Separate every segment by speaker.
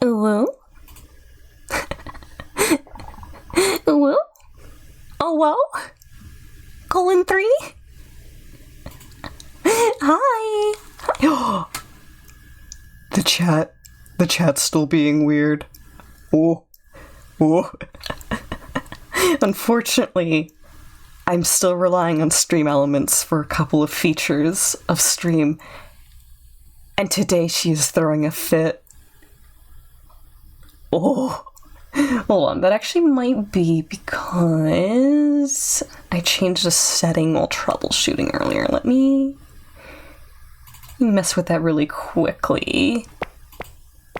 Speaker 1: Woo? Woo? Oh, whoa? Colon 3? Hi! The chat's still being weird. Oh. Unfortunately, I'm still relying on Stream Elements for a couple of features of Stream, and today she is throwing a fit. Oh, hold on, that actually might be because I changed a setting while troubleshooting earlier. Let me mess with that really quickly.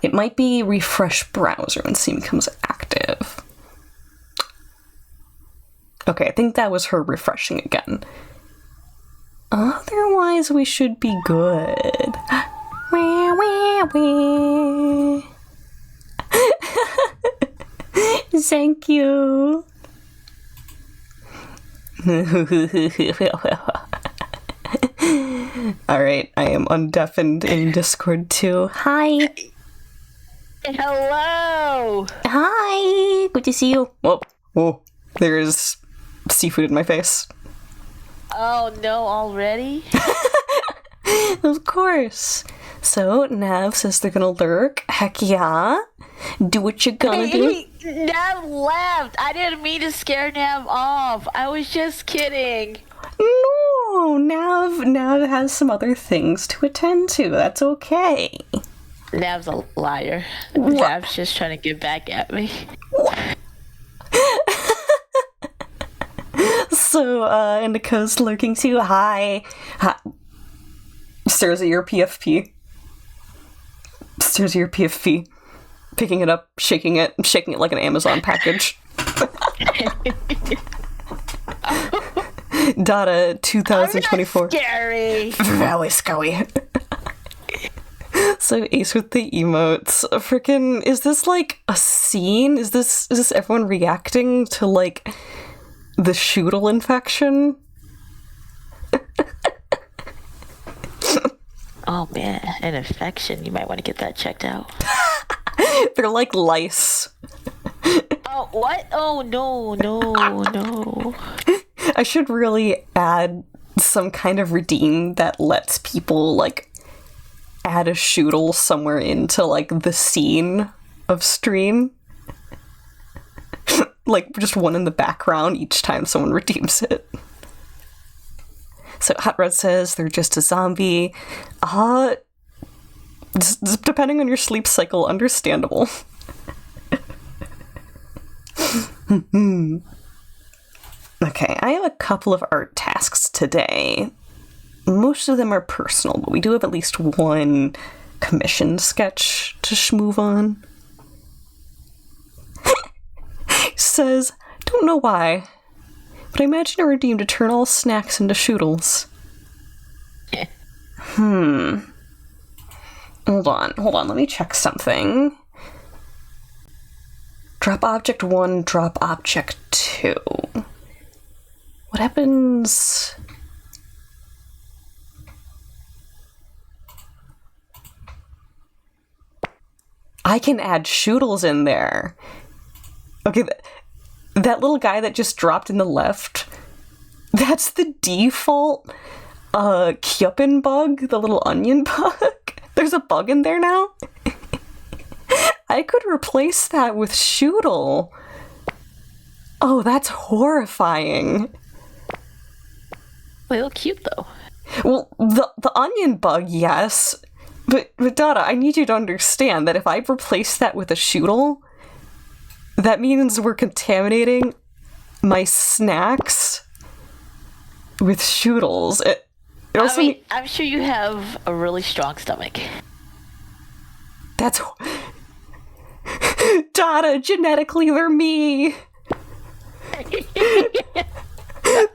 Speaker 1: It might be refresh browser and Steam becomes active. Okay, I think that was her refreshing again. Otherwise, we should be good. Wah, wah, wah. Thank you. Alright, I am undeafened in Discord too. Hi.
Speaker 2: Hello.
Speaker 1: Hi. Good to see you. Whoa. There's seafood in my face.
Speaker 2: Oh no, already?
Speaker 1: Of course. So, Nav says they're gonna lurk. Heck yeah. Do what you're gonna do.
Speaker 2: Nav left. I didn't mean to scare Nav off. I was just kidding.
Speaker 1: No, Nav has some other things to attend to. That's okay.
Speaker 2: Nav's a liar.
Speaker 1: What?
Speaker 2: Nav's just trying to get back at me.
Speaker 1: So, Indica's lurking too. Hi. Stares at your PFP. Picking it up, shaking it like an Amazon package. Data 2024.
Speaker 2: I'm not scary.
Speaker 1: Very scary. So Ace with the emotes. Frickin', is this like a scene? Is this everyone reacting to like the Shoodle infection?
Speaker 2: Oh man, an infection. You might want to get that checked out.
Speaker 1: They're like lice.
Speaker 2: Oh, what? Oh, no.
Speaker 1: I should really add some kind of redeem that lets people, like, add a Shoodle somewhere into, like, the scene of stream. Like, just one in the background each time someone redeems it. So Hot Red says they're just a zombie. Depending on your sleep cycle, understandable. Okay, I have a couple of art tasks today. Most of them are personal, but we do have at least one commissioned sketch to schmoove on. Says, don't know why, but I imagine a redeem to turn all snacks into shoodles. Hold on, let me check something. Drop object 1, drop object 2. What happens? I can add shoodles in there. Okay, that little guy that just dropped in the left, that's the default Kyupin bug, the little onion bug. There's a bug in there now. I could replace that with Shoodle. Oh, that's horrifying.
Speaker 2: They look cute, though.
Speaker 1: Well, the onion bug, yes. But Dada, I need you to understand that if I replace that with a Shoodle, that means we're contaminating my snacks with Shoodles.
Speaker 2: I'm sure you have a really strong stomach.
Speaker 1: That's... Dada, genetically they're me!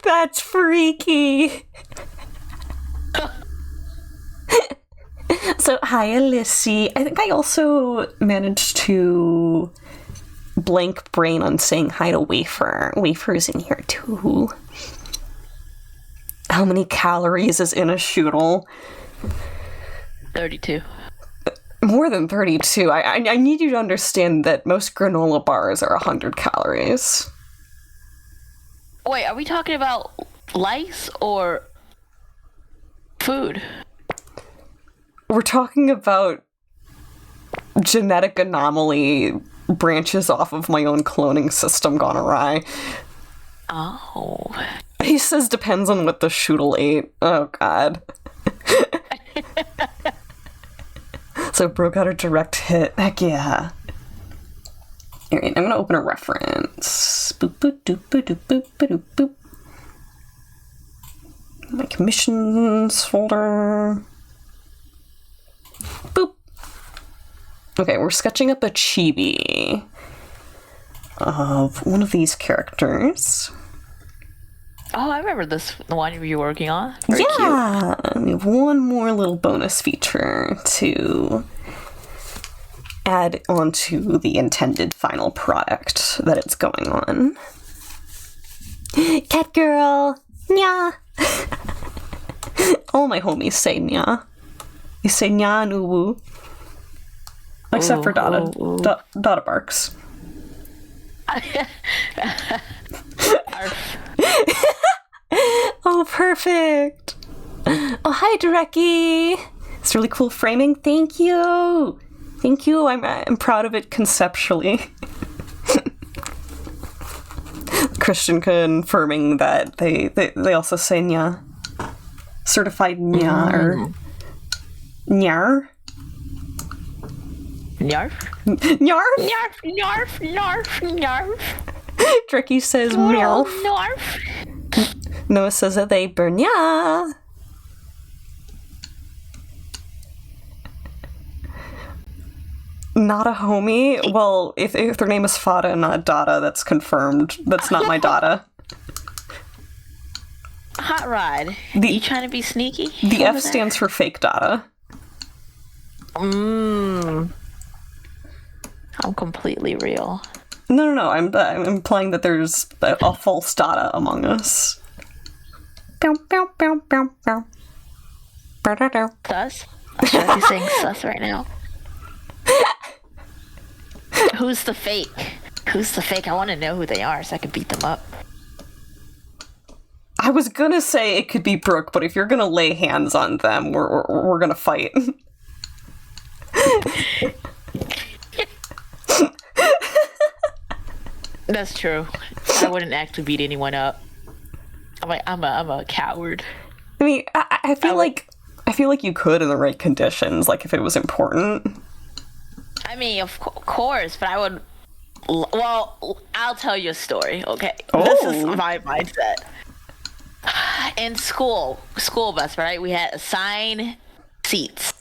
Speaker 1: That's freaky! So, hi, Alyssy. I think I also managed to blank brain on saying hi to Wafer. Wafer's in here, too. How many calories is in a Shoodle?
Speaker 2: 32.
Speaker 1: More than 32. I need you to understand that most granola bars are 100 calories.
Speaker 2: Wait, are we talking about lice or food?
Speaker 1: We're talking about genetic anomaly branches off of my own cloning system gone awry.
Speaker 2: Oh.
Speaker 1: He says depends on what the Shoodle ate. Oh, God. So Bro got a direct hit. Heck yeah. Alright, I'm gonna open a reference. Boop, boop, doop, boop, doop, boop, boop, boop. My commissions folder. Boop. Okay, we're sketching up a chibi of one of these characters.
Speaker 2: Oh, I remember this, the one you were working on. Very
Speaker 1: yeah! We have one more little bonus feature to add onto the intended final product that it's going on. Cat girl! Nya! All my homies say nya. You say nya and uwu. Except for Dada. Dada barks. Oh, perfect. Oh, hi, Dreki. It's really cool framing. Thank you. Thank you. I'm proud of it conceptually. Christian confirming that they also say nya. Certified nya or nyar.
Speaker 2: Nyarf?
Speaker 1: Nyarf?
Speaker 2: Nyarf, nyarf, nyarf, nyarf.
Speaker 1: Dreki says meowf.
Speaker 2: Nyarf.
Speaker 1: Noah says that they burn ya. Not a homie? Well, if their name is Fada and not Dada, that's confirmed. That's not my Dada.
Speaker 2: Hot Rod. You trying to be sneaky?
Speaker 1: The F stands for fake Dada.
Speaker 2: I'm completely real.
Speaker 1: No. I'm implying that there's a false Dada among us.
Speaker 2: Sus? Should I be saying sus right now? Who's the fake? Who's the fake? I want to know who they are so I can beat them up.
Speaker 1: I was gonna say it could be Brooke, but if you're gonna lay hands on them, we're gonna fight.
Speaker 2: That's true. I wouldn't actually beat anyone up. I'm a coward.
Speaker 1: I mean, I feel like you could in the right conditions, like if it was important.
Speaker 2: I mean, of course, but I would. Well, I'll tell you a story. Okay,
Speaker 1: Oh.
Speaker 2: This is my mindset. In school bus, right? We had assigned seats.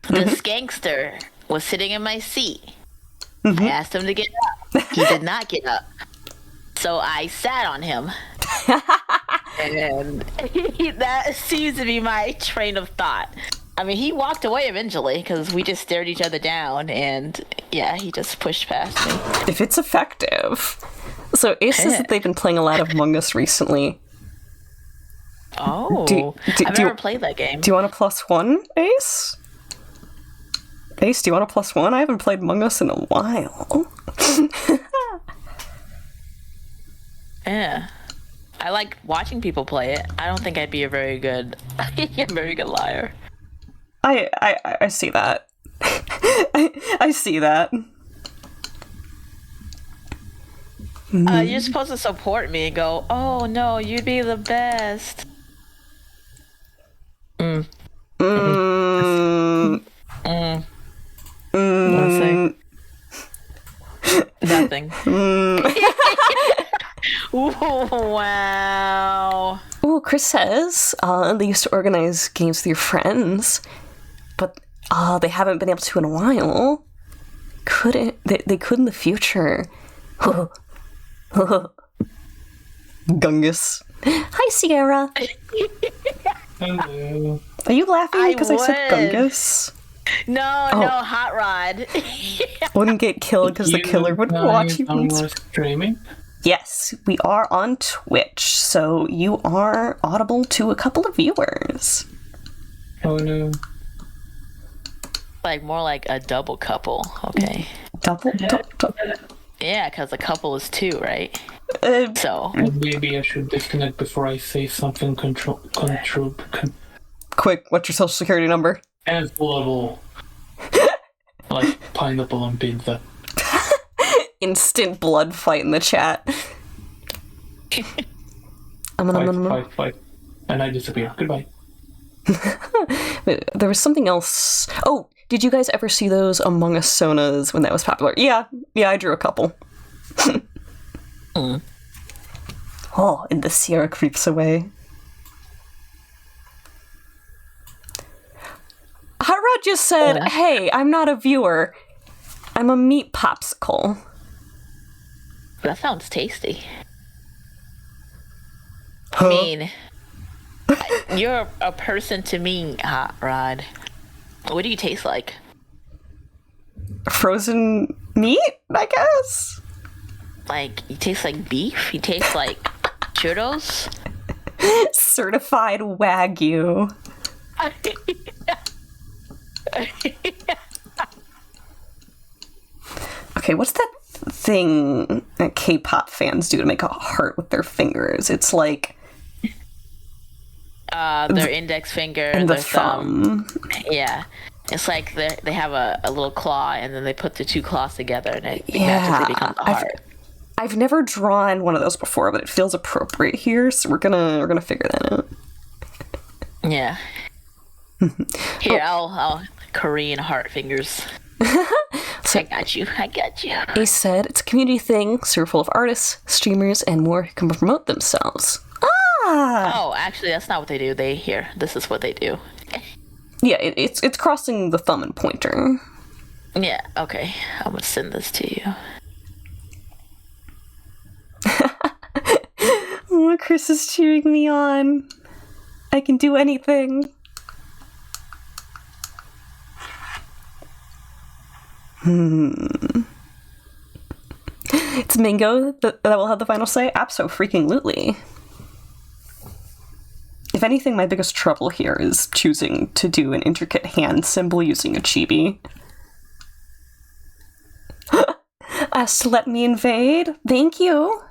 Speaker 2: This gangster was sitting in my seat. I asked him to get up. He did not get up. So I sat on him. And that seems to be my train of thought. I mean, he walked away eventually because we just stared each other down, and yeah, he just pushed past me.
Speaker 1: If it's effective. So Ace says that they've been playing a lot of Among Us recently.
Speaker 2: Oh, I've never played that game.
Speaker 1: Do you want a +1, Ace? Ace, do you want a +1? I haven't played Among Us in a while.
Speaker 2: Yeah. I like watching people play it. I don't think I'd be a very good liar.
Speaker 1: I see that. I see that.
Speaker 2: You're supposed to support me and go, oh no, you'd be the best. Nothing. Ooh, wow.
Speaker 1: Ooh, Chris says they used to organize games with your friends, but they haven't been able to in a while. They could in the future. Gungus. Hi, Sierra.
Speaker 3: Hello.
Speaker 1: Are you laughing because I said
Speaker 2: would.
Speaker 1: Gungus?
Speaker 2: No, Hot Rod.
Speaker 1: Wouldn't get killed because the killer would watch you.
Speaker 3: Streaming?
Speaker 1: Yes, we are on Twitch, so you are audible to a couple of viewers.
Speaker 3: Oh no.
Speaker 2: Like more like a double couple. Okay.
Speaker 1: Double?
Speaker 2: Yeah, because a couple is 2, right? So.
Speaker 3: Maybe I should disconnect before I say something
Speaker 1: Quick, what's your social security number?
Speaker 3: As-level. Like pineapple on pizza.
Speaker 1: Instant blood fight in the chat.
Speaker 3: Fight. And I disappear. Goodbye.
Speaker 1: There was something else. Oh, did you guys ever see those Among Us Sonas when that was popular? Yeah, I drew a couple. Oh, and the Sierra creeps away. Hot Rod just said, hey, I'm not a viewer. I'm a meat popsicle.
Speaker 2: That sounds tasty.
Speaker 1: Huh?
Speaker 2: I mean, you're a person to me, Hot Rod. What do you taste like?
Speaker 1: Frozen meat, I guess?
Speaker 2: Like, you taste like beef? You taste like churros?
Speaker 1: Certified Wagyu. Okay, what's that thing that K-pop fans do to make a heart with their fingers? It's like...
Speaker 2: their index finger
Speaker 1: and
Speaker 2: their
Speaker 1: the thumb.
Speaker 2: Yeah. It's like they have a little claw, and then they put the 2 claws together, and it magically becomes a heart.
Speaker 1: I've never drawn one of those before, but it feels appropriate here, so we're gonna figure that out.
Speaker 2: Yeah. Here, I'll Korean heart fingers.
Speaker 1: So,
Speaker 2: I got you.
Speaker 1: Ace said, it's a community thing, so we're full of artists, streamers, and more who can promote themselves. Ah!
Speaker 2: Oh, actually, that's not what they do. This is what they do.
Speaker 1: Yeah, it's crossing the thumb and pointer.
Speaker 2: Yeah, okay. I'm gonna send this to you.
Speaker 1: Oh, Chris is cheering me on. I can do anything. It's Mingo that will have the final say. Abso-freaking-lutely. If anything, my biggest trouble here is choosing to do an intricate hand symbol using a chibi. Asked to let me invade. Thank you.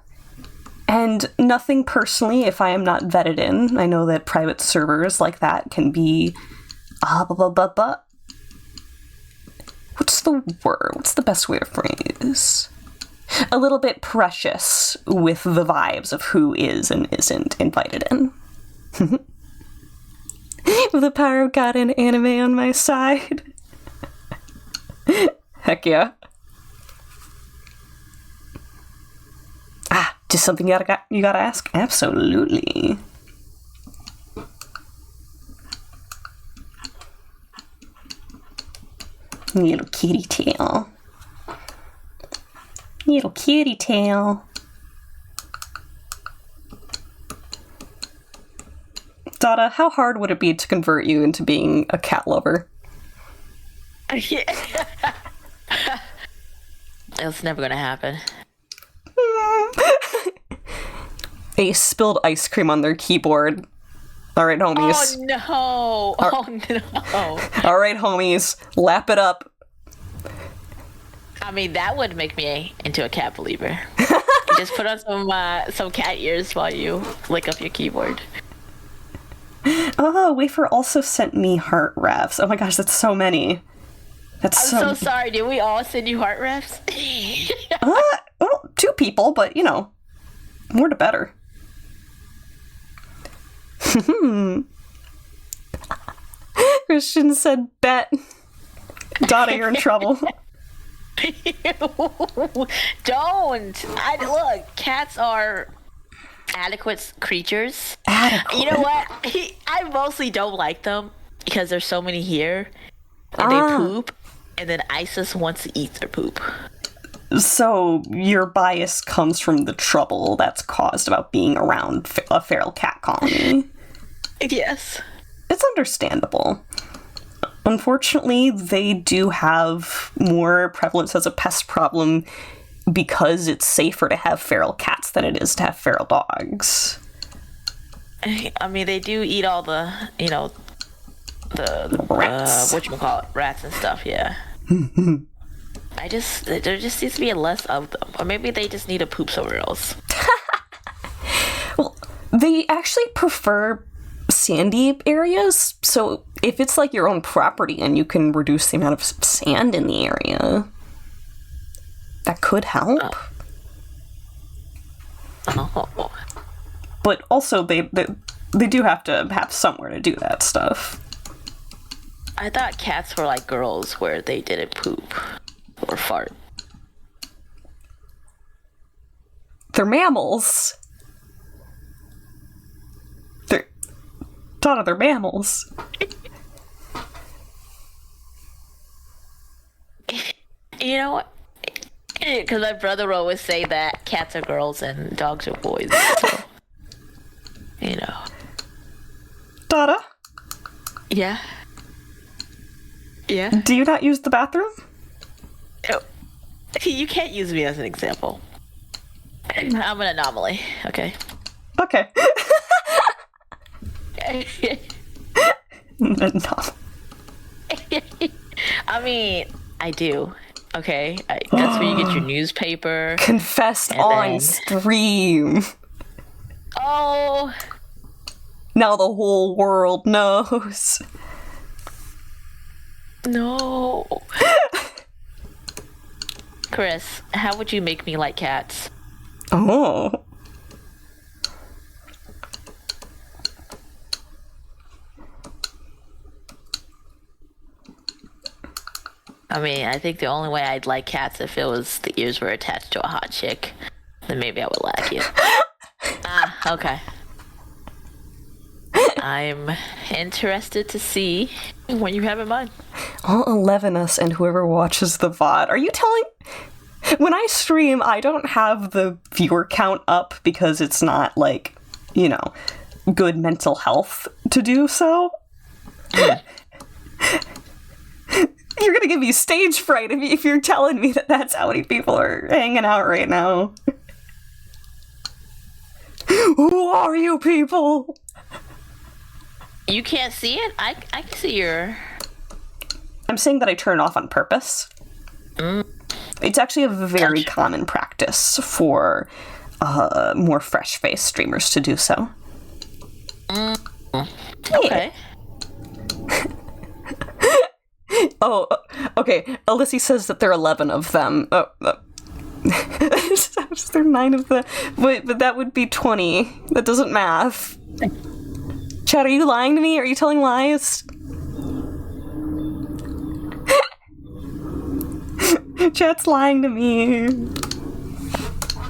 Speaker 1: And nothing personally if I am not vetted in. I know that private servers like that can be... What's the word? What's the best way to phrase? A little bit precious with the vibes of who is and isn't invited in. With the power of God and anime on my side. Heck yeah. Just something you gotta ask? Absolutely. Little kitty tail. Little kitty tail. Dada, how hard would it be to convert you into being a cat lover?
Speaker 2: Yeah. It's never gonna happen.
Speaker 1: They spilled ice cream on their keyboard. Alright, homies.
Speaker 2: Oh no!
Speaker 1: All right, homies. Lap it up.
Speaker 2: I mean, that would make me into a cat believer. Just put on some cat ears while you lick up your keyboard.
Speaker 1: Oh, Wafer also sent me heart refs. Oh my gosh, that's so many.
Speaker 2: I'm so sorry. Did we all send you heart refs?
Speaker 1: Well, 2 people, but you know, more the better. Christian said, bet. Dada, you're in trouble.
Speaker 2: Don't. Look, cats are adequate creatures.
Speaker 1: Adequate.
Speaker 2: You know what? I mostly don't like them because there's so many here. And they poop, and then Isis wants to eat their poop.
Speaker 1: So your bias comes from the trouble that's caused about being around a feral cat colony.
Speaker 2: Yes.
Speaker 1: It's understandable. Unfortunately, they do have more prevalence as a pest problem because it's safer to have feral cats than it is to have feral dogs.
Speaker 2: I mean, they do eat all the,
Speaker 1: Rats.
Speaker 2: whatchamacallit, rats and stuff, yeah. There just needs to be less of them. Or maybe they just need to poop somewhere else.
Speaker 1: Well, they actually prefer sandy areas, so if it's like your own property and you can reduce the amount of sand in the area, that could help.
Speaker 2: Oh.
Speaker 1: But also, they do have to have somewhere to do that stuff.
Speaker 2: I thought cats were like girls where they didn't poop or fart.
Speaker 1: They're mammals. They're mammals.
Speaker 2: You know what? Because my brother will always say that cats are girls and dogs are boys. So, you know.
Speaker 1: Dada?
Speaker 2: Yeah. Yeah.
Speaker 1: Do you not use the bathroom?
Speaker 2: Oh, you can't use me as an example. I'm an anomaly. Okay.
Speaker 1: Okay. No.
Speaker 2: I mean, I do. Okay, that's where you get your newspaper.
Speaker 1: Confessed on stream.
Speaker 2: Oh.
Speaker 1: Now the whole world knows.
Speaker 2: No. Chris, how would you make me like cats?
Speaker 1: Oh.
Speaker 2: I mean, I think the only way I'd like cats if it was the ears were attached to a hot chick. Then maybe I would like you. Okay. I'm interested to see what you have in mind.
Speaker 1: All 11 us and whoever watches the VOD. Are you telling... When I stream, I don't have the viewer count up because it's not, like, you know, good mental health to do so. You're gonna give me stage fright if you're telling me that that's how many people are hanging out right now. Who are you people?
Speaker 2: You can't see it? I can see your...
Speaker 1: I'm saying that I turn it off on purpose. It's actually a very common practice for more fresh-faced streamers to do so.
Speaker 2: Okay.
Speaker 1: Oh, okay. Alyssa says that there are 11 of them. There are 9 of them. But that would be 20. That doesn't math. Chad, are you lying to me? Are you telling lies? Chat's lying to me.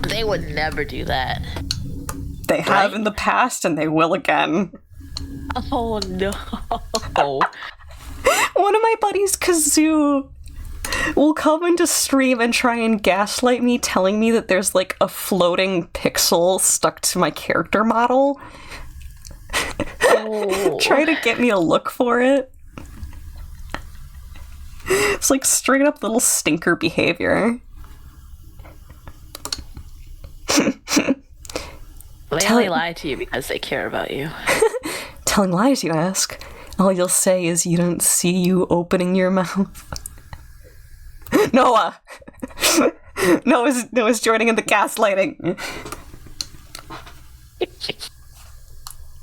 Speaker 2: They would never do that.
Speaker 1: They have in the past, and they will again.
Speaker 2: Oh, no.
Speaker 1: One of my buddies, Kazoo, will come into stream and try and gaslight me, telling me that there's, like, a floating pixel stuck to my character model.
Speaker 2: Oh.
Speaker 1: Try to get me to look for it. It's like straight up little stinker behavior.
Speaker 2: They only lie to you because they care about you.
Speaker 1: Telling lies, you ask? All you'll say is you don't see you opening your mouth. Noah! Noah's joining in the gaslighting.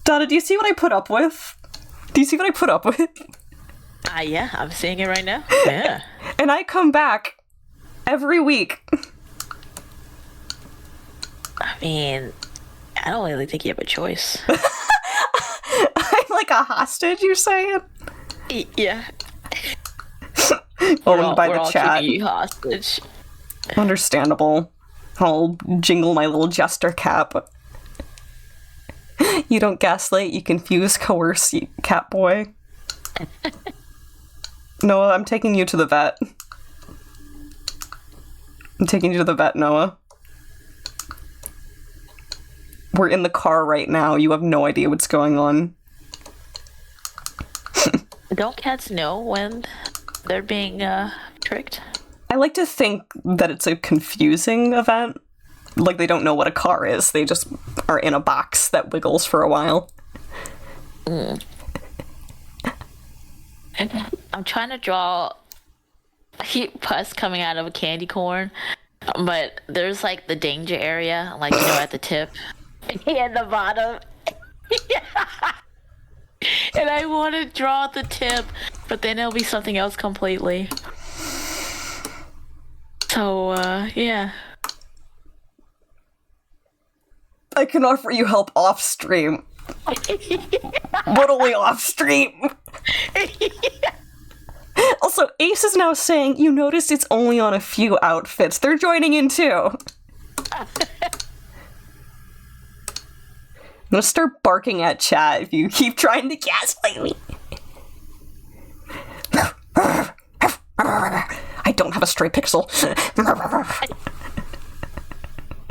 Speaker 1: Donna, do you see what I put up with? Do you see what I put up with?
Speaker 2: Yeah, I'm seeing it right now. Yeah.
Speaker 1: And I come back every week.
Speaker 2: I mean, I don't really think you have a choice.
Speaker 1: I'm like a hostage, you're saying?
Speaker 2: Yeah.
Speaker 1: Owned by the
Speaker 2: all
Speaker 1: chat.
Speaker 2: keeping you hostage.
Speaker 1: Understandable. I'll jingle my little jester cap. You don't gaslight, you confuse, coerce, you cat boy. Noah, I'm taking you to the vet. I'm taking you to the vet, Noah. We're in the car right now. You have no idea what's going on.
Speaker 2: Don't cats know when they're being tricked?
Speaker 1: I like to think that it's a confusing event. Like, they don't know what a car is. They just are in a box that wiggles for a while.
Speaker 2: I'm trying to draw pus coming out of a candy corn, but there's like the danger area, like at the tip and the bottom. And I want to draw the tip, but then it'll be something else completely. So yeah.
Speaker 1: I can offer you help off stream. But only off stream. Also, Ace is now saying, you noticed it's only on a few outfits. They're joining in too. I'm gonna start barking at chat if you keep trying to gaslight me. I don't have a stray pixel.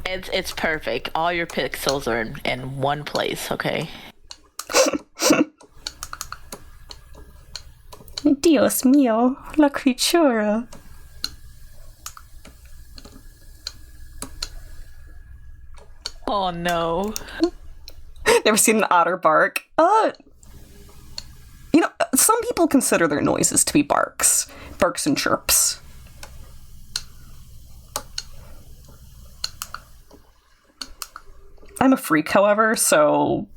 Speaker 2: It's perfect. All your pixels are in one place, okay?
Speaker 1: Dios mío, la criatura.
Speaker 2: Oh no.
Speaker 1: Never seen an otter bark? Some people consider their noises to be barks. Barks and chirps. I'm a freak, however, so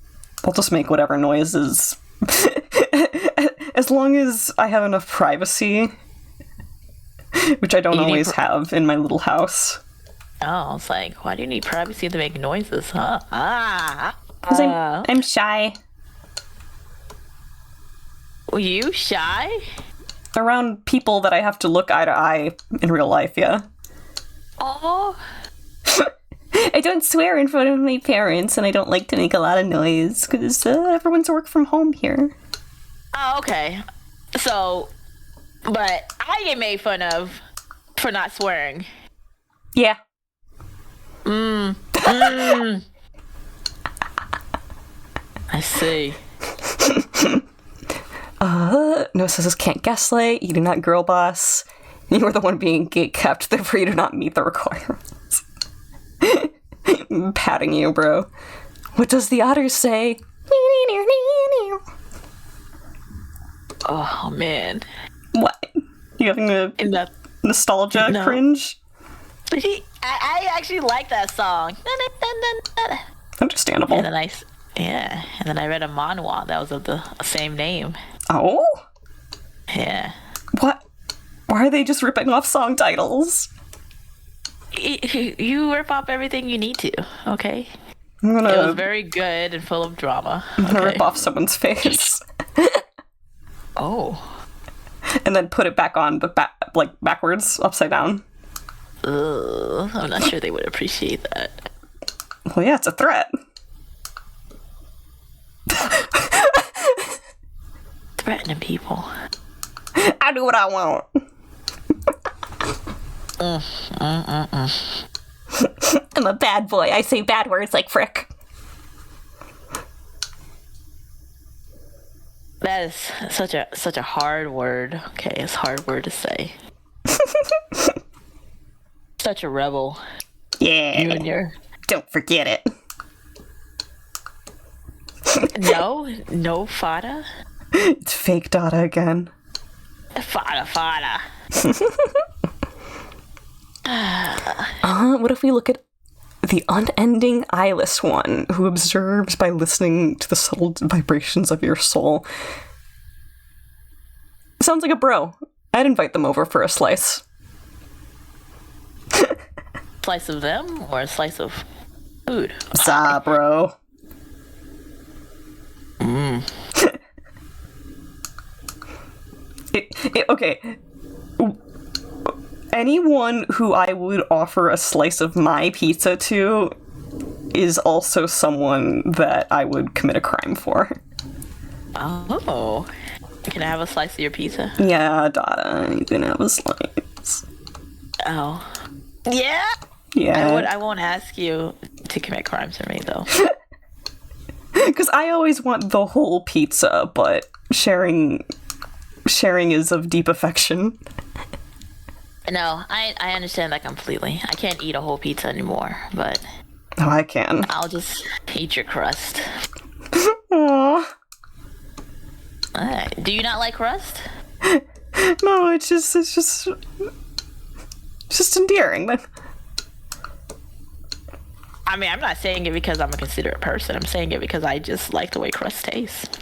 Speaker 1: I'll just make whatever noises. As long as I have enough privacy, which I don't always have in my little house.
Speaker 2: Oh, it's like, why do you need privacy to make noises, huh?
Speaker 1: Because I'm shy.
Speaker 2: Were you shy?
Speaker 1: Around people that I have to look eye to eye in real life, yeah.
Speaker 2: Oh.
Speaker 1: I don't swear in front of my parents, and I don't like to make a lot of noise, because everyone's work from home here.
Speaker 2: Oh, okay. So, but I get made fun of for not swearing.
Speaker 1: Yeah.
Speaker 2: I see.
Speaker 1: No says can't gaslight, you do not girl boss. You are the one being gate kept, therefore you do not meet the requirements. I'm patting you, bro. What does the otter say?
Speaker 2: Oh, man.
Speaker 1: What? You having a nostalgia cringe?
Speaker 2: I actually like that song.
Speaker 1: Understandable.
Speaker 2: And then I read a manhwa that was of the same name.
Speaker 1: Oh?
Speaker 2: Yeah.
Speaker 1: What? Why are they just ripping off song titles?
Speaker 2: You rip off everything you need to, okay? It was very good and full of drama.
Speaker 1: I'm gonna rip off someone's face.
Speaker 2: Oh.
Speaker 1: And then put it back on, but backwards, upside down.
Speaker 2: Ugh, I'm not sure they would appreciate that.
Speaker 1: Well, yeah, it's a threat.
Speaker 2: Threatening people.
Speaker 1: I do what I want. I'm a bad boy. I say bad words like frick.
Speaker 2: That is such a hard word. Okay, it's a hard word to say. Such a rebel.
Speaker 1: Yeah.
Speaker 2: You and your...
Speaker 1: Don't forget it.
Speaker 2: No fada?
Speaker 1: It's fake data again.
Speaker 2: Fada.
Speaker 1: What if we look at the unending eyeless one who observes by listening to the subtle vibrations of your soul? Sounds like a bro. I'd invite them over for a slice.
Speaker 2: Slice of them or a slice of food?
Speaker 1: Zah, bro. Okay. Anyone who I would offer a slice of my pizza to is also someone that I would commit a crime for.
Speaker 2: Oh. Can I have a slice of your pizza?
Speaker 1: Yeah, Dada, you can have a slice.
Speaker 2: Oh. Yeah?
Speaker 1: Yeah.
Speaker 2: I won't ask you to commit crimes for me, though.
Speaker 1: Because I always want the whole pizza, but sharing is of deep affection.
Speaker 2: No, I understand that completely. I can't eat a whole pizza anymore, but...
Speaker 1: Oh, I can.
Speaker 2: I'll just eat your crust.
Speaker 1: Aww.
Speaker 2: Do you not like crust?
Speaker 1: No, it's just endearing.
Speaker 2: I mean, I'm not saying it because I'm a considerate person. I'm saying it because I just like the way crust tastes.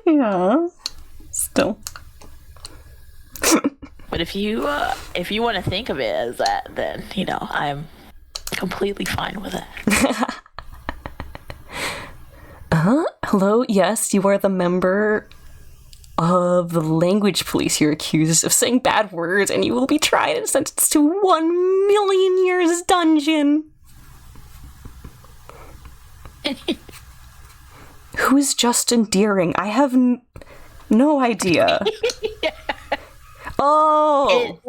Speaker 1: Yeah. Still.
Speaker 2: But if you want to think of it as that, then I'm completely fine with it.
Speaker 1: Hello. Yes, you are the member of the language police. You're accused of saying bad words, and you will be tried and sentenced to 1,000,000 years dungeon. Who is just endearing? I have no idea. Oh.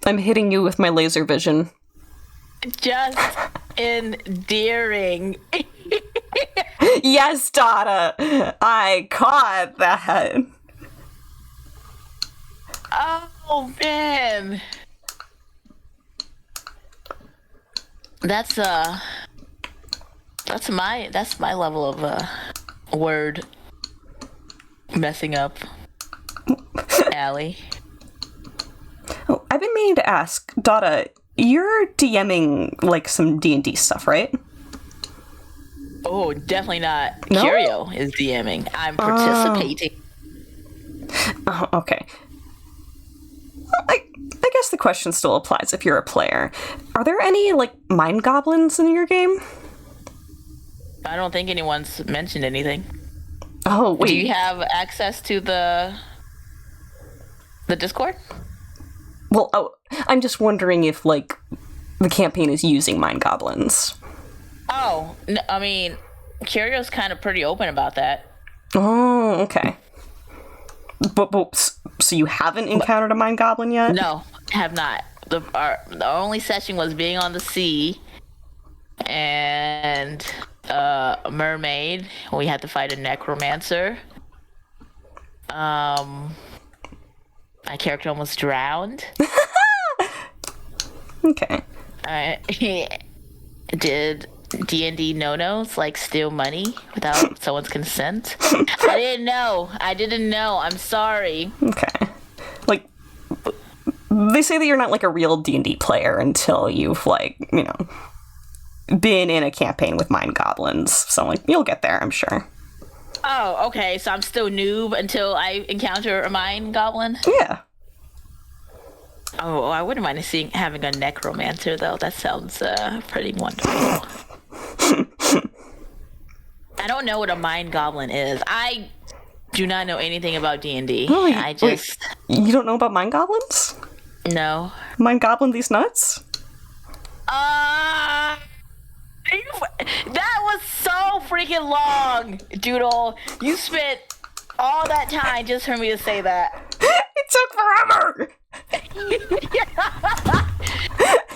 Speaker 1: I'm hitting you with my laser vision.
Speaker 2: Just endearing.
Speaker 1: Yes, Dada. I caught that.
Speaker 2: Oh man. That's my level of word messing up. Allie.
Speaker 1: Oh, I've been meaning to ask, Dada, you're DMing like some D&D stuff, right?
Speaker 2: Oh, definitely not.
Speaker 1: No?
Speaker 2: Curio is DMing. I'm participating.
Speaker 1: Oh, okay. Well, I guess the question still applies if you're a player. Are there any, like, mind goblins in your game?
Speaker 2: I don't think anyone's mentioned anything.
Speaker 1: Oh, wait.
Speaker 2: Do you have access to the Discord?
Speaker 1: Well, I'm just wondering if, like, the campaign is using mind goblins.
Speaker 2: Oh, no, I mean, Curio's kind of pretty open about that.
Speaker 1: Oh, okay. But so you haven't encountered a mind goblin yet?
Speaker 2: No, have not. The only session was being on the sea and a mermaid. We had to fight a necromancer. My character almost drowned.
Speaker 1: Okay.
Speaker 2: I did D&D no-nos, like steal money without someone's consent. I didn't know. I'm sorry.
Speaker 1: Okay. Like, they say that you're not, like, a real D&D player until you've, like, been in a campaign with mind goblins. So, like, you'll get there, I'm sure.
Speaker 2: Oh, okay. So I'm still noob until I encounter a mind goblin?
Speaker 1: Yeah.
Speaker 2: Oh, I wouldn't mind having a necromancer, though. That sounds pretty wonderful. I don't know what a mind goblin is. I do not know anything about D&D.
Speaker 1: Really?
Speaker 2: Wait,
Speaker 1: you don't know about mind goblins?
Speaker 2: No.
Speaker 1: Mind goblin these nuts?
Speaker 2: That was so freaking long, Doodle. You spent all that time just for me to say that.
Speaker 1: It took forever!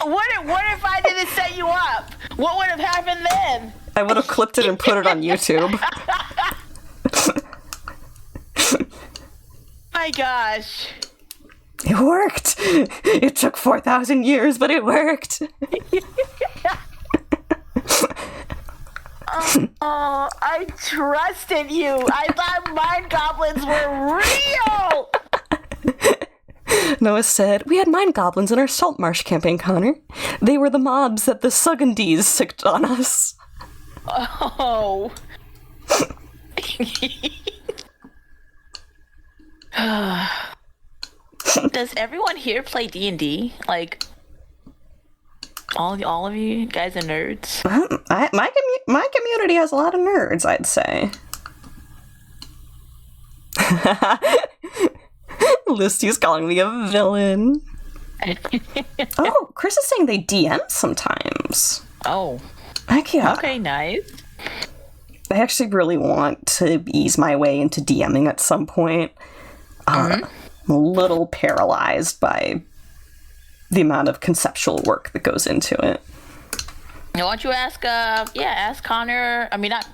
Speaker 2: What if I didn't set you up? What would have happened then?
Speaker 1: I would have clipped it and put it on YouTube.
Speaker 2: My gosh.
Speaker 1: It worked! It took 4,000 years, but it worked!
Speaker 2: Oh, I trusted you. I thought mind goblins were real.
Speaker 1: Noah said, "We had mind goblins in our Salt Marsh campaign, Connor. They were the mobs that the Sugandis sicked on us."
Speaker 2: Oh. Does everyone here play D&D? Like, all of you guys are nerds?
Speaker 1: My community has a lot of nerds, I'd say. Listy's calling me a villain. Oh, Chris is saying they DM sometimes.
Speaker 2: Oh.
Speaker 1: Heck yeah.
Speaker 2: Okay, nice.
Speaker 1: I actually really want to ease my way into DMing at some point. I'm a little paralyzed by the amount of conceptual work that goes into it.
Speaker 2: Why don't you ask Connor, I mean, not,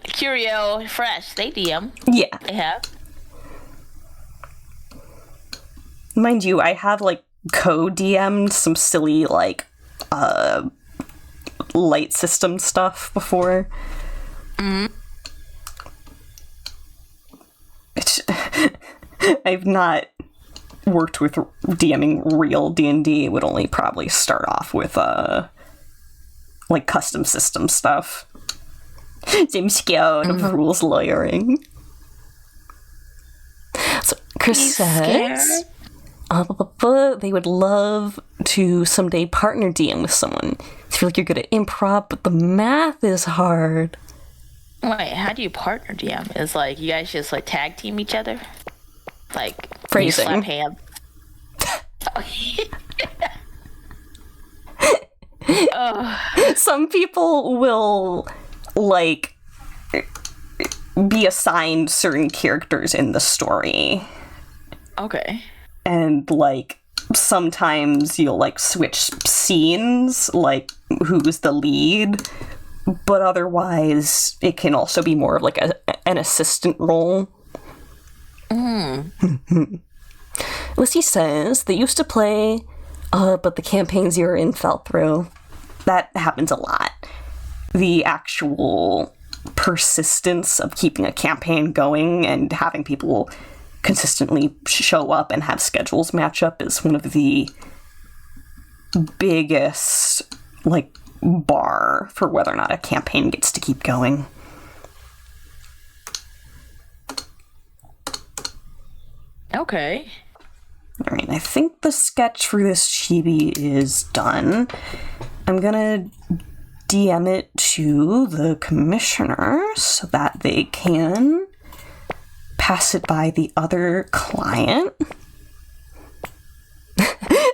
Speaker 2: Curio, Fresh, they DM.
Speaker 1: Yeah.
Speaker 2: They have.
Speaker 1: Mind you, I have, like, co-DM'd some silly, like light system stuff before. I've not worked with DMing real D&D. It would only probably start off with like custom system stuff. I'm scared of rules lawyering. So Chris says they would love to someday partner DM with someone. I feel like you're good at improv, but the math is hard.
Speaker 2: Wait, how do you partner DM? Is like you guys just like tag team each other? Like
Speaker 1: phrasing.
Speaker 2: You slap hands.
Speaker 1: Some people will like be assigned certain characters in the story.
Speaker 2: Okay.
Speaker 1: And like sometimes you'll like switch scenes, like who's the lead, but otherwise it can also be more of like an assistant role. Lissy says they used to play, but the campaigns you're in fell through. That happens a lot. The actual persistence of keeping a campaign going and having people consistently show up and have schedules match up is one of the biggest, like, bar for whether or not a campaign gets to keep going.
Speaker 2: Okay.
Speaker 1: Alright, I think the sketch for this chibi is done. I'm gonna DM it to the commissioner so that they can pass it by the other client.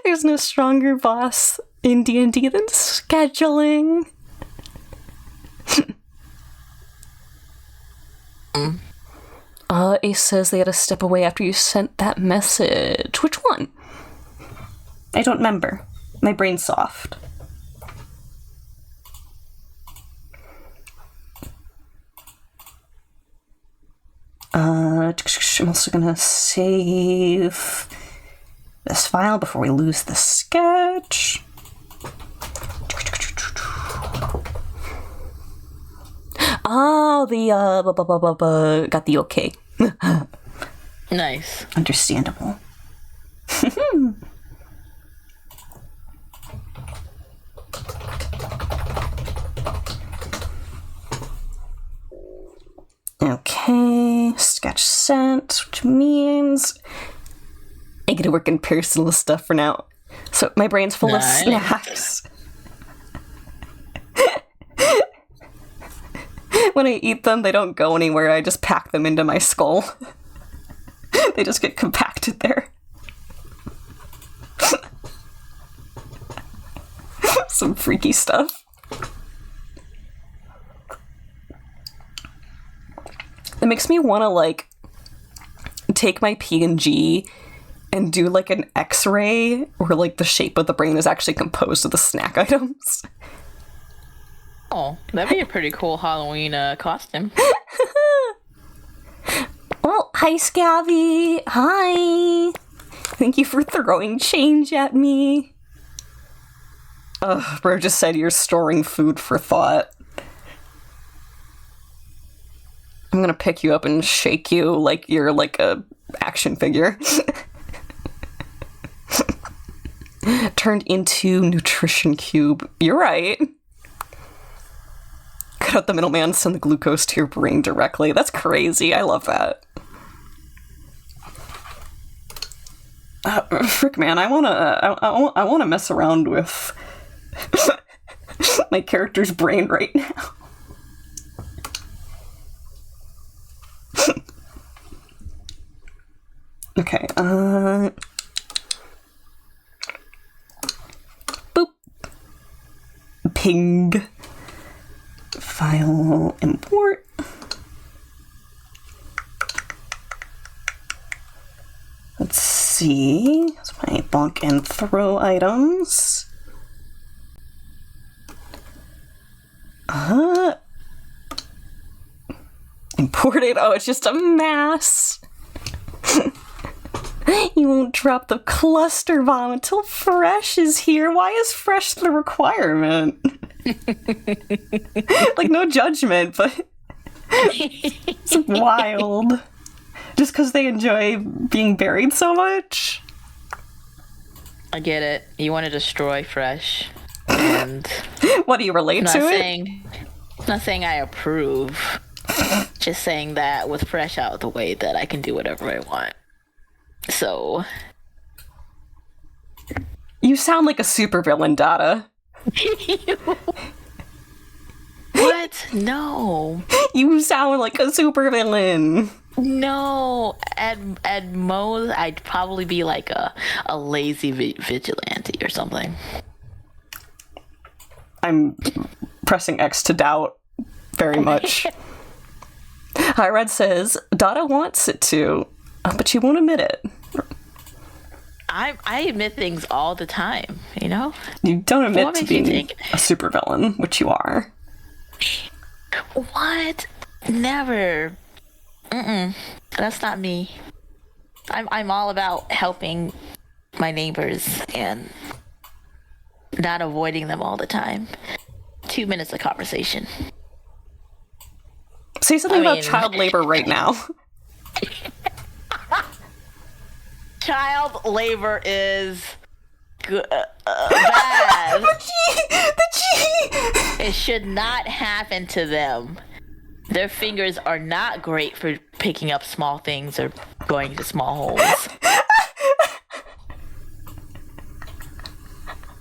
Speaker 1: There's no stronger boss in D&D than scheduling. Ace says they had to step away after you sent that message. Which one? I don't remember. My brain's soft. I'm also gonna save this file before we lose the sketch. Oh, the got the okay.
Speaker 2: Nice.
Speaker 1: Understandable. Okay, sketch sent, which means I get to work in personal stuff for now. So my brain's full of snacks. When I eat them, they don't go anywhere. I just pack them into my skull. They just get compacted there. Some freaky stuff. It makes me want to, like, take my PNG and do, like, an X-ray where, like, the shape of the brain is actually composed of the snack items.
Speaker 2: Oh, that'd be a pretty cool Halloween costume.
Speaker 1: Well, hi, Scabby. Hi. Thank you for throwing change at me. Ugh, bro just said you're storing food for thought. I'm gonna pick you up and shake you like you're like a action figure. Turned into nutrition cube. You're right. Cut out the middleman, send the glucose to your brain directly. That's crazy. I love that. Frick, man, I wanna mess around with my character's brain right now. Okay, boop. Ping. File import. Let's see. That's my bonk and throw items. Imported. Oh, it's just a mass. You won't drop the cluster bomb until Fresh is here. Why is Fresh the requirement? Like, no judgment, but it's wild. Just because they enjoy being buried so much.
Speaker 2: I get it. You want to destroy Fresh. And
Speaker 1: What, do you relate to it?
Speaker 2: Not saying I approve. Just saying that with Fresh out of the way that I can do whatever I want. So...
Speaker 1: You sound like a supervillain, Dada.
Speaker 2: What? No.
Speaker 1: You sound like a supervillain.
Speaker 2: No. At most, I'd probably be like a lazy vigilante or something.
Speaker 1: I'm pressing X to doubt very much. High Red says, Dada wants it to, but she won't admit it.
Speaker 2: I admit things all the time, you know?
Speaker 1: You don't admit to being a supervillain, which you are.
Speaker 2: What? Never. That's not me. I'm all about helping my neighbors and not avoiding them all the time. 2 minutes of conversation.
Speaker 1: Say something about child labor right now.
Speaker 2: Child labor is bad.
Speaker 1: The G!
Speaker 2: It should not happen to them. Their fingers are not great for picking up small things or going to small holes.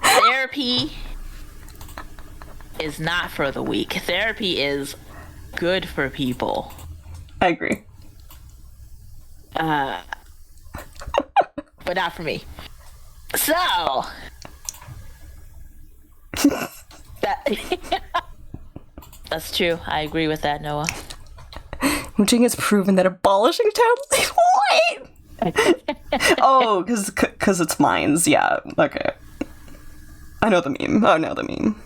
Speaker 2: Therapy is not for the weak. Therapy is good for people.
Speaker 1: I agree.
Speaker 2: But not for me. So that's true. I agree with that, Noah.
Speaker 1: Mooching has proven that abolishing child labor. What? Oh, because it's mines. Yeah. Okay. I know the meme. Oh, no, the meme.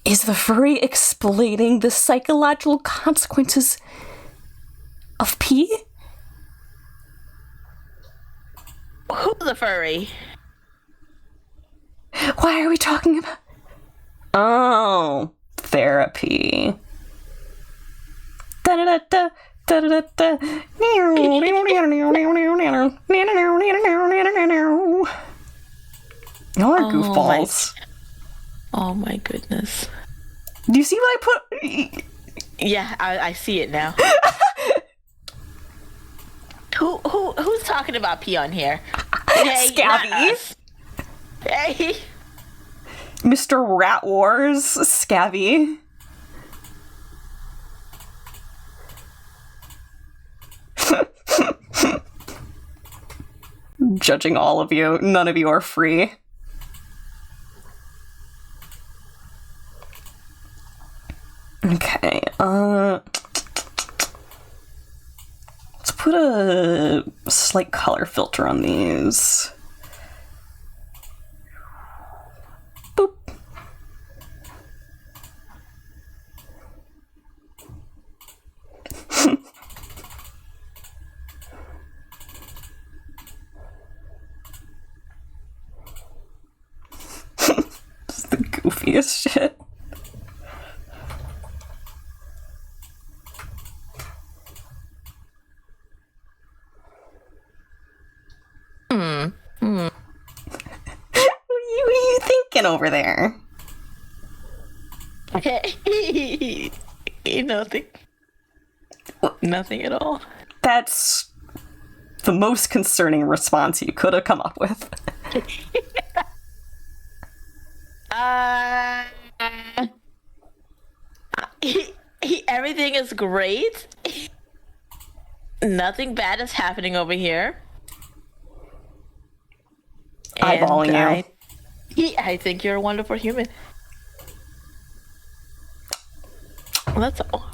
Speaker 1: Is the furry explaining the psychological consequences of pee?
Speaker 2: Who's the furry?
Speaker 1: Why are we talking about... Oh, therapy. Da-da-da-da, da-da-da-da. Y'all are goofballs.
Speaker 2: Oh my goodness.
Speaker 1: Do you see what I put?
Speaker 2: Yeah, I see it now. Who's talking about pee on here? Hey,
Speaker 1: Scabby.
Speaker 2: Hey.
Speaker 1: Mr. Rat Wars, Scabby. Judging all of you. None of you are free. Okay, let's put a slight color filter on these. Boop. This is the goofiest shit. What are you thinking over there?
Speaker 2: Nothing. Nothing at all.
Speaker 1: That's the most concerning response you could have come up with.
Speaker 2: Everything is great. Nothing bad is happening over here.
Speaker 1: Eyeballing you.
Speaker 2: I think you're a wonderful human. That's all.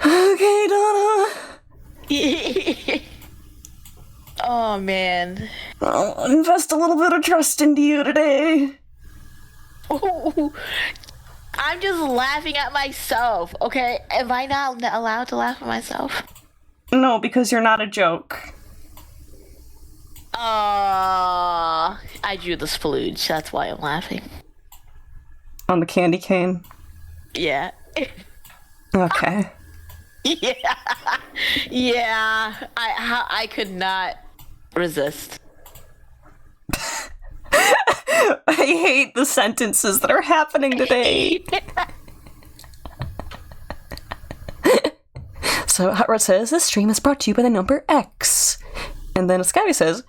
Speaker 1: Okay, Donna.
Speaker 2: Oh, man.
Speaker 1: I'll invest a little bit of trust into you today.
Speaker 2: Ooh, I'm just laughing at myself, okay? Am I not allowed to laugh at myself?
Speaker 1: No, because you're not a joke.
Speaker 2: I I drew the splooge. That's why I'm laughing.
Speaker 1: On the candy cane?
Speaker 2: Yeah.
Speaker 1: Okay.
Speaker 2: Yeah. I could not resist.
Speaker 1: I hate the sentences that are happening today. So Hot Rod says, this stream is brought to you by the number X. And then Scotty says,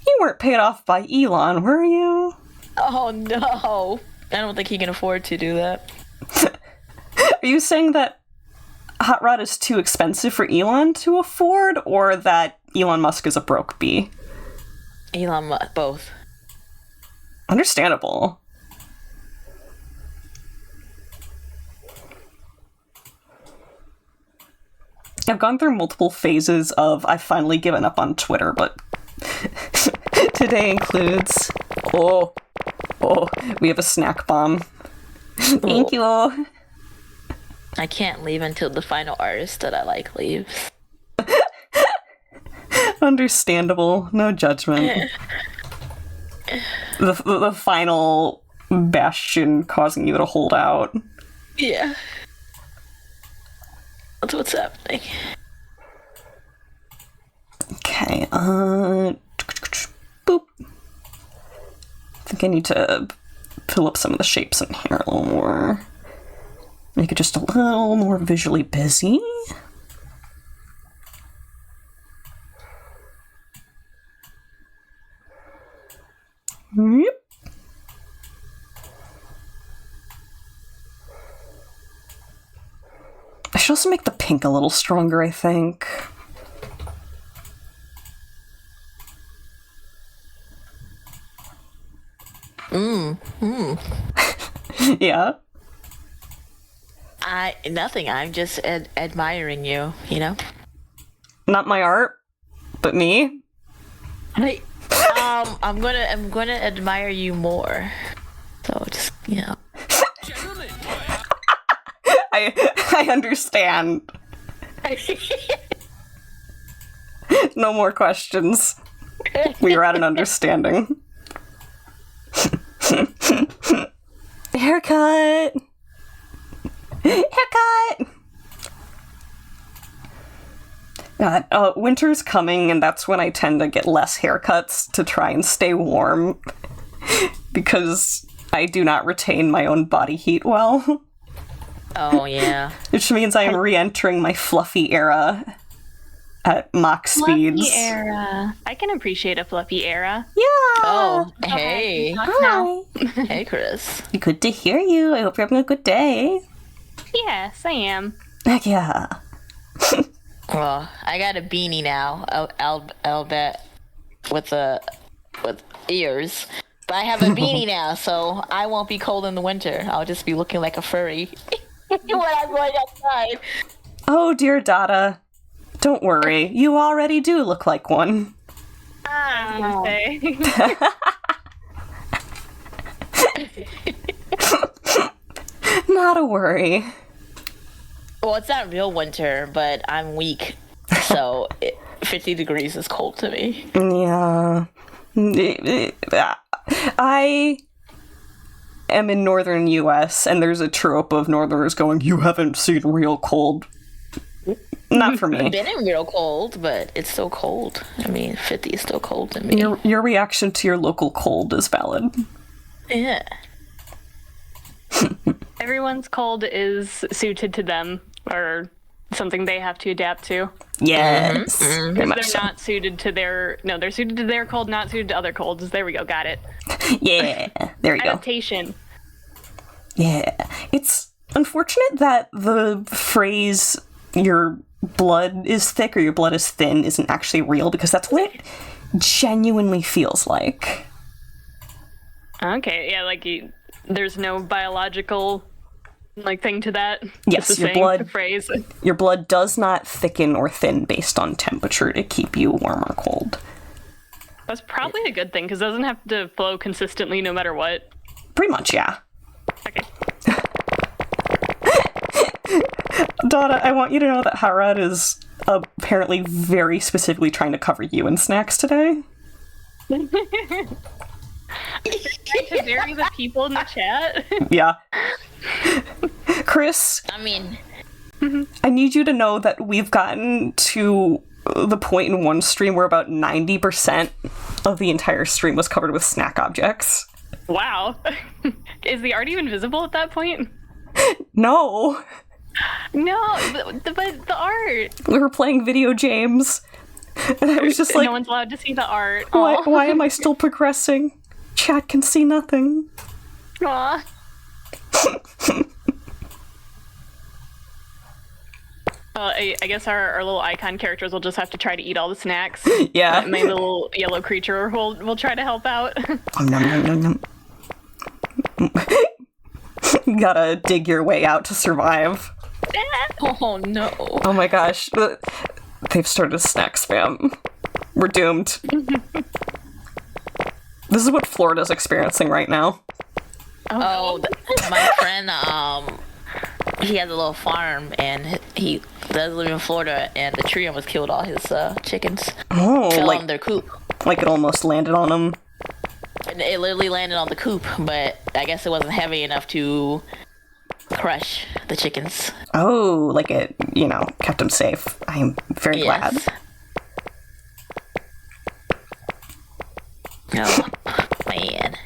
Speaker 1: you weren't paid off by Elon, were you?
Speaker 2: Oh no. I don't think he can afford to do that.
Speaker 1: Are you saying that Hot Rod is too expensive for Elon to afford, or that Elon Musk is a broke bee?
Speaker 2: Both.
Speaker 1: Understandable. I've gone through multiple phases of I've finally given up on Twitter, but today includes we have a snack bomb. Thank you.
Speaker 2: I can't leave until the final artist that I like leaves.
Speaker 1: Understandable. No judgment. The final bastion causing you to hold out.
Speaker 2: Yeah. That's what's happening.
Speaker 1: Okay, boop. I think I need to fill up some of the shapes in here a little more. Make it just a little more visually busy. Yep. I should also make the pink a little stronger, I think. Yeah?
Speaker 2: Nothing. I'm just admiring you, you know?
Speaker 1: Not my art, but me.
Speaker 2: Hey, I'm gonna admire you more. So just, you know.
Speaker 1: I understand. No more questions. We are at an understanding. Haircut! Haircut! God, winter's coming, and that's when I tend to get less haircuts to try and stay warm. Because I do not retain my own body heat well.
Speaker 2: Oh, yeah.
Speaker 1: Which means I am re-entering my fluffy era at Mach speeds.
Speaker 4: Fluffy era. I can appreciate a fluffy era.
Speaker 1: Yeah!
Speaker 2: Oh, hey.
Speaker 1: Hi!
Speaker 2: Hey, Chris.
Speaker 1: Good to hear you. I hope you're having a good day.
Speaker 4: Yes, I am.
Speaker 1: Heck yeah.
Speaker 2: Well, I got a beanie now. I'll bet with ears. But I have a beanie now, so I won't be cold in the winter. I'll just be looking like a furry when I'm going outside.
Speaker 1: Oh, dear Dada. Don't worry. You already do look like one.
Speaker 4: I was gonna say.
Speaker 1: Not a worry.
Speaker 2: Well, it's not real winter, but I'm weak. So 50 degrees is cold to me.
Speaker 1: Yeah. I am in northern US, and there's a trope of northerners going, you haven't seen real cold. Not for me.
Speaker 2: I've been in real cold, but it's still cold. I mean, 50 is still cold to me.
Speaker 1: Your reaction to your local cold is valid.
Speaker 2: Yeah.
Speaker 4: Everyone's cold is suited to them, or something they have to adapt to.
Speaker 1: Yes. Very
Speaker 4: They're
Speaker 1: much so.
Speaker 4: not suited to their... No, they're suited to their cold, not suited to other colds. There we go, got it.
Speaker 1: Yeah. There you go.
Speaker 4: Adaptation.
Speaker 1: Yeah. It's unfortunate that the phrase, your blood is thick or your blood is thin, isn't actually real, because that's what it genuinely feels like.
Speaker 4: Okay, yeah, like, there's no biological, like, thing to that.
Speaker 1: Yes,
Speaker 4: Just a
Speaker 1: your
Speaker 4: saying,
Speaker 1: blood-
Speaker 4: a phrase.
Speaker 1: Your blood does not thicken or thin based on temperature to keep you warm or cold.
Speaker 4: That's probably a good thing, because it doesn't have to flow consistently no matter what.
Speaker 1: Pretty much, yeah.
Speaker 4: Okay.
Speaker 1: Donna, I want you to know that Harad is apparently very specifically trying to cover you in snacks today.
Speaker 4: to bury the people in the chat?
Speaker 1: Yeah. Chris,
Speaker 2: I mean,
Speaker 1: I need you to know that we've gotten to the point in one stream where about 90% of the entire stream was covered with snack objects.
Speaker 4: Wow. Is the art even visible at that point?
Speaker 1: No.
Speaker 4: No, but the art.
Speaker 1: We were playing video games, and I was just like,
Speaker 4: no one's allowed to see the art.
Speaker 1: why am I still progressing? Chat can see nothing.
Speaker 4: Aw. I guess our little icon characters will just have to try to eat all the snacks.
Speaker 1: Yeah.
Speaker 4: My little yellow creature will try to help out.
Speaker 1: Nom, nom, nom, nom. You gotta dig your way out to survive.
Speaker 2: oh no.
Speaker 1: Oh my gosh. They've started snack spam. We're doomed. This is what Florida's experiencing right now.
Speaker 2: My friend, he has a little farm, and he does live in Florida, and the tree almost killed all his chickens.
Speaker 1: Oh,
Speaker 2: Fell
Speaker 1: like
Speaker 2: on their coop.
Speaker 1: Like it almost landed on him.
Speaker 2: And it literally landed on the coop, but I guess it wasn't heavy enough to crush the chickens.
Speaker 1: Oh, like it, kept him safe. I am very glad.
Speaker 2: Oh, man.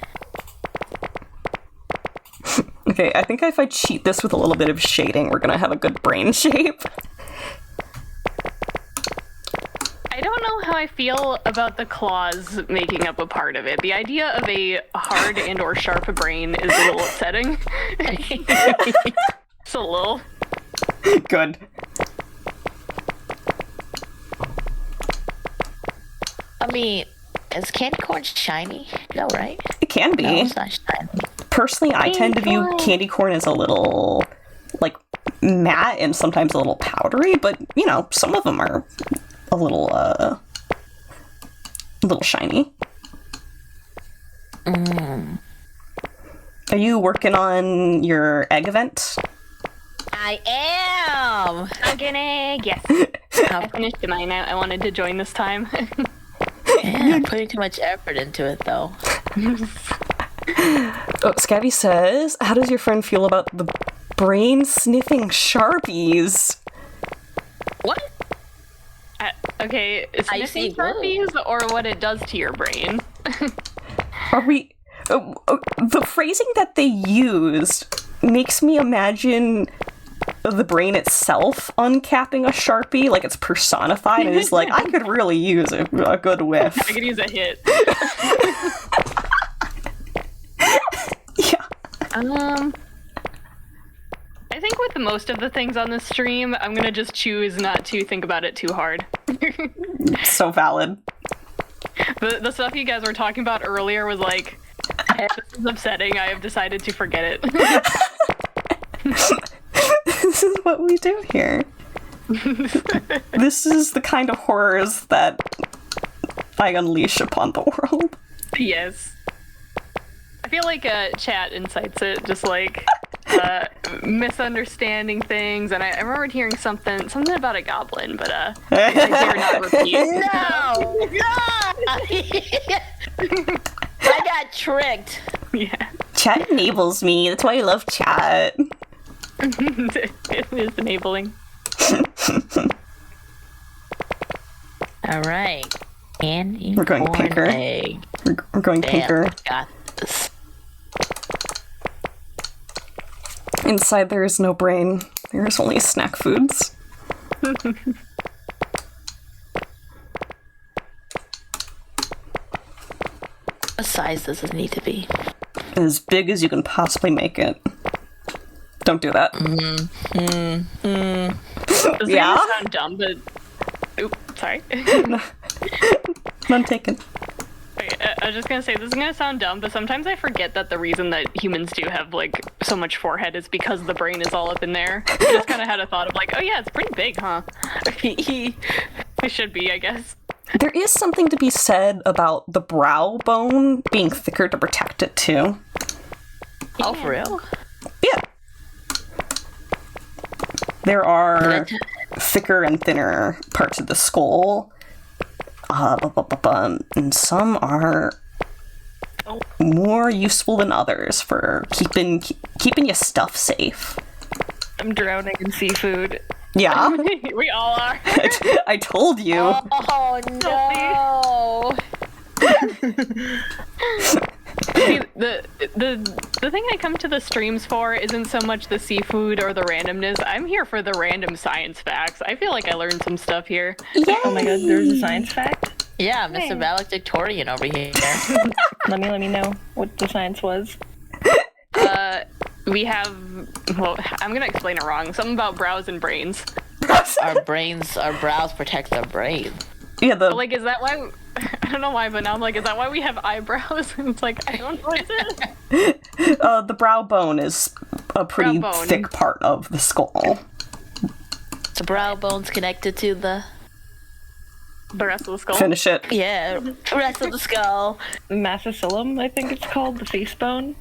Speaker 1: Okay, I think if I cheat this with a little bit of shading, we're gonna have a good brain shape.
Speaker 4: I don't know how I feel about the claws making up a part of it. The idea of a hard and or sharp brain is a little upsetting. It's a little.
Speaker 1: Good.
Speaker 2: I mean, is candy corn shiny? No, right?
Speaker 1: It can be.
Speaker 2: No, it's not shiny.
Speaker 1: Personally, I tend to view candy corn as a little, matte and sometimes a little powdery, but, some of them are a little shiny.
Speaker 2: Mm.
Speaker 1: Are you working on your egg event?
Speaker 2: I am!
Speaker 4: An egg, yes. I finished mine. I wanted to join this time.
Speaker 2: Yeah, I'm putting too much effort into it, though.
Speaker 1: Oh, Scabby says, how does your friend feel about the brain-sniffing Sharpies?
Speaker 2: What?
Speaker 4: Okay,
Speaker 2: I
Speaker 4: sniffing
Speaker 2: see blue.
Speaker 4: Sharpies or what it does to your brain?
Speaker 1: Are we... the phrasing that they used makes me imagine the brain itself uncapping a Sharpie, like it's personified, and it's like, I could really use a good whiff.
Speaker 4: I could use a hit.
Speaker 1: Yeah.
Speaker 4: I think with most of the things on the stream, I'm gonna just choose not to think about it too hard.
Speaker 1: So valid.
Speaker 4: The stuff you guys were talking about earlier was like, this is upsetting, I have decided to forget it.
Speaker 1: This is what we do here. This is the kind of horrors that I unleash upon the world.
Speaker 4: Yes. I feel like chat incites it, just like misunderstanding things, and I remembered hearing something about a goblin, but I dare not repeat.
Speaker 2: No! I got tricked.
Speaker 4: Yeah.
Speaker 1: Chat enables me. That's why I love chat.
Speaker 4: It is enabling.
Speaker 2: All right. Candy
Speaker 1: We're going
Speaker 2: corn
Speaker 1: pinker.
Speaker 2: egg.
Speaker 1: We're going
Speaker 2: Damn,
Speaker 1: pinker.
Speaker 2: got this.
Speaker 1: Inside there is no brain. There is only snack foods.
Speaker 2: What size does this need to be?
Speaker 1: As big as you can possibly make it. Don't do that.
Speaker 4: This
Speaker 1: Yeah?
Speaker 4: is gonna sound dumb, but... Oop, sorry.
Speaker 1: None taken.
Speaker 4: Okay, I was just gonna say, this is gonna sound dumb, but sometimes I forget that the reason that humans do have, like, so much forehead is because the brain is all up in there. I just kind of had a thought of, like, oh yeah, it's pretty big, huh? It should be, I guess.
Speaker 1: There is something to be said about the brow bone being thicker to protect it, too.
Speaker 2: Oh, for real?
Speaker 1: Yeah. There are thicker and thinner parts of the skull. And some are more useful than others for keeping your stuff safe.
Speaker 5: I'm drowning in seafood.
Speaker 1: Yeah,
Speaker 4: We all are.
Speaker 1: I told you.
Speaker 2: Oh no!
Speaker 4: See, the thing I come to the streams for isn't so much the seafood or the randomness. I'm here for the random science facts. I feel like I learned some stuff here.
Speaker 5: Oh my god, there's a science fact?
Speaker 2: Yeah, Mr. Valedictorian over here.
Speaker 5: Let me know what the science was.
Speaker 4: We have, well, I'm gonna explain it wrong. Something about brows and brains.
Speaker 2: Our brows protect our brain.
Speaker 1: Yeah,
Speaker 4: But, like, is that why? I don't know why, but now I'm like, is that why we have eyebrows? And it's like, I don't know, is it?
Speaker 1: the brow bone is a pretty
Speaker 4: Brow bone.
Speaker 1: thick part of the skull.
Speaker 2: The brow bone's connected to the
Speaker 4: rest of the skull.
Speaker 1: Finish it.
Speaker 2: rest of the skull.
Speaker 5: Mastocyllum, I think it's called, the face bone.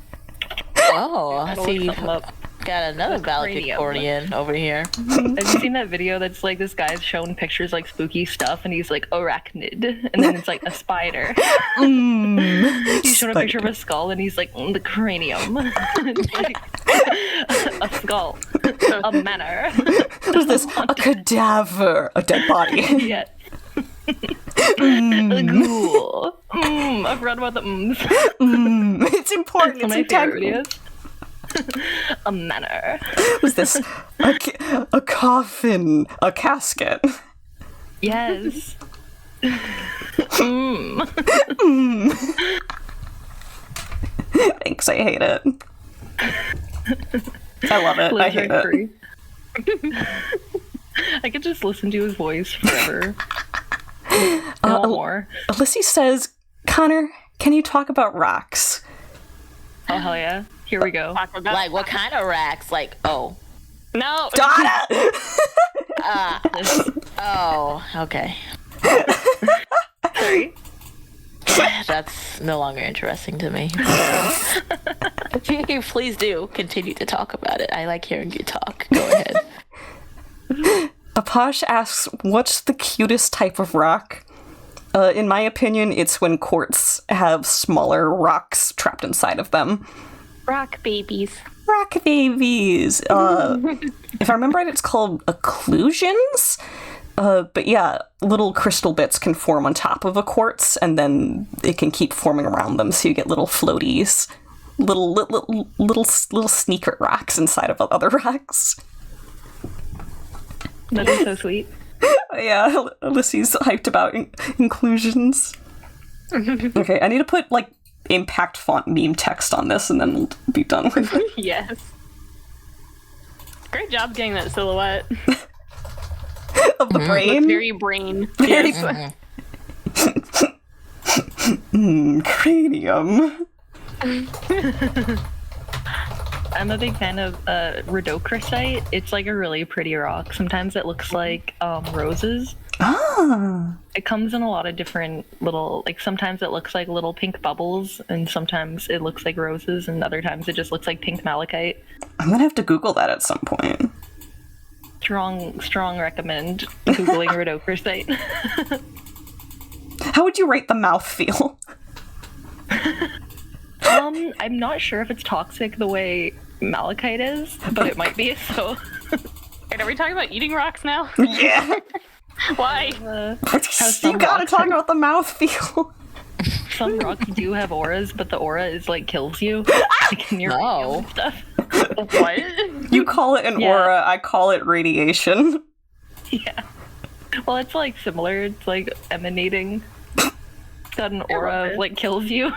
Speaker 2: Oh, I see you got another valedictorian over here.
Speaker 5: Have you seen that video that's like this guy's showing pictures like spooky stuff and he's like arachnid and then it's like a spider. He's showing a picture of a skull and he's like the cranium. It's like a skull, a manor.
Speaker 1: What's this? A cadaver, a dead body.
Speaker 5: Yeah. Cool. I forgot about the mms.
Speaker 1: It's important.
Speaker 5: One
Speaker 1: It's
Speaker 5: of my favorite
Speaker 1: integral.
Speaker 5: videos. A manor.
Speaker 1: What's this? A coffin, a casket.
Speaker 5: Yes.
Speaker 1: Thanks, I hate it. I love it. I hate it.
Speaker 5: I could just listen to his voice forever. No more.
Speaker 1: Alyssa says, Connor, can you talk about rocks?
Speaker 5: Oh, hell yeah. Here we go.
Speaker 4: Talk about-
Speaker 2: Like, what kind of racks? Like, oh.
Speaker 4: No.
Speaker 1: Donna!
Speaker 2: Oh, okay.
Speaker 5: Sorry.
Speaker 2: That's no longer interesting to me. Please do continue to talk about it. I like hearing you talk. Go ahead.
Speaker 1: Apash asks, what's the cutest type of rock? In my opinion, it's when quartz have smaller rocks trapped inside of them.
Speaker 4: Rock babies.
Speaker 1: Rock babies! If I remember right, it's called occlusions? But yeah, little crystal bits can form on top of a quartz, and then it can keep forming around them, so you get little floaties. Little sneaker rocks inside of other rocks.
Speaker 5: That is so sweet.
Speaker 1: Yeah, Ulysses hyped about inclusions. Okay, I need to put, like, impact font meme text on this, and then we'll be done with it.
Speaker 4: Yes. Great job getting that silhouette.
Speaker 1: Of the brain?
Speaker 4: Look very brain.
Speaker 1: Very
Speaker 4: Yes.
Speaker 1: Cranium.
Speaker 5: I'm a big fan of rhodochrosite. It's like a really pretty rock. Sometimes it looks like roses.
Speaker 1: Ah.
Speaker 5: It comes in a lot of different little, like sometimes it looks like little pink bubbles, and sometimes it looks like roses, and other times it just looks like pink malachite.
Speaker 1: I'm gonna have to Google that at some point.
Speaker 5: Strong recommend Googling rhodochrosite.
Speaker 1: How would you rate the mouth feel?
Speaker 5: I'm not sure if it's toxic the way malachite is, but it might be, so...
Speaker 4: Wait, are we talking about eating rocks now?
Speaker 1: Yeah.
Speaker 4: Why?
Speaker 1: You gotta talk about the mouth feel.
Speaker 5: Some rocks do have auras, but the aura is like kills you. Like in your
Speaker 2: No.
Speaker 5: and stuff.
Speaker 4: What?
Speaker 1: You call it an
Speaker 5: Yeah.
Speaker 1: aura, I call it radiation.
Speaker 5: Yeah. Well, it's like similar. It's like emanating. It's got an aura of like kills you.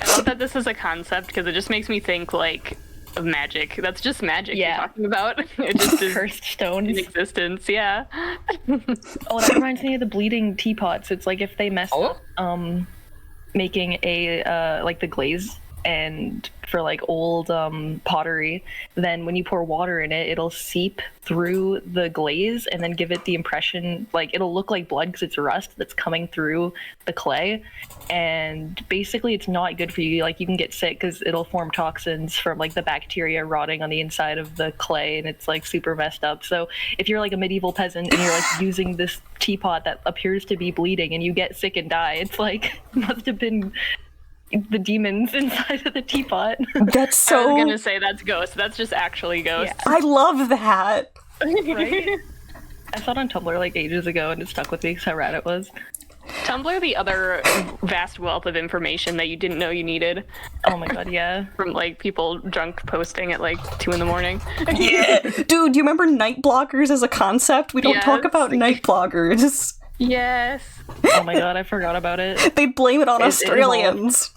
Speaker 4: I love that this is a concept because it just makes me think like of magic. That's just magic
Speaker 5: Yeah.
Speaker 4: you're talking about. It just is
Speaker 5: Cursed stones.
Speaker 4: in existence. Yeah.
Speaker 5: Oh, that reminds me of the bleeding teapots. It's like if they mess up making a like the glaze and for like old pottery, then when you pour water in it, it'll seep through the glaze and then give it the impression, like it'll look like blood because it's rust that's coming through the clay. And basically it's not good for you. Like you can get sick because it'll form toxins from like the bacteria rotting on the inside of the clay, and it's like super messed up. So if you're like a medieval peasant and you're like using this teapot that appears to be bleeding and you get sick and die, it's like must have been the demons inside of the teapot.
Speaker 1: That's so...
Speaker 4: I was gonna say that's ghost. That's just actually ghost.
Speaker 1: I love that.
Speaker 5: Right? I saw it on Tumblr like ages ago and it stuck with me because how rad it was.
Speaker 4: Tumblr, the other vast wealth of information that you didn't know you needed.
Speaker 5: Oh my god, yeah.
Speaker 4: From like people drunk posting at like 2 a.m.
Speaker 1: Yeah. Dude, do you remember night bloggers as a concept? We don't talk about night bloggers.
Speaker 4: Yes.
Speaker 5: Oh my god, I forgot about it.
Speaker 1: They blame it on Australians.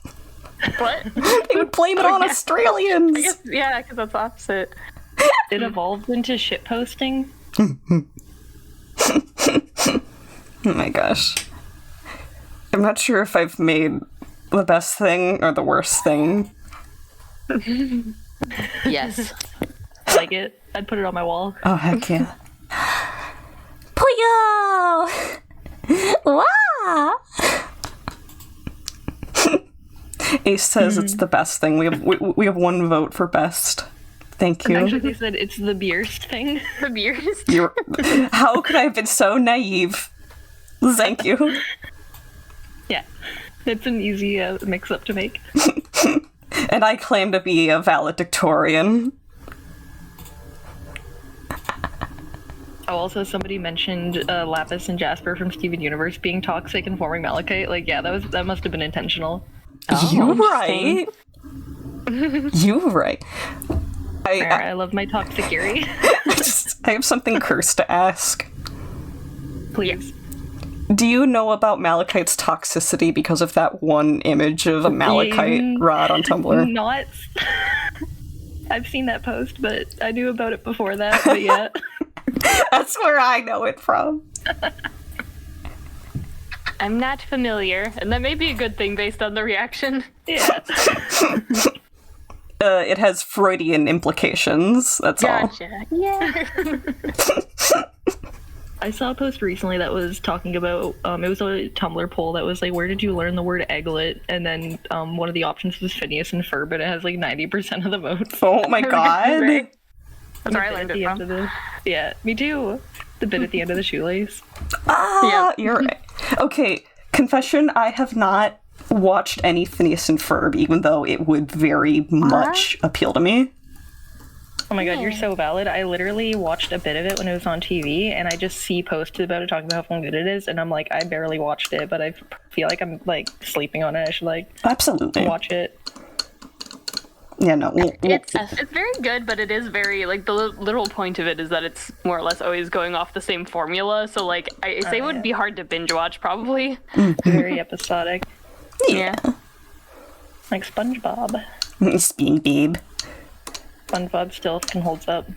Speaker 4: What?
Speaker 1: They would blame it on Australians.
Speaker 4: I guess, yeah, because that's opposite.
Speaker 5: It evolved into shitposting.
Speaker 1: Oh my gosh. I'm not sure if I've made the best thing or the worst thing.
Speaker 2: Yes.
Speaker 5: I like it. I'd put it on my wall.
Speaker 1: Oh, heck yeah. Puyo! Wow! Ace says it's the best thing. We have one vote for best. Thank you.
Speaker 5: Actually, they said it's the beerst thing.
Speaker 4: The beers.
Speaker 1: How could I have been so naive? Thank you.
Speaker 5: Yeah. It's an easy mix-up to make.
Speaker 1: And I claim to be a valedictorian.
Speaker 5: Oh, also somebody mentioned Lapis and Jasper from Steven Universe being toxic and forming malachite. Like, yeah, that must have been intentional.
Speaker 1: You right. You right.
Speaker 5: I love my toxic Gary.
Speaker 1: I have something cursed to ask.
Speaker 5: Please.
Speaker 1: Do you know about malachite's toxicity because of that one image of a malachite rod on Tumblr?
Speaker 5: Not. I've seen that post, but I knew about it before that, but yeah.
Speaker 1: That's where I know it from.
Speaker 4: I'm not familiar, and that may be a good thing based on the reaction.
Speaker 5: Yeah.
Speaker 1: It has Freudian implications, that's all.
Speaker 4: Gotcha. Yeah.
Speaker 5: I saw a post recently that was talking about, it was a Tumblr poll that was like, where did you learn the word egglet? And then one of the options was Phineas and Ferb, but it has like 90% of the votes.
Speaker 1: Oh my god.
Speaker 4: Right. That's where I learned it from.
Speaker 5: Yeah, me too. The bit at the end of the shoelace.
Speaker 1: Ah, you're right. Okay, confession, I have not watched any Phineas and Ferb, even though it would very much appeal to me.
Speaker 5: Oh my god, you're so valid. I literally watched a bit of it when it was on TV, and I just see posted about it talking about how good it is, and I'm like, I barely watched it, but I feel like I'm like sleeping on it. I should like
Speaker 1: absolutely
Speaker 5: watch it.
Speaker 1: Yeah, no.
Speaker 4: It's very good, but it is very, like, the literal point of it is that it's more or less always going off the same formula, so, like, I say it would be hard to binge watch, probably.
Speaker 5: Very episodic.
Speaker 1: Yeah.
Speaker 5: Like SpongeBob.
Speaker 1: Speaking babe.
Speaker 5: SpongeBob still can holds up.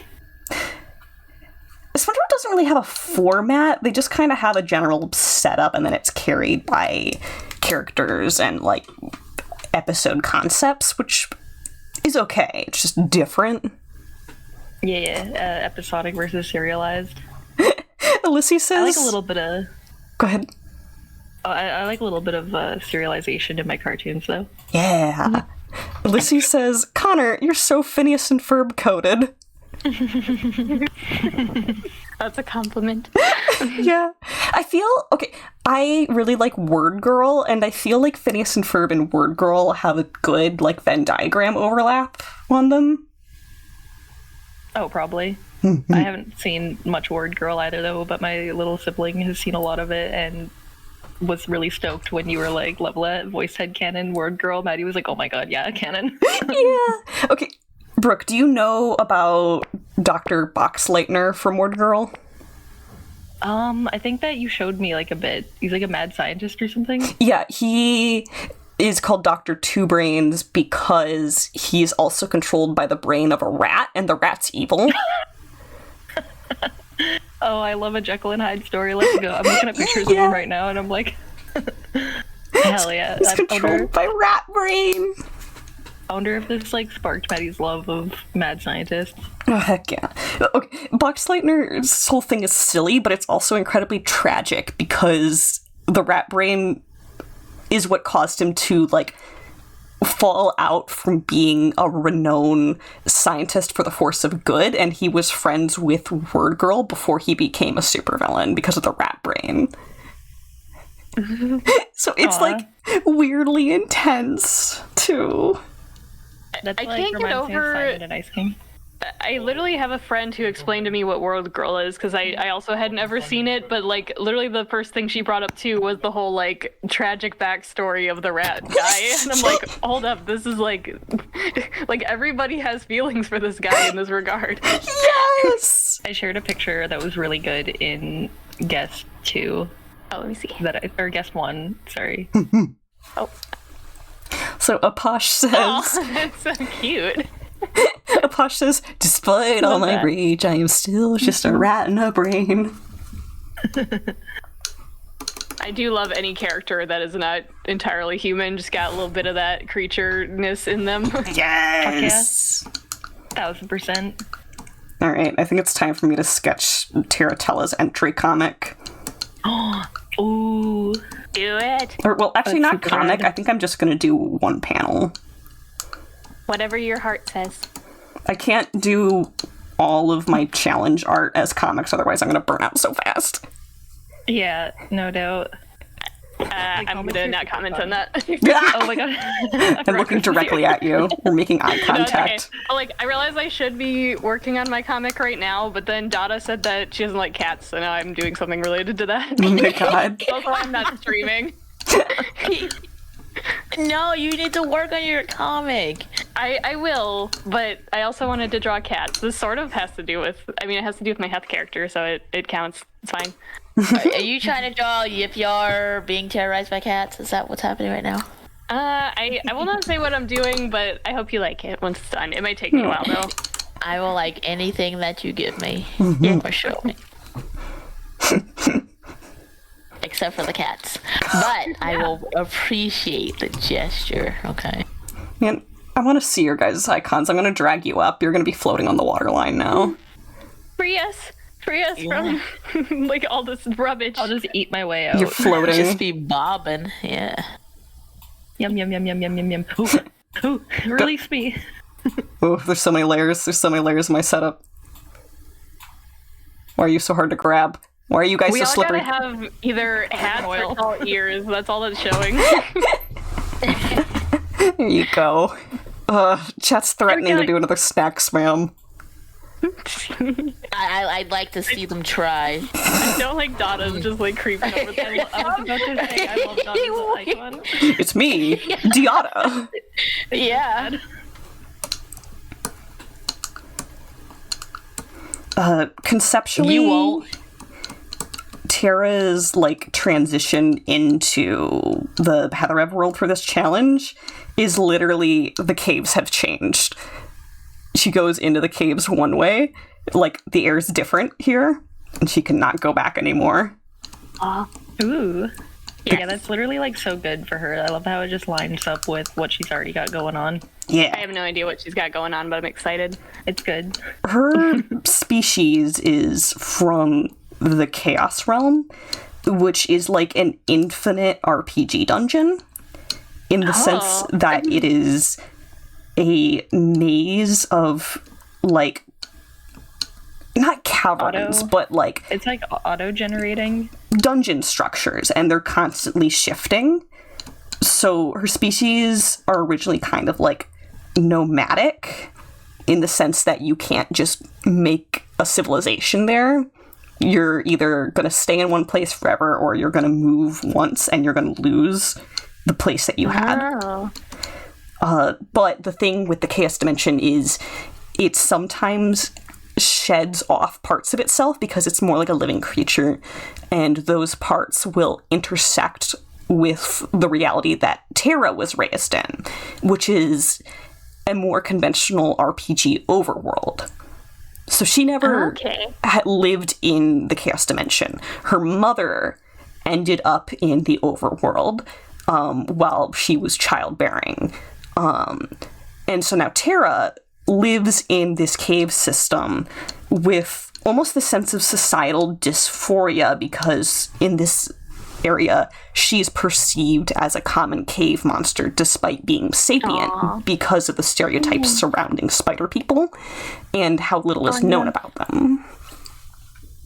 Speaker 1: SpongeBob doesn't really have a format. They just kind of have a general setup, and then it's carried by characters and, like, episode concepts, which is okay. It's just different.
Speaker 5: Yeah. Episodic versus serialized.
Speaker 1: Alyssa says...
Speaker 5: I like a little bit of...
Speaker 1: Go ahead.
Speaker 5: Oh, I like a little bit of serialization in my cartoons, though.
Speaker 1: Yeah. Alyssa says, Connor, you're so Phineas and Ferb coded.
Speaker 4: That's a compliment.
Speaker 1: Yeah. I feel, okay, I really like Word Girl, and I feel like Phineas and Ferb and Word Girl have a good, like, Venn diagram overlap on them.
Speaker 5: Oh, probably. I haven't seen much Word Girl either, though, but my little sibling has seen a lot of it, and was really stoked when you were like, Levelette, voice head canon, Word Girl. Maddie was like, oh my god, yeah, canon.
Speaker 1: Yeah. Okay, Brooke, do you know about Dr. Boxleitner from Word Girl?
Speaker 5: I think that you showed me like a bit. He's like a mad scientist or something.
Speaker 1: Yeah, he is called Dr. Two Brains because he's also controlled by the brain of a rat, and the rat's evil.
Speaker 5: Oh, I love a Jekyll and Hyde story. Let's go. I'm looking at pictures of him right now, and I'm like, hell yeah.
Speaker 1: He's controlled by rat brain.
Speaker 5: wonder if this like sparked Maddie's love of mad scientists.
Speaker 1: Oh, heck yeah. Okay, Boxleitner's whole thing is silly, but it's also incredibly tragic because the rat brain is what caused him to, like, fall out from being a renowned scientist for the force of good, and he was friends with Word Girl before he became a supervillain because of the rat brain. So it's, like, weirdly intense, too.
Speaker 5: That's
Speaker 4: I
Speaker 5: like
Speaker 4: can't get
Speaker 5: reminds me of
Speaker 4: over-
Speaker 5: Simon and Ice King.
Speaker 4: I literally have a friend who explained to me what World Girl is, because I also had never seen it, but, like, literally the first thing she brought up, too, was the whole, like, tragic backstory of the rat guy, and I'm like, hold up, this is, like, everybody has feelings for this guy in this regard.
Speaker 1: Yes!
Speaker 5: I shared a picture that was really good in Guest 2.
Speaker 4: Oh, let me see.
Speaker 5: Or Guest 1, sorry.
Speaker 4: Oh,
Speaker 1: So Aposh says...
Speaker 4: that's so cute.
Speaker 1: Aposh says, despite all my
Speaker 5: that.
Speaker 1: rage, I am still just a rat in a brain.
Speaker 4: I do love any character that is not entirely human, just got a little bit of that creature-ness in them.
Speaker 1: Yes!
Speaker 5: 1000%.
Speaker 1: Alright, I think it's time for me to sketch Teratella's entry comic.
Speaker 5: Ooh.
Speaker 4: Do it.
Speaker 1: Or, well, actually
Speaker 5: That's
Speaker 1: not
Speaker 5: super
Speaker 1: comic,
Speaker 5: rad.
Speaker 1: I think I'm just gonna do one panel.
Speaker 4: Whatever your heart says.
Speaker 1: I can't do all of my challenge art as comics, otherwise I'm gonna burn out so fast.
Speaker 5: Yeah, no doubt.
Speaker 4: I'm
Speaker 5: comics
Speaker 4: gonna
Speaker 5: are
Speaker 4: not
Speaker 5: super
Speaker 4: comment
Speaker 5: fun.
Speaker 4: on that.
Speaker 5: Oh my god.
Speaker 1: I'm looking directly at you. We're making eye
Speaker 4: No, it's okay.
Speaker 1: contact.
Speaker 4: Well, like, I realize I should be working on my comic right now, but then Dada said that she doesn't like cats, so now I'm doing something related to that.
Speaker 1: Oh my god.
Speaker 4: That's why I'm not streaming.
Speaker 2: No, you need to work on your comic.
Speaker 4: I will, but I also wanted to draw cats. This sort of has to do with, I mean, it has to do with my Heth character, so it counts. It's fine.
Speaker 2: Are you trying to draw Yipyar being terrorized by cats? Is that what's happening right now?
Speaker 4: I will not say what I'm doing, but I hope you like it once it's done. It might take me a while, though.
Speaker 2: I will like anything that you give me or show me. Except for the cats. But I will appreciate the gesture, okay?
Speaker 1: Man, I want to see your guys' icons. I'm gonna drag you up. You're gonna be floating on the waterline now.
Speaker 4: Free us from, like, all this rubbish.
Speaker 5: I'll just eat my way out.
Speaker 1: You're floating.
Speaker 2: Just be bobbing, yeah.
Speaker 5: Yum yum yum yum yum yum yum. Ooh, ooh, release me.
Speaker 1: Oh, there's so many layers. There's so many layers in my setup. Why are you so hard to grab? Why are you guys
Speaker 4: We
Speaker 1: so
Speaker 4: all
Speaker 1: slippery?
Speaker 4: gotta have either hats or
Speaker 5: Oil.
Speaker 4: tall ears. That's all that's showing.
Speaker 1: There you go. Chat's threatening to do another snack spam.
Speaker 2: I'd like to see them try.
Speaker 4: I don't like Dada's just like creeping over there.
Speaker 5: I was about to say I love Donna's icon.
Speaker 1: It's me, Diata.
Speaker 2: Yeah.
Speaker 1: Conceptually,
Speaker 2: You won't.
Speaker 1: Terra's like transition into the Heatherev world for this challenge is literally the caves have changed. She goes into the caves one way, like the air is different here, and she cannot go back anymore.
Speaker 5: Ooh. Yeah, that's literally like so good for her. I love how it just lines up with what she's already got going on.
Speaker 1: Yeah.
Speaker 4: I have no idea what she's got going on, but I'm excited.
Speaker 5: It's good.
Speaker 1: Her species is from the Chaos Realm, which is like an infinite RPG dungeon, in the sense that it is a maze of, like, not caverns, but like
Speaker 5: It's like auto-generating.
Speaker 1: dungeon structures, and they're constantly shifting. So her species are originally kind of like nomadic, in the sense that you can't just make a civilization there. You're either going to stay in one place forever, or you're going to move once and you're going to lose the place that you had. But the thing with the Chaos Dimension is it sometimes sheds off parts of itself because it's more like a living creature, and those parts will intersect with the reality that Terra was raised in, which is a more conventional RPG overworld. So she never had lived in the Chaos Dimension. Her mother ended up in the overworld while she was childbearing. And so now Tara lives in this cave system with almost the sense of societal dysphoria because in this area, she's perceived as a common cave monster despite being sapient because of the stereotypes surrounding spider people and how little is known about them.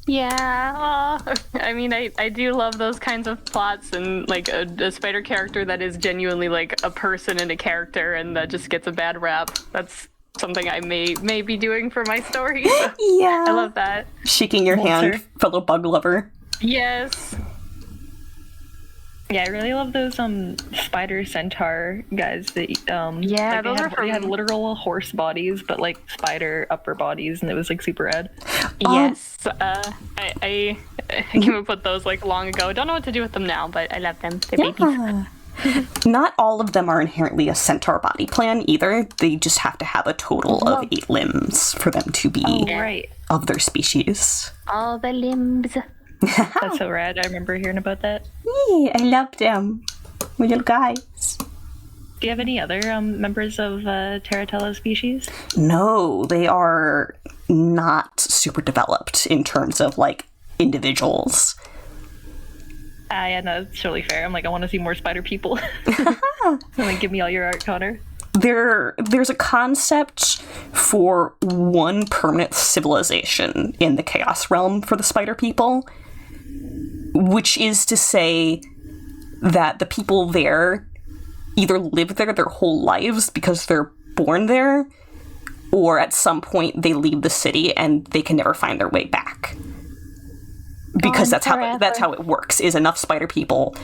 Speaker 4: Yeah, I mean, I do love those kinds of plots and, like, a spider character that is genuinely, like, a person and a character and that just gets a bad rap. That's something I may be doing for my story. So
Speaker 1: Yeah.
Speaker 4: I love that.
Speaker 1: Shaking your hand, fellow bug lover.
Speaker 4: Yes.
Speaker 5: Yeah, I really love those spider centaur guys that
Speaker 4: Yeah,
Speaker 5: like,
Speaker 4: those
Speaker 5: they had literal horse bodies but like spider upper bodies, and it was like super rad.
Speaker 4: Yes. I came up with those like long ago. Don't know what to do with them now, but I love them. They're babies.
Speaker 1: Not all of them are inherently a centaur body plan either. They just have to have a total of 8 limbs for them to be
Speaker 5: Right.
Speaker 1: of their species.
Speaker 4: All the limbs.
Speaker 5: That's so rad. I remember hearing about that.
Speaker 1: Yeah, I love them. Little guys.
Speaker 5: Do you have any other members of Taratella species?
Speaker 1: No, they are not super developed in terms of, like, individuals.
Speaker 5: Yeah, no, it's totally fair. I'm like, I want to see more spider people. Like, give me all your art, Connor.
Speaker 1: There's a concept for one permanent civilization in the Chaos Realm for the spider people, which is to say that the people there either live there their whole lives because they're born there, or at some point they leave the city and they can never find their way back. Because that's how it works, is enough spider people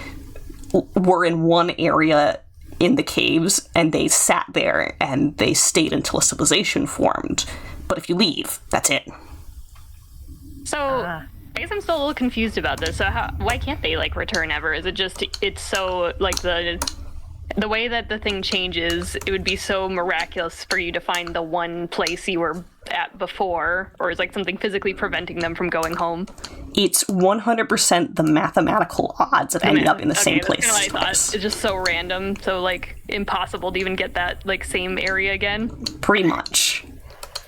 Speaker 1: were in one area in the caves and they sat there and they stayed until a civilization formed. But if you leave, that's it.
Speaker 4: So, I guess I'm still a little confused about this. So why can't they, like, return ever? Is it just, it's so, like, the way that the thing changes, it would be so miraculous for you to find the one place you were at before, or is, like, something physically preventing them from going home?
Speaker 1: It's 100% the mathematical odds of ending up in the same place.
Speaker 4: That's kind of what I thought. It's just so random, so, like, impossible to even get that, like, same area again.
Speaker 1: Pretty much.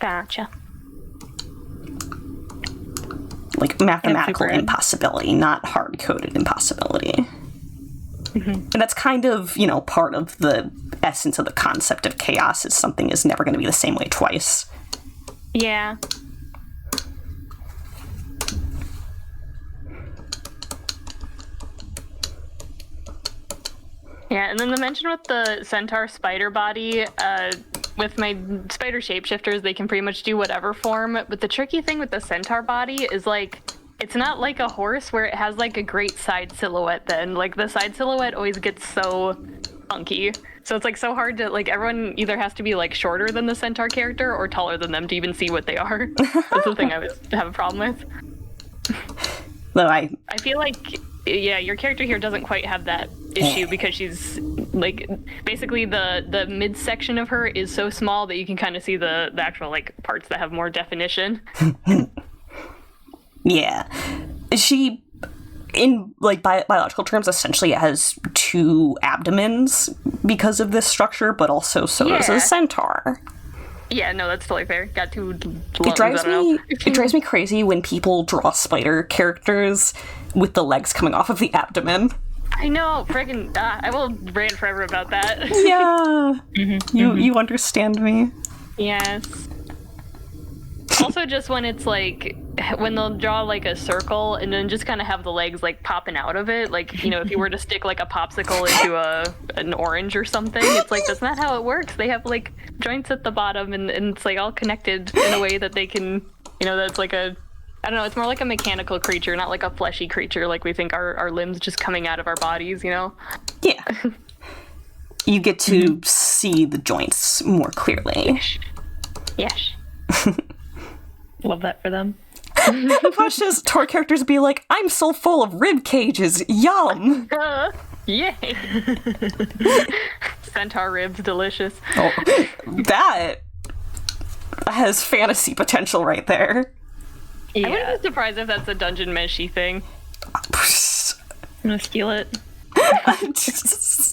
Speaker 4: Gotcha.
Speaker 1: Like, mathematical impossibility, not hard-coded impossibility. And that's kind of, you know, part of the essence of the concept of chaos, is something is never going to be the same way twice.
Speaker 4: Yeah. Yeah, and then the mention with the centaur spider body, with my spider shapeshifters, they can pretty much do whatever form, but the tricky thing with the centaur body is, like, it's not like a horse where it has, like, a great side silhouette then. Like, the side silhouette always gets so funky. So it's, like, so hard to, like, everyone either has to be, like, shorter than the centaur character or taller than them to even see what they are. That's the thing I always have a problem with.
Speaker 1: Though I
Speaker 4: feel like, yeah, your character here doesn't quite have that issue because she's, like, basically the midsection of her is so small that you can kind of see the actual, like, parts that have more definition.
Speaker 1: Yeah. She, in, like, biological terms, essentially has 2 abdomens because of this structure, but also so does a centaur.
Speaker 4: Yeah, no, that's totally fair. Got 2 lungs,
Speaker 1: It drives me crazy when people draw spider characters with the legs coming off of the abdomen.
Speaker 4: I know, friggin', I will rant forever about that.
Speaker 1: Yeah. You understand me.
Speaker 4: Yes. Also, just when it's like, when they'll draw like a circle and then just kind of have the legs like popping out of it, like, you know, if you were to stick like a popsicle into an orange or something, it's like, that's not how it works. They have like joints at the bottom and it's like all connected in a way that they can, you know, that's like a, I don't know, it's more like a mechanical creature, not like a fleshy creature like we think our limbs just coming out of our bodies, you know?
Speaker 1: Yeah. You get to see the joints more clearly.
Speaker 4: Yes.
Speaker 5: Love that for them.
Speaker 1: Watch this tour characters be like, I'm so full of rib cages, yum!
Speaker 4: Yay! Centaur ribs, delicious.
Speaker 1: Oh, that has fantasy potential right there.
Speaker 5: Yeah.
Speaker 4: I wouldn't be surprised if that's a dungeon meshy thing.
Speaker 5: I'm gonna steal it.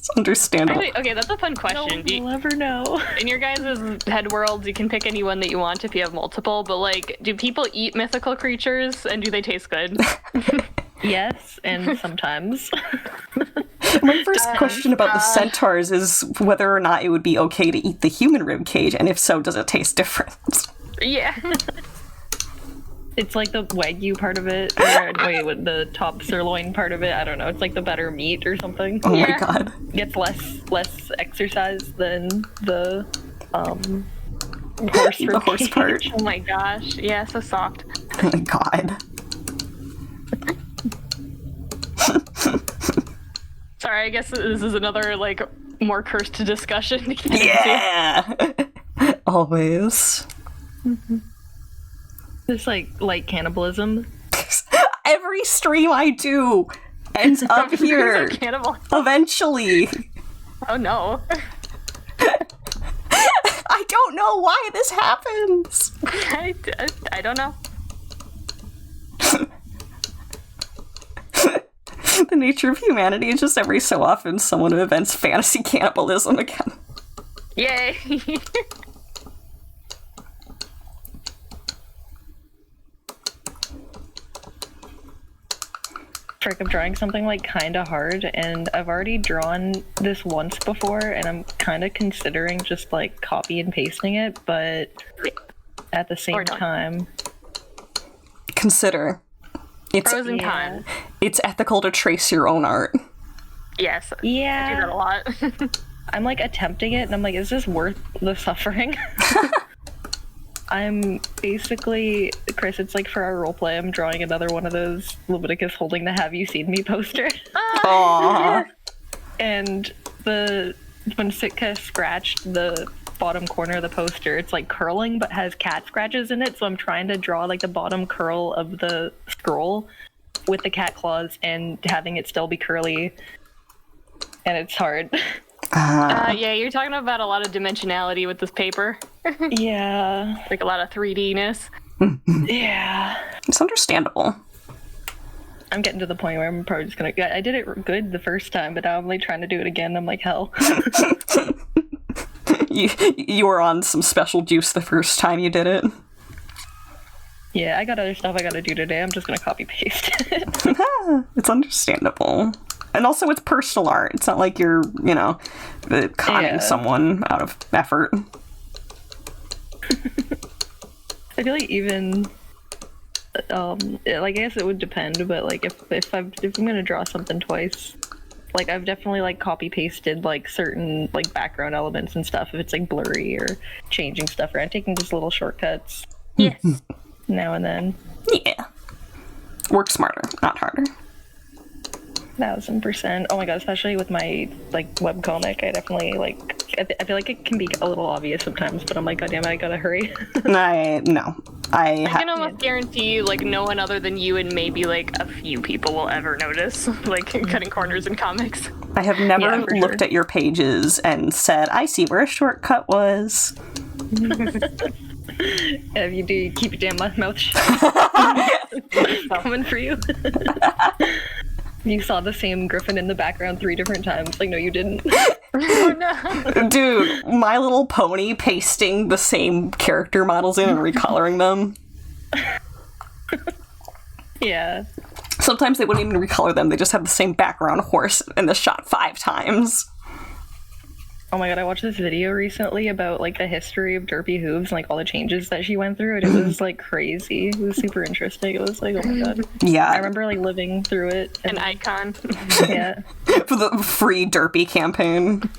Speaker 1: It's understandable.
Speaker 4: Okay, that's a fun question.
Speaker 5: You'll never know.
Speaker 4: In your guys' head worlds, you can pick any one that you want if you have multiple, but like, do people eat mythical creatures and do they taste good?
Speaker 5: Yes, and sometimes.
Speaker 1: My first question about the centaurs is whether or not it would be okay to eat the human rib cage, and if so, does it taste different?
Speaker 4: Yeah.
Speaker 5: It's like the Wagyu part of it, or wait, the top sirloin part of it. I don't know. It's like the better meat or something.
Speaker 1: Oh my god.
Speaker 5: Gets less exercise than the horse
Speaker 1: The horse part.
Speaker 4: Oh my gosh. Yeah, so soft.
Speaker 1: Oh my god.
Speaker 4: Sorry, I guess this is another, like, more cursed discussion to get into.
Speaker 1: Yeah! Always.
Speaker 5: This like light cannibalism.
Speaker 1: Every stream I do ends up here.
Speaker 4: Cannibal.
Speaker 1: Eventually.
Speaker 4: Oh no.
Speaker 1: I don't know why this happens.
Speaker 4: I don't know.
Speaker 1: The nature of humanity is just every so often someone invents fantasy cannibalism again.
Speaker 4: Yay.
Speaker 5: Trick of drawing something like kinda hard, and I've already drawn this once before, and I'm kinda considering just like copy and pasting it, but at the same time,
Speaker 1: Consider. It's,
Speaker 4: Pros and cons.
Speaker 1: it's ethical to trace your own art.
Speaker 4: Yes. I
Speaker 5: yeah,
Speaker 4: do that a lot.
Speaker 5: I'm like attempting it, and I'm like, is this worth the suffering? I'm basically, Chris, it's like for our roleplay, I'm drawing another one of those Leviticus holding the Have You Seen Me poster.
Speaker 1: Aww.
Speaker 5: And when Sitka scratched the bottom corner of the poster, it's like curling but has cat scratches in it, so I'm trying to draw like the bottom curl of the scroll with the cat claws and having it still be curly. And it's hard.
Speaker 4: Yeah, you're talking about a lot of dimensionality with this paper.
Speaker 5: Yeah.
Speaker 4: Like a lot of 3D-ness.
Speaker 5: Yeah.
Speaker 1: It's understandable.
Speaker 5: I'm getting to the point where I'm probably just gonna. I did it good the first time, but now I'm like trying to do it again. I'm like, hell.
Speaker 1: You were on some special juice the first time you did it.
Speaker 5: Yeah, I got other stuff I gotta do today. I'm just gonna copy paste it.
Speaker 1: It's understandable. And also, it's personal art. It's not like you're, conning someone out of effort.
Speaker 5: I feel like even, I guess it would depend, but like if I'm gonna draw something twice, like I've definitely like copy pasted like certain like background elements and stuff if it's like blurry or changing stuff around, taking just little shortcuts.
Speaker 4: Yes.
Speaker 5: Now and then.
Speaker 1: Yeah. Work smarter, not harder.
Speaker 5: 1000%. Oh my god, especially with my like webcomic, I definitely like I feel like it can be a little obvious sometimes, but I'm like, god damn it, I gotta hurry.
Speaker 1: I
Speaker 4: can almost guarantee like no one other than you and maybe like a few people will ever notice like cutting corners in comics.
Speaker 1: I have never
Speaker 5: for
Speaker 1: looked
Speaker 5: sure.
Speaker 1: at your pages and said, I see where a shortcut was.
Speaker 5: If you do, you keep your damn mouth shut. Coming for you. You saw the same griffin in the background 3 different times. Like, no, you didn't.
Speaker 4: Oh no.
Speaker 1: Dude, My Little Pony pasting the same character models in and recoloring them.
Speaker 5: Yeah.
Speaker 1: Sometimes they wouldn't even recolor them, they just have the same background horse in the shot 5 times.
Speaker 5: Oh my god, I watched this video recently about like the history of Derpy Hooves and like all the changes that she went through, and it was like crazy. It was super interesting. It was like, oh my god.
Speaker 1: Yeah.
Speaker 5: I remember like living through it.
Speaker 4: An icon.
Speaker 5: Yeah.
Speaker 1: For the free Derpy campaign.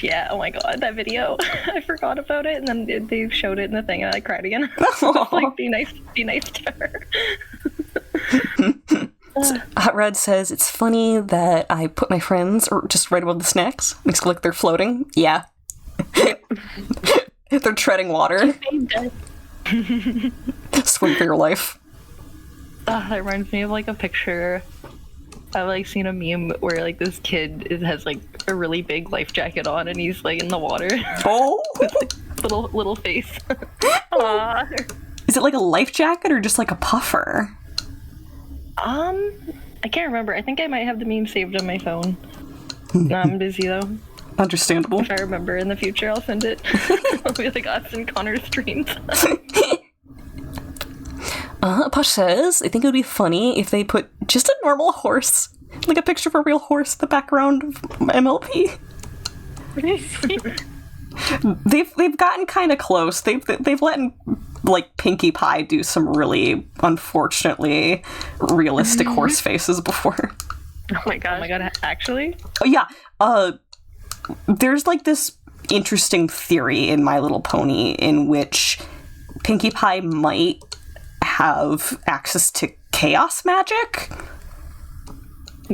Speaker 5: Yeah, oh my god, that video. I forgot about it, and then they showed it in the thing, and I cried again. Like, be nice to her.
Speaker 1: Hot Red says, it's funny that I put my friends or just right above the snacks. Makes it look like they're floating. Yeah. They're treading water. Swim for your life.
Speaker 5: That reminds me of like a picture. I've like seen a meme where like this kid has like a really big life jacket on and he's like in the water.
Speaker 1: Oh!
Speaker 5: little face.
Speaker 4: Aww.
Speaker 1: Is it like a life jacket or just like a puffer?
Speaker 5: I can't remember. I think I might have the meme saved on my phone. No, I'm busy though.
Speaker 1: Understandable.
Speaker 5: If I remember in the future, I'll send it. I'll be like us and Connor's streams.
Speaker 1: Posh says, I think it would be funny if they put just a normal horse, like a picture of a real horse in the background of MLP. They've gotten kind of close. They've let like Pinkie Pie do some really unfortunately realistic horse faces before.
Speaker 4: Oh my god,
Speaker 5: actually?
Speaker 1: Oh yeah. There's like this interesting theory in My Little Pony in which Pinkie Pie might have access to chaos magic.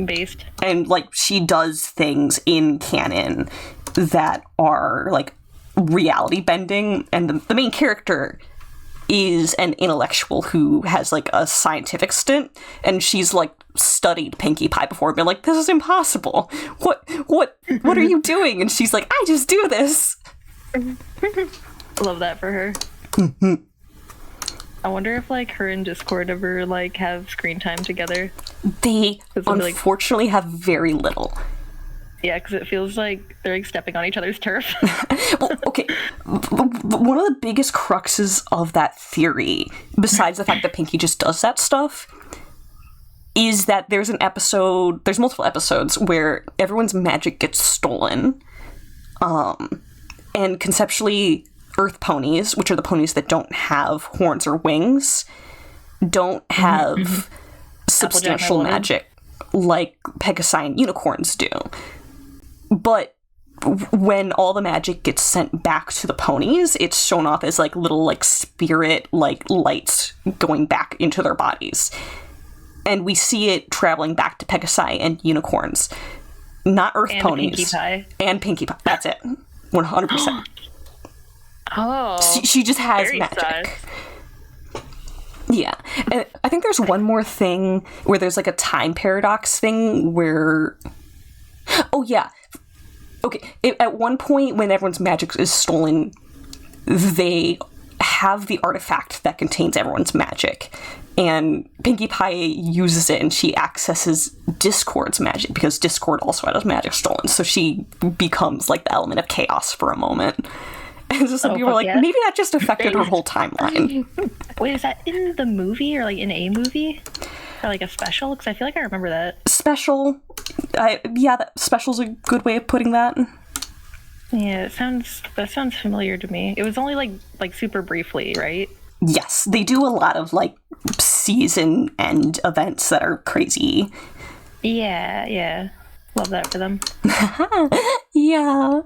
Speaker 5: Based.
Speaker 1: And like she does things in canon that are like reality bending, and the main character is an intellectual who has like a scientific stint, and she's like studied Pinkie Pie before and been like, this is impossible. What are you doing? And she's like, I just do this.
Speaker 5: Love that for her. I wonder if like her and Discord ever like have screen time together.
Speaker 1: They unfortunately have very little.
Speaker 5: Yeah, because it feels like they're like stepping on each other's turf.
Speaker 1: Well, okay. One of the biggest cruxes of that theory, besides the fact that Pinkie just does that stuff, is that there's multiple episodes where everyone's magic gets stolen. And conceptually, Earth ponies, which are the ponies that don't have horns or wings, don't have substantial magic like Pegasi and unicorns do. But when all the magic gets sent back to the ponies, it's shown off as like little like spirit like lights going back into their bodies. And we see it traveling back to Pegasi and unicorns. Not Earth
Speaker 5: and
Speaker 1: ponies.
Speaker 5: Pinkie Pie.
Speaker 1: And Pinkie Pie. That's it. 100%.
Speaker 4: Oh.
Speaker 1: She just has
Speaker 4: very
Speaker 1: magic.
Speaker 4: sus.
Speaker 1: Yeah. And I think there's one more thing where there's like a time paradox thing where... Oh, yeah. Okay. At one point when everyone's magic is stolen, they have the artifact that contains everyone's magic. And Pinkie Pie uses it and she accesses Discord's magic because Discord also has magic stolen. So she becomes like the element of chaos for a moment. And so some people were like, maybe that just affected her whole timeline.
Speaker 5: Wait, is that in the movie or like in a movie? Or like a special? Because I feel like I remember that.
Speaker 1: Special. Special's a good way of putting that.
Speaker 5: Yeah, that sounds familiar to me. It was only like super briefly, right?
Speaker 1: Yes, they do a lot of like season end events that are crazy.
Speaker 5: Yeah. Love that for them.
Speaker 1: Yeah.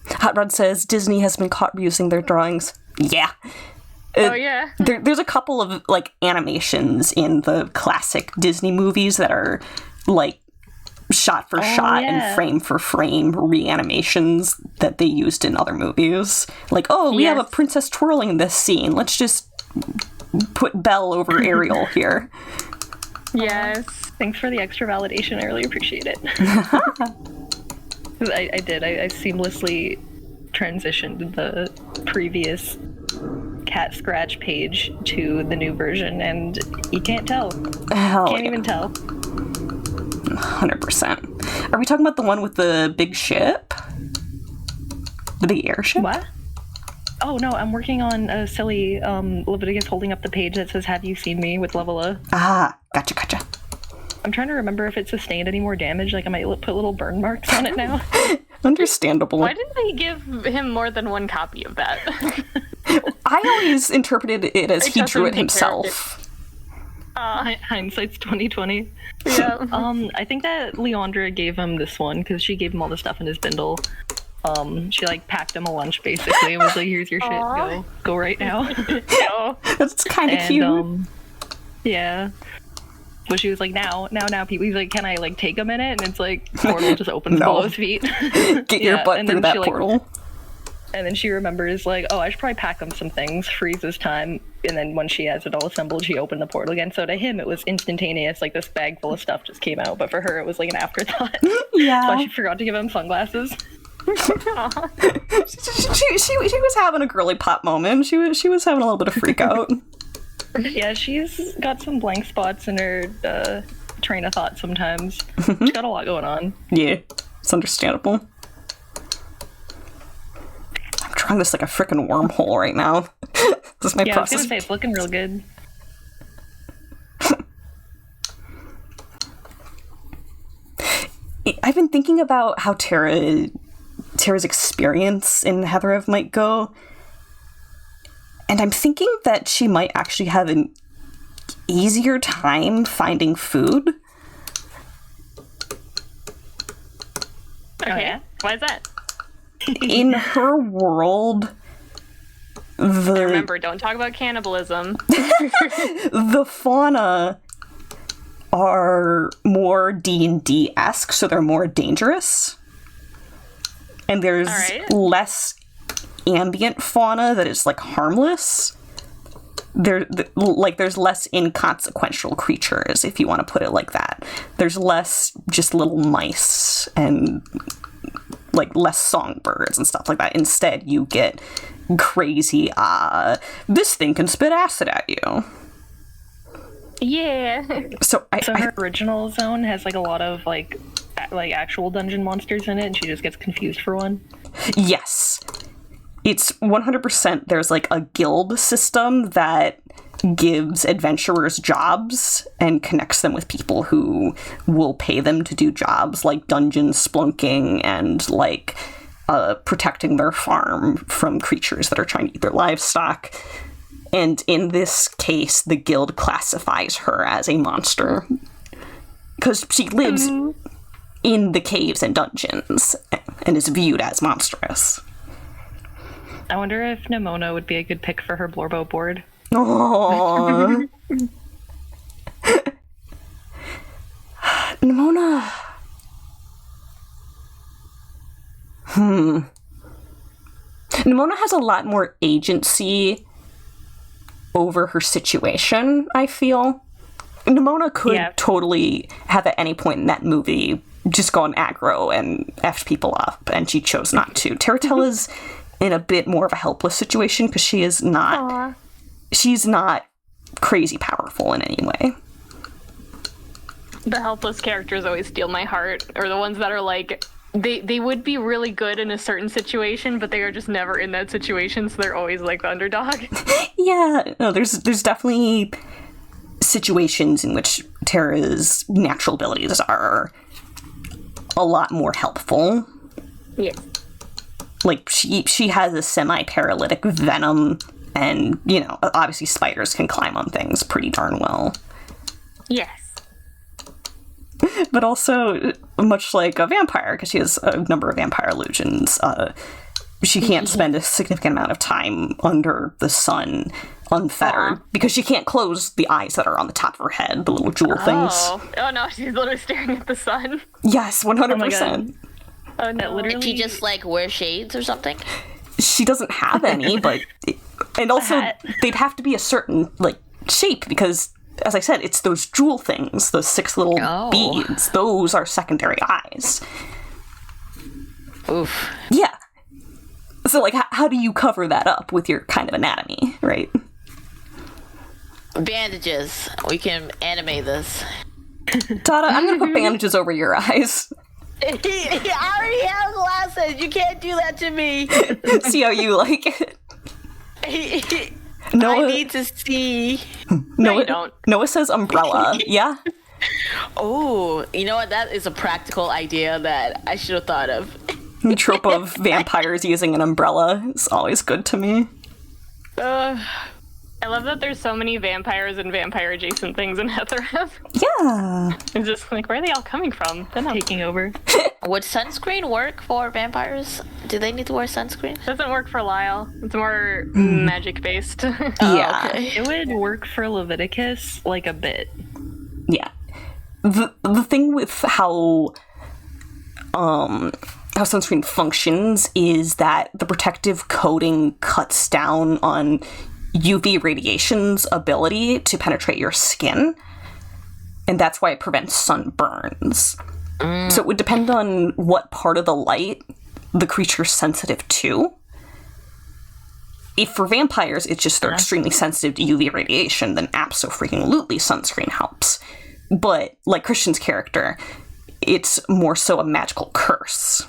Speaker 1: Hot Rod says Disney has been caught reusing their drawings. Yeah.
Speaker 4: Oh yeah.
Speaker 1: There's a couple of like animations in the classic Disney movies that are like shot for shot and frame for frame reanimations that they used in other movies. Like, we have a princess twirling in this scene. Let's just put Belle over Ariel here.
Speaker 4: Yes.
Speaker 5: Thanks for the extra validation. I really appreciate it. I did. I seamlessly transitioned the previous cat scratch page to the new version, and you can't tell. Can't even tell.
Speaker 1: 100%. Are we talking about the one with the big ship? The big airship?
Speaker 5: What? Oh no, I'm working on a silly Leviticus holding up the page that says "Have you seen me?" with Levela.
Speaker 1: Ah, gotcha.
Speaker 5: I'm trying to remember if it sustained any more damage. Like I might put little burn marks on it now.
Speaker 1: Understandable.
Speaker 4: Why didn't they give him more than one copy of that?
Speaker 1: I always interpreted it as he drew it himself.
Speaker 5: Hindsight's 2020.
Speaker 4: Yeah.
Speaker 5: I think that Leandra gave him this one because she gave him all the stuff in his bindle. She like packed him a lunch basically and was like, "Here's your shit. Go right now."
Speaker 1: That's kind of cute.
Speaker 5: Yeah. But she was like, now, people. He's like, "Can I like take a minute?" And it's like, portal just opens below his feet.
Speaker 1: Get your butt through that portal.
Speaker 5: And then she remembers, like, I should probably pack him some things, freezes time, and then when she has it all assembled, she opened the portal again. So to him, it was instantaneous, like this bag full of stuff just came out, but for her, it was like an afterthought.
Speaker 1: Yeah.
Speaker 5: That's why she forgot to give him sunglasses.
Speaker 1: she was having a girly pop moment. She was having a little bit of freak out.
Speaker 5: Yeah, she's got some blank spots in her train of thought sometimes. She's got a lot going on.
Speaker 1: Yeah, it's understandable. I'm trying this like a freaking wormhole right now. This is my
Speaker 5: Yeah,
Speaker 1: process.
Speaker 5: I was gonna say, it's looking real good.
Speaker 1: I've been thinking about how Tara's experience in Heather might go, and I'm thinking that she might actually have an easier time finding food.
Speaker 4: Okay.
Speaker 5: Oh, yeah?
Speaker 4: Why is that?
Speaker 1: In her world,
Speaker 4: Remember, don't talk about cannibalism.
Speaker 1: the fauna are more D&D-esque, so they're more dangerous. And there's
Speaker 4: Alright.
Speaker 1: less ambient fauna that is, like, harmless. There's less inconsequential creatures, if you want to put it like that. There's less just little mice and, like, less songbirds and stuff like that. Instead, you get crazy, this thing can spit acid at you.
Speaker 4: Yeah.
Speaker 1: So
Speaker 5: her original zone has like a lot of like actual dungeon monsters in it, and she just gets confused for one.
Speaker 1: Yes. It's 100% there's like a guild system that gives adventurers jobs and connects them with people who will pay them to do jobs like dungeon splunking and like protecting their farm from creatures that are trying to eat their livestock. And in this case, the guild classifies her as a monster because she lives in the caves and dungeons and is viewed as monstrous.
Speaker 5: I wonder if Nimona would be a good pick for her Blorbo board.
Speaker 1: Aww. Nimona. Nimona has a lot more agency over her situation, I feel. Nimona could totally have at any point in that movie just gone aggro and effed people up, and she chose not to. Teratella's in a bit more of a helpless situation because she is not... She's not crazy powerful in any way.
Speaker 4: The helpless characters always steal my heart, or the ones that are like, they would be really good in a certain situation, but they are just never in that situation, so they're always like the underdog.
Speaker 1: Yeah, no, there's definitely situations in which Tara's natural abilities are a lot more helpful.
Speaker 4: Yeah.
Speaker 1: Like, she has a semi-paralytic venom, and, you know, obviously spiders can climb on things pretty darn well.
Speaker 4: Yes.
Speaker 1: But also, much like a vampire, because she has a number of vampire illusions, she can't spend a significant amount of time under the sun unfettered, because she can't close the eyes that are on the top of her head, the little jewel things.
Speaker 4: Oh no, she's literally staring at the sun.
Speaker 1: Yes, 100%.
Speaker 4: Oh no.
Speaker 2: Did she just like wear shades or something?
Speaker 1: She doesn't have any, but... And also, they'd have to be a certain, like, shape, because... As I said, it's those jewel things, those 6 little beads. Those are secondary eyes.
Speaker 2: Oof.
Speaker 1: Yeah. So, like, how do you cover that up with your kind of anatomy, right?
Speaker 2: Bandages. We can animate this.
Speaker 1: Tata, I'm gonna put bandages over your eyes.
Speaker 2: I already have glasses. You can't do that to me.
Speaker 1: See how you like it. Noah,
Speaker 2: I need to see.
Speaker 4: No, you don't.
Speaker 1: Noah says umbrella. Yeah?
Speaker 2: Oh, you know what? That is a practical idea that I should have thought of.
Speaker 1: The trope of vampires using an umbrella is always good to me.
Speaker 4: I love that there's so many vampires and vampire-adjacent things in Hethereth.
Speaker 1: Yeah.
Speaker 4: It's just like, where are they all coming from? They're not
Speaker 5: Taking over.
Speaker 2: Would sunscreen work for vampires? Do they need to wear sunscreen?
Speaker 4: Doesn't work for Lyle. It's more magic-based.
Speaker 1: Yeah.
Speaker 2: Okay.
Speaker 5: It would work for Leviticus, like, a bit.
Speaker 1: Yeah. The thing with how sunscreen functions is that the protective coating cuts down on UV radiation's ability to penetrate your skin, and that's why it prevents sunburns. So it would depend on what part of the light the creature's sensitive to. If for vampires it's just they're extremely sensitive to UV radiation, then abso-freaking-lutely sunscreen helps. but like Christian's character, it's more so a magical curse.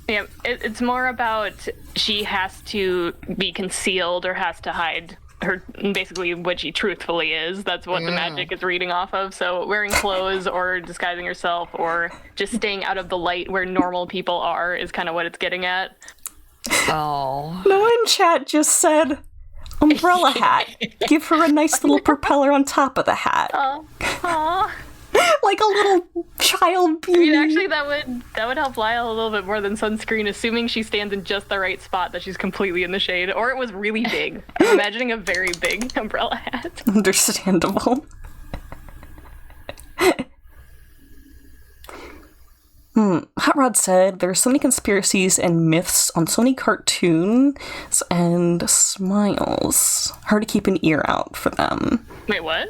Speaker 4: Yeah, it's more about she has to be concealed or has to hide her, basically what she truthfully is. That's what the magic is reading off of. So wearing clothes or disguising herself or just staying out of the light where normal people are is kind of what it's getting at.
Speaker 2: Oh.
Speaker 1: No one in chat just said umbrella hat. Give her a nice little propeller on top of the hat.
Speaker 4: Aw.
Speaker 1: Like a little child beanie.
Speaker 4: I mean, actually, that would help Lyle a little bit more than sunscreen, assuming she stands in just the right spot, that she's completely in the shade, or it was really big. I'm imagining a very big umbrella hat.
Speaker 1: Understandable. Hot Rod said, there are so many conspiracies and myths on so many cartoons and smiles. Hard to keep an ear out for them.
Speaker 4: Wait, what?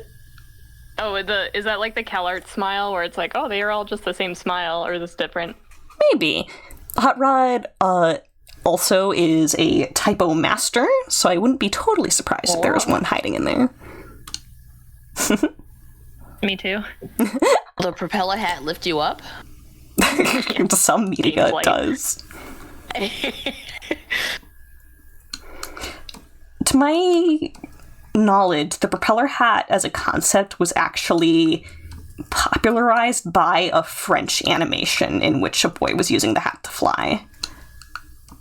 Speaker 4: Oh, is that like the CalArt smile, where it's like, oh, they are all just the same smile, or is this different?
Speaker 1: Maybe. Hot Rod also is a typo master, so I wouldn't be totally surprised if there was one hiding in there.
Speaker 5: Me too.
Speaker 2: The propeller hat lift you up?
Speaker 1: Some media it does. To my knowledge, the propeller hat as a concept was actually popularized by a French animation in which a boy was using the hat to fly.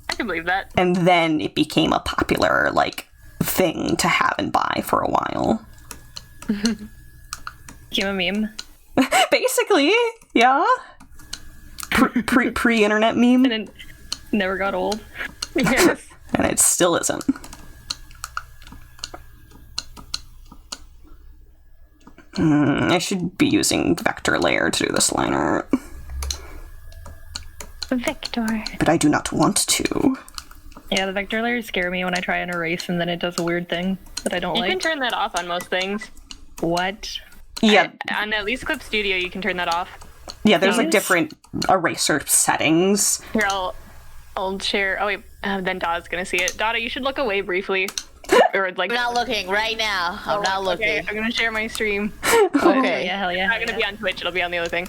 Speaker 4: I can believe that.
Speaker 1: And then it became a popular, thing to have and buy for a while.
Speaker 5: Became a meme.
Speaker 1: Basically, yeah. Pre-internet meme.
Speaker 5: And it never got old.
Speaker 4: Yes.
Speaker 1: And it still isn't. I should be using vector layer to do this line art.
Speaker 4: Vector.
Speaker 1: But I do not want to.
Speaker 5: Yeah, the vector layers scare me when I try and erase and then it does a weird thing that I don't
Speaker 4: You
Speaker 5: like.
Speaker 4: can turn that off on most things.
Speaker 5: What?
Speaker 1: Yeah.
Speaker 4: On at least Clip Studio, you can turn that off.
Speaker 1: Yeah, there's
Speaker 5: Yes.
Speaker 1: different eraser settings.
Speaker 4: Here, I'll share. Oh wait, then Dada's gonna see it. Dada, you should look away briefly. Or
Speaker 2: I'm not looking right now. I'm not looking.
Speaker 4: Okay, I'm gonna share my stream.
Speaker 2: Okay.
Speaker 5: Yeah, hell yeah.
Speaker 4: I'm not gonna be on Twitch. It'll be on the other thing.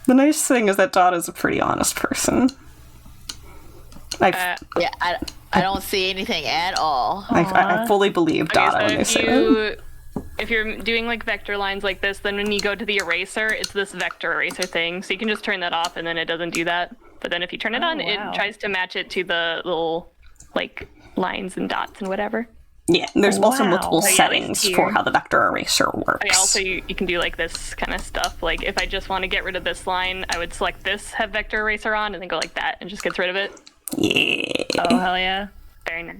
Speaker 1: The nice thing is that Dada's a pretty honest person.
Speaker 2: Yeah, I don't see anything at all.
Speaker 1: I fully believe Dada when they say it.
Speaker 4: If you're doing vector lines like this, then when you go to the eraser, it's this vector eraser thing. So you can just turn that off, and then it doesn't do that. But then if you turn it on,
Speaker 5: wow.
Speaker 4: it tries to match it to the little lines and dots and whatever.
Speaker 1: Yeah, there's also
Speaker 5: Wow.
Speaker 1: multiple
Speaker 4: Oh, yeah,
Speaker 1: settings
Speaker 4: here.
Speaker 1: for how the vector eraser works.
Speaker 4: Okay, also, you can do this kind of stuff. If I just want to get rid of this line, I would select this, have vector eraser on, and then go like that, and just gets rid of it.
Speaker 1: Yeah.
Speaker 5: Oh, hell yeah.
Speaker 4: Very nice.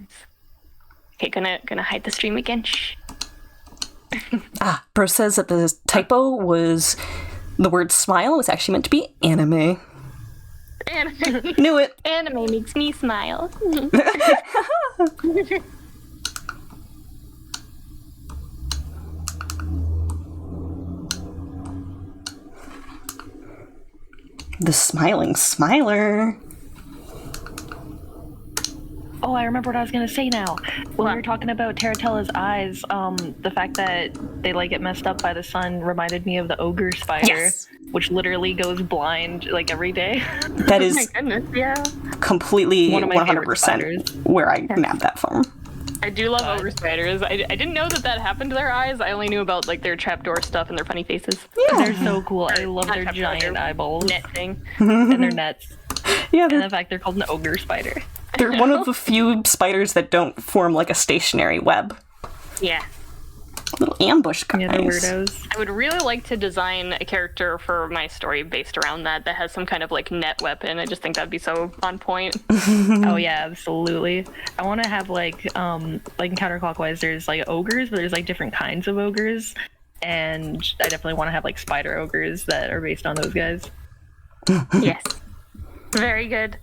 Speaker 4: Okay, gonna hide the stream again. Shh.
Speaker 1: Bro says that the typo was the word smile was actually meant to be anime.
Speaker 4: Anime.
Speaker 1: Knew it.
Speaker 4: Anime makes me smile.
Speaker 1: The smiling smiler.
Speaker 5: Oh, I remember what I was gonna say now. When
Speaker 4: What?
Speaker 5: we were talking about Teratella's eyes, the fact that they get messed up by the sun reminded me of the ogre spider,
Speaker 1: Yes.
Speaker 5: which literally goes blind every day.
Speaker 1: That
Speaker 4: Oh my
Speaker 1: is
Speaker 4: goodness, yeah.
Speaker 1: completely
Speaker 5: One of my favorite
Speaker 1: 100%
Speaker 5: spiders.
Speaker 1: where I nabbed that from.
Speaker 4: I do love ogre spiders. I didn't know that happened to their eyes. I only knew about their trapdoor stuff and their funny faces.
Speaker 5: They're so cool. I love
Speaker 4: Not
Speaker 5: their
Speaker 4: trapdoor,
Speaker 5: giant
Speaker 4: their
Speaker 5: eyeballs
Speaker 4: Net thing.
Speaker 5: and their nets,
Speaker 1: Yeah,
Speaker 5: and
Speaker 1: they're,
Speaker 5: the fact they're called an ogre spider.
Speaker 1: they're one of the few spiders that don't form a stationary web.
Speaker 4: Yeah.
Speaker 1: Little ambush guys.
Speaker 5: Yeah, they're weirdos.
Speaker 4: I would really like to design a character for my story based around that has some kind of net weapon. I just think that'd be so on point.
Speaker 5: Oh yeah, absolutely. I want to have in counterclockwise. There's ogres, but there's different kinds of ogres, and I definitely want to have spider ogres that are based on those guys.
Speaker 4: Yes. Very good.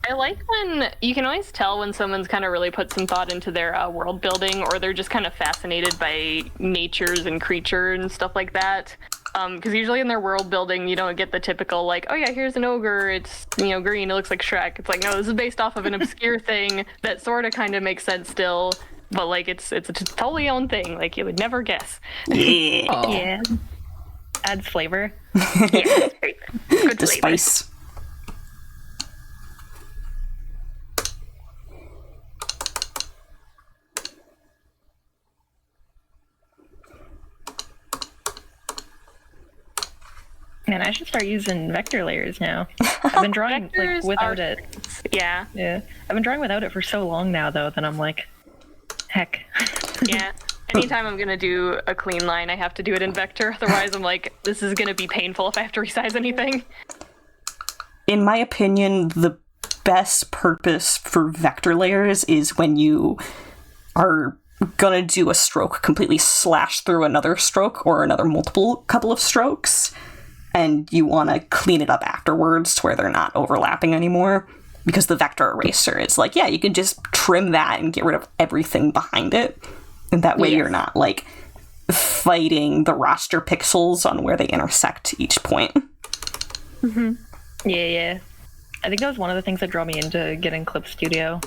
Speaker 4: I like when you can always tell when someone's kind of really put some thought into their world building, or they're just kind of fascinated by natures and creature and stuff like that. Because usually in their world building, you don't get the typical oh yeah, here's an ogre, it's green, it looks like Shrek. It's no, this is based off of an obscure thing that sort of kind of makes sense still. but like it's a totally own thing. Like you would never guess.
Speaker 1: Yeah.
Speaker 2: Oh.
Speaker 5: Yeah. Adds flavor.
Speaker 4: Yeah, it's great. Good
Speaker 1: The
Speaker 4: flavor.
Speaker 1: spice.
Speaker 5: Man, I should start using vector layers now. I've been drawing like
Speaker 4: Vectors
Speaker 5: without
Speaker 4: are-
Speaker 5: it.
Speaker 4: Yeah,
Speaker 5: Yeah. I've been drawing without it for so long now though that I'm like, heck.
Speaker 4: yeah. Anytime I'm gonna do a clean line, I have to do it in vector. Otherwise, I'm like, this is gonna be painful if I have to resize anything.
Speaker 1: In my opinion, the best purpose for vector layers is when you are gonna do a stroke completely slash through another stroke or another couple of strokes, and you want to clean it up afterwards to where they're not overlapping anymore. Because the vector eraser is like, yeah, you can just trim that and get rid of everything behind it. And that way
Speaker 2: Yes.
Speaker 1: you're not, like, fighting the raster pixels on where they intersect each point.
Speaker 5: Yeah. I think that was one of the things that drew me into getting Clip Studio.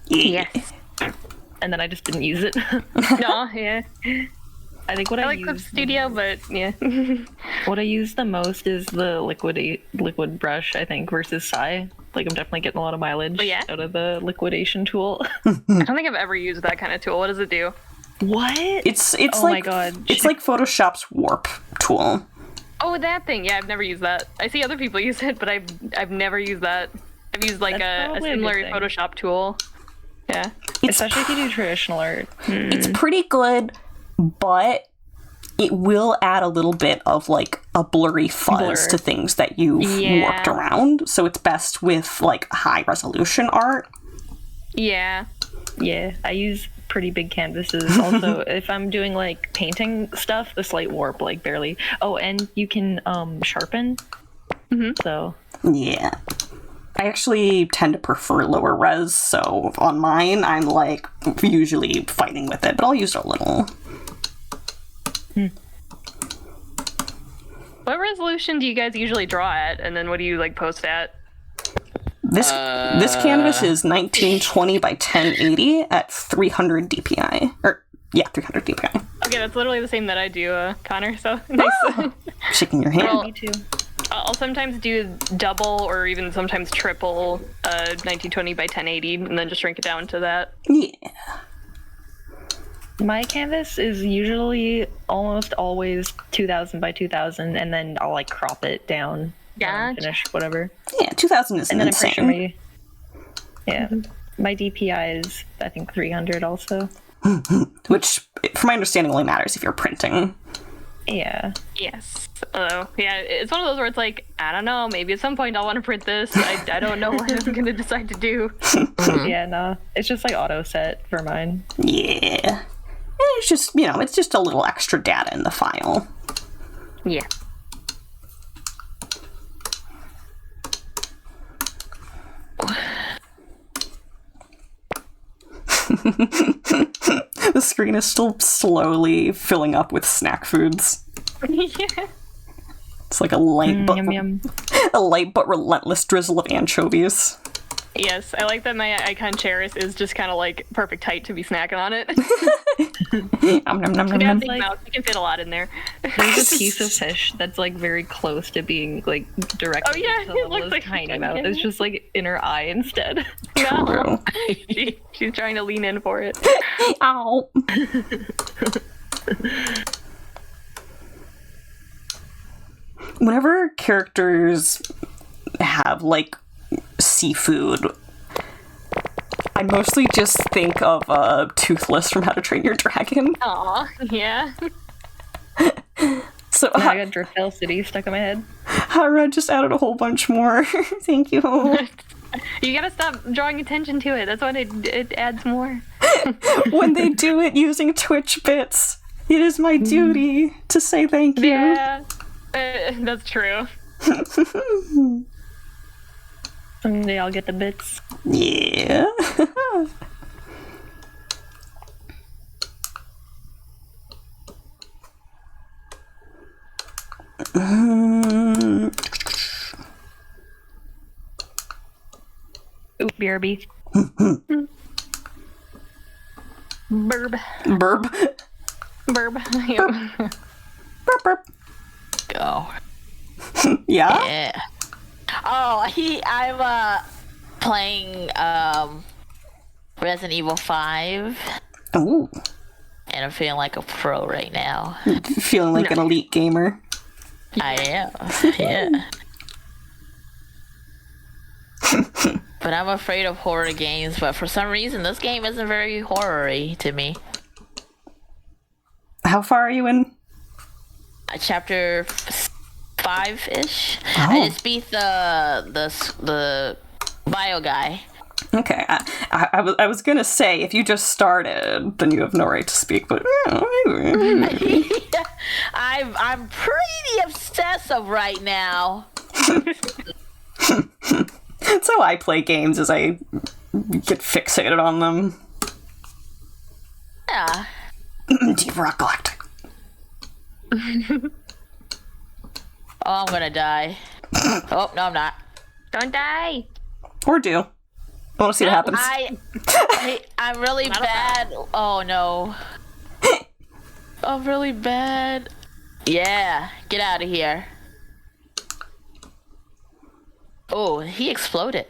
Speaker 1: Yeah.
Speaker 2: Yes.
Speaker 5: And then I just didn't use it.
Speaker 4: No, yeah.
Speaker 5: I think what
Speaker 4: I
Speaker 5: I
Speaker 4: like
Speaker 5: use
Speaker 4: Clip Studio, but yeah.
Speaker 5: what I use the most is the liquid brush, I think, versus Psy. Like I'm definitely getting a lot of mileage
Speaker 4: Oh, yeah?
Speaker 5: out of the liquidation tool.
Speaker 4: I don't think I've ever used that kind of tool. What does it do?
Speaker 5: What?
Speaker 1: It's
Speaker 5: Oh
Speaker 1: like
Speaker 5: my God.
Speaker 1: it's like Photoshop's warp tool.
Speaker 4: Oh, that thing. Yeah, I've never used that. I see other people use it, but I've never used that. I've used like
Speaker 5: That's
Speaker 4: a
Speaker 5: probably a good
Speaker 4: similar
Speaker 5: thing.
Speaker 4: Photoshop tool. Yeah.
Speaker 5: Especially if you do traditional art.
Speaker 1: It's pretty good, but it will add a little bit of like a blurry fuzz
Speaker 5: Blur.
Speaker 1: to things that you've
Speaker 4: Yeah.
Speaker 1: warped around. So it's best with like high resolution art.
Speaker 4: Yeah.
Speaker 5: Yeah, I use pretty big canvases. Also, if I'm doing like painting stuff, the slight warp like barely. Oh, and you can sharpen. So
Speaker 1: Yeah. I actually tend to prefer lower res, so on mine, I'm like usually fighting with it, but I'll use a little.
Speaker 4: What resolution do you guys usually draw at, and then what do you like post at?
Speaker 1: This canvas is 1920 by 1080 at 300 DPI. Or, yeah, 300 DPI.
Speaker 4: Okay, that's literally the same that I do, Connor, so nice.
Speaker 1: Shaking your hand.
Speaker 4: Well,
Speaker 5: me too.
Speaker 4: I'll sometimes do double or even sometimes triple 1920 by 1080 and then just shrink it down to that.
Speaker 1: Yeah.
Speaker 5: My canvas is usually almost always 2000 by 2000, and then I'll like crop it down.
Speaker 4: Gotcha.
Speaker 5: Finish whatever.
Speaker 1: Yeah, 2000 is
Speaker 5: And then I'm
Speaker 1: insane.
Speaker 5: pretty sure my DPI is I think 300 also.
Speaker 1: Which, from my understanding, only matters if you're printing.
Speaker 5: Yeah.
Speaker 4: Yes. Yeah, it's one of those where it's like, I don't know, maybe at some point I'll want to print this. I don't know what I'm going to decide to do.
Speaker 5: Yeah, no. It's just like auto set for mine.
Speaker 1: Yeah. It's just, it's just a little extra data in the file.
Speaker 4: Yeah.
Speaker 1: The screen is still slowly filling up with snack foods.
Speaker 4: Yeah.
Speaker 1: It's like a light,
Speaker 5: Yum yum.
Speaker 1: but relentless drizzle of anchovies.
Speaker 4: Yes, I like that my icon Cheris is just kind of like perfect height to be snacking on it.
Speaker 1: Nom, nom, nom, nom,
Speaker 4: Yeah,
Speaker 1: nom.
Speaker 4: big mouth. You can fit a lot in there.
Speaker 5: There's a piece of fish that's like very close to being like directly
Speaker 4: Oh, yeah,
Speaker 5: to
Speaker 4: it looks
Speaker 5: Lila's
Speaker 4: like
Speaker 5: tiny
Speaker 4: she
Speaker 5: mouth.
Speaker 4: can.
Speaker 5: It's just like in her eye instead.
Speaker 4: No. She's trying to lean in for it.
Speaker 1: Ow. Whenever characters have, like, seafood, I mostly just think of Toothless from How to Train Your Dragon.
Speaker 4: Aw, yeah.
Speaker 1: So
Speaker 5: Now I got Driftdale City stuck in my head.
Speaker 1: Hara just added a whole bunch more. Thank you.
Speaker 4: You gotta stop drawing attention to it. That's when it adds more.
Speaker 1: When they do it using Twitch bits, it is my duty to say thank you.
Speaker 4: Yeah, that's true.
Speaker 5: Someday I'll get the bits.
Speaker 1: Yeah.
Speaker 5: Oop, BRB.
Speaker 4: Burb.
Speaker 1: Burb.
Speaker 4: Burb. Yep.
Speaker 1: Burp, burp.
Speaker 2: Go.
Speaker 1: Yeah?
Speaker 2: Yeah. Oh, I'm playing Resident Evil 5,
Speaker 1: Ooh.
Speaker 2: and I'm feeling like a pro right now.
Speaker 1: Feeling like an elite gamer.
Speaker 2: I am. Yeah. But I'm afraid of horror games, but for some reason this game isn't very horror-y to me.
Speaker 1: How far are you in?
Speaker 2: Chapter 5-ish.
Speaker 1: Oh.
Speaker 2: I just beat the bio guy.
Speaker 1: Okay, I was gonna say, if you just started, then you have no right to speak, but...
Speaker 2: I'm pretty obsessive right now.
Speaker 1: That's how I play games, is I get fixated on them.
Speaker 2: Yeah.
Speaker 1: Deep Rock Galactic.
Speaker 2: Oh, I'm gonna die. Oh, no, I'm not.
Speaker 4: Don't die.
Speaker 1: Or do. I want to see what happens.
Speaker 2: I'm really bad. Oh, no. I'm really bad. Yeah, get out of here. Oh, he exploded.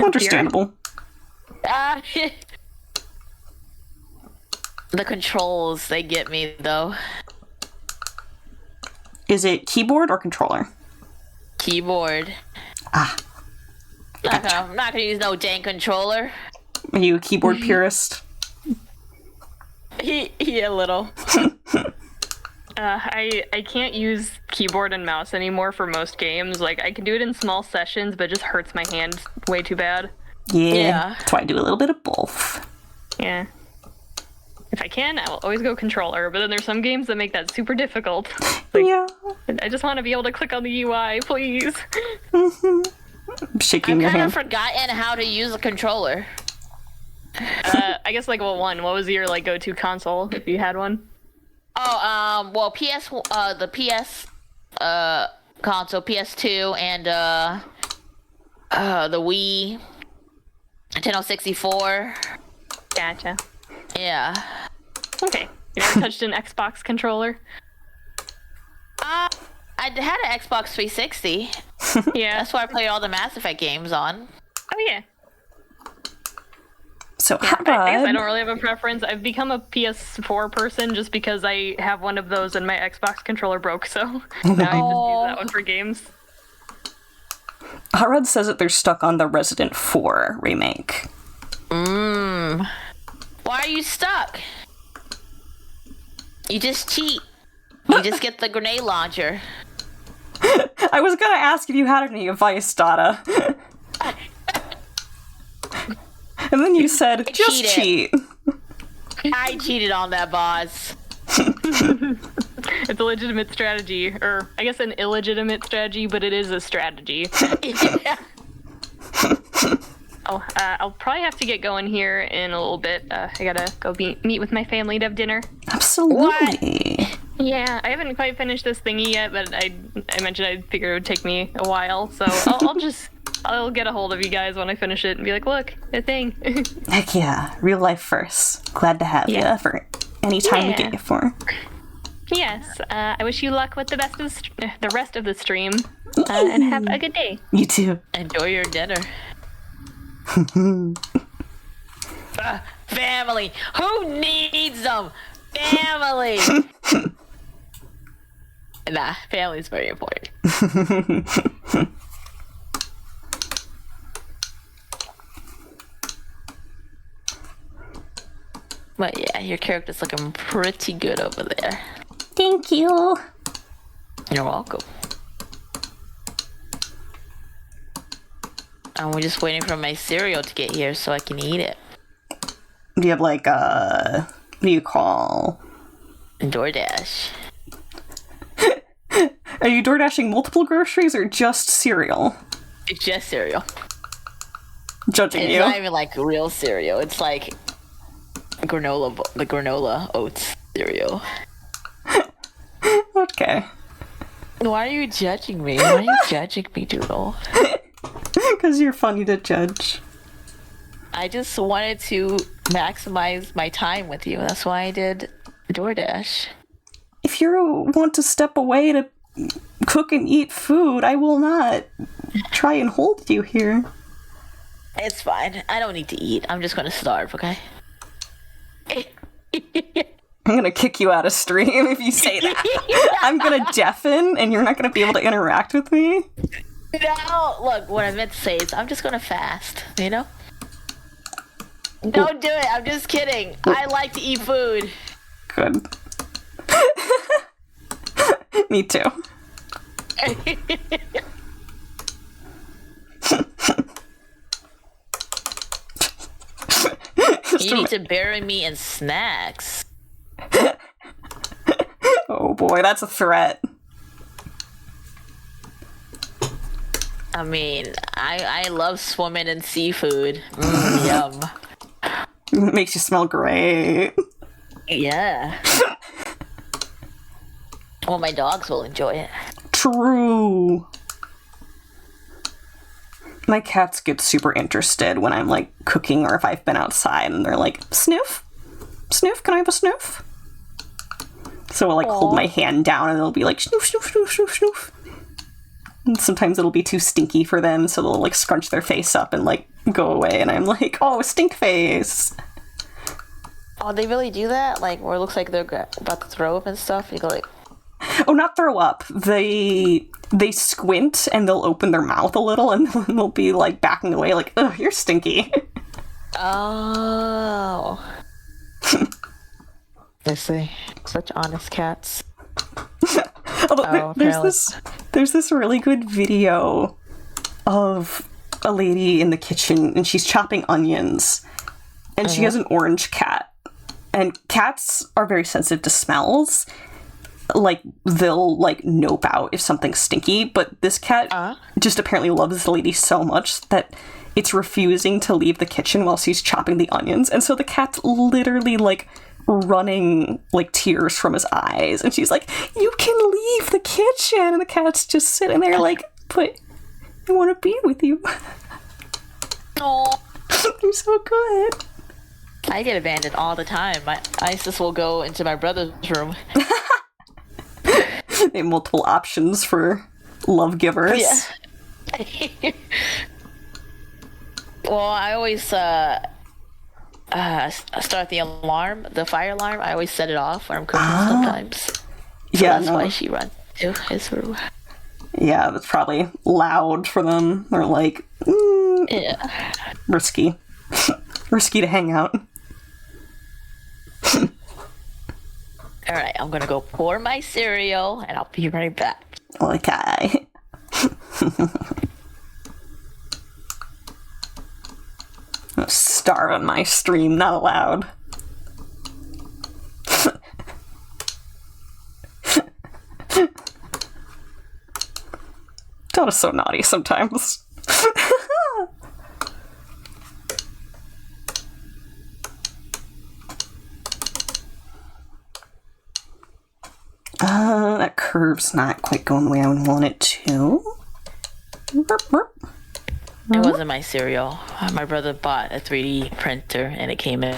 Speaker 1: Understandable.
Speaker 2: Ah, the controls, they get me, though.
Speaker 1: Is it keyboard or controller?
Speaker 2: Keyboard.
Speaker 1: Ah.
Speaker 2: I'm not gonna use no dang controller.
Speaker 1: Are you a keyboard purist?
Speaker 2: He a little.
Speaker 4: I can't use keyboard and mouse anymore for most games. Like, I can do it in small sessions, but it just hurts my hands way too bad.
Speaker 1: Yeah. That's why I do a little bit of both.
Speaker 4: Yeah. If I can, I will always go controller, but then there's some games that make that super difficult. Like,
Speaker 1: Yeah.
Speaker 4: I just want to be able to click on the UI, please.
Speaker 1: Shaking
Speaker 2: I've
Speaker 1: your
Speaker 2: kind
Speaker 1: hand.
Speaker 2: of forgotten how to use a controller.
Speaker 4: I guess, like, what was your, like, go-to console, if you had one?
Speaker 2: Oh, well, the PS, console, PS2, and, the Wii, Nintendo 64.
Speaker 4: Gotcha.
Speaker 2: Yeah.
Speaker 4: Okay. You never touched an Xbox controller?
Speaker 2: I had an Xbox 360.
Speaker 4: Yeah.
Speaker 2: That's why I play all the Mass Effect games on.
Speaker 4: Oh, yeah.
Speaker 1: So,
Speaker 4: I guess I
Speaker 1: Howard,
Speaker 4: don't really have a preference. I've become a PS4 person just because I have one of those and my Xbox controller broke, so now I just use that one for games.
Speaker 1: Harad says that they're stuck on the Resident 4 remake.
Speaker 2: Why are you stuck? You just cheat. You just get the grenade launcher.
Speaker 1: I was gonna ask if you had any advice, Dada. And then you said, just cheat.
Speaker 2: I cheated on that boss.
Speaker 4: It's a legitimate strategy, or I guess an illegitimate strategy, but it is a strategy.
Speaker 2: Yeah.
Speaker 4: Oh, I'll probably have to get going here in a little bit. I gotta go meet with my family to have dinner.
Speaker 1: Absolutely.
Speaker 4: Yeah, I haven't quite finished this thingy yet, but I mentioned I figured it would take me a while, so I'll get a hold of you guys when I finish it and be like, look, a thing.
Speaker 1: Heck yeah. Real life first. Glad to have you for any time we get you for.
Speaker 4: Yes, I wish you luck with the rest of the stream, and have a good day.
Speaker 1: You too.
Speaker 2: Enjoy your dinner. Family. Who needs them? Family. Nah, family's very important. But yeah, your character's looking pretty good over there.
Speaker 1: Thank you.
Speaker 2: You're welcome. And we're just waiting for my cereal to get here so I can eat it.
Speaker 1: Do you have like what do you call?
Speaker 2: DoorDash.
Speaker 1: Are you DoorDashing multiple groceries or just cereal?
Speaker 2: It's just cereal.
Speaker 1: Judging
Speaker 2: It's
Speaker 1: you.
Speaker 2: not even like real cereal. It's like the granola oats cereal.
Speaker 1: Okay.
Speaker 2: Why are you judging me? Why are you judging me, Doodle?
Speaker 1: Because you're funny to judge.
Speaker 2: I just wanted to maximize my time with you. That's why I did DoorDash.
Speaker 1: If you want to step away to cook and eat food, I will not try and hold you here.
Speaker 2: It's fine. I don't need to eat. I'm just going to starve, okay?
Speaker 1: I'm gonna kick you out of stream if you say that. I'm gonna deafen, and you're not gonna be able to interact with me.
Speaker 2: No, look, what I meant to say is I'm just gonna fast, you know? Don't do it. I'm just kidding. I like to eat food.
Speaker 1: Good. Me too.
Speaker 2: You need to bury me in snacks.
Speaker 1: Oh boy, that's a threat.
Speaker 2: I mean, I love swimming in seafood. Yum.
Speaker 1: It makes you smell great.
Speaker 2: Yeah. Well, my dogs will enjoy it.
Speaker 1: True. My cats get super interested when I'm, like, cooking or if I've been outside, and they're like, Sniff? Sniff? Can I have a sniff? So I'll, like, hold my hand down, and they'll be like, snoof, snoof, snoof, snoof, snoof. And sometimes it'll be too stinky for them, so they'll, like, scrunch their face up and, like, go away, and I'm like, oh, stink face.
Speaker 2: Oh, they really do that? Like, where it looks like they're about to throw up and stuff? You go like...
Speaker 1: Oh, not throw up. They squint, and they'll open their mouth a little, and they'll be, like, backing away, like, ugh, you're stinky.
Speaker 2: Oh. I see. Such honest cats.
Speaker 1: Although there's this really good video of a lady in the kitchen, and she's chopping onions, and she has an orange cat. And cats are very sensitive to smells. Like, they'll, like, nope out if something's stinky, but this cat just apparently loves the lady so much that it's refusing to leave the kitchen while she's chopping the onions, and so the cat's literally, like, running, like, tears from his eyes, and she's like, you can leave the kitchen, and the cat's just sitting there like, but I want to be with you.
Speaker 2: Oh.
Speaker 1: You're so good.
Speaker 2: I get abandoned all the time. My Isis will go into my brother's room.
Speaker 1: They have multiple options for love givers.
Speaker 2: Yeah. Well, I always start the alarm, the fire alarm. I always set it off when I'm cooking sometimes. So
Speaker 1: yeah,
Speaker 2: that's why she runs to his room.
Speaker 1: Yeah, that's probably loud for them. They're like,
Speaker 2: yeah,
Speaker 1: risky. Risky to hang out.
Speaker 2: All right, I'm gonna go pour my cereal, and I'll be right back.
Speaker 1: Okay. Starve on my stream, not allowed. That is so naughty sometimes. That curve's not quite going the way I would want it to.
Speaker 2: It wasn't my cereal. My brother bought a 3D printer, and it came in.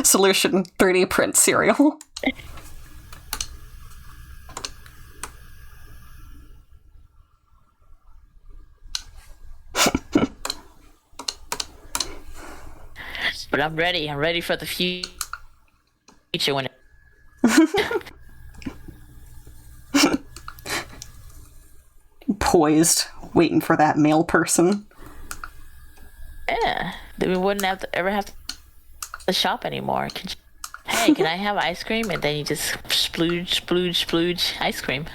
Speaker 1: Solution 3D print cereal.
Speaker 2: But I'm ready. I'm ready for the future when
Speaker 1: Poised, waiting for that male person.
Speaker 2: Yeah, then we wouldn't ever have to shop anymore. Hey, can I have ice cream? And then you just splooge ice cream.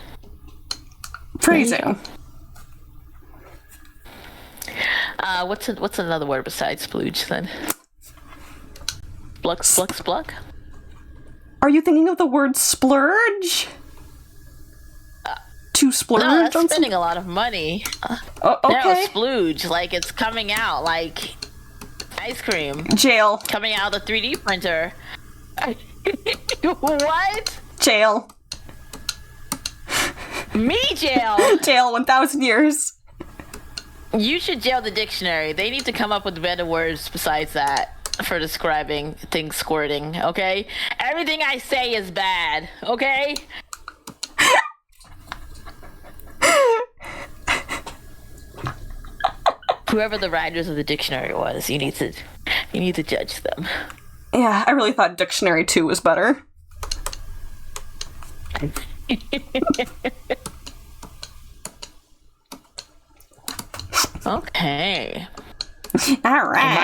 Speaker 1: Phrasing.
Speaker 2: What's another word besides splooge then? Spluck.
Speaker 1: Are you thinking of the word splurge? To splurge?
Speaker 2: No, that's spending a lot of money.
Speaker 1: Okay.
Speaker 2: No, splooge, like it's coming out like ice cream.
Speaker 1: Jail.
Speaker 2: Coming out of the 3D printer. What?
Speaker 1: Jail.
Speaker 2: Me jail?
Speaker 1: Jail 1,000 years.
Speaker 2: You should jail the dictionary. They need to come up with better words besides that for describing things squirting, okay? Everything I say is bad, okay? Whoever the writers of the dictionary was, you need to judge them.
Speaker 1: Yeah, I really thought Dictionary 2 was better.
Speaker 2: Okay.
Speaker 1: All right.
Speaker 2: Am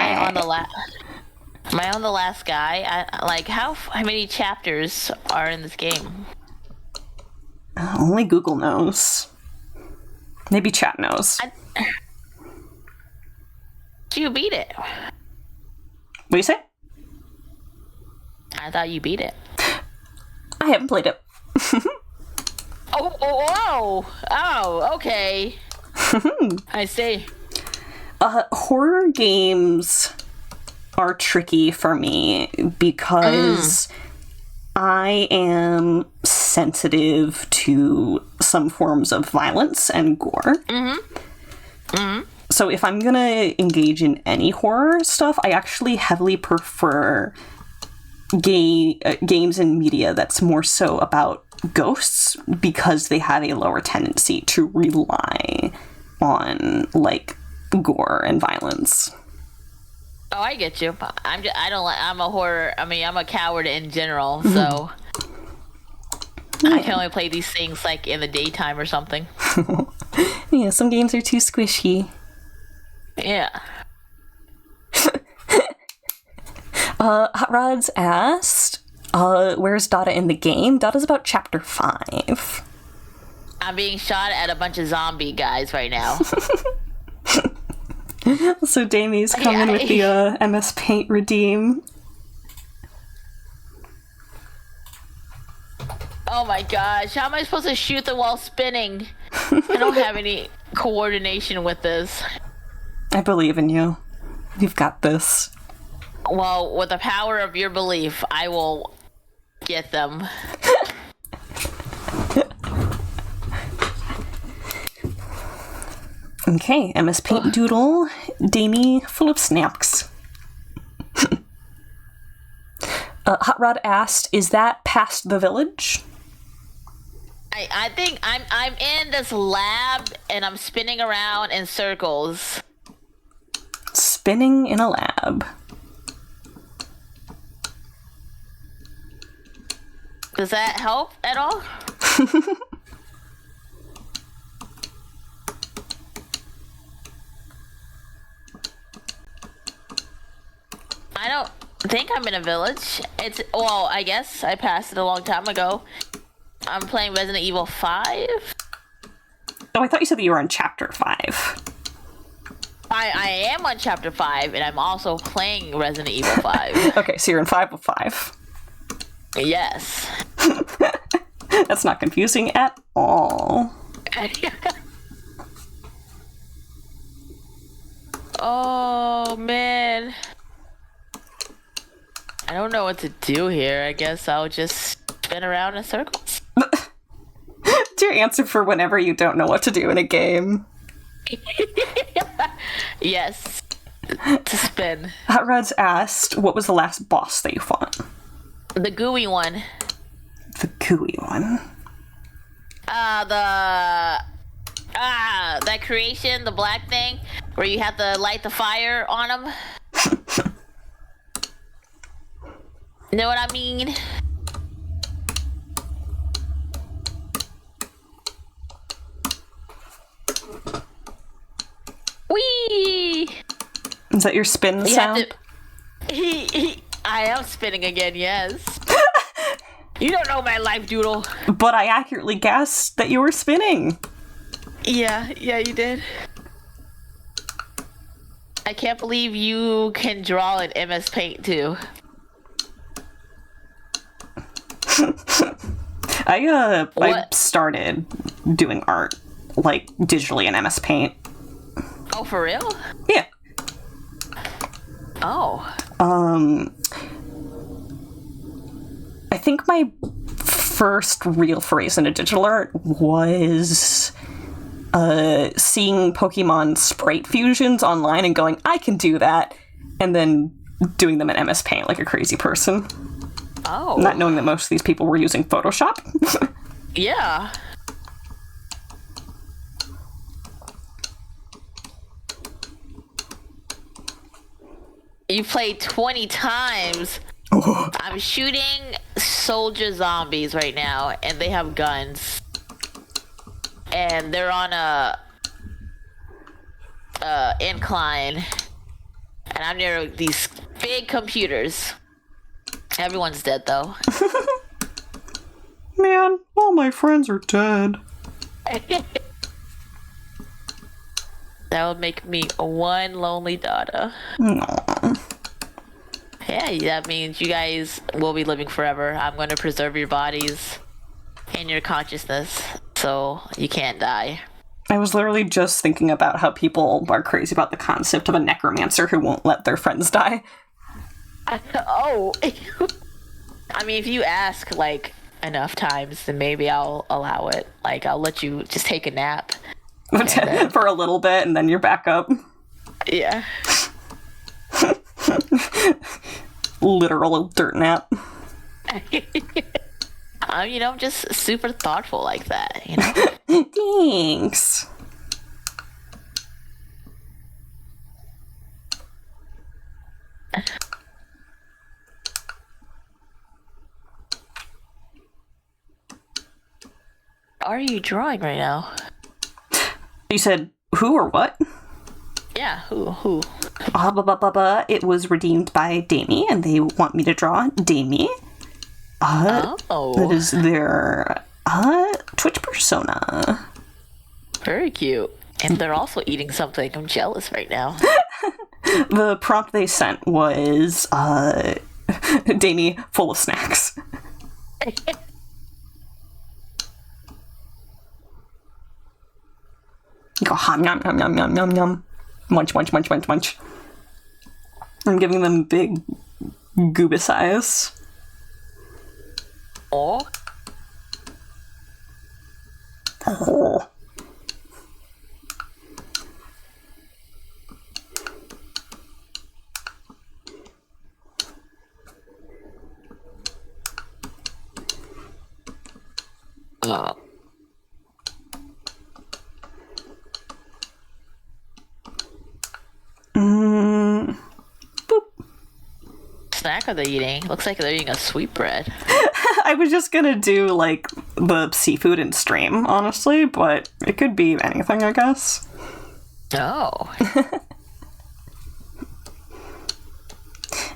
Speaker 2: I on the last guy? How many chapters are in this game?
Speaker 1: Only Google knows. Maybe chat knows.
Speaker 2: You beat it.
Speaker 1: What do you say?
Speaker 2: I thought you beat it.
Speaker 1: I haven't played it.
Speaker 2: Oh, okay. I see.
Speaker 1: Horror games are tricky for me because I am sensitive to some forms of violence and gore. So if I'm gonna engage in any horror stuff, I actually heavily prefer games and media that's more so about ghosts because they have a lower tendency to rely on gore and violence.
Speaker 2: Oh, I get you. I'm a coward in general, so I can only play these things in the daytime or something.
Speaker 1: Yeah, some games are too squishy.
Speaker 2: Yeah.
Speaker 1: Hot Rods asked, where's Dada in the game? Dada's about chapter 5.
Speaker 2: I'm being shot at a bunch of zombie guys right now.
Speaker 1: So Damie's coming with the MS Paint redeem.
Speaker 2: Oh my gosh, how am I supposed to shoot them while spinning? I don't have any coordination with this.
Speaker 1: I believe in you. You've got this.
Speaker 2: Well, with the power of your belief, I will get them.
Speaker 1: Okay, MS Paint Doodle, Damie full of snaps. Hot Rod asked, is that past the village?
Speaker 2: I think I'm in this lab and I'm spinning around in circles.
Speaker 1: Spinning in a lab.
Speaker 2: Does that help at all? I don't think I'm in a village. I guess I passed it a long time ago. I'm playing Resident Evil 5.
Speaker 1: Oh, I thought you said that you were on chapter 5.
Speaker 2: I am on chapter 5, and I'm also playing Resident Evil 5.
Speaker 1: Okay, so you're in 5 of 5.
Speaker 2: Yes.
Speaker 1: That's not confusing at all.
Speaker 2: Oh, man. I don't know what to do here. I guess I'll just spin around in circles.
Speaker 1: It's your answer for whenever you don't know what to do in a game.
Speaker 2: Yes. To spin.
Speaker 1: Hot Rods asked, what was the last boss that you fought?
Speaker 2: The gooey one.
Speaker 1: The gooey one.
Speaker 2: That creation, the black thing, where you have to light the fire on them. Know what I mean? Whee!
Speaker 1: Is that your spin sound?
Speaker 2: I am spinning again, yes. You don't know my life, Doodle.
Speaker 1: But I accurately guessed that you were spinning.
Speaker 2: Yeah, you did. I can't believe you can draw in MS Paint, too.
Speaker 1: I started doing art, digitally in MS Paint.
Speaker 2: Oh, for real?
Speaker 1: Yeah.
Speaker 2: Oh.
Speaker 1: I think my first real forays into digital art was seeing Pokemon sprite fusions online and going, I can do that, and then doing them in MS Paint like a crazy person.
Speaker 2: Oh.
Speaker 1: Not knowing that most of these people were using Photoshop.
Speaker 2: Yeah. You played 20 times. I'm shooting soldier zombies right now, and they have guns. And they're on a incline. And I'm near these big computers. Everyone's dead, though.
Speaker 1: Man, all my friends are dead.
Speaker 2: That would make me one lonely daughter.
Speaker 1: Aww.
Speaker 2: Yeah, that means you guys will be living forever. I'm going to preserve your bodies and your consciousness so you can't die.
Speaker 1: I was literally just thinking about how people are crazy about the concept of a necromancer who won't let their friends die.
Speaker 2: Oh. I mean, if you ask, like, enough times, then maybe I'll allow it. Like, I'll let you just take a nap.
Speaker 1: For a little bit, and then you're back up.
Speaker 2: Yeah.
Speaker 1: Literal dirt nap.
Speaker 2: I'm just super thoughtful like that, you know?
Speaker 1: Thanks.
Speaker 2: Are you drawing right now?
Speaker 1: You said who or what?
Speaker 2: Yeah, who?
Speaker 1: It was redeemed by Damie, and they want me to draw Damie. That is their Twitch persona.
Speaker 2: Very cute. And they're also eating something. I'm jealous right now.
Speaker 1: The prompt they sent was Damie full of snacks. You go hum yum yum yum yum yum yum. Munch munch munch munch munch. I'm giving them big goobus eyes.
Speaker 2: Oh.
Speaker 1: Oh. Boop.
Speaker 2: Snack are they eating? Looks like they're eating a sweetbread.
Speaker 1: I was just gonna do, like, the seafood in stream, honestly, but it could be anything, I guess.
Speaker 2: Oh.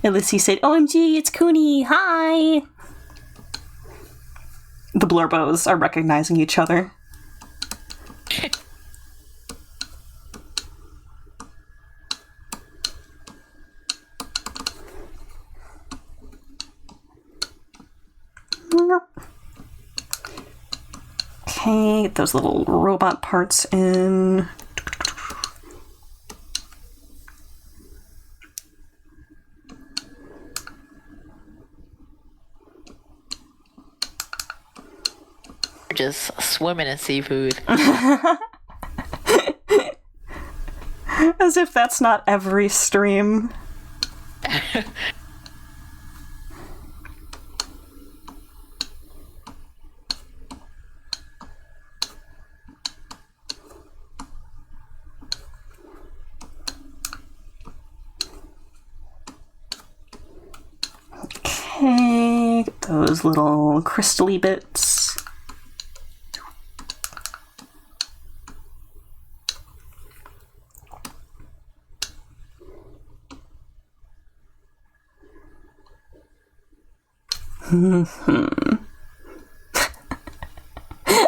Speaker 1: At least he said, OMG, it's Cooney, hi! The Blurbos are recognizing each other. Okay, get those little robot parts in.
Speaker 2: Just swimming in seafood.
Speaker 1: As if that's not every stream. Okay, get those little crystally bits.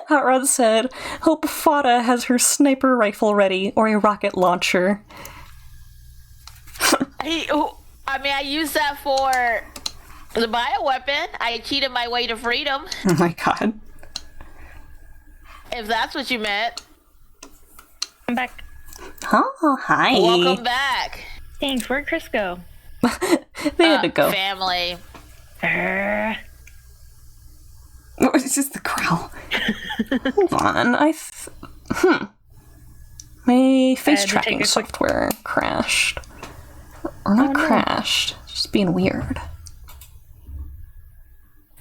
Speaker 1: Hot Rod said, hope Fada has her sniper rifle ready, or a rocket launcher.
Speaker 2: I used that for the bioweapon. I cheated my way to freedom.
Speaker 1: Oh my god.
Speaker 2: If that's what you meant.
Speaker 5: I'm back.
Speaker 1: Oh, hi.
Speaker 2: Welcome back.
Speaker 5: Thanks. Where'd Chris go?
Speaker 1: They had to go.
Speaker 2: Family.
Speaker 1: Oh, it's just the growl. Hold on, My face
Speaker 5: to
Speaker 1: tracking
Speaker 5: take a quick-
Speaker 1: software crashed. Or not crashed, just being weird.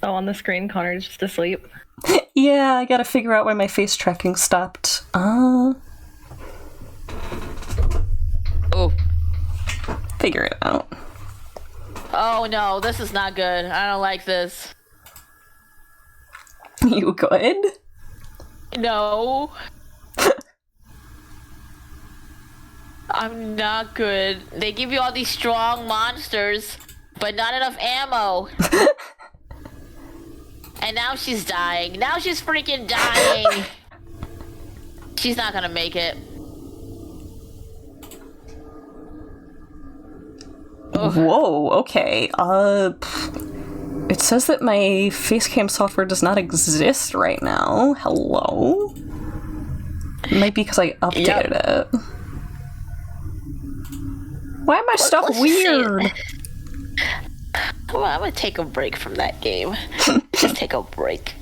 Speaker 5: Oh, on the screen, Connor's just asleep.
Speaker 1: Yeah, I gotta figure out why my face tracking stopped.
Speaker 2: Oh,
Speaker 1: Figure it out.
Speaker 2: oh no, this is not good. I don't like this.
Speaker 1: You good?
Speaker 2: No. I'm not good. They give you all these strong monsters, but not enough ammo. And now she's dying. Now she's freaking dying. She's not gonna make it.
Speaker 1: Whoa, okay. It says that my facecam software does not exist right now. Hello? It might be because I updated it. Why am my stuff
Speaker 2: let's
Speaker 1: weird?
Speaker 2: Well, I'm gonna take a break from that game. Just take a break.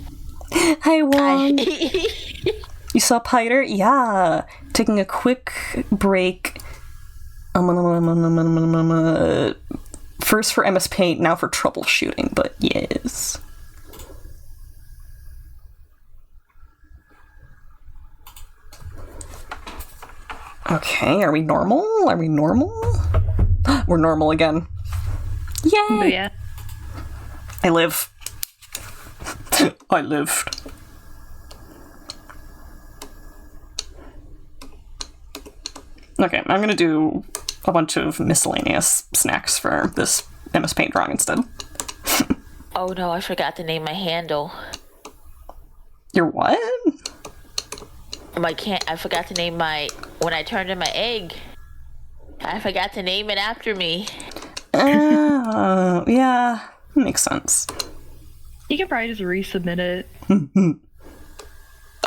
Speaker 1: Hi, Wong. You saw Piter? Yeah. Taking a quick break. First for MS Paint, now for troubleshooting, but yes. Okay, are we normal? Are we normal? We're normal again. Yay!
Speaker 5: Oh, yeah.
Speaker 1: I live. I lived. Okay, I'm gonna do a bunch of miscellaneous snacks for this MS Paint drawing instead.
Speaker 2: Oh no, I forgot to name my handle.
Speaker 1: Your what?
Speaker 2: I forgot to name when I turned in my egg. I forgot to name it after me.
Speaker 1: Yeah, makes sense.
Speaker 5: You can probably just resubmit it.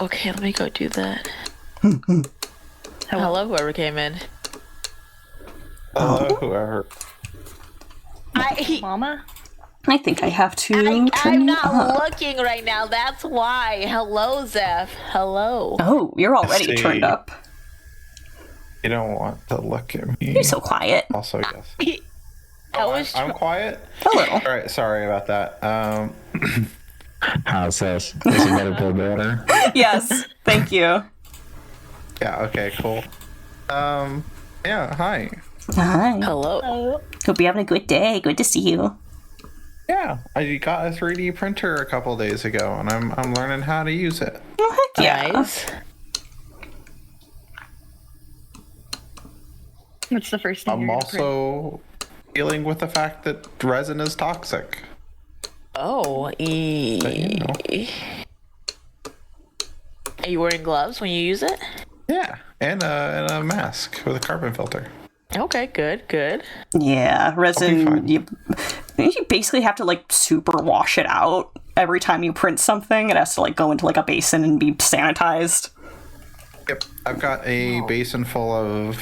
Speaker 2: Okay, let me go do that. Hello, whoever came in.
Speaker 6: Hello, whoever.
Speaker 5: Mama?
Speaker 1: I think I have to turn
Speaker 2: I'm
Speaker 1: you
Speaker 2: not
Speaker 1: up.
Speaker 2: looking right now, that's why. Hello, Zeph. Hello.
Speaker 1: Oh, you're already
Speaker 6: See.
Speaker 1: turned up.
Speaker 6: You don't want to look at me.
Speaker 1: You're so quiet.
Speaker 6: Also, yes. I'm quiet?
Speaker 1: A little.
Speaker 6: All right, sorry about that.
Speaker 7: How's this? Is it a bit better?
Speaker 1: Yes, thank you.
Speaker 6: Yeah, okay, cool. Yeah, hi.
Speaker 1: Hi.
Speaker 2: Hello.
Speaker 1: Hope you're having a good day. Good to see you.
Speaker 6: Yeah, I got a 3D printer a couple days ago, and I'm learning how to use it.
Speaker 1: Oh, heck yeah.
Speaker 2: Nice.
Speaker 5: What's the first thing
Speaker 6: I'm
Speaker 5: you're gonna print?
Speaker 6: also dealing with the fact that resin is toxic.
Speaker 2: Oh,
Speaker 6: But, you know.
Speaker 2: Are you wearing gloves when you use it?
Speaker 6: Yeah, and a mask with a carbon filter.
Speaker 2: Okay, good.
Speaker 1: Yeah, resin,
Speaker 6: fine.
Speaker 1: you basically have to, like, super wash it out every time you print something. It has to, like, go into, like, a basin and be sanitized.
Speaker 6: Yep, I've got a basin full of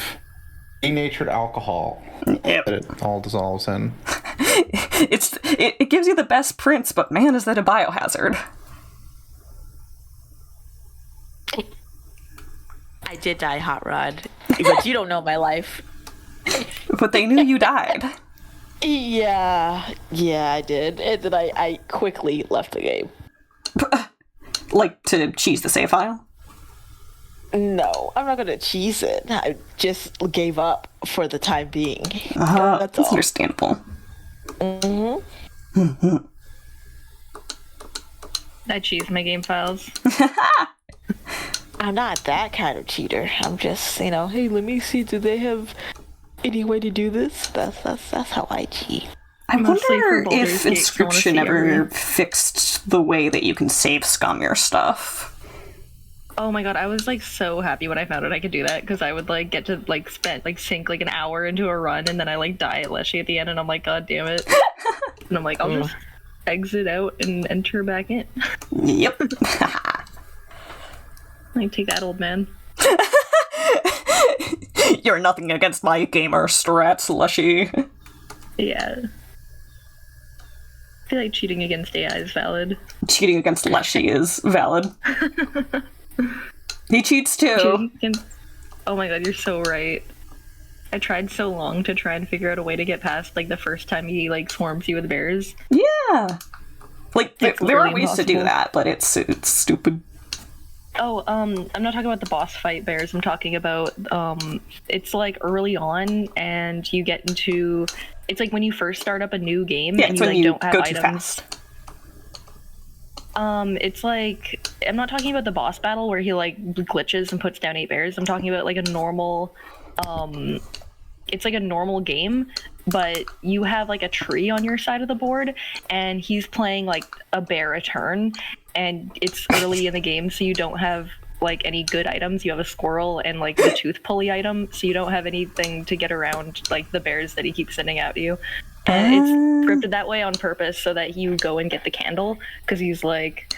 Speaker 6: denatured alcohol
Speaker 1: Yep.
Speaker 6: that it all dissolves in.
Speaker 1: It gives you the best prints, but man, is that a biohazard.
Speaker 2: I did die, Hot Rod, but you don't know my life.
Speaker 1: But they knew you died.
Speaker 2: Yeah, I did. And then I quickly left the game.
Speaker 1: Like, to cheese the save file?
Speaker 2: No, I'm not gonna cheese it. I just gave up for the time being.
Speaker 1: That's
Speaker 2: all.
Speaker 1: understandable.
Speaker 5: I cheese my game files.
Speaker 2: I'm not that kind of cheater. I'm just, hey, let me see, do they have any way to do this? That's how I cheat.
Speaker 1: I
Speaker 5: Mostly for
Speaker 1: wonder
Speaker 5: Baldur's
Speaker 1: if
Speaker 5: Gate, 'cause I wanna
Speaker 1: Inscription
Speaker 5: see
Speaker 1: ever
Speaker 5: everything.
Speaker 1: fixed the way that you can save scum your stuff.
Speaker 5: Oh my god, I was like so happy when I found out I could do that because I would like get to like sink like an hour into a run and then I like die at Leshy at the end and I'm like, god damn it. And I'm like, I'll just exit out and enter back in.
Speaker 1: Yep.
Speaker 5: Like, take that, old man.
Speaker 1: You're nothing against my gamer strats, Lushy.
Speaker 5: Yeah. I feel like cheating against AI is valid.
Speaker 1: Cheating against Lushy is valid. He cheats too.
Speaker 5: Cheating against... Oh my god, you're so right. I tried so long to try and figure out a way to get past, like, the first time he, like, swarms you with bears.
Speaker 1: Yeah. Like, there are
Speaker 5: literally
Speaker 1: ways to do
Speaker 5: impossible.
Speaker 1: that, but it's stupid.
Speaker 5: Oh, I'm not talking about the boss fight bears. I'm talking about, it's, like, early on, and you get into... It's like when you first start up a new game,
Speaker 1: Yeah,
Speaker 5: and
Speaker 1: it's
Speaker 5: you,
Speaker 1: when
Speaker 5: like,
Speaker 1: you
Speaker 5: don't have
Speaker 1: go
Speaker 5: items.
Speaker 1: too fast.
Speaker 5: It's like... I'm not talking about the boss battle where he, like, glitches and puts down 8 bears. I'm talking about, like, a normal... It's like a normal game, but you have like a tree on your side of the board, and he's playing like a bear a turn, and it's early in the game, so you don't have like any good items. You have a squirrel and like the tooth pulley item, so you don't have anything to get around like the bears that he keeps sending at you. And it's scripted that way on purpose so that you go and get the candle, because he's like,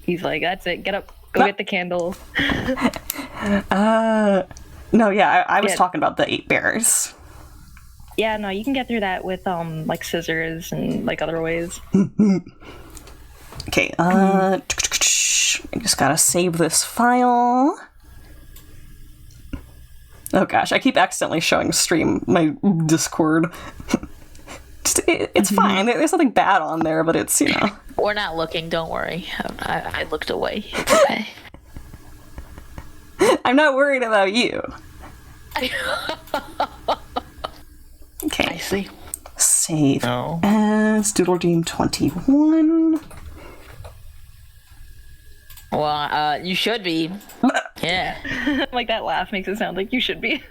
Speaker 5: that's it, get up, go get the candle.
Speaker 1: No, yeah, I was talking about the 8 bears.
Speaker 5: Yeah, no, you can get through that with like scissors and like other ways.
Speaker 1: Okay, I just gotta save this file. Oh gosh, I keep accidentally showing stream my Discord. It's fine, there's nothing bad on there, but it's, you know.
Speaker 2: We're not looking, don't worry. I looked away. It's okay.
Speaker 1: I'm not worried about you. Okay.
Speaker 2: I see.
Speaker 1: Save
Speaker 6: No.
Speaker 1: as Doodledream21.
Speaker 2: Well, you should be. Yeah.
Speaker 5: Like that laugh makes it sound like you should be.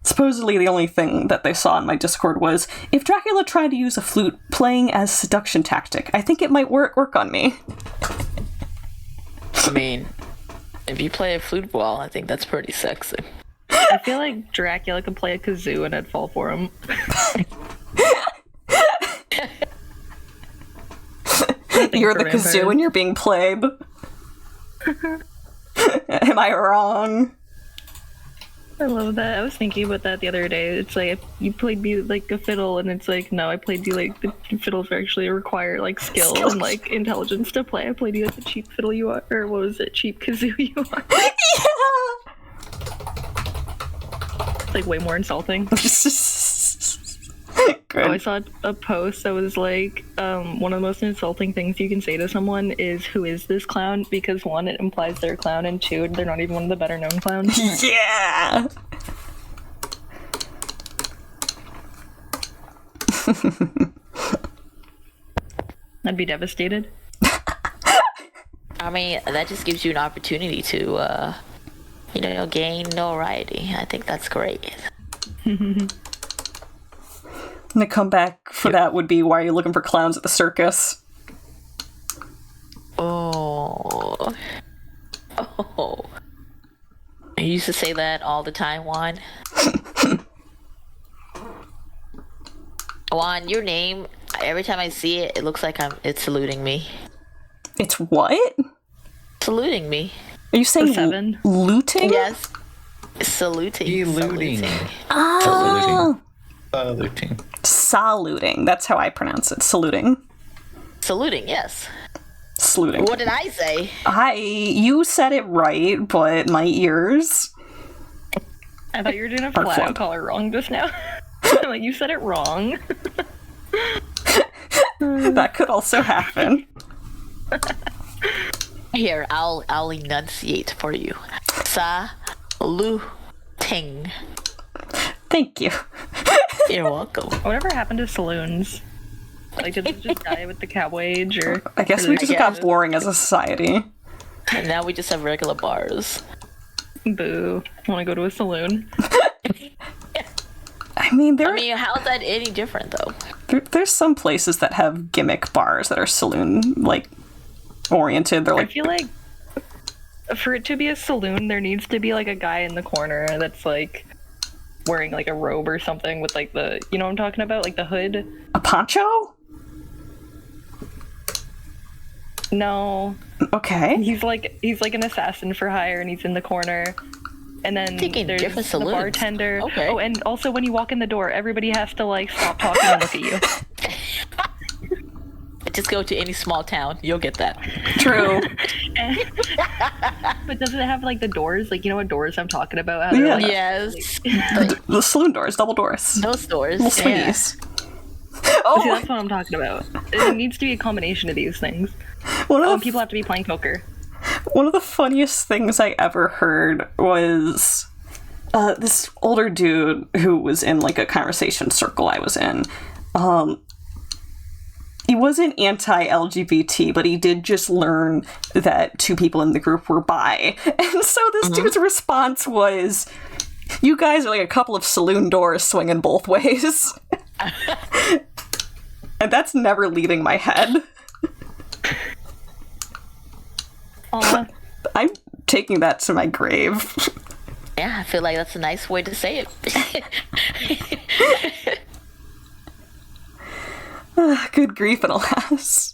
Speaker 1: Supposedly the only thing that they saw in my Discord was, if Dracula tried to use a flute playing as seduction tactic, I think it might work on me.
Speaker 2: I mean, if you play a flute well, I think that's pretty sexy.
Speaker 5: I feel like Dracula could play a kazoo and I'd fall for him.
Speaker 1: You're the kazoo and you're being played. Am I wrong?
Speaker 5: I love that. I was thinking about that the other day. It's like, you played me like a fiddle, and it's like, no, I played you like the fiddles actually require like skill and like intelligence to play. I played you like the cheap fiddle you are, or what was it, cheap kazoo you are.
Speaker 1: Yeah!
Speaker 5: It's like way more insulting.
Speaker 1: Good.
Speaker 5: Oh, I saw a post that was like, one of the most insulting things you can say to someone is, who is this clown? Because 1, it implies they're a clown, and 2, they're not even one of the better known clowns.
Speaker 1: Yeah!
Speaker 5: I'd be devastated.
Speaker 2: I mean, that just gives you an opportunity to, gain notoriety. I think that's great.
Speaker 1: And the comeback for that would be, why are you looking for clowns at the circus?
Speaker 2: Oh. I used to say that all the time, Juan. Juan, your name, every time I see it, it looks like it's saluting me.
Speaker 1: It's what?
Speaker 2: Saluting me.
Speaker 1: Are you saying
Speaker 5: 7?
Speaker 1: looting?
Speaker 2: Yes. Saluting.
Speaker 6: Eluding.
Speaker 2: Saluting.
Speaker 1: Oh!
Speaker 6: Saluting.
Speaker 1: Saluting. That's how I pronounce it. Saluting.
Speaker 2: Saluting, yes.
Speaker 1: Saluting.
Speaker 2: What did I say?
Speaker 1: You said it right, but my ears...
Speaker 5: I thought you were doing a
Speaker 1: Are
Speaker 5: flat out
Speaker 1: flubbed.
Speaker 5: color wrong just now. Like, you said it wrong.
Speaker 1: That could also happen.
Speaker 2: Here, I'll enunciate for you. Saluting.
Speaker 1: Thank you.
Speaker 2: You're welcome.
Speaker 5: Whatever happened to saloons? Like, did they just die with the cowboy age, or?
Speaker 1: I guess
Speaker 5: or
Speaker 1: we
Speaker 5: did
Speaker 1: just
Speaker 5: they
Speaker 1: got boring as a society.
Speaker 2: And now we just have regular bars.
Speaker 5: Boo. Want to go to a saloon?
Speaker 1: I mean,
Speaker 2: How's that any different, though?
Speaker 1: there's some places that have gimmick bars that are saloon, like, oriented. They're
Speaker 5: I
Speaker 1: like,
Speaker 5: feel like for it to be a saloon, there needs to be like a guy in the corner that's like wearing like a robe or something with like the, you know what I'm talking about? Like the hood?
Speaker 1: a poncho?
Speaker 5: No.
Speaker 1: Okay.
Speaker 5: He's like an assassin for hire, and he's in the corner. And then
Speaker 2: Thinking
Speaker 5: there's
Speaker 2: different
Speaker 5: the
Speaker 2: saloons.
Speaker 5: bartender.
Speaker 2: Okay.
Speaker 5: Oh, and also when you walk in the door, everybody has to like stop talking and look at you.
Speaker 2: Just go to any small town. You'll get that.
Speaker 1: True.
Speaker 5: But does it have like the doors? Like, you know what doors I'm talking about? How they're,
Speaker 1: Yeah.
Speaker 5: like,
Speaker 2: Yes.
Speaker 1: The saloon doors, double doors.
Speaker 2: Those doors.
Speaker 1: Little
Speaker 2: Yeah.
Speaker 1: swingies.
Speaker 5: See,
Speaker 1: Oh,
Speaker 5: that's what I'm talking about. It needs to be a combination of these things.
Speaker 1: one of
Speaker 5: Oh,
Speaker 1: the
Speaker 5: and people have to be playing poker.
Speaker 1: One of the funniest things I ever heard was this older dude who was in like a conversation circle I was in. He wasn't anti-LGBT, but he did just learn that 2 people in the group were bi. And so this dude's response was, "You guys are like a couple of saloon doors swinging both ways." And that's never leaving my head. I'm taking that to my grave.
Speaker 2: Yeah, I feel like that's a nice way to say it.
Speaker 1: Good grief, and alas.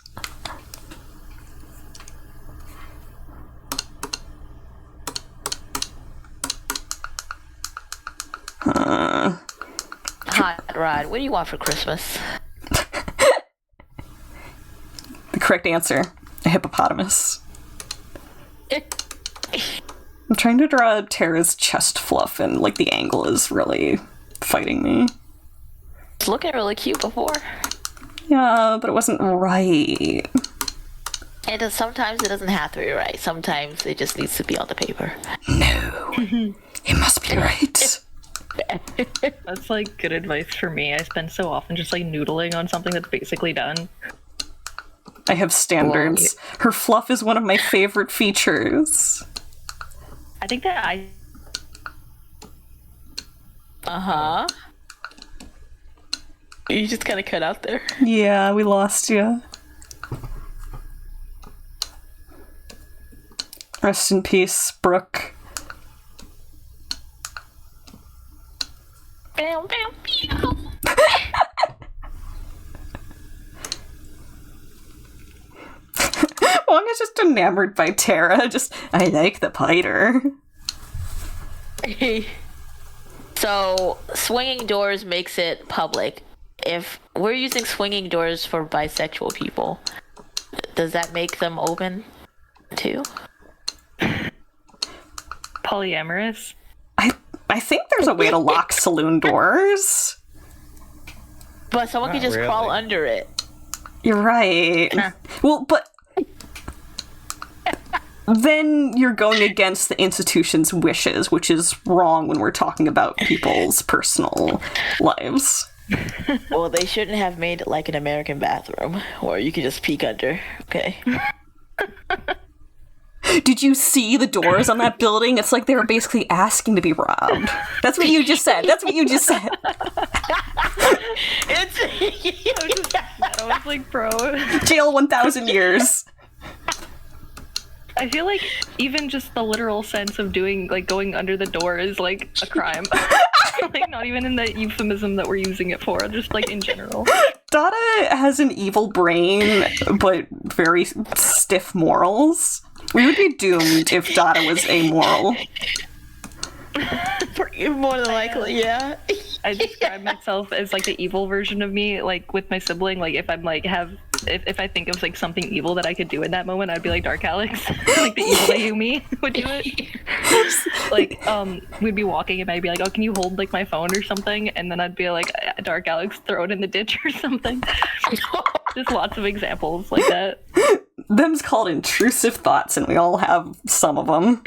Speaker 2: Hot Rod, what do you want for Christmas?
Speaker 1: The correct answer, a hippopotamus. I'm trying to draw Tara's chest fluff, and like the angle is really fighting me.
Speaker 2: It's looking really cute before.
Speaker 1: Yeah, but it wasn't right.
Speaker 2: Sometimes it doesn't have to be right. Sometimes it just needs to be on the paper.
Speaker 1: No, it must be right.
Speaker 5: That's like good advice for me. I spend so often just like noodling on something that's basically done.
Speaker 1: I have standards. Her fluff is one of my favorite features.
Speaker 5: I think that I
Speaker 2: Uh-huh. You just kind of cut out there.
Speaker 1: Yeah, we lost you. Rest in peace, Brooke.
Speaker 2: Bam, bam, pew.
Speaker 1: Wong is just enamored by Tara. Just, I like the piter.
Speaker 2: So, swinging doors makes it public. If we're using swinging doors for bisexual people, does that make them open too?
Speaker 5: polyamorous.
Speaker 1: I think there's a way to lock saloon doors.
Speaker 2: But someone could
Speaker 6: Not
Speaker 2: just crawl
Speaker 6: really.
Speaker 2: under it.
Speaker 1: You're right. Well, but then you're going against the institution's wishes, which is wrong when we're talking about people's personal lives.
Speaker 2: Well, they shouldn't have made it like an American bathroom where you could just peek under. Okay.
Speaker 1: Did you see the doors on that building? It's like they were basically asking to be robbed. That's what you just said. That's what you just said.
Speaker 5: I was like, bro.
Speaker 1: Jail 1,000 years.
Speaker 5: I feel like even just the literal sense of doing, like, going under the door is like a crime. Like, not even in the euphemism that we're using it for, just like in general.
Speaker 1: Dada has an evil brain, but very stiff morals. We would be doomed if Dada was amoral.
Speaker 2: More than likely, yeah.
Speaker 5: I describe myself as like the evil version of me, like with my sibling. Like if I'm like if I think of like something evil that I could do in that moment, I'd be like Dark Alex, like the evil Ayumi would do it. Like we'd be walking and I'd be like, oh, can you hold like my phone or something? And then I'd be like, Dark Alex, throw it in the ditch or something. Just lots of examples like that.
Speaker 1: Them's called intrusive thoughts, and we all have some of them.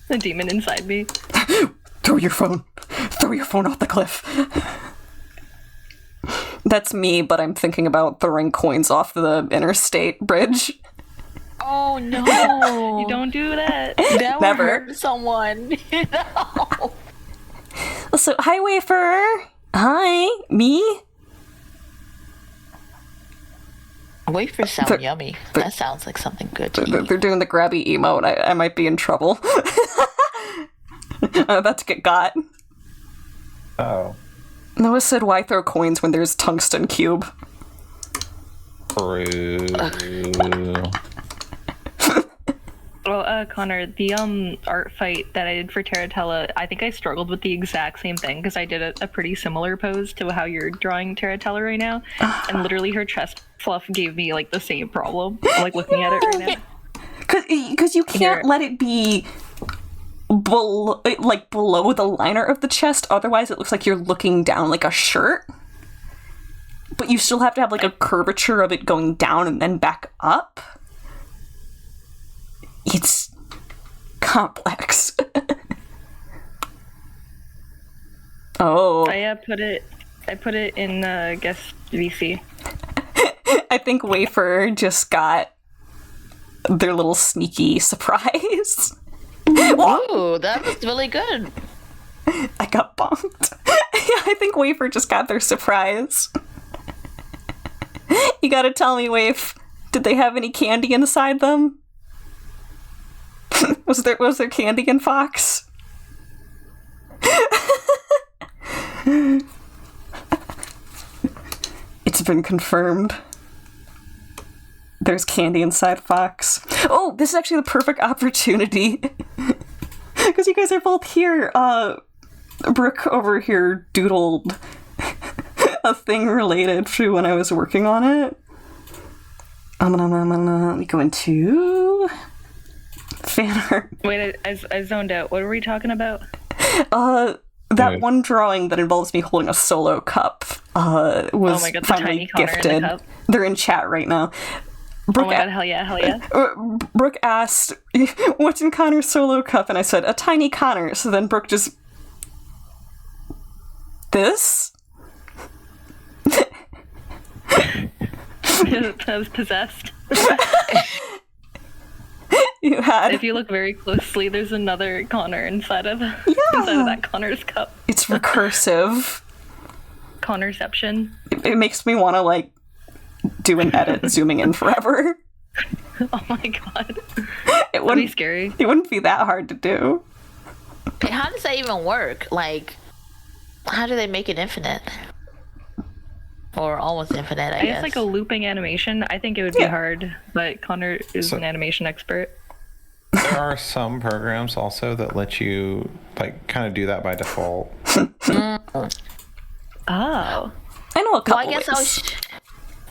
Speaker 5: The demon inside me.
Speaker 1: Throw your phone. Throw your phone off the cliff. That's me, but I'm thinking about throwing coins off the interstate bridge.
Speaker 2: Oh no!
Speaker 5: You don't do that.
Speaker 2: That would
Speaker 1: Never.
Speaker 2: hurt someone. No.
Speaker 1: So, hi, Wafer. Hi, me.
Speaker 2: Wafers sound yummy. That sounds like something good to
Speaker 1: They're
Speaker 2: eat.
Speaker 1: doing the grabby emote. I might be in trouble. I'm about to get got.
Speaker 6: Oh.
Speaker 1: Noah said, why throw coins when there's tungsten cube?
Speaker 7: True.
Speaker 5: Oh, Connor, the art fight that I did for Taratella, I think I struggled with the exact same thing because I did a pretty similar pose to how you're drawing Taratella right now, and literally her chest fluff gave me like the same problem. I'm like looking at it right now.
Speaker 1: Because you can't let it be below the liner of the chest, otherwise it looks like you're looking down like a shirt. But you still have to have like a curvature of it going down and then back up. It's complex. Oh.
Speaker 5: I put it in guest VC.
Speaker 1: I think Wafer just got their little sneaky surprise.
Speaker 2: Ooh, that was really good.
Speaker 1: I got bonked. Yeah, I think Wafer just got their surprise. You gotta tell me, Waf, did they have any candy inside them? Was there candy in Fox? It's been confirmed. There's candy inside Fox. Oh, this is actually the perfect opportunity. Because you guys are both here. Brooke over here doodled a thing related to when I was working on it. Let me go into fan art.
Speaker 5: Wait, I zoned out. What were we talking about?
Speaker 1: That one drawing that involves me holding a solo cup was
Speaker 5: oh my God, the
Speaker 1: finally
Speaker 5: tiny Connor
Speaker 1: gifted.
Speaker 5: in the cup.
Speaker 1: They're in chat right now. Brooke
Speaker 5: Oh my God, hell yeah.
Speaker 1: Brooke asked, "What's in Connor's solo cup?" And I said, "A tiny Connor." So then Brooke just, this?
Speaker 5: I was possessed.
Speaker 1: You had.
Speaker 5: If you look very closely, there's another Connor inside of that Connor's cup.
Speaker 1: It's recursive.
Speaker 5: Connorception.
Speaker 1: It makes me want to like do an edit zooming in forever.
Speaker 5: Oh my God.
Speaker 1: It wouldn't
Speaker 5: be scary.
Speaker 1: It wouldn't be that hard to do.
Speaker 2: How does that even work? Like, how do they make it infinite? Or almost infinite, I guess.
Speaker 5: It's like a looping animation. I think it would be hard, but Connor is an animation expert.
Speaker 6: There are some programs also that let you like kind of do that by default.
Speaker 5: Oh.
Speaker 1: I know a couple
Speaker 2: I guess
Speaker 1: ways.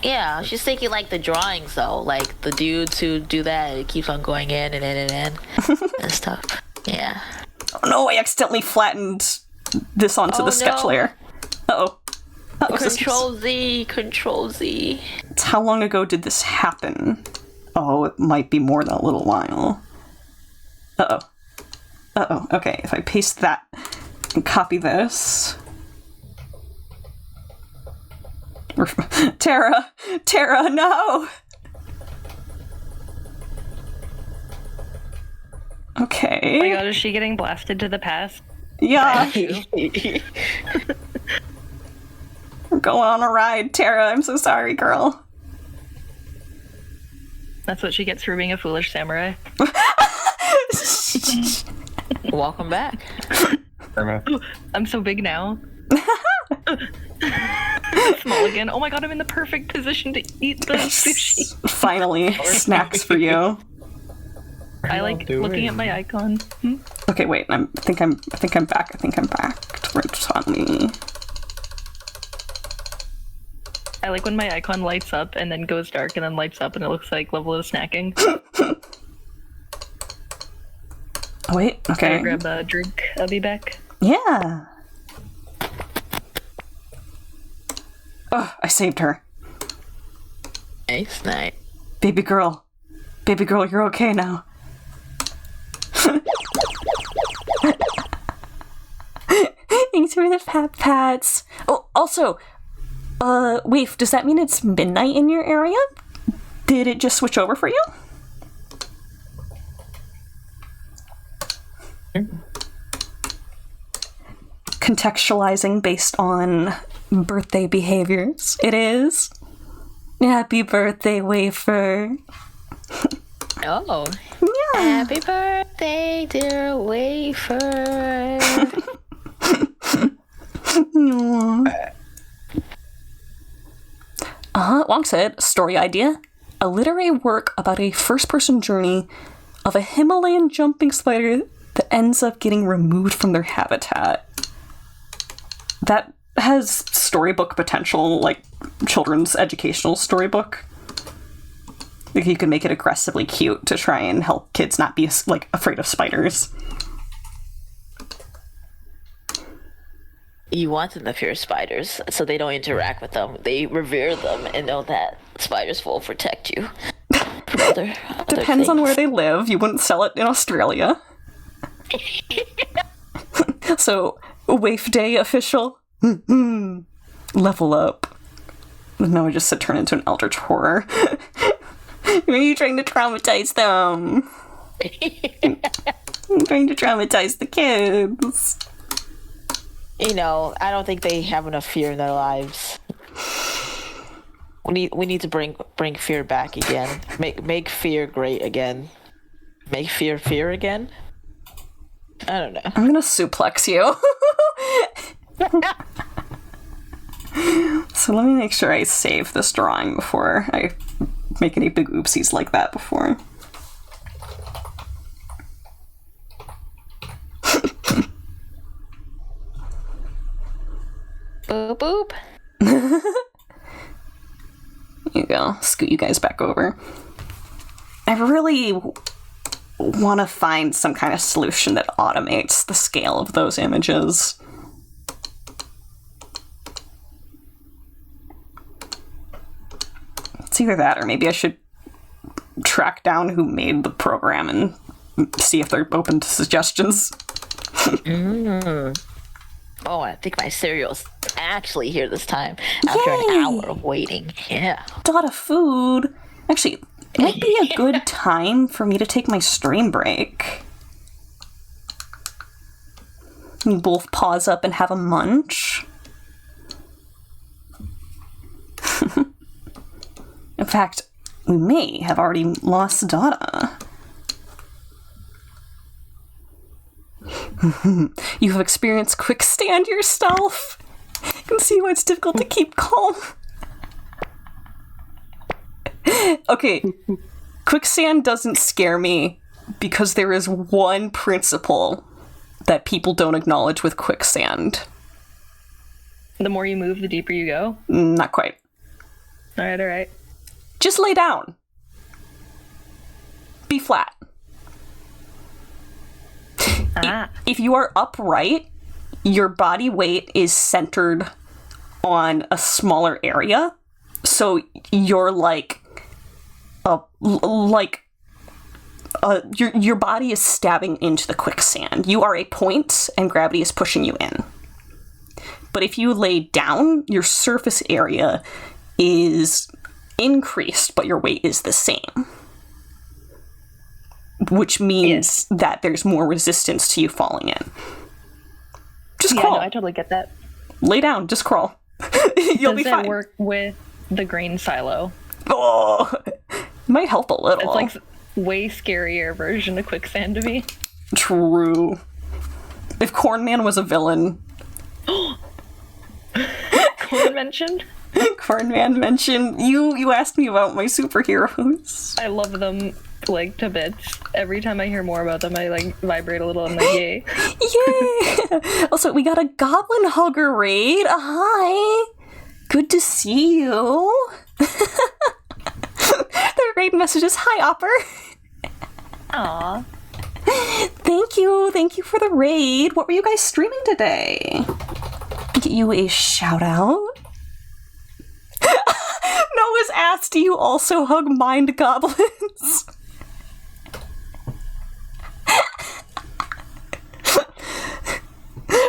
Speaker 2: I was just thinking like the drawings though, like the dudes who do that, it keeps on going in and in and in and stuff. Yeah.
Speaker 1: Oh no, I accidentally flattened this onto the sketch layer. Uh-oh.
Speaker 2: Control Z.
Speaker 1: How long ago did this happen? Oh, it might be more than a little while. Uh-oh. Okay, if I paste that and copy this. Tara, no! Okay.
Speaker 5: Oh my God, is she getting blasted to the past?
Speaker 1: Yeah. Go on a ride, Tara. I'm so sorry, girl.
Speaker 5: That's what she gets for being a foolish samurai.
Speaker 2: Welcome back.
Speaker 5: I'm so big now. Small again. Oh my God, I'm in the perfect position to eat the sushi.
Speaker 1: Finally, snacks for you.
Speaker 5: I like looking at my icon.
Speaker 1: Okay, wait. I think I'm back. I think I'm back to where it's on me.
Speaker 5: I like when my icon lights up and then goes dark and then lights up and it looks like level of snacking.
Speaker 1: Oh, wait. Okay.
Speaker 5: I'll grab a drink. I'll be back.
Speaker 1: Yeah. Oh, I saved her.
Speaker 2: Nice.
Speaker 1: Baby girl, you're okay now. Thanks for the pats. Oh, also, Waif, does that mean it's midnight in your area? Did it just switch over for you? Contextualizing based on birthday behaviors. It is. Happy birthday, Wafer.
Speaker 2: Oh.
Speaker 1: Yeah.
Speaker 2: Happy birthday, dear Wafer. Wong said, story idea. A literary work about a first-person journey
Speaker 1: of a Himalayan jumping spider that ends up getting removed from their habitat. That has storybook potential, like children's educational storybook. Like you could make it aggressively cute to try and help kids not be like afraid of spiders.
Speaker 2: You want them to fear spiders, so they don't interact with them. They revere them and know that spiders will protect you. From other
Speaker 1: Depends on
Speaker 2: things.
Speaker 1: where they live. You wouldn't sell it in Australia. So, Waif Day official. Level up. No, I just said turn into an eldritch horror. Are you trying to traumatize them? I'm trying to traumatize the kids.
Speaker 2: You know, I don't think they have enough fear in their lives. We need to bring fear back again. Make fear great again. Make fear again. I don't know.
Speaker 1: I'm gonna suplex you. So let me make sure I save this drawing before I make any big oopsies like that before.
Speaker 2: Boop boop.
Speaker 1: Here you go. Scoot you guys back over. I really want to find some kind of solution that automates the scale of those images. It's either that or maybe I should track down who made the program and see if they're open to suggestions.
Speaker 2: Oh, I think my cereal's actually here this time after an hour of waiting. Yeah.
Speaker 1: Dot of food. Actually, it might be a good time for me to take my stream break. We both pause up and have a munch. In fact, we may have already lost data. You have experienced quickstand yourself. You can see why it's difficult to keep calm. Okay, quicksand doesn't scare me because there is one principle that people don't acknowledge with quicksand.
Speaker 5: The more you move, the deeper you go.
Speaker 1: Not quite.
Speaker 5: All right.
Speaker 1: Just lay down. Be flat. If you are upright, your body weight is centered on a smaller area. So you're your body is stabbing into the quicksand. You are a point and gravity is pushing you in. But if you lay down, your surface area is increased, but your weight is the same. Which means that there's more resistance to you falling in. Just crawl.
Speaker 5: No, I totally get that.
Speaker 1: Lay down, just crawl. You'll be fine.
Speaker 5: Does it work with the grain silo?
Speaker 1: Oh, might help a little.
Speaker 5: It's like way scarier version of quicksand to me.
Speaker 1: True. If Cornman was a villain.
Speaker 5: Corn mentioned?
Speaker 1: Cornman mentioned. You asked me about my superheroes.
Speaker 5: I love them like to bits. Every time I hear more about them, I like vibrate a little. I'm like, yay.
Speaker 1: Yay! Also, we got a goblin hugger raid. Hi. Good to see you. The raid messages, hi, Opper.
Speaker 5: Aw.
Speaker 1: Thank you for the raid. What were you guys streaming today? Get you a shout out. Noah's asked, do you also hug mind goblins?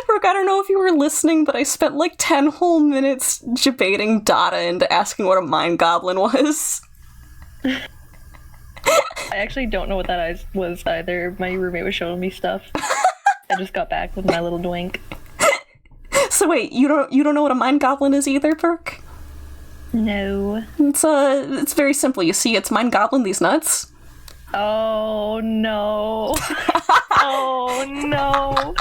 Speaker 1: Brooke, I don't know if you were listening, but I spent like 10 whole minutes debating Dada into asking what a mind goblin was.
Speaker 5: I actually don't know what that was either. My roommate was showing me stuff. I just got back with my little doink.
Speaker 1: So wait, you don't know what a mind goblin is either, Brooke?
Speaker 5: No.
Speaker 1: It's very simple. You see, it's mind goblin these nuts.
Speaker 5: Oh no. Oh no.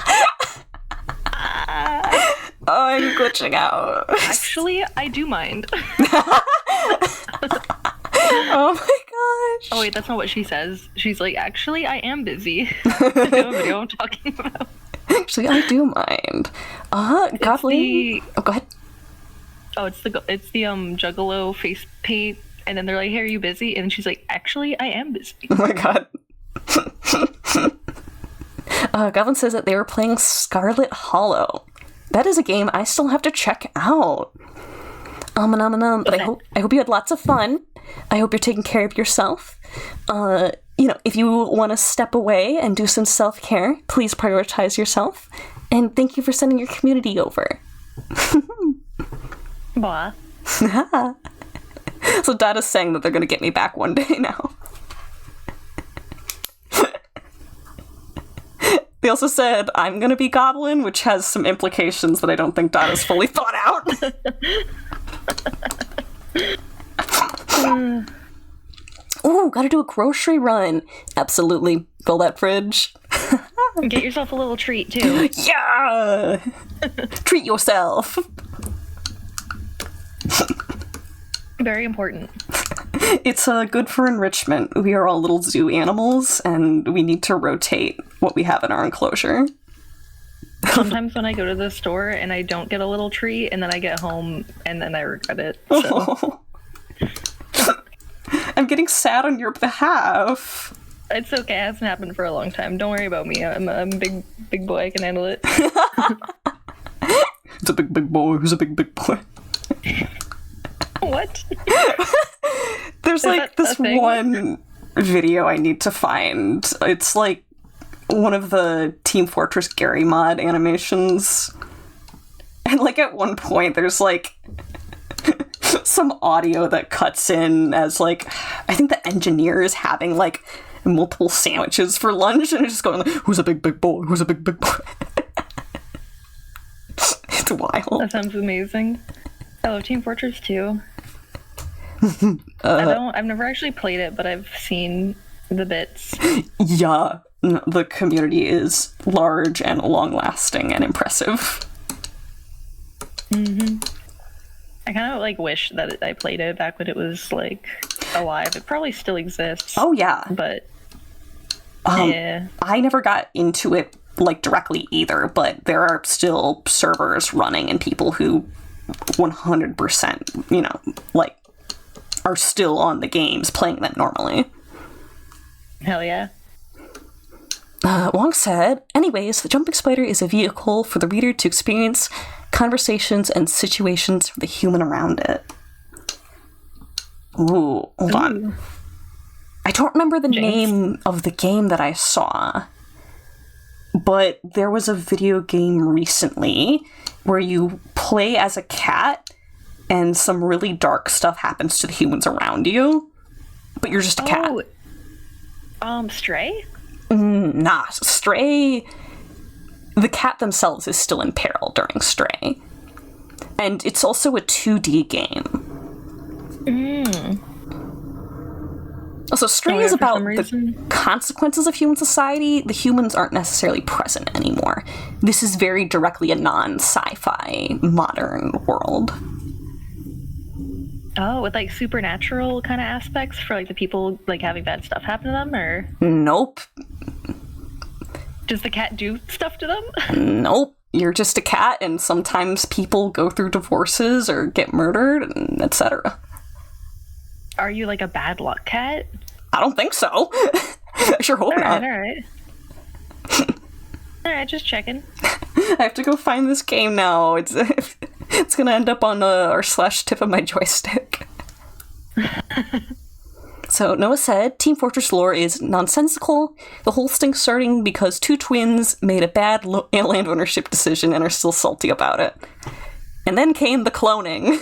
Speaker 1: Oh, I'm glitching out.
Speaker 5: Actually, I do mind.
Speaker 1: Oh my
Speaker 5: Oh wait, that's not what she says. She's like, actually, I am busy. I have a video I'm talking about.
Speaker 1: Actually, I do mind. Godly. Oh, go ahead.
Speaker 5: Oh, it's the Juggalo face paint, and then they're like, "Hey, are you busy?" And she's like, "Actually, I am busy."
Speaker 1: Oh my god. Goblin says that they were playing Scarlet Hollow. That is a game I still have to check out. But I hope you had lots of fun. I hope you're taking care of yourself. If you want to step away and do some self-care, please prioritize yourself. And thank you for sending your community over.
Speaker 5: Blah.
Speaker 1: So Dada's saying that they're going to get me back one day now. They also said, I'm going to be Goblin, which has some implications that I don't think Dada's fully thought out. Ooh, gotta do a grocery run. Absolutely. Fill that fridge.
Speaker 5: Get yourself a little treat, too.
Speaker 1: Yeah! Treat yourself.
Speaker 5: Very important.
Speaker 1: It's good for enrichment. We are all little zoo animals, and we need to rotate what we have in our enclosure.
Speaker 5: Sometimes when I go to the store and I don't get a little treat, and then I get home and then I regret it. So.
Speaker 1: I'm getting sad on your behalf.
Speaker 5: It's okay. It hasn't happened for a long time. Don't worry about me. I'm a big boy. I can handle it.
Speaker 1: It's a big boy who's a big boy.
Speaker 5: What?
Speaker 1: There's like this one video I need to find. It's like one of the Team Fortress Gary mod animations. And like at one point there's like some audio that cuts in as like, I think the engineer is having like multiple sandwiches for lunch and it's just going like, who's a big boy? Who's a big boy? It's wild.
Speaker 5: That sounds amazing. I love Team Fortress 2. I've never actually played it, but I've seen the bits.
Speaker 1: Yeah, the community is large and long-lasting and impressive.
Speaker 5: Mm-hmm. I kind of like wish that I played it back when it was like alive. It probably still exists.
Speaker 1: Oh yeah,
Speaker 5: but
Speaker 1: yeah, I never got into it like directly either. But there are still servers running and people who 100%, like, are still on the games playing them normally.
Speaker 5: Hell yeah.
Speaker 1: Wong said, anyways, the jumping spider is a vehicle for the reader to experience conversations and situations for the human around it. Ooh, hold on. I don't remember the name of the game that I saw, but there was a video game recently where you play as a cat and some really dark stuff happens to the humans around you, but you're just a cat.
Speaker 5: Stray?
Speaker 1: Nah, Stray... The cat themselves is still in peril during Stray. And it's also a 2D game. Also, Stray is about the consequences of human society. The humans aren't necessarily present anymore. This is very directly a non-sci-fi modern world.
Speaker 5: Oh, with like supernatural kind of aspects for like the people like having bad stuff happen to them, or?
Speaker 1: Nope.
Speaker 5: Does the cat do stuff to them?
Speaker 1: Nope. You're just a cat, and sometimes people go through divorces or get murdered, and etc.
Speaker 5: Are you like a bad luck cat?
Speaker 1: I don't think so. I sure hope not.
Speaker 5: Alright. Alright, just checking.
Speaker 1: I have to go find this game now. It's gonna end up on our / tip of my joystick. So Noah said, Team Fortress lore is nonsensical. The whole thing's starting because two twins made a bad land ownership decision and are still salty about it. And then came the cloning.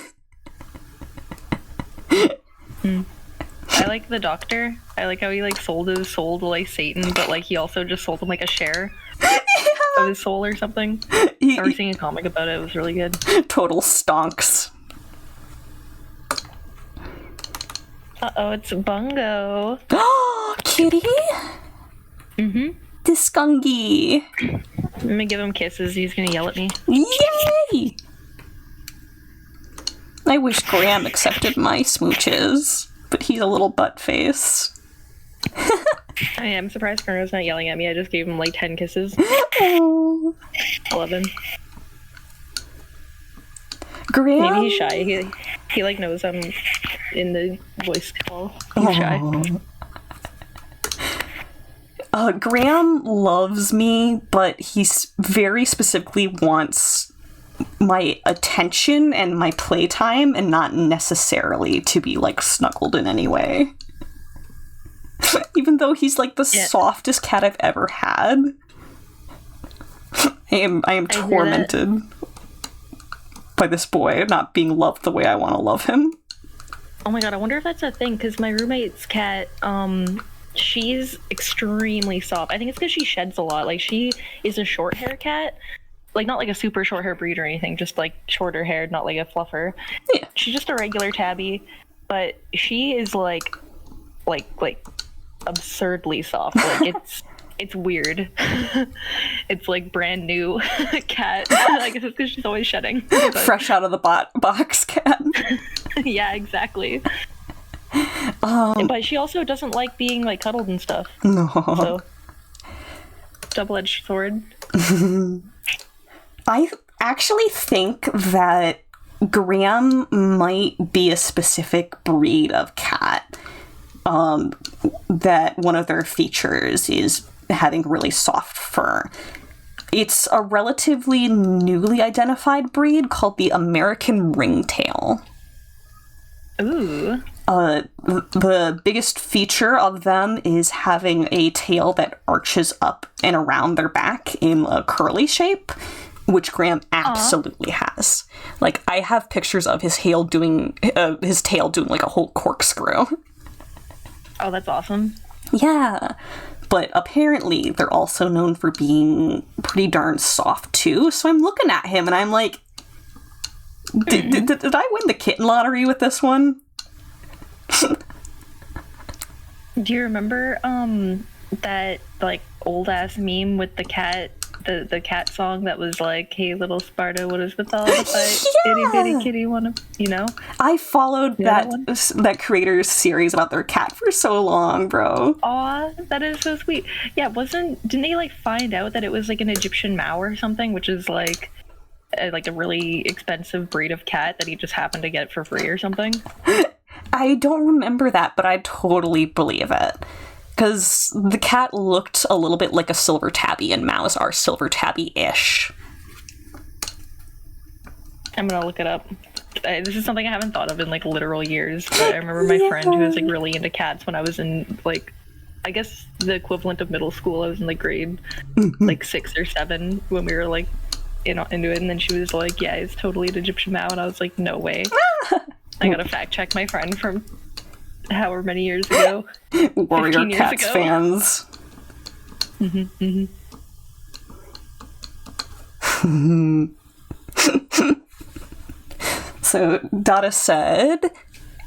Speaker 5: I like the doctor. I like how he like sold his soul to like Satan, but like he also just sold him like a share of his soul or something. I remember seeing a comic about it. It was really good.
Speaker 1: Total stonks.
Speaker 5: Uh-oh, it's Bungo.
Speaker 1: Kitty?
Speaker 5: Mm-hmm.
Speaker 1: The skunky.
Speaker 5: I'm gonna give him kisses. He's gonna yell at me.
Speaker 1: Yay! I wish Graham accepted my smooches, but he's a little butt face.
Speaker 5: I am surprised Karno's not yelling at me. I just gave him like 10 kisses.
Speaker 1: Oh.
Speaker 5: 11.
Speaker 1: Graham?
Speaker 5: Maybe he's shy. He like knows I'm in the voice call. He's shy.
Speaker 1: Graham loves me, but he's very specifically wants my attention and my playtime, and not necessarily to be like snuggled in any way. Even though he's like the softest cat I've ever had, I am tormented by this boy not being loved the way I want to love him.
Speaker 5: Oh my god, I wonder if that's a thing, because my roommate's cat, she's extremely soft. I think it's because she sheds a lot. Like, she is a short hair cat. Like, not like a super short hair breed or anything, just like shorter haired, not like a fluffer.
Speaker 1: Yeah.
Speaker 5: She's just a regular tabby, but she is like absurdly soft. Like, it's weird. It's like brand new cat. I guess it's because she's always shedding. But...
Speaker 1: fresh out of the box cat.
Speaker 5: Yeah, exactly. But she also doesn't like being like cuddled and stuff.
Speaker 1: No.
Speaker 5: So, double-edged sword.
Speaker 1: I actually think that Graham might be a specific breed of cat. That one of their features is having really soft fur. It's a relatively newly identified breed called the American ringtail.
Speaker 5: Ooh.
Speaker 1: The biggest feature of them is having a tail that arches up and around their back in a curly shape, which Graham absolutely has. Like, I have pictures of his tail doing like a whole corkscrew.
Speaker 5: Oh, that's awesome.
Speaker 1: Yeah. But apparently they're also known for being pretty darn soft too. So I'm looking at him and I'm like, did I win the kitten lottery with this one?
Speaker 5: Do you remember that like old ass meme with the cat, the cat song that was like, "Hey little Sparta, what is with all the fight? Itty bitty kitty wanna," you know?
Speaker 1: I followed that creator's series about their cat for so long, bro.
Speaker 5: Aw, that is so sweet. Yeah, didn't they like find out that it was like an Egyptian Mao or something, which is like a really expensive breed of cat that he just happened to get for free or something?
Speaker 1: I don't remember that, but I totally believe it. Because the cat looked a little bit like a silver tabby, and Maus are silver tabby-ish.
Speaker 5: I'm gonna look it up. This is something I haven't thought of in like literal years. But I remember my friend who was like really into cats when I was in like, I guess the equivalent of middle school. I was in like grade like 6 or 7 when we were like into it, and then she was like, "Yeah, it's totally an Egyptian Mao," and I was like, "No way." I gotta fact check my friend from however many years ago.
Speaker 1: Warrior Cats fans. So Dada said,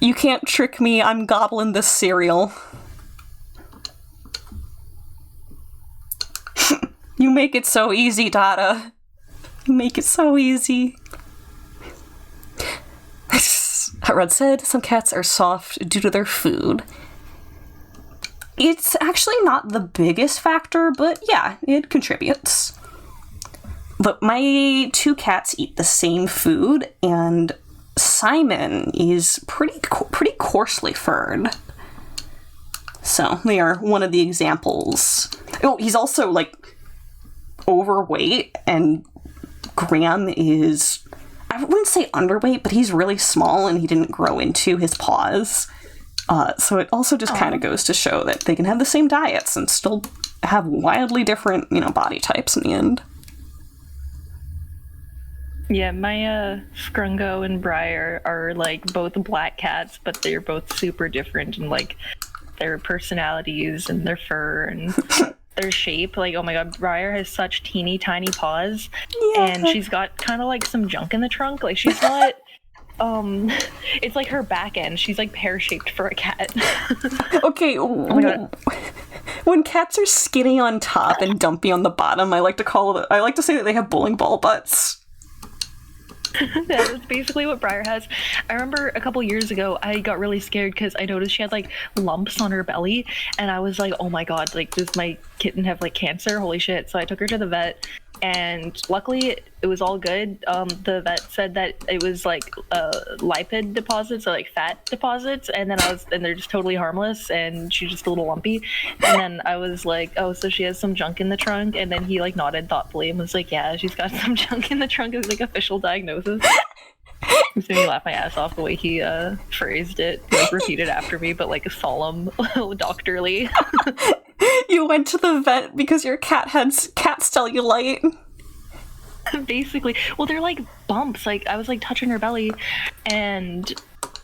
Speaker 1: "You can't trick me, I'm gobbling this cereal." You make it so easy, Dada. You make it so easy. Rod said, "Some cats are soft due to their food." It's actually not the biggest factor, but yeah, it contributes. But my 2 cats eat the same food, and Simon is pretty coarsely furred. So they are one of the examples. Oh, he's also like overweight, and Graham is, I wouldn't say underweight, but he's really small and he didn't grow into his paws. So it also just kind of goes to show that they can have the same diets and still have wildly different, body types in the end.
Speaker 5: Yeah, my Scrungo and Briar are like both black cats, but they're both super different in like their personalities and their fur and their shape. Like, oh my god, Briar has such teeny tiny paws, and she's got kind of like some junk in the trunk. Like, she's not it's like her back end, she's like pear-shaped for a cat.
Speaker 1: Okay.
Speaker 5: Oh my god.
Speaker 1: When cats are skinny on top and dumpy on the bottom, I like to say that they have bowling ball butts.
Speaker 5: That's basically what Briar has. I remember a couple years ago, I got really scared because I noticed she had like lumps on her belly, and I was like, "Oh my god! Like, does my kitten have like cancer? Holy shit!" So I took her to the vet, and luckily it was all good. The vet said that it was like lipid deposits, or like fat deposits, and they're just totally harmless, and she's just a little lumpy. And then I was like, "Oh, so she has some junk in the trunk?" And then he like nodded thoughtfully and was like, "Yeah, she's got some junk in the trunk." It was like official diagnosis. It made me laugh my ass off the way he phrased it, like repeated after me, but like a solemn, doctorly.
Speaker 1: You went to the vet because your cat had cat cellulite.
Speaker 5: Basically, well, they're like bumps. Like I was like touching her belly, and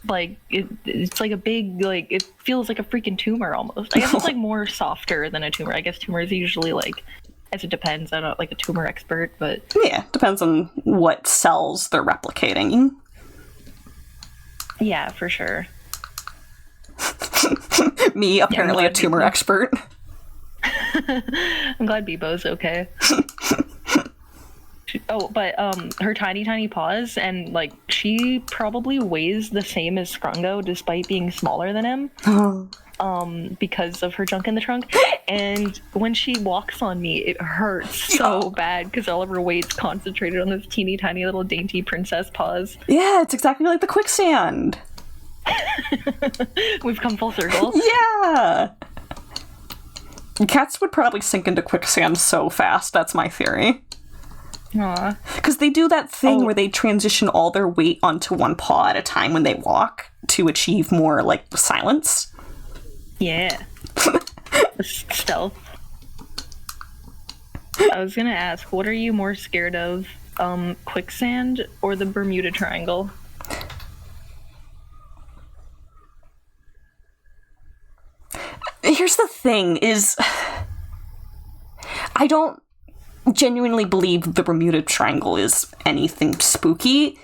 Speaker 5: like it's like a big, like it feels like a freaking tumor almost. I guess it's like more softer than a tumor. I guess tumors usually like. As it depends, I'm not like a tumor expert, but
Speaker 1: Yeah, depends on what cells they're replicating.
Speaker 5: yeah, for sure.
Speaker 1: Me, apparently a tumor expert.
Speaker 5: I'm glad Bebo's okay. Oh, but her tiny paws, and like she probably weighs the same as Scrungo despite being smaller than him. Because of her junk in the trunk, and when she walks on me, it hurts so bad because all of her weight's concentrated on those teeny tiny little dainty princess paws.
Speaker 1: Yeah, it's exactly like the quicksand.
Speaker 5: We've come full circle.
Speaker 1: Yeah. Cats would probably sink into quicksand so fast, that's my theory.
Speaker 5: Aw.
Speaker 1: Because they do that thing where they transition all their weight onto one paw at a time when they walk to achieve more, like, silence.
Speaker 5: Yeah. Stealth. I was gonna ask, what are you more scared of? Quicksand or the Bermuda Triangle?
Speaker 1: Here's the thing, is I don't genuinely believe the Bermuda Triangle is anything spooky,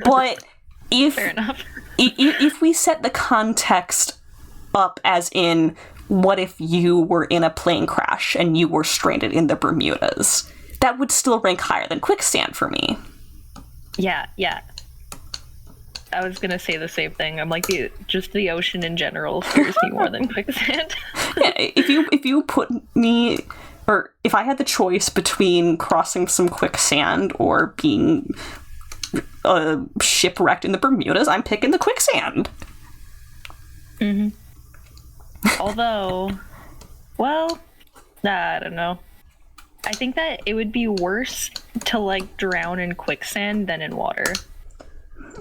Speaker 1: but
Speaker 5: Fair enough.
Speaker 1: if we set the context up as in, what if you were in a plane crash and you were stranded in the Bermudas? That would still rank higher than quicksand for me.
Speaker 5: Yeah. I was gonna say the same thing. I'm like, just the ocean in general scares me more than quicksand.
Speaker 1: Yeah, if you put me, or if I had the choice between crossing some quicksand or being shipwrecked in the Bermudas, I'm picking the quicksand.
Speaker 5: Mm-hmm. Although, well, I don't know. I think that it would be worse to like drown in quicksand than in water.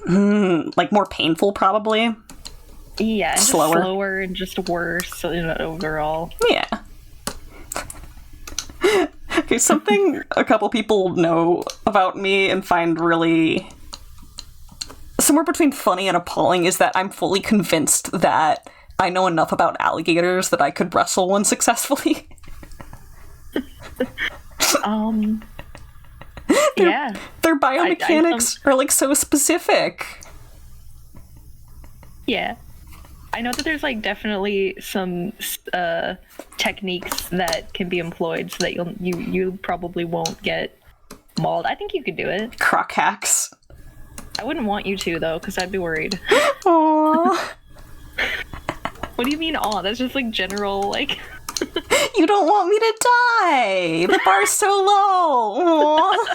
Speaker 1: Like more painful, probably.
Speaker 5: Yeah, and
Speaker 1: slower.
Speaker 5: Just slower and just worse overall.
Speaker 1: Yeah. Okay, something a couple people know about me and find really somewhere between funny and appalling is that I'm fully convinced that I know enough about alligators that I could wrestle one successfully.
Speaker 5: Yeah.
Speaker 1: Their biomechanics are like so specific.
Speaker 5: Yeah. I know that there's like definitely some techniques that can be employed so that you probably won't get mauled. I think you could do it.
Speaker 1: Croc hacks.
Speaker 5: I wouldn't want you to though, because I'd be worried.
Speaker 1: Aww.
Speaker 5: What do you mean, aw? That's just like general, like...
Speaker 1: You don't want me to die! The bar's so low! Aww.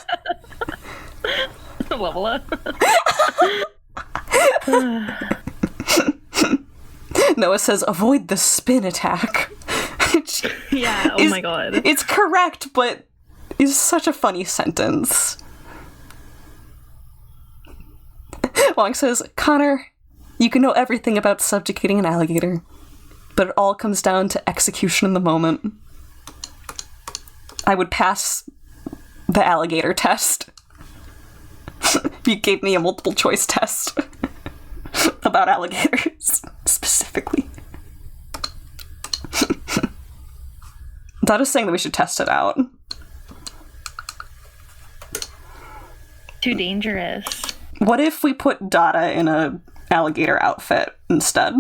Speaker 5: Level up.
Speaker 1: Noah says, avoid the spin attack.
Speaker 5: Yeah, oh my god.
Speaker 1: It's correct, but it's such a funny sentence. Wong says, Connor, you can know everything about subjugating an alligator, but it all comes down to execution in the moment. I would pass the alligator test if you gave me a multiple choice test about alligators, specifically. That is saying that we should test it out.
Speaker 5: Too dangerous.
Speaker 1: What if we put Dada in a alligator outfit instead?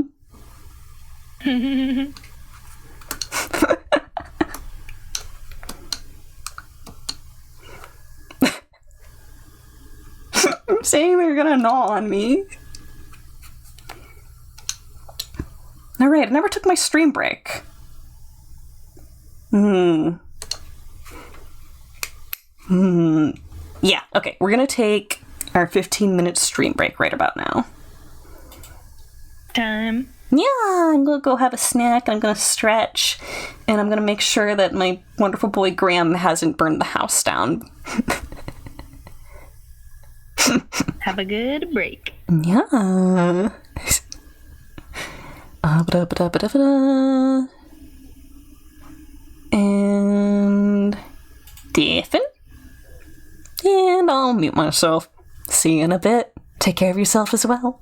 Speaker 1: saying they're gonna gnaw on me. Alright, I never took my stream break. Yeah, okay, we're gonna take our 15-minute stream break right about now.
Speaker 5: Time.
Speaker 1: Yeah, I'm gonna go have a snack, and I'm gonna stretch, and I'm gonna make sure that my wonderful boy Graham hasn't burned the house down.
Speaker 5: Have a good break.
Speaker 1: Yeah. And Stephen. And I'll mute myself. See you in a bit. Take care of yourself as well.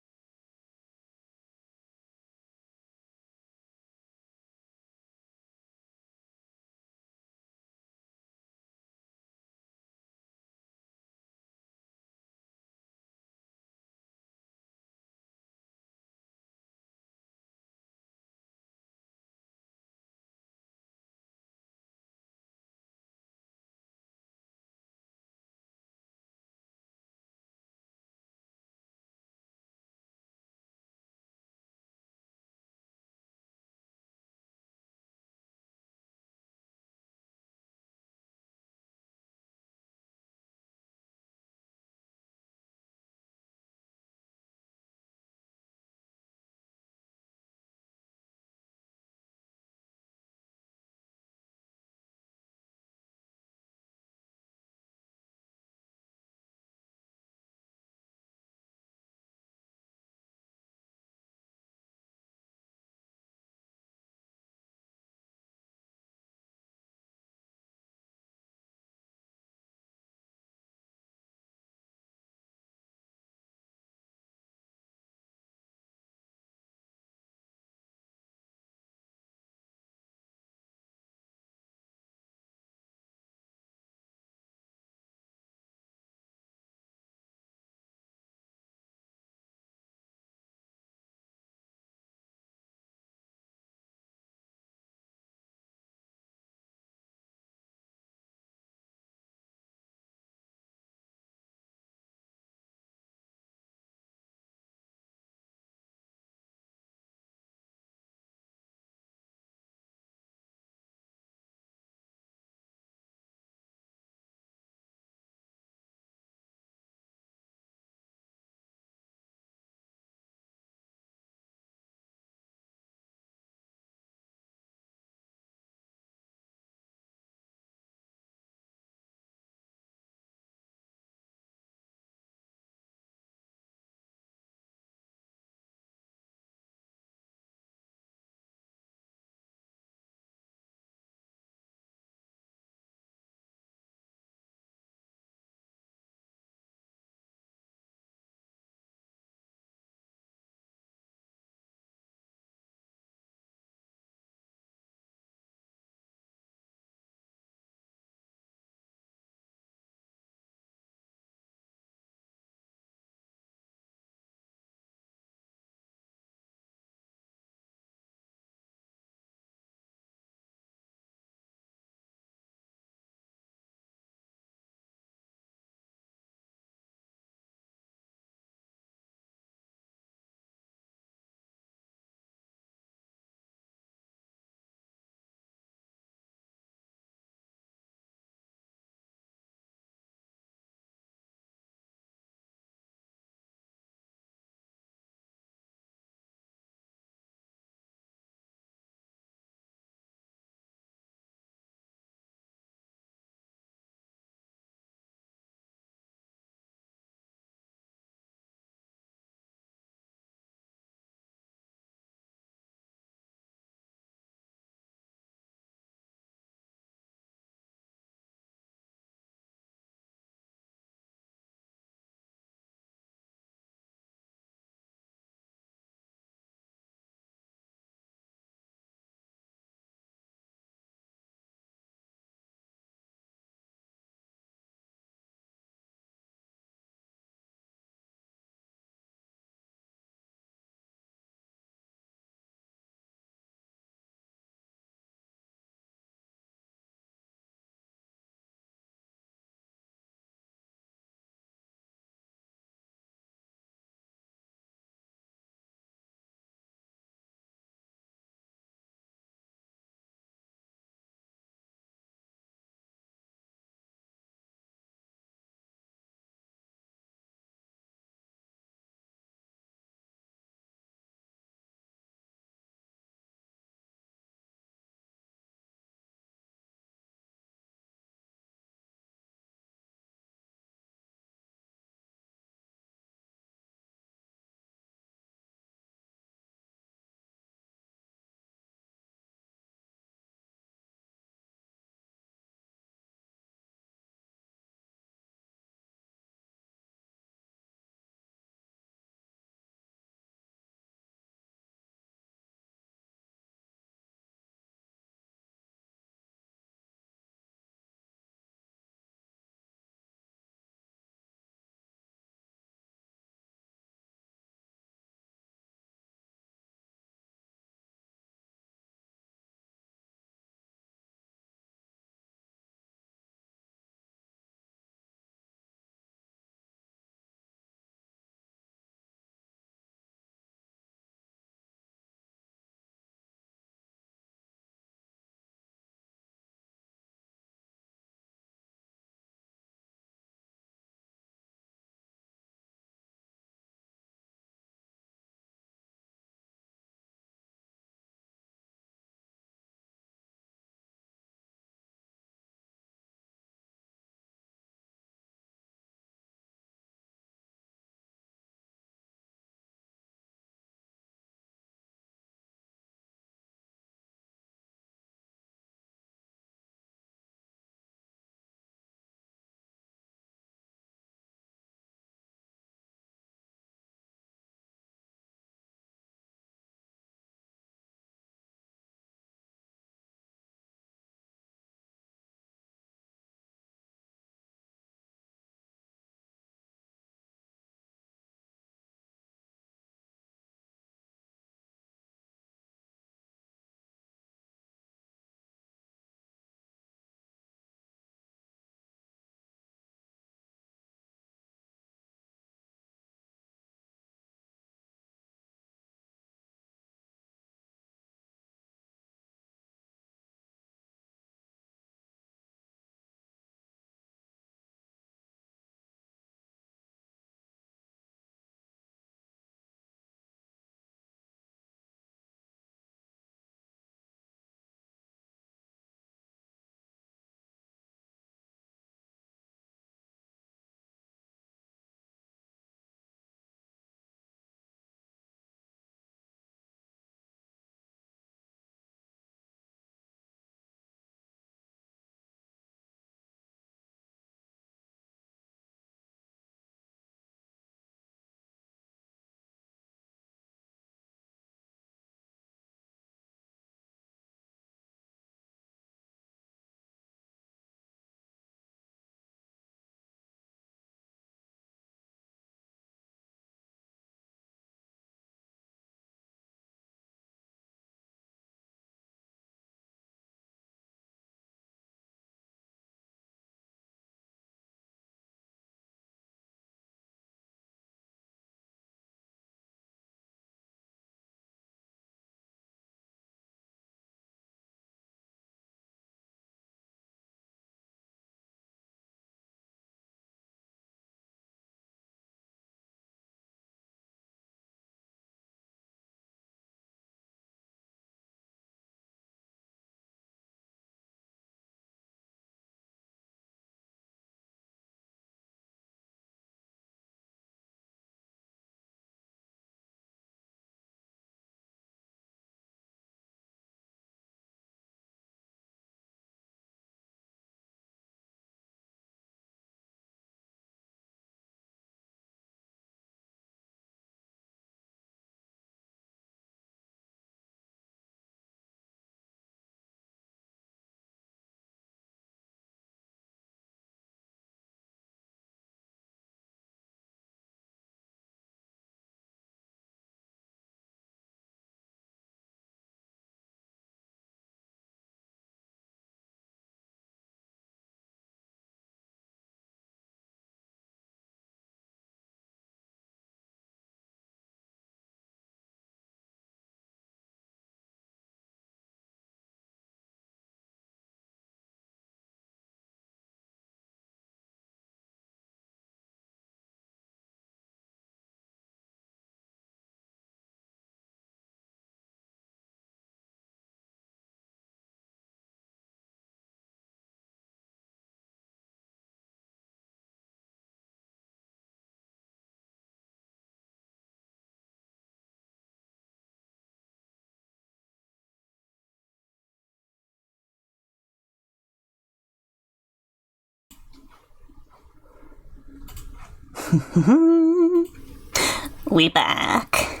Speaker 1: We back.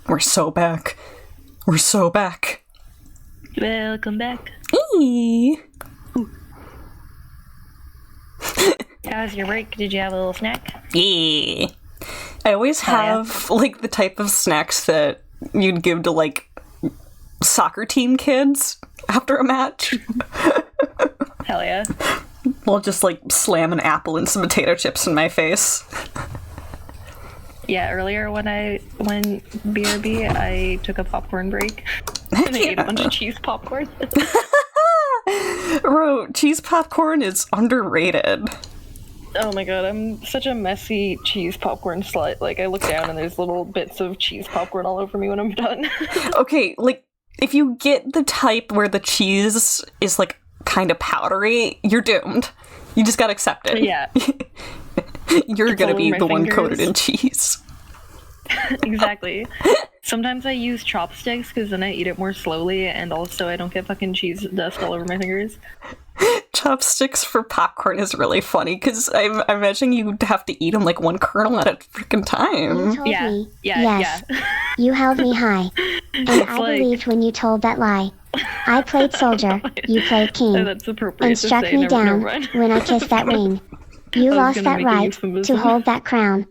Speaker 1: We're so back. We're so back.
Speaker 5: Welcome back.
Speaker 1: Eee.
Speaker 5: How was your break? Did you have a little snack?
Speaker 1: Yeah. I always have, like, the type of snacks that you'd give to, like, soccer team kids after a match.
Speaker 5: Hell yeah.
Speaker 1: I'll just, like, slam an apple and some potato chips in my face.
Speaker 5: Yeah, earlier when I went BRB, I took a popcorn break. And I ate a bunch of cheese popcorn.
Speaker 1: Bro, cheese popcorn is underrated.
Speaker 5: Oh my god, I'm such a messy cheese popcorn slut. Like, I look down and there's little bits of cheese popcorn all over me when I'm done.
Speaker 1: Okay, like, if you get the type where the cheese is, like, kind of powdery, you're doomed. You just gotta accept it.
Speaker 5: Yeah.
Speaker 1: You're
Speaker 5: It's
Speaker 1: gonna
Speaker 5: all
Speaker 1: be
Speaker 5: over
Speaker 1: the
Speaker 5: my
Speaker 1: one
Speaker 5: fingers.
Speaker 1: coated in cheese.
Speaker 5: Exactly. Sometimes I use chopsticks because then I eat it more slowly, and also I don't get fucking cheese dust all over my fingers.
Speaker 1: Chopsticks for popcorn is really funny, because I'm imagining you'd have to eat them, like, one kernel at a freaking time.
Speaker 8: You told
Speaker 5: Yeah,
Speaker 8: me.
Speaker 5: yeah,
Speaker 8: Yes.
Speaker 5: yeah.
Speaker 8: You held me high. And I
Speaker 5: like-
Speaker 8: believed when you told that lie. I played soldier. You played king.
Speaker 5: That's appropriate
Speaker 8: And
Speaker 5: to
Speaker 8: struck
Speaker 5: say.
Speaker 8: me
Speaker 5: Never
Speaker 8: down
Speaker 5: mind.
Speaker 8: when I kissed that ring. You
Speaker 5: was
Speaker 8: lost
Speaker 5: gonna
Speaker 8: that
Speaker 5: make a
Speaker 8: right
Speaker 5: euphemism.
Speaker 8: to hold that crown.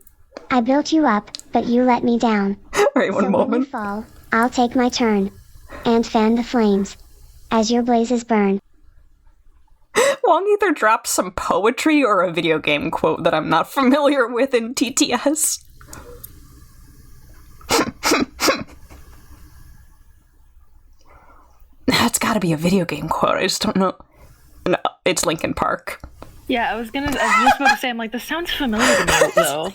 Speaker 8: I built you up, but you let me down.
Speaker 1: Alright,
Speaker 8: So
Speaker 1: one
Speaker 8: when you
Speaker 1: moment.
Speaker 8: fall, I'll take my turn. And fan the flames. As your blazes burn.
Speaker 1: Wong either dropped some poetry or a video game quote that I'm not familiar with in TTS. That's gotta be a video game quote, I just don't know. No, it's Linkin Park.
Speaker 5: Yeah, I was just about to say, I'm like, this sounds familiar to me, though.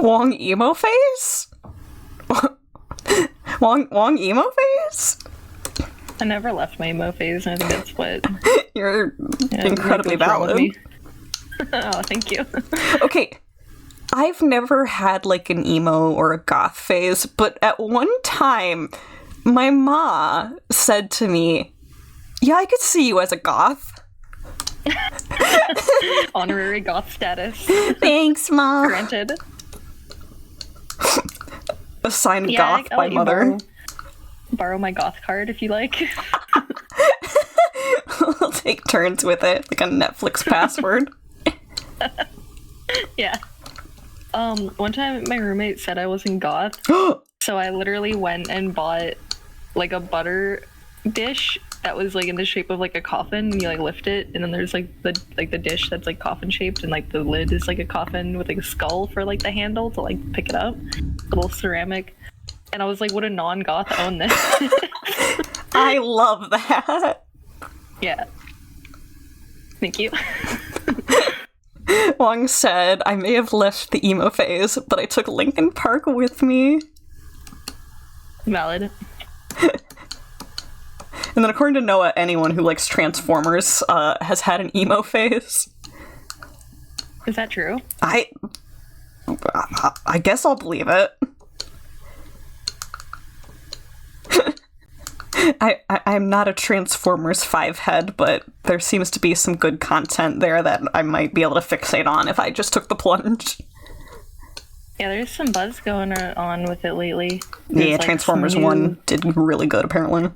Speaker 1: Wong emo face? Wong emo face?
Speaker 5: I never left my emo phase, and I think that's what
Speaker 1: You're
Speaker 5: yeah,
Speaker 1: incredibly
Speaker 5: what's wrong with
Speaker 1: valid.
Speaker 5: me. Oh, thank you.
Speaker 1: Okay, I've never had like an emo or a goth phase, but at one time, my ma said to me, "Yeah, I could see you as a goth."
Speaker 5: Honorary goth status
Speaker 1: Thanks, Ma.
Speaker 5: granted.
Speaker 1: A signed
Speaker 5: Yeah,
Speaker 1: goth
Speaker 5: I'll
Speaker 1: by
Speaker 5: let you
Speaker 1: mother.
Speaker 5: borrow my goth card if you like.
Speaker 1: We'll take turns with it, like a Netflix password.
Speaker 5: Yeah. One time my roommate said I wasn't goth, so I literally went and bought like a butter dish that was like in the shape of like a coffin, and you like lift it, and then there's like the dish that's like coffin shaped, and like the lid is like a coffin with like a skull for like the handle to like pick it up, a little ceramic. And I was like, would a non-goth own this?
Speaker 1: I love that.
Speaker 5: Yeah. Thank you.
Speaker 1: Wong said, "I may have left the emo phase, but I took Linkin Park with me."
Speaker 5: Valid.
Speaker 1: And then according to Noah, anyone who likes Transformers has had an emo phase.
Speaker 5: Is that true?
Speaker 1: I guess I'll believe it. I'm not a Transformers 5 head, but there seems to be some good content there that I might be able to fixate on if I just took the plunge.
Speaker 5: Yeah, there's some buzz going on with it lately.
Speaker 1: Yeah,
Speaker 5: There's, like,
Speaker 1: Transformers
Speaker 5: some new-
Speaker 1: 1 did really good, apparently.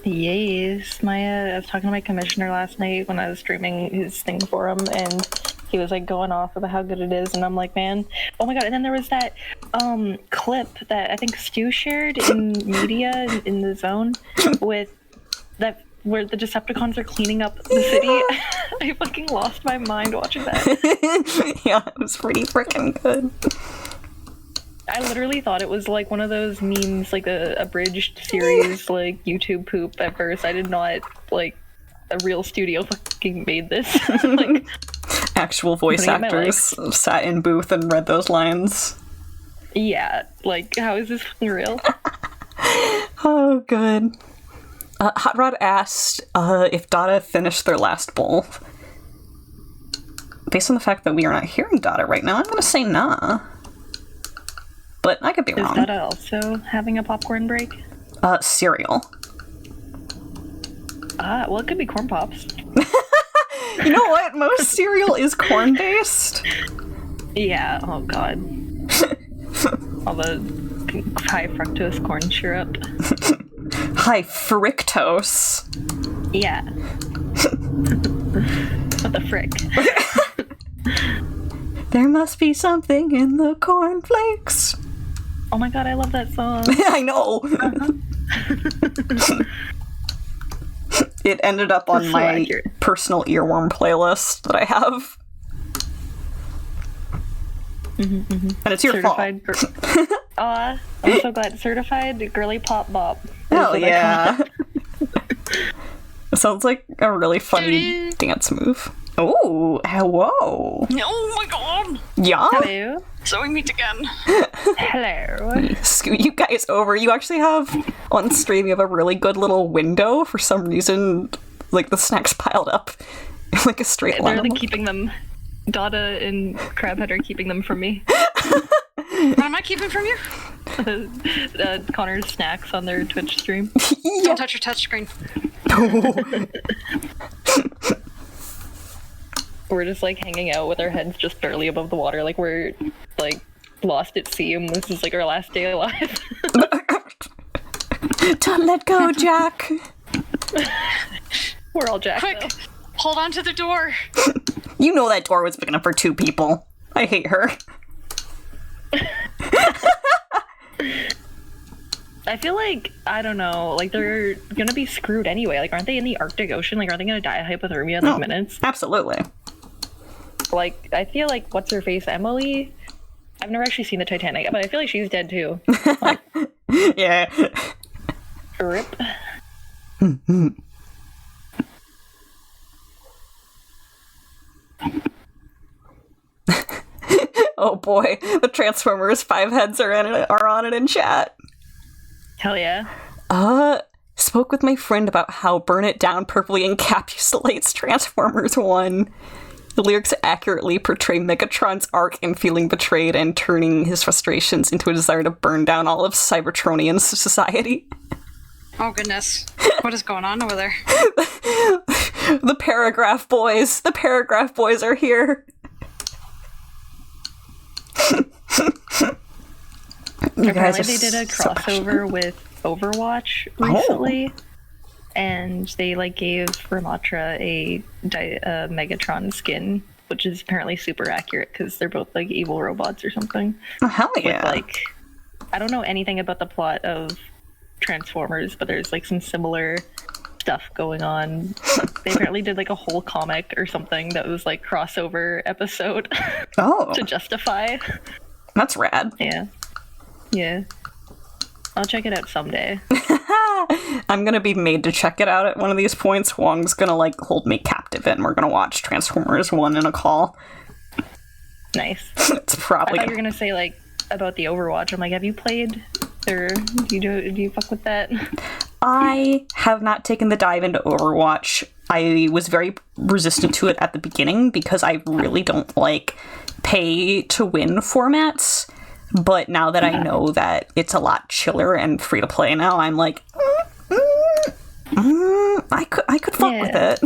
Speaker 5: Yes, I was talking to my commissioner last night when I was streaming his thing for him, and he was like going off about how good it is, and I'm like, man, oh my god! And then there was that clip that I think Stu shared in media in the zone with that where the Decepticons are cleaning up the city. I fucking lost my mind watching that.
Speaker 1: Yeah, it was pretty freaking good.
Speaker 5: I literally thought it was like one of those memes, like a abridged series, like YouTube poop at first. I did not, like, a real studio fucking made this. Like,
Speaker 1: Actual voice
Speaker 5: Putting it in my
Speaker 1: actors sat in booth and read those lines.
Speaker 5: yeah, like, how is this fucking real?
Speaker 1: Oh, good. Hot Rod asked if Dada finished their last bowl. Based on the fact that we are not hearing Dada right now, I'm going to say nah. But I could be
Speaker 5: Is
Speaker 1: wrong.
Speaker 5: Dada also having a popcorn break?
Speaker 1: Cereal.
Speaker 5: Well, it could be corn pops.
Speaker 1: You know what? Most cereal is corn-based.
Speaker 5: Yeah, oh god. All the high fructose corn syrup.
Speaker 1: High fructose.
Speaker 5: Yeah. What the frick?
Speaker 1: There must be something in the cornflakes.
Speaker 5: Oh my god, I love that song.
Speaker 1: I know. It ended up on
Speaker 5: So
Speaker 1: my
Speaker 5: accurate.
Speaker 1: personal earworm playlist that I have. And it's your
Speaker 5: Certified. Aw, I'm so glad. Certified girly pop bop.
Speaker 1: Hell yeah. It sounds like a really funny dance move. Oh, whoa.
Speaker 4: Oh my god!
Speaker 1: Yeah?
Speaker 5: Hello.
Speaker 4: So we meet again.
Speaker 5: Hello.
Speaker 1: Scoot you guys over. You actually have, on stream, you have a really good little window. For some reason, like, the snacks piled up in, like, a straight line.
Speaker 5: They're like keeping them. Dada and Crabhead are keeping them from me.
Speaker 4: What am I keeping from you?
Speaker 5: Connor's snacks on their Twitch stream.
Speaker 4: Don't touch your touchscreen.
Speaker 5: We're just like hanging out with our heads just barely above the water, like we're like lost at sea, and this is like our last day alive.
Speaker 1: Don't let go, Jack.
Speaker 5: We're all jacked.
Speaker 4: Quick,
Speaker 5: though.
Speaker 4: hold on to the door.
Speaker 1: You know that door was big enough for 2 people. I hate her.
Speaker 5: I feel like, I don't know, like they're gonna be screwed anyway. Like, aren't they in the Arctic Ocean? Like, aren't they gonna die of hypothermia in like minutes?
Speaker 1: Absolutely.
Speaker 5: Like, I feel like, what's her face? Emily? I've never actually seen the Titanic, but I feel like she's dead too.
Speaker 1: Yeah.
Speaker 5: Rip.
Speaker 1: Oh boy, the Transformers 5 heads are on it in chat.
Speaker 5: Hell yeah.
Speaker 1: Spoke with my friend about how Burn It Down perfectly encapsulates Transformers 1. The lyrics accurately portray Megatron's arc in feeling betrayed and turning his frustrations into a desire to burn down all of Cybertronian society.
Speaker 4: Oh goodness. What is going on over there?
Speaker 1: The Paragraph Boys. The Paragraph Boys are here. You guys
Speaker 5: Apparently
Speaker 1: are
Speaker 5: they did a
Speaker 1: so
Speaker 5: crossover with Overwatch recently, and they like gave Ramatra a Megatron skin, which is apparently super accurate because they're both like evil robots or something.
Speaker 1: Oh, hell yeah.
Speaker 5: With, like, I don't know anything about the plot of Transformers, but there's like some similar stuff going on. They apparently did like a whole comic or something that was like crossover episode
Speaker 1: Oh,
Speaker 5: to justify.
Speaker 1: that's rad.
Speaker 5: Yeah. I'll check it out someday.
Speaker 1: I'm gonna be made to check it out at one of these points. Wong's gonna like hold me captive and we're gonna watch Transformers 1 in a call.
Speaker 5: Nice.
Speaker 1: It's probably
Speaker 5: I thought you were gonna say like about the Overwatch. I'm like, have you played or do you fuck with that?
Speaker 1: I have not taken the dive into Overwatch. I was very resistant to it at the beginning because I really don't like pay to win formats. But now that I know that it's a lot chiller and free to play now, I'm like, I could fuck with it.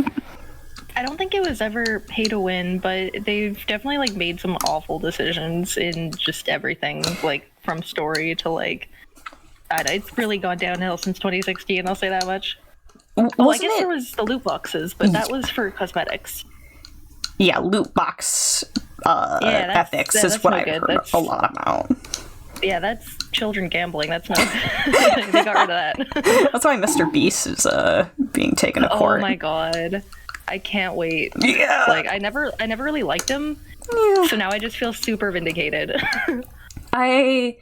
Speaker 5: I don't think it was ever pay to win, but they've definitely like made some awful decisions in just everything, like from story to like, it's really gone downhill since 2016. I'll say that much. Well, I guess there was the loot boxes, but that was for cosmetics.
Speaker 1: Yeah, loot box ethics is what I've heard a lot about.
Speaker 5: Yeah, that's children gambling. That's not. They got rid of that.
Speaker 1: That's why Mr. Beast is being taken to court.
Speaker 5: Oh my god, I can't wait.
Speaker 1: Yeah.
Speaker 5: Like I never really liked him.
Speaker 1: Yeah.
Speaker 5: So now I just feel super vindicated.
Speaker 1: I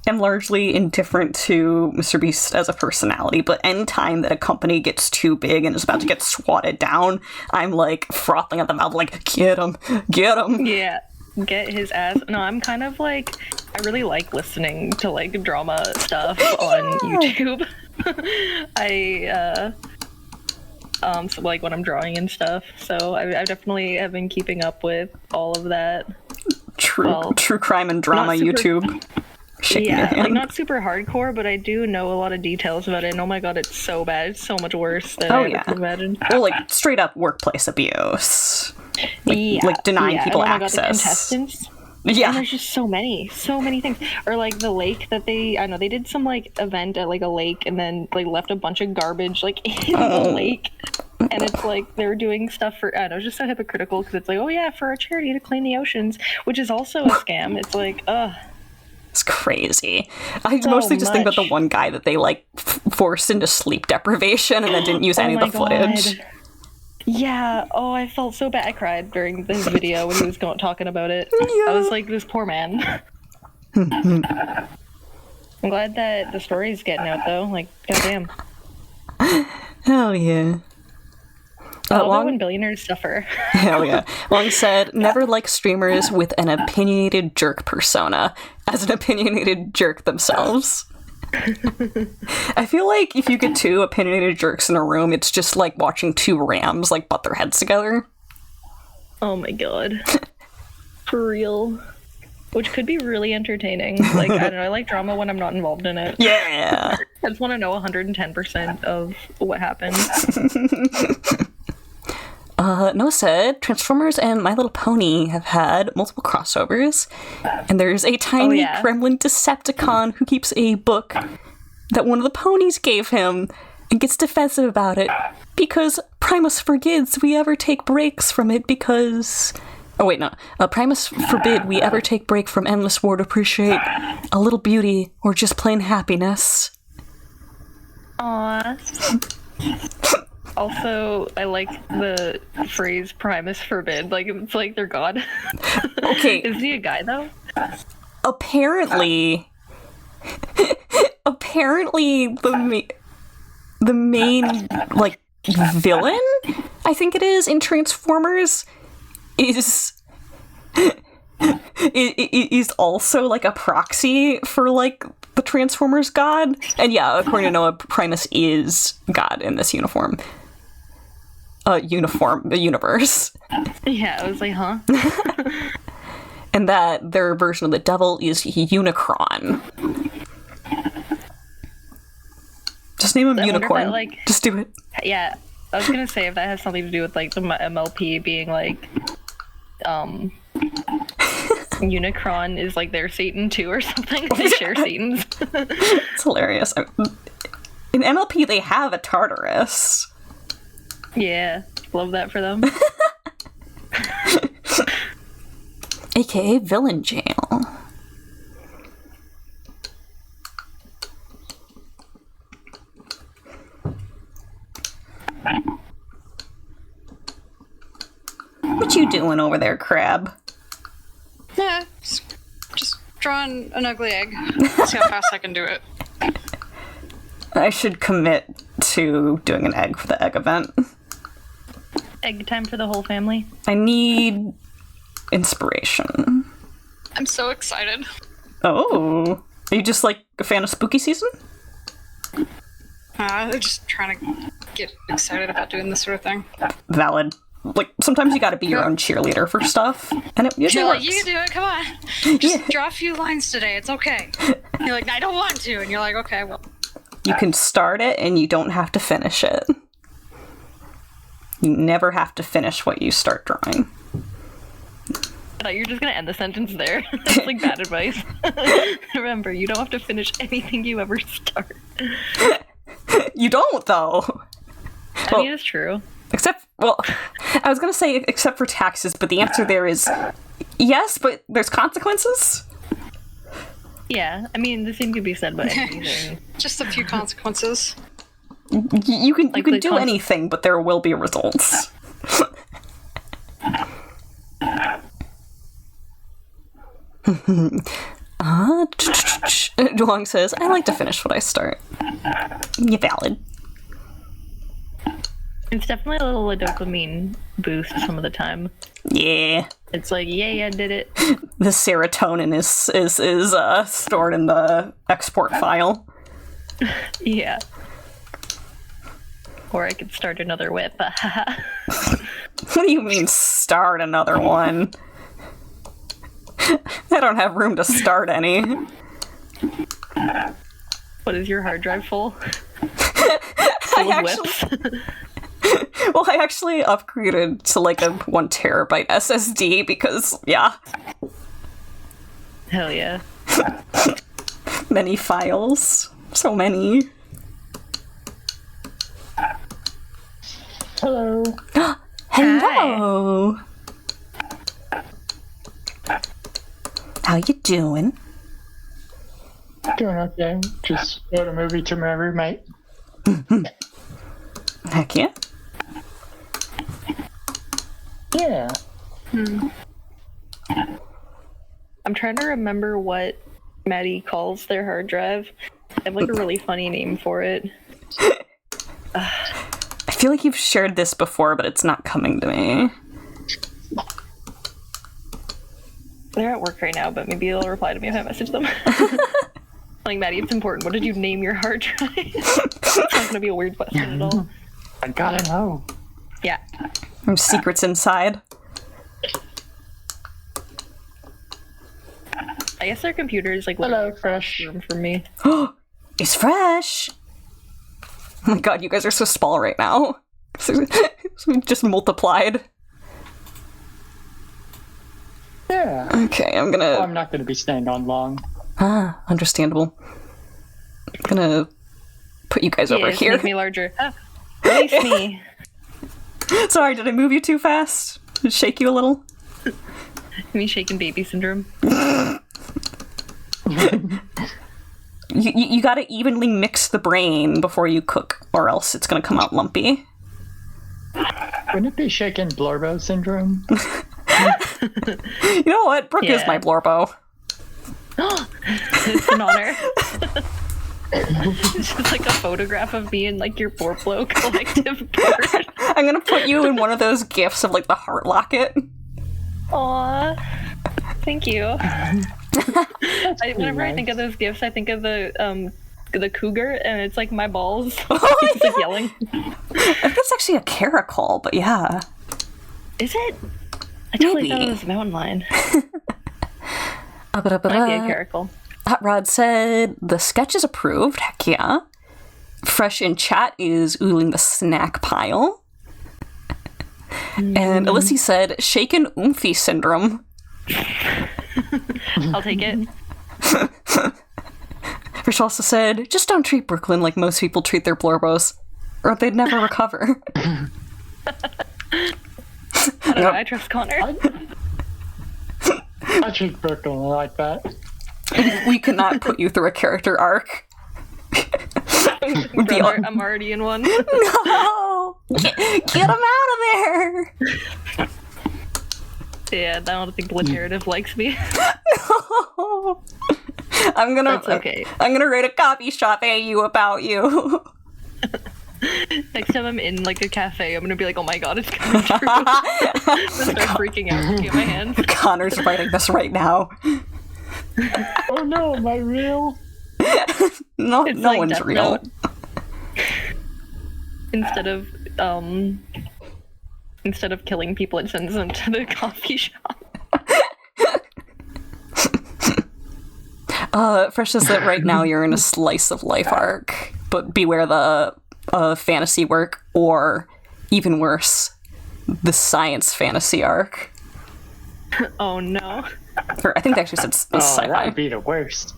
Speaker 1: am largely indifferent to Mr. Beast as a personality, but anytime that a company gets too big and is about to get swatted down, I'm like frothing at the mouth, like, get him.
Speaker 5: Yeah, get his ass. No, I'm kind of like, I really like listening to like drama stuff on YouTube. So like when I'm drawing and stuff. So I definitely have been keeping up with all of that.
Speaker 1: True crime and drama
Speaker 5: not super-
Speaker 1: YouTube. shaking your
Speaker 5: Yeah,
Speaker 1: hand.
Speaker 5: like not super hardcore, but I do know a lot of details about it. And oh my god, it's so bad. It's so much worse than I ever could imagine.
Speaker 1: Well, like straight up workplace abuse.
Speaker 5: Yeah,
Speaker 1: Like denying people
Speaker 5: and oh my
Speaker 1: access.
Speaker 5: God, the contestants.
Speaker 1: Yeah.
Speaker 5: And there's just so many things. Or like the lake that I know they did some like event at like a lake and then like left a bunch of garbage like in the lake. And it's like they're doing stuff for, I don't know, it's just so hypocritical because it's like, oh yeah, for a charity to clean the oceans, which is also a scam. It's like, ugh.
Speaker 1: It's crazy. I mostly just think about the one guy that they like forced into sleep deprivation and then didn't use any of the footage.
Speaker 5: Yeah. Oh, I felt so bad. I cried during this video when he was talking about it.
Speaker 1: Yeah.
Speaker 5: I was like, this poor man. I'm glad that the story's getting out though. Like, goddamn.
Speaker 1: Hell yeah.
Speaker 5: I love it when billionaires suffer.
Speaker 1: Hell yeah. Long said, never like streamers with an opinionated jerk persona as an opinionated jerk themselves. I feel like if you get two opinionated jerks in a room, it's just like watching two rams like butt their heads together.
Speaker 5: Oh my god. For real. Which could be really entertaining. Like, I don't know, I like drama when I'm not involved in it.
Speaker 1: Yeah.
Speaker 5: I just want to know 110% of what happened.
Speaker 1: Noah said, Transformers and My Little Pony have had multiple crossovers, and there's a tiny gremlin Decepticon who keeps a book that one of the ponies gave him and gets defensive about it because Primus forbids we ever take breaks from it because... Oh wait, no. Primus forbid we ever take break from endless war to appreciate a little beauty or just plain happiness.
Speaker 5: Aww. Also, I like the phrase Primus forbid. Like, it's like they're God.
Speaker 1: Okay.
Speaker 5: Is he a guy, though?
Speaker 1: Apparently, the main, like, villain, I think it is, in Transformers, is also, like, a proxy for, like, the Transformers god. And yeah, according to Noah, Primus is God in this universe.
Speaker 5: Yeah, I was like, huh?
Speaker 1: And that their version of the devil is Unicron. Just name him Unicorn.
Speaker 5: Like,
Speaker 1: just do it.
Speaker 5: Yeah, I was gonna say if that has something to do with like the MLP being like, Unicron is like their Satan too or something. They share Satans.
Speaker 1: It's hilarious. In MLP, they have a Tartarus.
Speaker 5: Yeah, love that for them.
Speaker 1: AKA Villain Jail. What you doing over there, Crab?
Speaker 9: Yeah, just drawing an ugly egg. See how fast I can do it.
Speaker 1: I should commit to doing an egg for the egg event.
Speaker 5: Egg time for the whole family.
Speaker 1: I need inspiration.
Speaker 9: I'm so excited.
Speaker 1: Oh. Are you just like a fan of spooky season?
Speaker 9: Just trying to get excited about doing this sort of thing.
Speaker 1: Valid. Like, sometimes you gotta be your own cheerleader for stuff, and it usually
Speaker 9: You're
Speaker 1: works.
Speaker 9: like, you can do it, come on. Just draw a few lines today, it's okay. You're like, I don't want to, and you're like, okay, well.
Speaker 1: You can start it, and you don't have to finish it. You never have to finish what you start drawing.
Speaker 5: I thought you were just gonna end the sentence there. That's like bad advice. Remember, you don't have to finish anything you ever start.
Speaker 1: You don't, though.
Speaker 5: I mean, it's true.
Speaker 1: I was gonna say except for taxes, but the answer there is yes, but there's consequences.
Speaker 5: Yeah, I mean, the same could be said about anything.
Speaker 9: Just a few consequences.
Speaker 1: You can do anything, but there will be results. Duong says, I like to finish what I start. Yeah, valid.
Speaker 5: It's definitely a little dopamine boost some of the time.
Speaker 1: Yeah.
Speaker 5: It's like, yay, I did it.
Speaker 1: The serotonin is stored in the export file.
Speaker 5: Yeah. Or I could start another whip.
Speaker 1: What do you mean, start another one? I don't have room to start any.
Speaker 5: What is your hard drive full?
Speaker 1: I actually upgraded to like a 1 terabyte SSD because, yeah.
Speaker 5: Hell yeah.
Speaker 1: Many files. So many.
Speaker 3: Hello.
Speaker 1: Hello. How you doing?
Speaker 3: Doing okay. Just wrote a movie to my roommate.
Speaker 1: Heck yeah.
Speaker 3: Yeah.
Speaker 5: I'm trying to remember what Maddie calls their hard drive. I have like a really funny name for it.
Speaker 1: I feel like you've shared this before, but it's not coming to me.
Speaker 5: They're at work right now, but maybe they'll reply to me if I message them. Like, Maddie, it's important. What did you name your hard drive? It's not going to be a weird question at all.
Speaker 3: I gotta know.
Speaker 5: Yeah.
Speaker 1: There's secrets inside.
Speaker 5: I guess their computer is like
Speaker 3: Hello, Fresh.
Speaker 5: room for me.
Speaker 1: It's fresh! Oh my god, you guys are so small right now. We just multiplied.
Speaker 3: Yeah.
Speaker 1: Okay, I'm gonna...
Speaker 3: I'm not gonna be staying on long.
Speaker 1: Ah, understandable. I'm gonna put you guys over
Speaker 5: Yes,
Speaker 1: here.
Speaker 5: Make me larger. Release me.
Speaker 1: Sorry, did I move you too fast? Did it shake you a little?
Speaker 5: Me shaking baby syndrome.
Speaker 1: You gotta evenly mix the brain before you cook, or else it's gonna come out lumpy.
Speaker 3: Wouldn't it be shaken Blorbo syndrome?
Speaker 1: You know what? Brooke is
Speaker 5: Yeah.
Speaker 1: my Blorbo.
Speaker 5: It's an honor. It's just like a photograph of me and like your Borplo collective board.
Speaker 1: I'm gonna put you in one of those gifs of like the heart locket.
Speaker 5: Aw. Thank you. Whenever I think of those gifts, I think of the cougar, and it's like my balls. It's like yelling.
Speaker 1: I think it's actually a caracol, but yeah.
Speaker 5: Is it? I totally
Speaker 1: Maybe.
Speaker 5: thought it was a mountain lion. Might be a caracal.
Speaker 1: Hot Rod said the sketch is approved. Heck yeah. Fresh in chat is ooling the snack pile. And Alyssa said shaken oomphy syndrome.
Speaker 5: I'll take it.
Speaker 1: Fresh also said just don't treat Brooklyn like most people treat their Blorbos, or they'd never recover.
Speaker 5: I don't know, I trust Connor.
Speaker 3: I treat Brooklyn like that.
Speaker 1: We cannot put you through a character arc.
Speaker 5: Brother, I'm already in one.
Speaker 1: No! Get him out of there!
Speaker 5: Yeah, I don't think the narrative likes me.
Speaker 1: No! I'm gonna
Speaker 5: That's okay.
Speaker 1: I'm gonna write a coffee shop AU about you.
Speaker 5: Next time I'm in like a cafe, I'm gonna be like, oh my god, it's coming true. I'm gonna start freaking out looking at my hands.
Speaker 1: Connor's writing this right now.
Speaker 3: Oh no, am I real?
Speaker 1: No,
Speaker 5: It's
Speaker 1: no
Speaker 5: like
Speaker 1: one's
Speaker 5: Death
Speaker 1: real.
Speaker 5: Note. Instead of killing people, it sends them to the coffee shop.
Speaker 1: Fresh says that right now you're in a slice of life arc, but beware the fantasy work, or even worse, the science fantasy arc.
Speaker 5: Oh no.
Speaker 1: Or I think they actually said
Speaker 3: Oh,
Speaker 1: sci-fi.
Speaker 3: that would be the worst.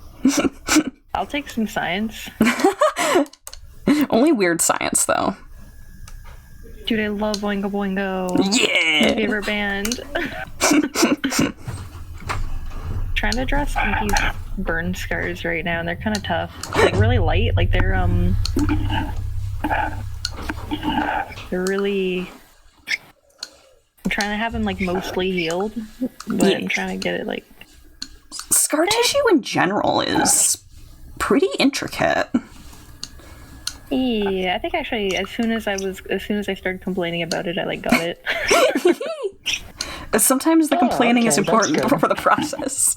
Speaker 5: I'll take some science.
Speaker 1: Only weird science, though.
Speaker 5: Dude, I love Boingo Boingo.
Speaker 1: Yeah!
Speaker 5: My favorite band. Trying to draw Stinky's burn scars right now, and they're kind of tough. Like, really light. Like, they're really... I'm trying to have them, like, mostly healed, but
Speaker 1: Yeah.
Speaker 5: I'm trying to get it, like...
Speaker 1: Scar tissue in general is pretty intricate.
Speaker 5: Yeah, I think actually, as soon as I started complaining about it, I, like, got it.
Speaker 1: Sometimes the complaining is
Speaker 3: okay, that's
Speaker 1: important
Speaker 3: good.
Speaker 1: for the process.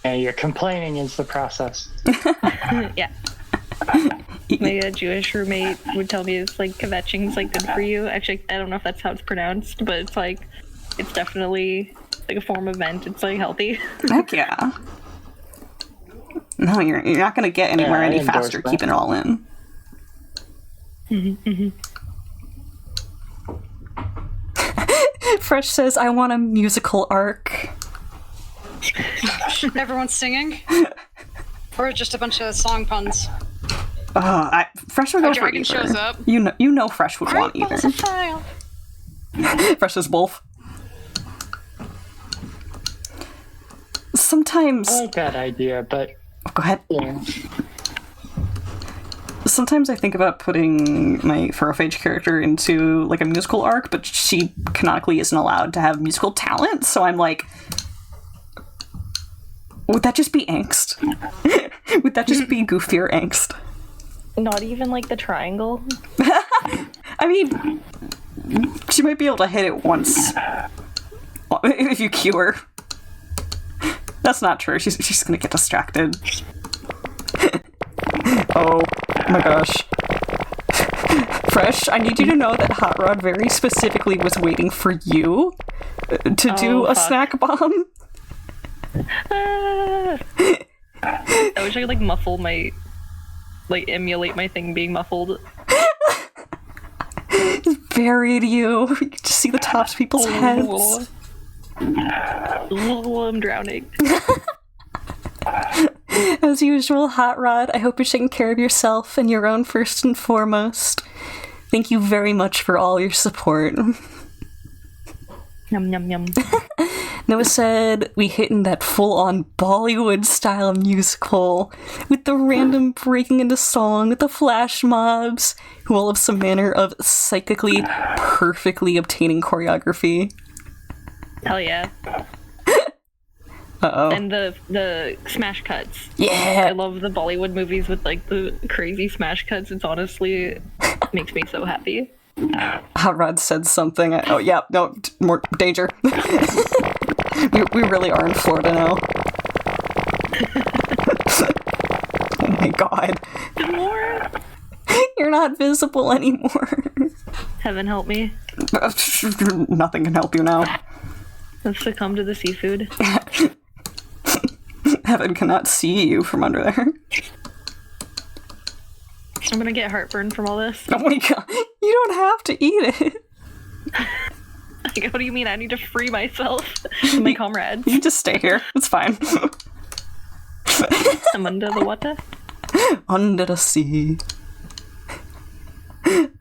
Speaker 3: Yeah, your complaining is the process.
Speaker 5: Yeah. My Jewish roommate would tell me it's like kvetching's like good for you. Actually, I don't know if that's how it's pronounced, but it's like it's definitely like a form of vent. It's like healthy.
Speaker 1: Heck yeah. No, you're not going to get anywhere
Speaker 3: Yeah, I
Speaker 1: any
Speaker 3: endorse
Speaker 1: faster
Speaker 3: that.
Speaker 1: keeping it all in. Fresh says, I want a musical arc.
Speaker 9: Everyone's singing? Or just a bunch of song puns?
Speaker 1: Fresh would go
Speaker 9: A
Speaker 1: for
Speaker 9: dragon
Speaker 1: either.
Speaker 9: shows up.
Speaker 1: You know Fresh would want
Speaker 9: Great
Speaker 1: either.
Speaker 9: balls of fire.
Speaker 1: Fresh says both. Sometimes...
Speaker 3: I like that idea, but
Speaker 1: Go ahead.
Speaker 3: yeah.
Speaker 1: Sometimes I think about putting my Furrophage character into like a musical arc, but she canonically isn't allowed to have musical talent, so I'm like, would that just be angst? Would that just be goofier angst?
Speaker 5: Not even like the triangle.
Speaker 1: I mean, she might be able to hit it once if you cue her. That's not true. She's gonna get distracted. Oh my gosh. Fresh, I need you to know that Hot Rod very specifically was waiting for you to do a
Speaker 5: fuck.
Speaker 1: snack bomb.
Speaker 5: I wish I could like muffle my, like emulate my thing being muffled.
Speaker 1: Buried you. You can just see the tops of people's heads.
Speaker 5: I'm drowning.
Speaker 1: As usual, Hot Rod, I hope you're taking care of yourself and your own first and foremost. Thank you very much for all your support.
Speaker 5: Yum yum yum.
Speaker 1: Noah said we hitting that full-on Bollywood-style musical with the random breaking into song with the flash mobs who all have some manner of psychically perfectly obtaining choreography.
Speaker 5: Hell yeah.
Speaker 1: Uh-oh.
Speaker 5: And the smash cuts. I
Speaker 1: Yeah!
Speaker 5: love the Bollywood movies with like the crazy smash cuts. It's honestly makes me so happy.
Speaker 1: Hot Rod said something. Oh, yeah, no, more danger. we really are in Florida now. Oh my god.
Speaker 5: More.
Speaker 1: You're not visible anymore.
Speaker 5: Heaven help me.
Speaker 1: Nothing can help you now.
Speaker 5: Let's succumb to the seafood.
Speaker 1: Heaven cannot see you from under there.
Speaker 5: I'm gonna get heartburn from all this.
Speaker 1: Oh my god. You don't have to eat it.
Speaker 5: Like, what do you mean? I need to free myself from my comrades.
Speaker 1: You just stay here. It's fine.
Speaker 5: I'm under the water.
Speaker 1: Under the sea.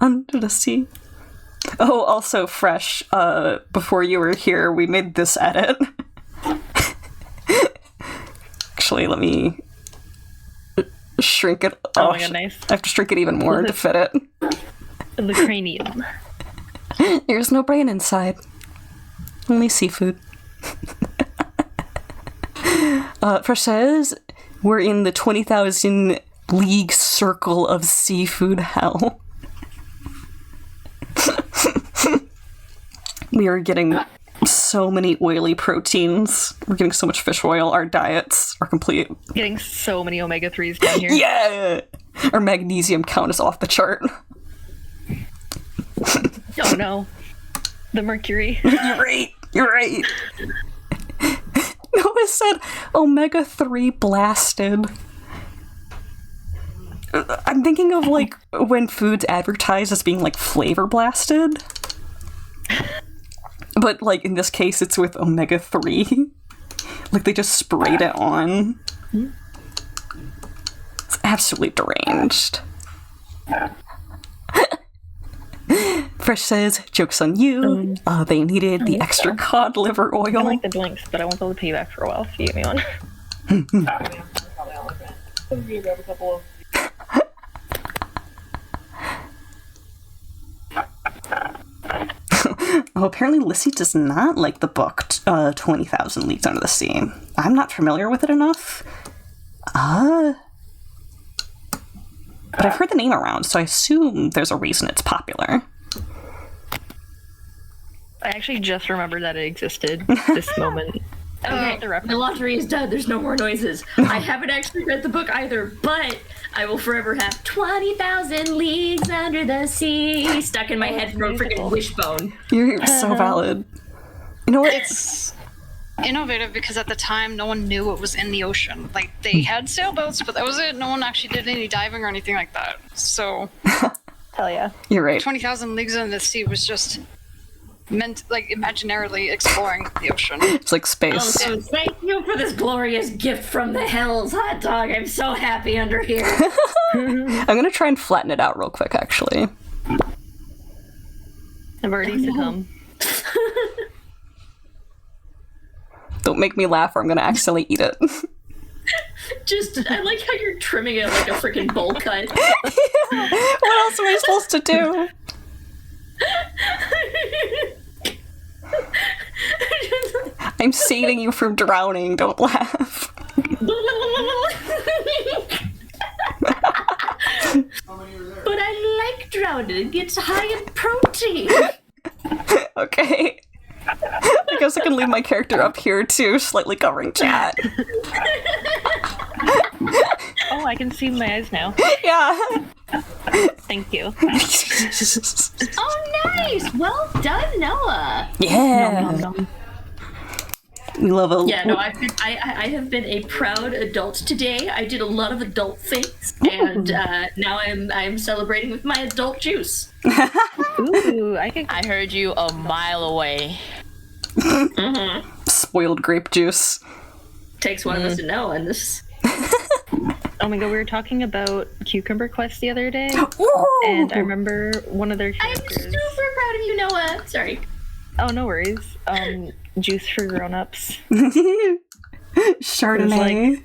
Speaker 1: Under the sea. Oh, also, Fresh, before you were here, we made this edit. Actually, let me shrink it.
Speaker 5: Oh my god, nice.
Speaker 1: I have to shrink it even more to fit it.
Speaker 5: The cranium.
Speaker 1: There's no brain inside. Only seafood. Fresh says, we're in the 20,000 league circle of seafood hell. We are getting so many oily proteins. We're getting so much fish oil. Our diets are complete.
Speaker 5: Getting so many omega-3s down here.
Speaker 1: Yeah! Our magnesium count is off the chart.
Speaker 5: Oh no. The mercury.
Speaker 1: You're right. Noah said omega-3 blasted. I'm thinking of like when food's advertised as being like flavor blasted. But like in this case it's with omega-3. Like they just sprayed it on. It's absolutely deranged. Fresh says, joke's on you. They needed the extra cod liver oil.
Speaker 5: I like the drinks, but I won't be able to pay you back for a while if you get me one.
Speaker 1: Oh, apparently Lissy does not like the book 20,000 Leagues Under the Sea. I'm not familiar with it enough. But I've heard the name around, so I assume there's a reason it's popular.
Speaker 5: I actually just remembered that it existed this moment.
Speaker 10: Okay, the lottery is dead. There's no more noises. I haven't actually read the book either, but I will forever have 20,000 leagues under the sea stuck in my head from a freaking wishbone.
Speaker 1: You're so valid. You know what?
Speaker 9: innovative because at the time no one knew what was in the ocean. Like they had sailboats, but that was it. No one actually did any diving or anything like that. So
Speaker 5: Hell yeah.
Speaker 1: You're right.
Speaker 9: 20,000 Leagues Under the Sea was just meant like imaginarily exploring the ocean.
Speaker 1: It's like
Speaker 10: Oh,
Speaker 1: space.
Speaker 10: so thank you for this glorious gift from the hills, hot dog. I'm so happy under here.
Speaker 1: I'm gonna try and flatten it out real quick, actually.
Speaker 5: I've already succumbed.
Speaker 1: Don't make me laugh or I'm gonna accidentally eat it.
Speaker 10: Just, I like how you're trimming it like a freaking bowl cut.
Speaker 1: What else am I supposed to do? I'm saving you from drowning, don't laugh.
Speaker 10: But I like drowning. It's high in protein.
Speaker 1: Okay. I guess I can leave my character up here too, slightly covering chat.
Speaker 5: Oh, I can see my eyes now.
Speaker 1: Yeah.
Speaker 5: Thank you.
Speaker 10: Oh, nice. Well done, Noah.
Speaker 1: Yeah. We love a
Speaker 10: Yeah, no, I have been a proud adult today. I did a lot of adult things, and now I'm celebrating with my adult juice.
Speaker 5: Ooh,
Speaker 2: I heard you a mile away.
Speaker 1: spoiled grape juice.
Speaker 10: Takes one of us to know, and this.
Speaker 5: Oh my god, we were talking about Cucumber Quest the other day,
Speaker 1: Ooh.
Speaker 5: and I remember one of their
Speaker 10: I'm
Speaker 5: characters.
Speaker 10: super proud of you, Noah. Sorry.
Speaker 5: Oh, no worries. Juice for grown-ups.
Speaker 1: Chardonnay.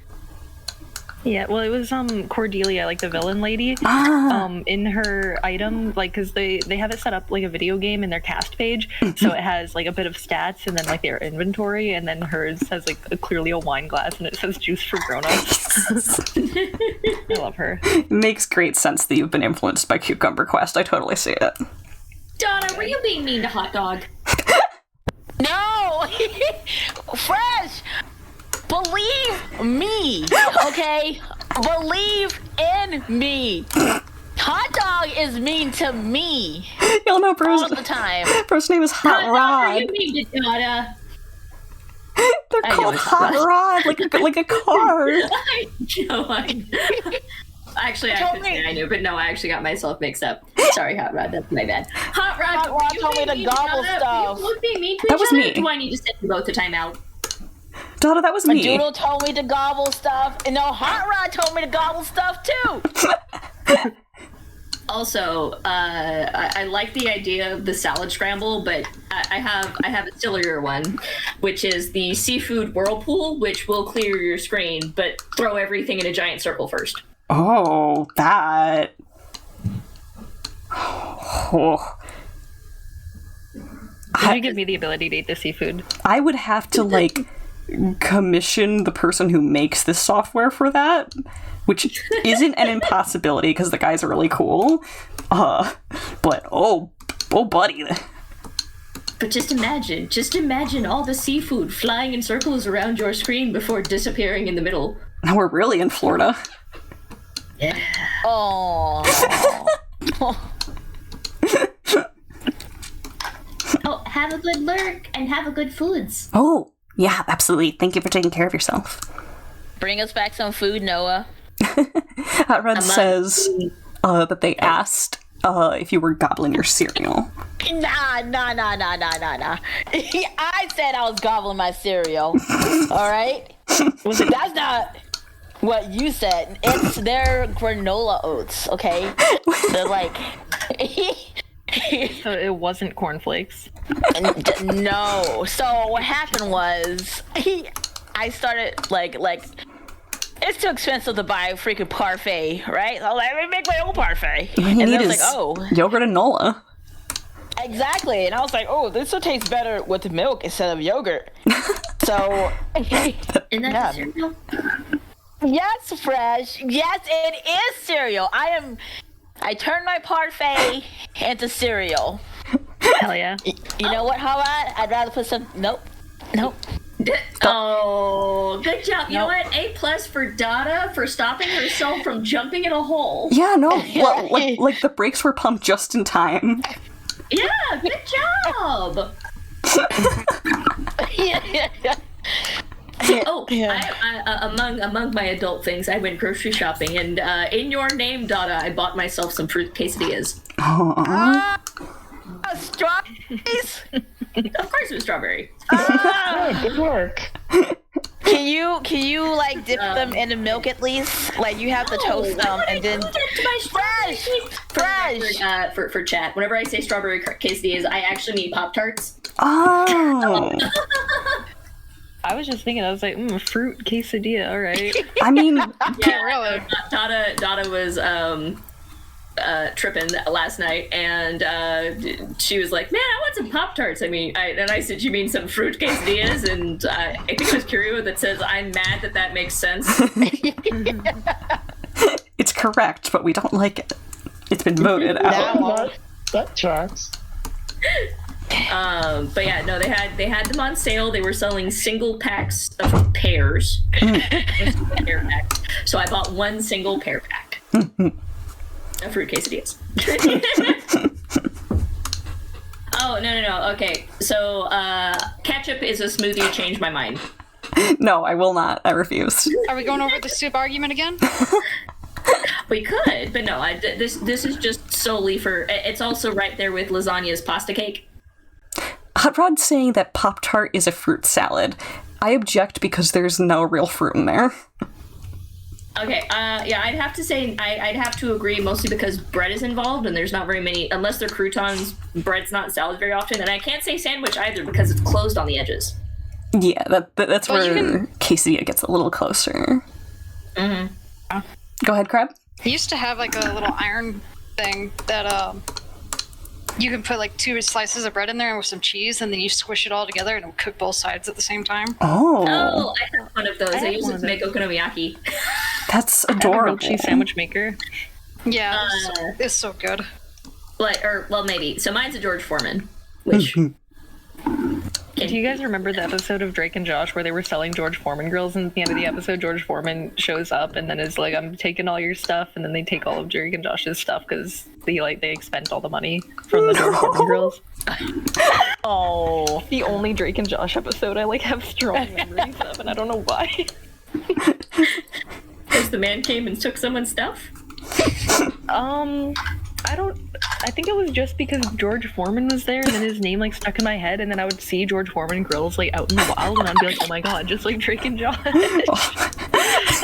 Speaker 5: Yeah, well, it was Cordelia, like the villain lady. In her item, like, because they have it set up like a video game in their cast page, so it has like a bit of stats and then like their inventory, and then hers has like clearly a wine glass and it says juice for grown-ups. I love her.
Speaker 1: It makes great sense that you've been influenced by Cucumber Quest. I totally see it.
Speaker 10: Donna, were you being mean to Hot Dog?
Speaker 2: No! Fresh! Believe me, okay? Believe in me. Hot Dog is mean to me
Speaker 1: Y'all know Bruce.
Speaker 2: all the time.
Speaker 1: Bro's name is Hot
Speaker 10: Hot
Speaker 1: Rod.
Speaker 10: Dog, were you mean to Donna?
Speaker 1: They're
Speaker 10: I know
Speaker 1: called
Speaker 10: it's
Speaker 1: Hot Rod, like a car.
Speaker 10: I know. Actually, I should say I knew, but no, I actually got myself mixed up. Sorry, Hot Rod, that's my bad. Hot Rod,
Speaker 2: Hot Rod
Speaker 10: you
Speaker 2: told me
Speaker 10: being
Speaker 2: to
Speaker 10: mean
Speaker 2: gobble
Speaker 10: Donna?
Speaker 2: stuff.
Speaker 10: Were you both being mean to
Speaker 1: That
Speaker 10: each
Speaker 1: was
Speaker 10: other?
Speaker 1: me.
Speaker 10: Do I need to send you both to timeout?
Speaker 1: Donna, that was me.
Speaker 2: Doodle told me to gobble stuff, and no, Hot Rod told me to gobble stuff too.
Speaker 10: Also, I like the idea of the salad scramble, but I have a sillier one, which is the seafood whirlpool, which will clear your screen, but throw everything in a giant circle first.
Speaker 1: Oh, that. Oh.
Speaker 5: Did you give me the ability to eat the seafood?
Speaker 1: I would have to, like, commission the person who makes this software for that, which isn't an impossibility because the guys are really cool. But oh, buddy.
Speaker 10: But just imagine all the seafood flying in circles around your screen before disappearing in the middle.
Speaker 1: Now we're really in Florida.
Speaker 10: Yeah.
Speaker 2: Oh.
Speaker 10: Oh, have a good lurk and have a good foods.
Speaker 1: Oh, yeah, absolutely. Thank you for taking care of yourself.
Speaker 2: Bring us back some food, Noah.
Speaker 1: Hot Rod says that they asked if you were gobbling your cereal.
Speaker 2: Nah. I said I was gobbling my cereal. All right? That's not what you said. It's their granola oats, okay? They're like...
Speaker 5: So it wasn't cornflakes?
Speaker 2: No. So what happened was, I started, like... It's too expensive to buy a freaking parfait, right? I was like, let me make my own parfait.
Speaker 1: All you
Speaker 2: And
Speaker 1: need
Speaker 2: then I was
Speaker 1: is
Speaker 2: like, oh.
Speaker 1: yogurt and Nola.
Speaker 2: Exactly. And I was like, oh, this will taste better with milk instead of yogurt. So...
Speaker 10: And that's cereal?
Speaker 2: Yes, Fresh. Yes, it is cereal. I turned my parfait into cereal.
Speaker 5: Hell yeah.
Speaker 2: You know what, how I'd rather put some... Nope.
Speaker 10: Oh, good job. You know
Speaker 2: Nope.
Speaker 10: what? A+ for Dada for stopping herself from jumping in a hole.
Speaker 1: Yeah, no, like the brakes were pumped just in time.
Speaker 10: Yeah, good job. Among my adult things, I went grocery shopping, and in your name, Dada, I bought myself some fruit quesadillas.
Speaker 2: Strawberries?
Speaker 10: Of course, it was strawberry.
Speaker 3: Yeah, good work.
Speaker 2: Can you like dip them in the milk at least? Like you have to toast them and then fresh.
Speaker 10: For chat, whenever I say strawberry quesadillas, I actually mean Pop-Tarts.
Speaker 1: Oh.
Speaker 5: I was just thinking, I was like, fruit quesadilla, all right.
Speaker 1: I mean,
Speaker 9: Yeah, really.
Speaker 10: Dada was tripping last night, and she was like, "Man, I want some Pop-Tarts." And I said, "You mean some fruit quesadillas?" And I think it was Curio that says, "I'm mad that makes sense."
Speaker 1: it's correct, but we don't like it. It's been voted out.
Speaker 3: That tracks.
Speaker 10: But yeah, no, they had them on sale. They were selling single packs of pears. Pear packs. So I bought one single pear pack of fruit quesadillas. Oh, no. Okay, so ketchup is a smoothie. Change my mind.
Speaker 1: No, I will not. I refuse.
Speaker 9: Are we going over the soup argument again?
Speaker 10: We could, but no. This is just solely for. It's also right there with lasagna's pasta cake.
Speaker 1: Hot Rod's saying that Pop-Tart is a fruit salad. I object because there's no real fruit in there.
Speaker 10: Okay, yeah, I'd have to say, I'd have to agree, mostly because bread is involved, and there's not very many, unless they're croutons, bread's not in salad very often, and I can't say sandwich either because it's closed on the edges.
Speaker 1: Yeah, that's where quesadilla gets a little closer.
Speaker 10: Mm-hmm.
Speaker 1: Go ahead, Crab.
Speaker 9: I used to have like a little iron thing that you can put like 2 slices of bread in there with some cheese, and then you squish it all together and it'll cook both sides at the same time.
Speaker 1: Oh,
Speaker 10: I have one of those. I use it to make okonomiyaki.
Speaker 1: That's
Speaker 5: I have a
Speaker 1: adorable.
Speaker 5: grilled cheese sandwich maker.
Speaker 9: Yeah, it's so good.
Speaker 10: Well, maybe. So mine's a George Foreman, which.
Speaker 5: Do you guys remember the episode of Drake and Josh where they were selling George Foreman grills, and at the end of the episode George Foreman shows up and then is like, "I'm taking all your stuff," and then they take all of Drake and Josh's stuff because they expend all the money from the George Foreman grills. Oh, the only Drake and Josh episode I have strong memories of, and I don't know why.
Speaker 10: Because the man came and took someone's stuff?
Speaker 5: I think it was just because George Foreman was there, and then his name stuck in my head, and then I would see George Foreman grills out in the wild, and I'd be like, "Oh my god, just like Drake and Josh."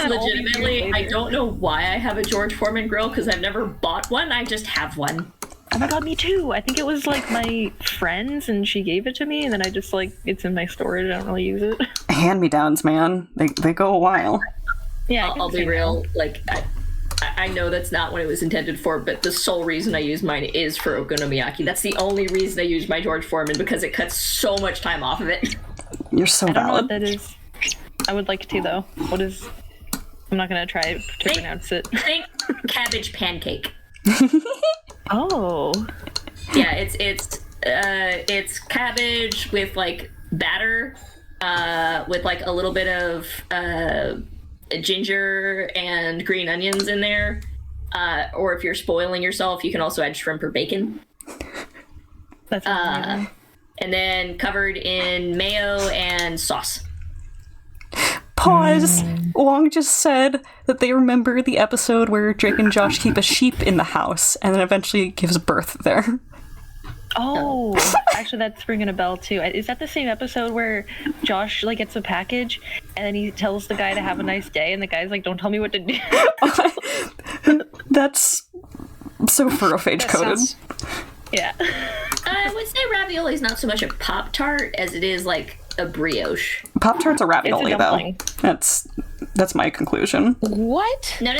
Speaker 10: Legitimately, I don't know why I have a George Foreman grill because I've never bought one. I just have one.
Speaker 5: Oh my god, me too. I think it was my friend's, and she gave it to me, and then I just it's in my storage. I don't really use it.
Speaker 1: Hand-me-downs, man. They go a while.
Speaker 5: Yeah,
Speaker 10: I'll be real. I know that's not what it was intended for, but the sole reason I use mine is for okonomiyaki. That's the only reason I use my George Foreman, because it cuts so much time off of it.
Speaker 1: You're so valid.
Speaker 5: I don't know what that is. I would like to, though. What is... I'm not going to try to pronounce it.
Speaker 10: Think cabbage pancake.
Speaker 5: Oh.
Speaker 10: Yeah, it's cabbage with batter, with a little bit of ginger and green onions in there, or if you're spoiling yourself, you can also add shrimp or bacon.
Speaker 5: That's amazing.
Speaker 10: And then covered in mayo and sauce.
Speaker 1: Pause. Wong just said that they remember the episode where Drake and Josh keep a sheep in the house and then eventually gives birth there.
Speaker 5: Oh, actually, that's ringing a bell too. Is that the same episode where Josh gets a package and then he tells the guy to have a nice day, and the guy's like, "Don't tell me what to do."
Speaker 1: That's so furrophage coded.
Speaker 5: Yeah.
Speaker 10: I would say ravioli is not so much a Pop-Tart as it is a brioche.
Speaker 1: Pop-Tart's a ravioli,
Speaker 5: It's a
Speaker 1: though.
Speaker 5: dumpling.
Speaker 1: That's my conclusion.
Speaker 2: What?
Speaker 10: No.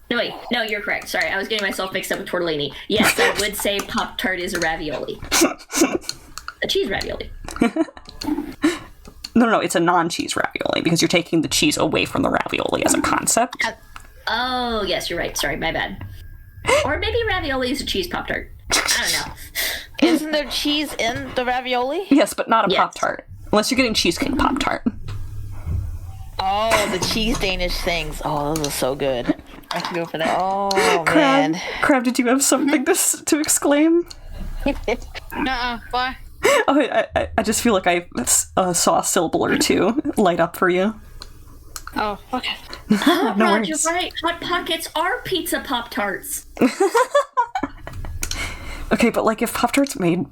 Speaker 10: No, wait. No, you're correct. Sorry, I was getting myself mixed up with tortellini. Yes, I would say Pop-Tart is a ravioli. A cheese ravioli.
Speaker 1: No, it's a non-cheese ravioli because you're taking the cheese away from the ravioli as a concept.
Speaker 10: Oh, yes, you're right. Sorry, my bad. Or maybe ravioli is a cheese Pop-Tart. I don't know.
Speaker 2: Isn't there cheese in the ravioli?
Speaker 1: Yes, but not a
Speaker 10: Yes.
Speaker 1: Pop-Tart. Unless you're getting cheesecake Pop-Tart.
Speaker 2: Oh, the cheese Danish things. Oh, those are so good.
Speaker 5: I can go for that.
Speaker 2: Oh,
Speaker 1: Crab,
Speaker 2: man.
Speaker 1: Crab, did you have something to exclaim?
Speaker 9: Nuh-uh. Why?
Speaker 1: I just feel like I saw a syllable or two light up for you.
Speaker 9: Oh, okay.
Speaker 10: Oh,
Speaker 1: No
Speaker 10: Rod,
Speaker 1: worries.
Speaker 10: you're right. Hot Pockets are pizza Pop-Tarts.
Speaker 1: Okay, but like if Pop-Tarts made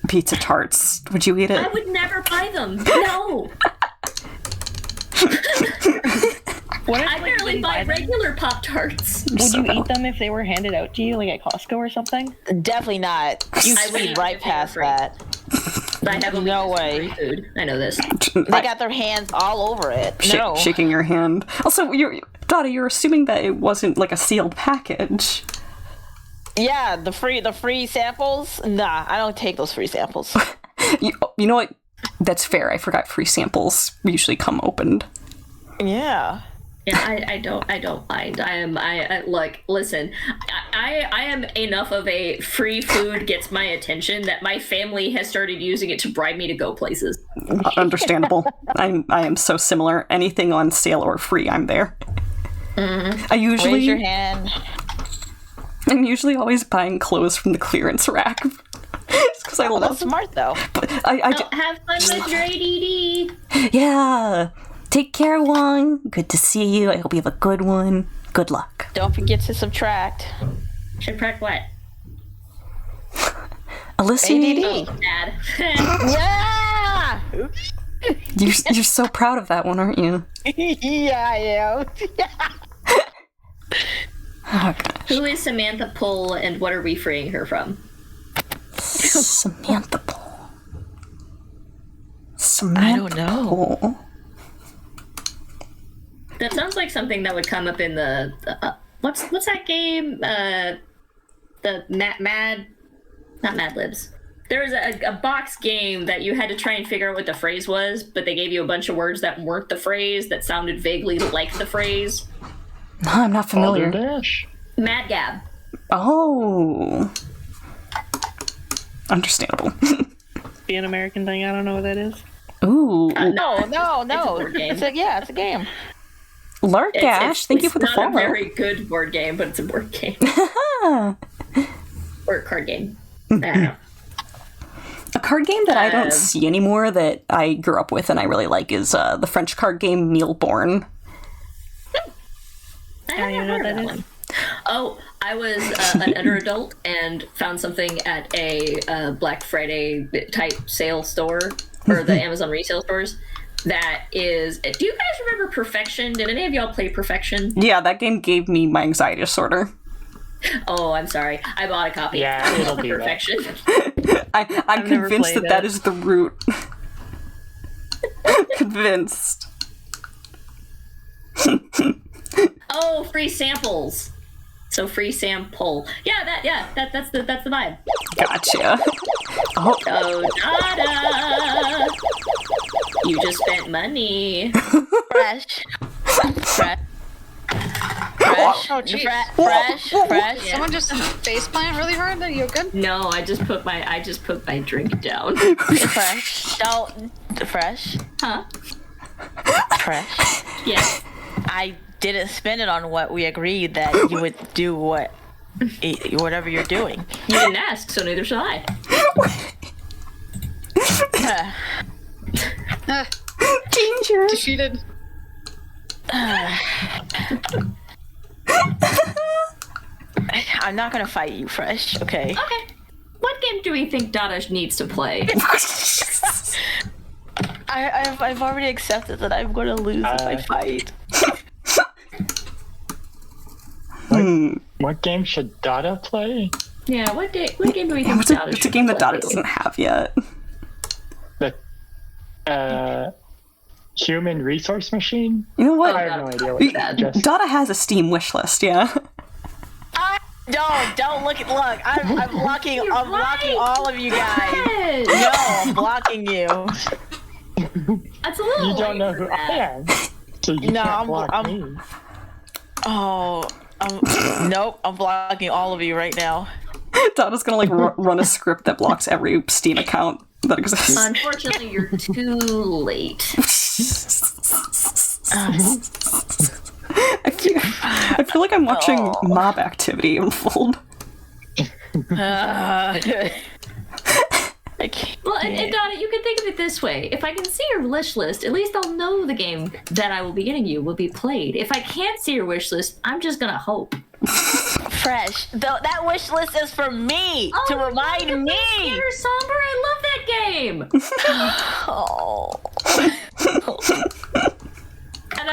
Speaker 1: pizza tarts, would you eat
Speaker 10: I
Speaker 1: it?
Speaker 10: would never buy them. No.
Speaker 5: What if,
Speaker 10: I
Speaker 5: like,
Speaker 10: barely
Speaker 5: you didn't
Speaker 10: buy
Speaker 5: them?
Speaker 10: regular Pop-Tarts.
Speaker 5: Would you eat them if they were handed out to you, like at Costco or something?
Speaker 2: Definitely not. You
Speaker 10: I would
Speaker 2: speed
Speaker 10: eat
Speaker 2: right
Speaker 10: if they were
Speaker 2: past
Speaker 10: free.
Speaker 2: that.
Speaker 10: I have a
Speaker 2: No
Speaker 10: weakness for
Speaker 2: way.
Speaker 10: free food. I know this.
Speaker 2: They got their hands all over it. No.
Speaker 1: Shaking your hand. Also, Dada, you're assuming that it wasn't like a sealed package.
Speaker 2: Yeah, the free samples? Nah, I don't take those free samples.
Speaker 1: You know what? That's fair. I forgot free samples usually come opened.
Speaker 2: Yeah.
Speaker 10: Yeah, I don't mind. I look, listen, I am enough of a free food gets my attention that my family has started using it to bribe me to go places.
Speaker 1: Understandable. I am so similar. Anything on sale or free, I'm there.
Speaker 2: Mm-hmm.
Speaker 1: I usually
Speaker 2: Raise your hand.
Speaker 1: I'm usually always buying clothes from the clearance rack. Just because I love
Speaker 2: That's smart though.
Speaker 10: Have fun with your ADD.
Speaker 1: Yeah. Take care, Wong. Good to see you. I hope you have a good one. Good luck.
Speaker 2: Don't forget to subtract.
Speaker 10: Subtract what?
Speaker 1: Alyssa,
Speaker 2: ADD.
Speaker 10: Dad.
Speaker 2: Yeah!
Speaker 1: you're so proud of that one, aren't you?
Speaker 2: Yeah, I am.
Speaker 1: Oh, gosh.
Speaker 10: Who is Samantha Pull and what are we freeing her from?
Speaker 1: Samantha Poole. Samantha
Speaker 2: I don't know.
Speaker 1: Poole.
Speaker 10: That sounds like something that would come up in the what's that game? The not Mad Libs. There was a box game that you had to try and figure out what the phrase was, but they gave you a bunch of words that weren't the phrase that sounded vaguely like the phrase.
Speaker 1: No, I'm not familiar.
Speaker 3: Balderdash?
Speaker 10: Mad Gab.
Speaker 1: Oh. Understandable.
Speaker 5: Be an American thing. I don't know what that is.
Speaker 1: Ooh.
Speaker 2: No.
Speaker 10: It's a board game.
Speaker 2: It's a game.
Speaker 1: Larkash, thank you for the
Speaker 10: It's
Speaker 1: follow.
Speaker 10: not a very good board game, but it's a board game. Or a card game. I don't know.
Speaker 1: A card game that I don't see anymore that I grew up with and I really like is the French card game Mealborn.
Speaker 10: I haven't heard of that one. Oh, I was an utter adult and found something at a Black Friday type sale store, or the Amazon resale stores, that is... Do you guys remember Perfection? Did any of y'all play Perfection?
Speaker 1: Yeah, that game gave me my anxiety disorder.
Speaker 10: Oh, I'm sorry. I bought a copy.
Speaker 3: Yeah, it'll
Speaker 10: of
Speaker 3: do that.
Speaker 10: Perfection.
Speaker 1: I'm
Speaker 5: never
Speaker 1: convinced
Speaker 5: played
Speaker 1: that
Speaker 5: it.
Speaker 1: is the root. Convinced.
Speaker 10: Oh, free samples. So free sample. That's the vibe.
Speaker 1: Gotcha. Oh,
Speaker 10: Oh, Dada! You just spent money.
Speaker 2: Fresh. Fresh.
Speaker 9: Oh, jeez.
Speaker 2: Fresh.
Speaker 9: Someone just faceplant really hard? Are you good?
Speaker 10: No, I just put my drink down.
Speaker 2: Fresh. Don't. Fresh.
Speaker 10: Huh?
Speaker 2: Fresh.
Speaker 10: Yes.
Speaker 2: I didn't spend it on what we agreed that you would do whatever you're doing.
Speaker 10: You didn't ask, so neither shall I.
Speaker 1: Ginger.
Speaker 9: Defeated.
Speaker 2: I'm not gonna fight you, Fresh, okay?
Speaker 10: Okay. What game do we think Dada needs to play?
Speaker 2: I've already accepted that I'm gonna lose if I fight.
Speaker 3: What game should Dada play?
Speaker 10: Yeah, what game do we think
Speaker 1: What's
Speaker 10: Dada
Speaker 1: a
Speaker 10: should
Speaker 1: game that
Speaker 10: play?
Speaker 1: Dada doesn't have yet?
Speaker 3: The Human Resource Machine?
Speaker 1: You know what?
Speaker 3: I have no idea what you suggest.
Speaker 1: Dada has a Steam wishlist, yeah.
Speaker 2: Don't look. I'm blocking. I'm blocking all of you guys.
Speaker 10: Yes.
Speaker 2: No, I'm blocking you.
Speaker 10: That's a little
Speaker 3: You don't know
Speaker 10: late
Speaker 3: who
Speaker 10: for
Speaker 3: I
Speaker 10: that.
Speaker 3: am. So you
Speaker 2: No,
Speaker 3: can't
Speaker 2: I'm-
Speaker 3: block
Speaker 2: I'm-
Speaker 3: me.
Speaker 2: Oh, nope. I'm blocking all of you right now.
Speaker 1: Dada's gonna like run a script that blocks every Steam account that exists.
Speaker 10: Unfortunately, you're too late.
Speaker 1: I feel like I'm watching mob activity unfold.
Speaker 10: I
Speaker 2: Like,
Speaker 10: Well, and Donna, you can think of it this way. If I can see your wish list, at least I'll know the game that I will be getting you will be played. If I can't see your wish list, I'm just gonna hope.
Speaker 2: Fresh. That wish list is for me to remind me.
Speaker 10: Scanner Somber, I love that game.
Speaker 2: Oh.
Speaker 10: And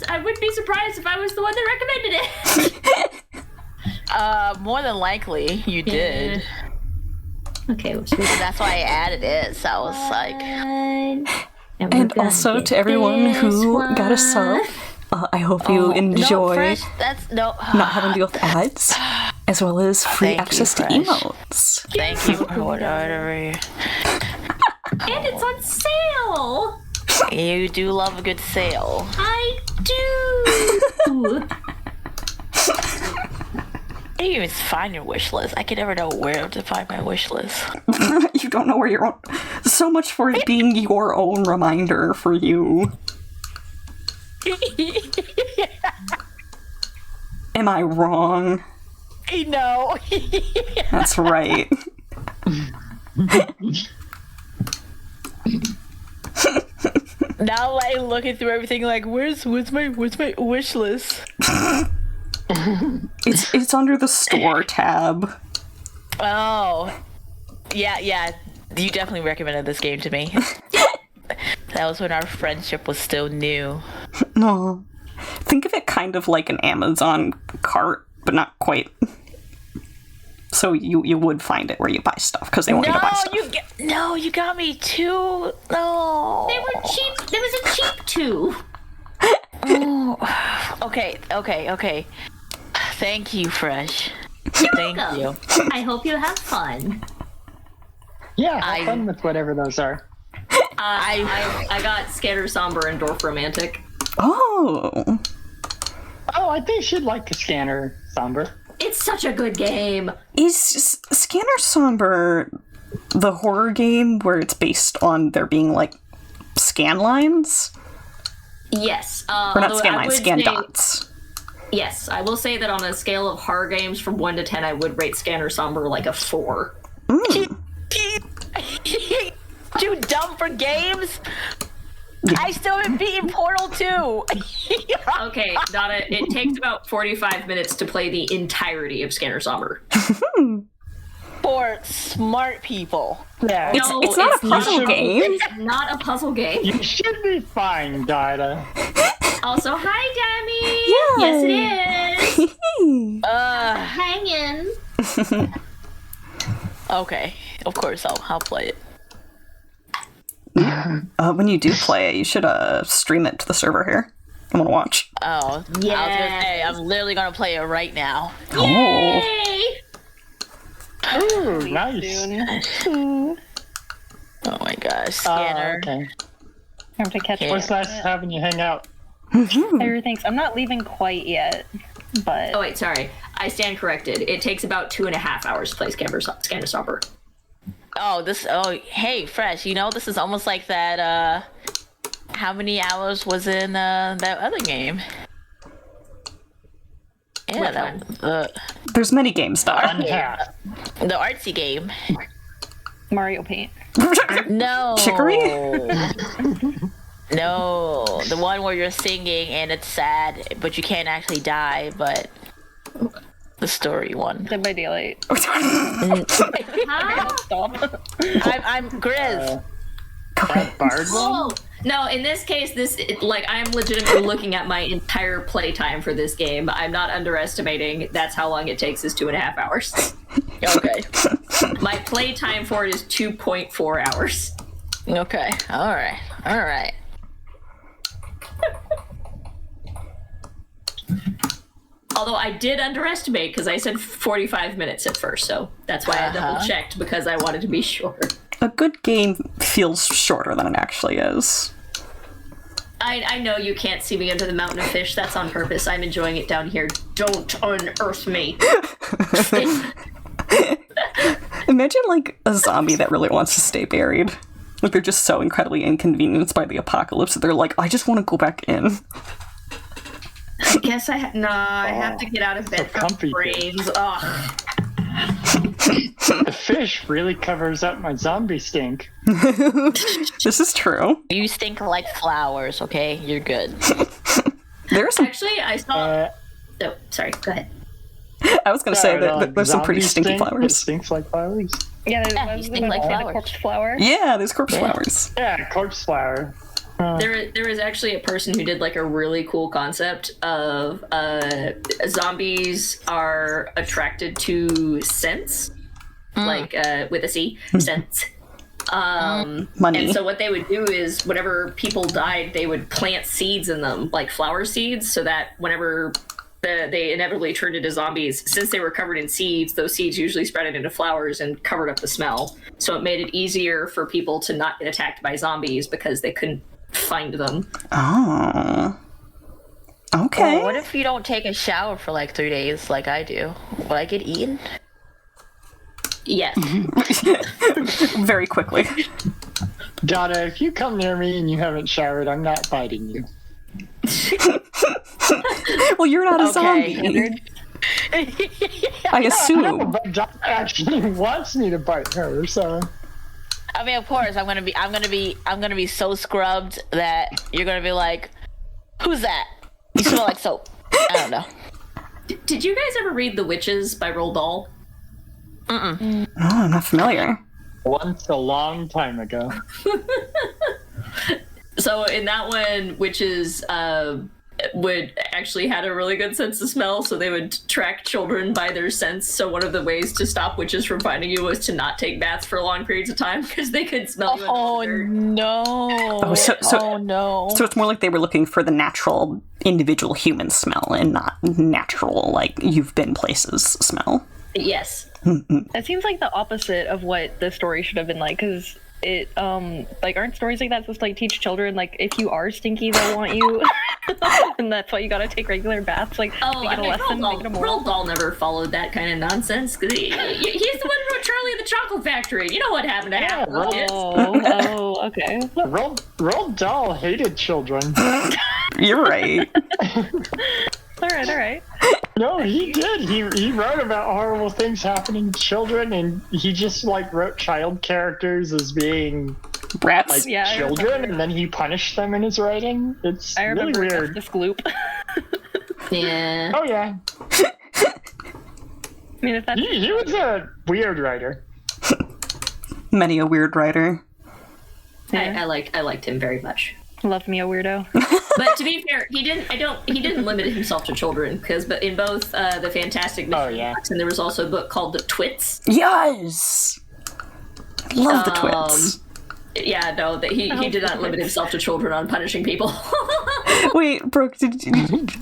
Speaker 10: I wouldn't be surprised if I was the one that recommended it.
Speaker 2: More than likely, you did.
Speaker 10: Okay, well,
Speaker 2: That's why I added it. So I was like,
Speaker 1: And also to everyone who got a sub, I hope you enjoy
Speaker 2: no, Fresh, that's
Speaker 1: not having to deal with ads, as well as free access to emotes.
Speaker 2: Thank you for whatever.
Speaker 10: And it's on sale.
Speaker 2: You do love a good sale.
Speaker 10: I do.
Speaker 2: You can even find your wish list. I can never know where to find my wish list.
Speaker 1: You don't know where your own. So much for it being your own reminder for you. Am I wrong?
Speaker 2: No.
Speaker 1: That's right.
Speaker 2: Now I'm looking through everything like, where's my wish list?
Speaker 1: It's under the store tab.
Speaker 2: Oh. Yeah. You definitely recommended this game to me. That was when our friendship was still new.
Speaker 1: No. Think of it kind of like an Amazon cart, but not quite. So you would find it where you buy stuff, because they want you to buy stuff.
Speaker 2: You got me too. No.
Speaker 10: They were cheap. There was a cheap two.
Speaker 2: Okay. Thank you, Fresh. Thank you.
Speaker 10: I hope you have fun.
Speaker 3: Yeah, have fun with whatever those are.
Speaker 10: I got Scanner Somber and Dwarf Romantic.
Speaker 1: Oh,
Speaker 3: I think she'd like the Scanner Somber.
Speaker 10: It's such a good game.
Speaker 1: is Scanner Somber the horror game where it's based on there being like scan lines?
Speaker 10: Yes.
Speaker 1: Or not scan lines, scan dots.
Speaker 10: Yes, I will say that on a scale of horror games from 1 to 10, I would rate Scanner Somber like a 4.
Speaker 2: Too dumb for games? I still haven't beaten Portal 2.
Speaker 10: Okay, Donna, it takes about 45 minutes to play the entirety of Scanner Somber.
Speaker 2: For smart people.
Speaker 3: Yeah.
Speaker 1: It's not a puzzle game.
Speaker 10: It's not a puzzle game.
Speaker 3: You should be fine, Dada.
Speaker 10: Also, hi, Demi.
Speaker 1: Yay.
Speaker 10: Yes, it is. Hanging.
Speaker 2: Okay, of course I'll play it.
Speaker 1: When you do play it, you should stream it to the server here. I want to watch.
Speaker 2: Oh, yeah. I was gonna say, I'm literally gonna play it right now.
Speaker 10: Yay!
Speaker 3: Ooh, nice.
Speaker 2: Oh my gosh, Scanner.
Speaker 3: Okay.
Speaker 5: I have to catch
Speaker 2: Yeah.
Speaker 5: up.
Speaker 3: What's nice having you hang out?
Speaker 5: Everything's. I'm not leaving quite yet, but
Speaker 10: Oh, wait, sorry. I stand corrected. It takes about 2.5 hours to play Scanner Somber.
Speaker 2: Hey, Fresh, this is almost like that, how many hours was in, that other game? Yeah,
Speaker 1: There's many game stuff.
Speaker 3: Untapped.
Speaker 2: the artsy game.
Speaker 5: Mario Paint.
Speaker 2: No.
Speaker 1: Chicory?
Speaker 2: No, the one where you're singing and it's sad, but you can't actually die, but the story one.
Speaker 5: Dead by Daylight.
Speaker 10: Huh?
Speaker 5: Stop.
Speaker 2: I'm Grizz.
Speaker 3: Bard one?
Speaker 10: Oh, no, in this case, I'm legitimately looking at my entire playtime for this game. I'm not underestimating. That's how long it takes is 2.5 hours.
Speaker 2: Okay.
Speaker 10: My playtime for it is 2.4 hours.
Speaker 2: Okay. All right.
Speaker 10: Although I did underestimate because I said 45 minutes at first, so that's why I double checked because I wanted to be sure.
Speaker 1: A good game feels shorter than it actually is.
Speaker 10: I know you can't see me under the mountain of fish. That's on purpose. I'm enjoying it down here. Don't unearth me.
Speaker 1: Imagine like a zombie that really wants to stay buried. Like they're just so incredibly inconvenienced by the apocalypse that they're like, I just want to go back in.
Speaker 10: I guess I have to get out of bed
Speaker 3: So
Speaker 10: for
Speaker 3: comfy.
Speaker 10: brains. Ugh.
Speaker 3: The fish bush really covers up my zombie stink.
Speaker 1: This is true.
Speaker 2: You stink like flowers, okay? You're good.
Speaker 1: There's some,
Speaker 10: Actually, I saw. Oh, sorry. Go ahead.
Speaker 1: I was going to say that there's some pretty
Speaker 3: zombie
Speaker 1: stinky
Speaker 3: stink that
Speaker 1: flowers.
Speaker 3: Stinks like flowers.
Speaker 5: Yeah,
Speaker 2: Yeah, you stink like
Speaker 5: the
Speaker 2: flowers.
Speaker 5: corpse flower.
Speaker 1: Yeah, there's corpse flowers.
Speaker 3: Yeah, corpse flower.
Speaker 10: There is actually a person who did like a really cool concept of zombies are attracted to scents, like with a C, scents.
Speaker 1: Money.
Speaker 10: And so what they would do is whenever people died, they would plant seeds in them, like flower seeds, so that whenever they inevitably turned into zombies, since they were covered in seeds, those seeds usually spread into flowers and covered up the smell. So it made it easier for people to not get attacked by zombies because they couldn't find them.
Speaker 1: Oh. Okay.
Speaker 2: Well, what if you don't take a shower for like 3 days like I do? Will I get eaten?
Speaker 10: Yes.
Speaker 1: Very quickly.
Speaker 3: Donna, if you come near me and you haven't showered, I'm not biting you.
Speaker 1: Well, you're not a
Speaker 2: Okay.
Speaker 1: zombie. I assume.
Speaker 3: But Donna actually wants me to bite her, so.
Speaker 2: I mean, of course, I'm gonna be so scrubbed that you're gonna be like, "Who's that? You smell like soap." I don't know.
Speaker 10: Did you guys ever read The Witches by Roald Dahl?
Speaker 1: Oh, I'm not familiar.
Speaker 3: Once a long time ago.
Speaker 10: So in that one, witches would actually had a really good sense of smell, so they would track children by their scents. So one of the ways to stop witches from finding you was to not take baths for long periods of time because they could smell you.
Speaker 2: Oh no!
Speaker 1: Oh, so
Speaker 2: no!
Speaker 1: So it's more like they were looking for the natural individual human smell and not natural, like, you've been places smell.
Speaker 10: Yes.
Speaker 5: That seems like the opposite of what the story should have been like, because it, like, aren't stories like that supposed to, like, teach children, like, if you are stinky, they'll want you, and that's why you gotta take regular baths, like,
Speaker 10: Oh,
Speaker 5: make it a lesson, make it a moral.
Speaker 10: Roald Dahl never followed that kind of nonsense because he's the one who wrote Charlie and the Chocolate Factory. You know what happened to half of the kids.
Speaker 5: Oh, okay.
Speaker 3: Roald Dahl hated children.
Speaker 1: You're right.
Speaker 5: All right.
Speaker 3: No, he did. He wrote about horrible things happening to children, and he just, like, wrote child characters as being,
Speaker 1: Rats.
Speaker 3: like,
Speaker 5: Yeah, I
Speaker 3: children,
Speaker 5: remember.
Speaker 3: and then he punished them in his writing. It's
Speaker 5: I
Speaker 3: really
Speaker 5: remember
Speaker 3: weird.
Speaker 5: this gloop.
Speaker 10: Yeah.
Speaker 3: Oh, yeah.
Speaker 5: I mean, if that's
Speaker 3: He was a weird writer.
Speaker 1: Many a weird writer.
Speaker 10: I liked him very much.
Speaker 5: love me a weirdo.
Speaker 10: But to be fair, he didn't limit himself to children but in both the Fantastic Mystery Box and there was also a book called The Twits.
Speaker 1: Yes. Love the Twits.
Speaker 10: Yeah, no, he did not limit himself to children on punishing people.
Speaker 1: Wait, Brooke, did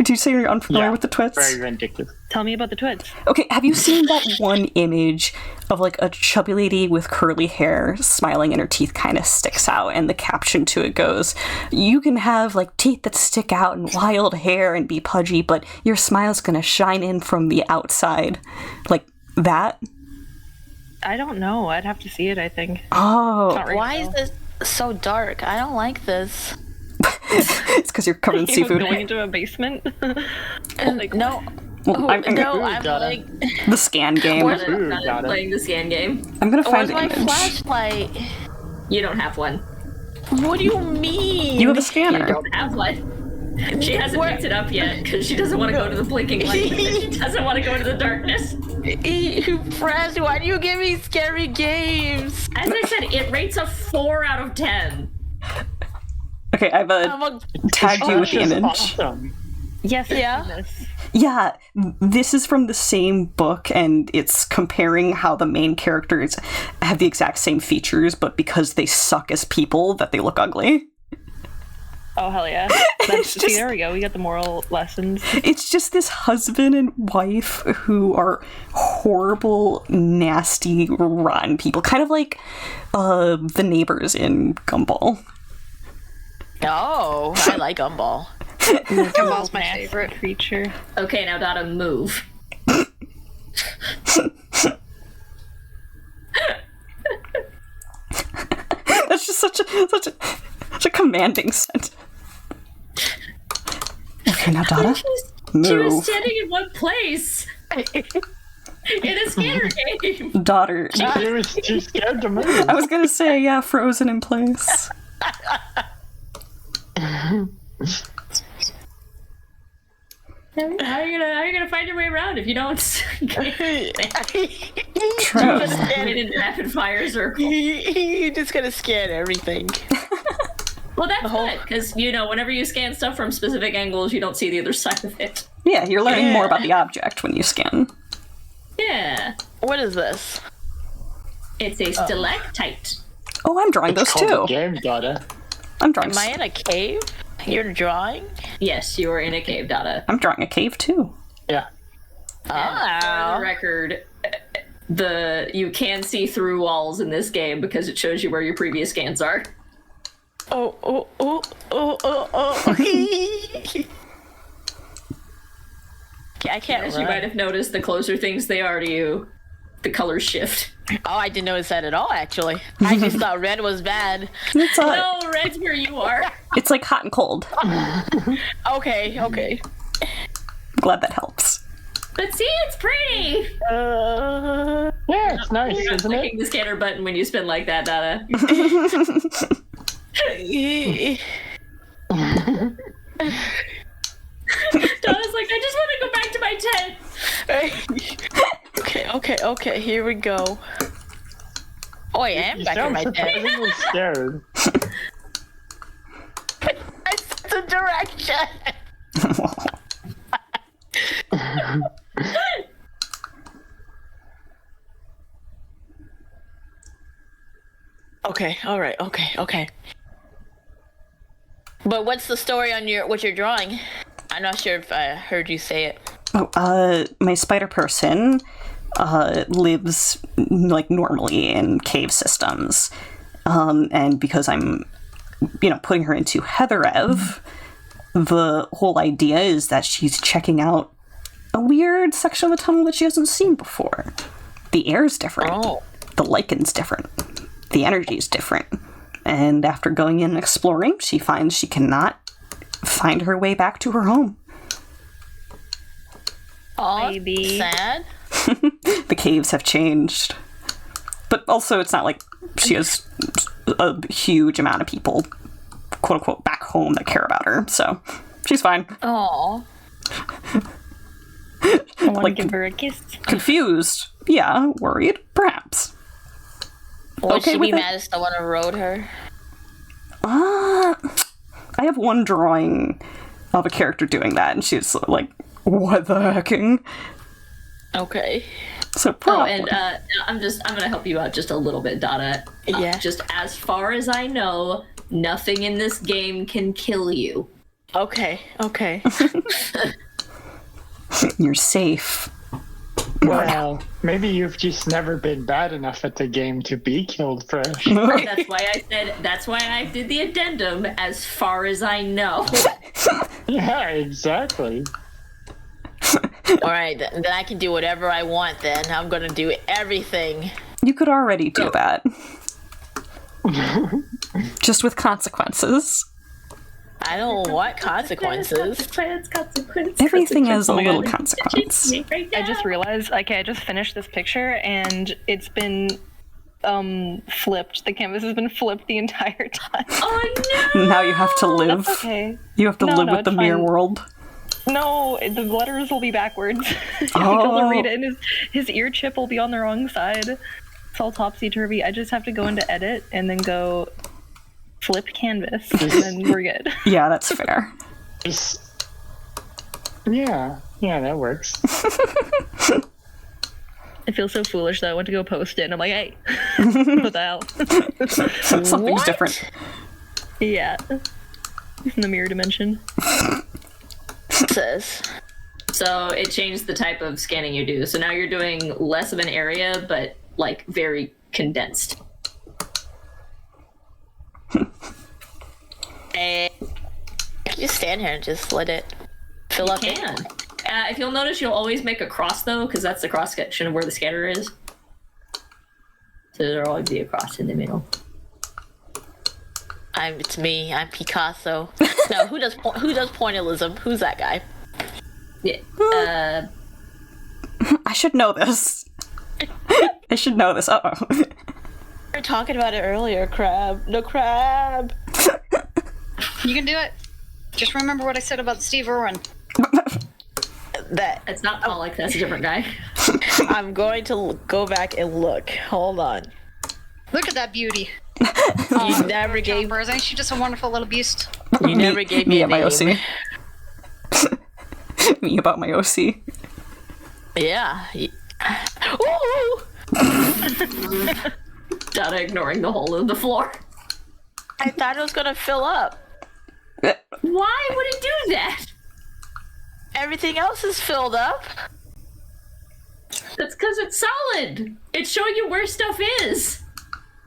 Speaker 1: you say you're unfamiliar with the Twits?
Speaker 3: Very vindictive.
Speaker 5: Tell me about the Twits.
Speaker 1: Okay, have you seen that one image of, like, a chubby lady with curly hair smiling and her teeth kind of sticks out, and the caption to it goes, "You can have, like, teeth that stick out and wild hair and be pudgy, but your smile's gonna shine in from the outside." Like that?
Speaker 5: I don't know. I'd have to see it, I think.
Speaker 1: Oh.
Speaker 2: Why is this so dark? I don't like this.
Speaker 1: It's because you're covered in seafood.
Speaker 5: Going into a basement? Like,
Speaker 2: No.
Speaker 1: Well, I'm
Speaker 2: like,
Speaker 1: the scan game.
Speaker 10: I'm playing the scan game.
Speaker 1: I'm gonna find
Speaker 2: where's
Speaker 1: the
Speaker 2: my
Speaker 1: image.
Speaker 2: flashlight?
Speaker 10: You don't have one.
Speaker 2: What do you mean?
Speaker 1: You have a
Speaker 10: You
Speaker 1: scanner.
Speaker 10: don't have one. She hasn't picked it up yet because she doesn't want to go to the blinking light. She doesn't want to go into the darkness.
Speaker 2: Fresh, why do you give me scary games?
Speaker 10: As I said, it rates a 4 out of 10.
Speaker 1: Okay, I've tagged you with the image.
Speaker 3: Awesome.
Speaker 5: yes,
Speaker 2: Yeah.
Speaker 5: this.
Speaker 1: Yeah, this is from the same book, and it's comparing how the main characters have the exact same features, but because they suck as people, that they look ugly.
Speaker 5: Oh, hell yeah. See, there we go. We got the moral lessons.
Speaker 1: It's just this husband and wife who are horrible, nasty, rotten people. Kind of like the neighbors in Gumball.
Speaker 2: Oh, I like Gumball.
Speaker 9: Gumball's my favorite.
Speaker 5: Creature.
Speaker 10: Okay, now Donna, move.
Speaker 1: That's just such a commanding sentence. Okay, now Donna,
Speaker 10: She was
Speaker 1: move.
Speaker 10: standing in one place. In a scanner game.
Speaker 1: Daughter.
Speaker 3: She was too scared to move.
Speaker 1: I was gonna say, yeah, frozen in place.
Speaker 10: How are you gonna find your way around if you don't?
Speaker 1: True.
Speaker 10: Just stand in rapid fire circle.
Speaker 2: You're just gonna scan everything.
Speaker 10: Well, that's good because whenever you scan stuff from specific angles, you don't see the other side of it.
Speaker 1: Yeah, you're learning more about the object when you scan.
Speaker 10: Yeah.
Speaker 2: What is this?
Speaker 10: It's a stalactite.
Speaker 1: Oh, I'm drawing those too.
Speaker 3: Game data.
Speaker 1: I'm drawing.
Speaker 2: Am I in a cave? You're drawing?
Speaker 10: Yes, you are in a cave, Dada.
Speaker 1: I'm drawing a cave too.
Speaker 3: Yeah.
Speaker 10: For the record, you can see through walls in this game because it shows you where your previous scans are.
Speaker 2: Oh. I can't
Speaker 10: As
Speaker 2: run.
Speaker 10: you might have noticed, the closer things they are to you, the colors shift.
Speaker 2: Oh, I didn't notice that at all, actually. I just thought red was bad.
Speaker 1: It's,
Speaker 10: No, red's where you are.
Speaker 1: it's like hot and cold.
Speaker 2: Okay.
Speaker 1: Glad that helps.
Speaker 10: But see, it's pretty.
Speaker 3: Yeah, it's nice,
Speaker 10: You're not
Speaker 3: isn't it?
Speaker 10: clicking the scanner button when you spin like that, Dada. Donna's like, I just want to go back to my tent.
Speaker 2: Okay, here we go. Oh, I am
Speaker 3: You
Speaker 2: back in
Speaker 3: sound
Speaker 2: my tent.
Speaker 3: surprisingly scared.
Speaker 2: That's the direction. Okay, all right, okay. But what's the story on what you're drawing? I'm not sure if I heard you say it.
Speaker 1: Oh, my spider person lives like normally in cave systems. And because I'm, putting her into Heatherev, the whole idea is that she's checking out a weird section of the tunnel that she hasn't seen before. The air's different.
Speaker 2: Oh.
Speaker 1: The lichen's different. The energy's different. And after going in and exploring, she finds she cannot find her way back to her home.
Speaker 2: Oh,
Speaker 5: Maybe.
Speaker 2: sad.
Speaker 1: The caves have changed. But also, it's not like she has a huge amount of people, quote unquote, back home that care about her. So she's fine.
Speaker 2: Oh.
Speaker 5: I want
Speaker 1: Like-
Speaker 5: to give her a kiss.
Speaker 1: Confused. Yeah. Worried. Perhaps.
Speaker 2: Would
Speaker 1: Okay
Speaker 2: she
Speaker 1: with
Speaker 2: be
Speaker 1: it?
Speaker 2: mad if someone wrote her?
Speaker 1: I have one drawing of a character doing that, and she's like, what the hecking?
Speaker 2: Okay.
Speaker 1: So
Speaker 10: Oh,
Speaker 1: probably.
Speaker 10: and I'm gonna help you out just a little bit, Dada.
Speaker 2: Yeah.
Speaker 10: Just as far as I know, nothing in this game can kill you.
Speaker 2: Okay.
Speaker 1: You're safe.
Speaker 3: Well, maybe you've just never been bad enough at the game to be killed fresh.
Speaker 10: That's why I did the addendum, as far as I know.
Speaker 3: Yeah, exactly.
Speaker 2: All right, then I can do whatever I want. Then I'm gonna do everything.
Speaker 1: You could already do that. Just with consequences.
Speaker 2: I don't want consequences.
Speaker 1: Everything has a little consequence.
Speaker 5: I just realized, okay, I just finished this picture and it's been flipped. The canvas has been flipped the entire time.
Speaker 10: Oh no!
Speaker 1: Now you have to live.
Speaker 5: That's okay.
Speaker 1: You have to
Speaker 5: No,
Speaker 1: live
Speaker 5: no,
Speaker 1: with the
Speaker 5: it's
Speaker 1: mirror
Speaker 5: fine.
Speaker 1: world.
Speaker 5: No, the letters will be backwards. You'll be able to read it, and his ear chip will be on the wrong side. It's all topsy-turvy. I just have to go into edit and then go flip canvas, and then we're good.
Speaker 1: Yeah, that's fair.
Speaker 3: Yeah, that works.
Speaker 5: I feel so foolish that I went to go post it, and I'm like, hey, what the hell?
Speaker 1: Something's
Speaker 2: What?
Speaker 1: different.
Speaker 5: Yeah. In the mirror dimension.
Speaker 2: Says.
Speaker 10: So it changed the type of scanning you do. So now you're doing less of an area, but like very condensed.
Speaker 2: Can you just stand here and just let it fill up?
Speaker 10: Can. If you'll notice, you'll always make a cross though, because that's the cross section of where the scanner is. So there'll always be a cross in the middle.
Speaker 2: It's me. I'm Picasso. No, who does pointillism? Who's that guy?
Speaker 10: Yeah.
Speaker 1: I should know this. I should know this. Uh-oh.
Speaker 2: We were talking about it earlier, Crab. No Crab.
Speaker 9: You can do it. Just remember what I said about Steve Irwin.
Speaker 2: That
Speaker 10: It's not Pollock, that's a different guy.
Speaker 2: I'm going to go back and look. Hold on.
Speaker 9: Look at that beauty.
Speaker 2: You never gave.
Speaker 9: Chomper, isn't she just a wonderful little beast?
Speaker 2: You never gave me a
Speaker 1: at my
Speaker 2: name.
Speaker 1: OC. Me about my OC.
Speaker 2: Yeah. Ooh!
Speaker 10: Donna ignoring the hole in the floor.
Speaker 2: I thought it was gonna fill up.
Speaker 10: Why would it do that?
Speaker 2: Everything else is filled up.
Speaker 10: That's because it's solid. It's showing you where stuff is.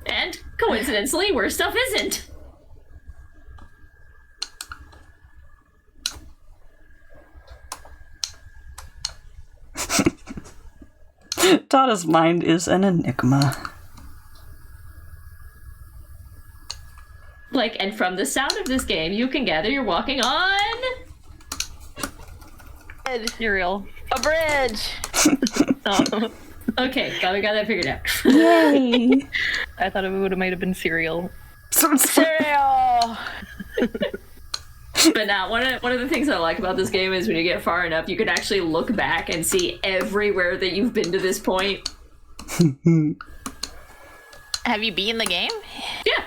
Speaker 10: And, coincidentally, where stuff isn't.
Speaker 1: Dada's mind is an enigma.
Speaker 10: Like, and from the sound of this game, you can gather you're walking on...
Speaker 5: Cereal.
Speaker 2: A bridge.
Speaker 5: Oh.
Speaker 10: Okay, glad we got that figured out.
Speaker 1: Yay!
Speaker 5: I thought it might have been cereal.
Speaker 2: Cereal.
Speaker 10: But now, one of the things I like about this game is when you get far enough, you can actually look back and see everywhere that you've been to this point.
Speaker 2: Have you beaten the game?
Speaker 10: Yeah.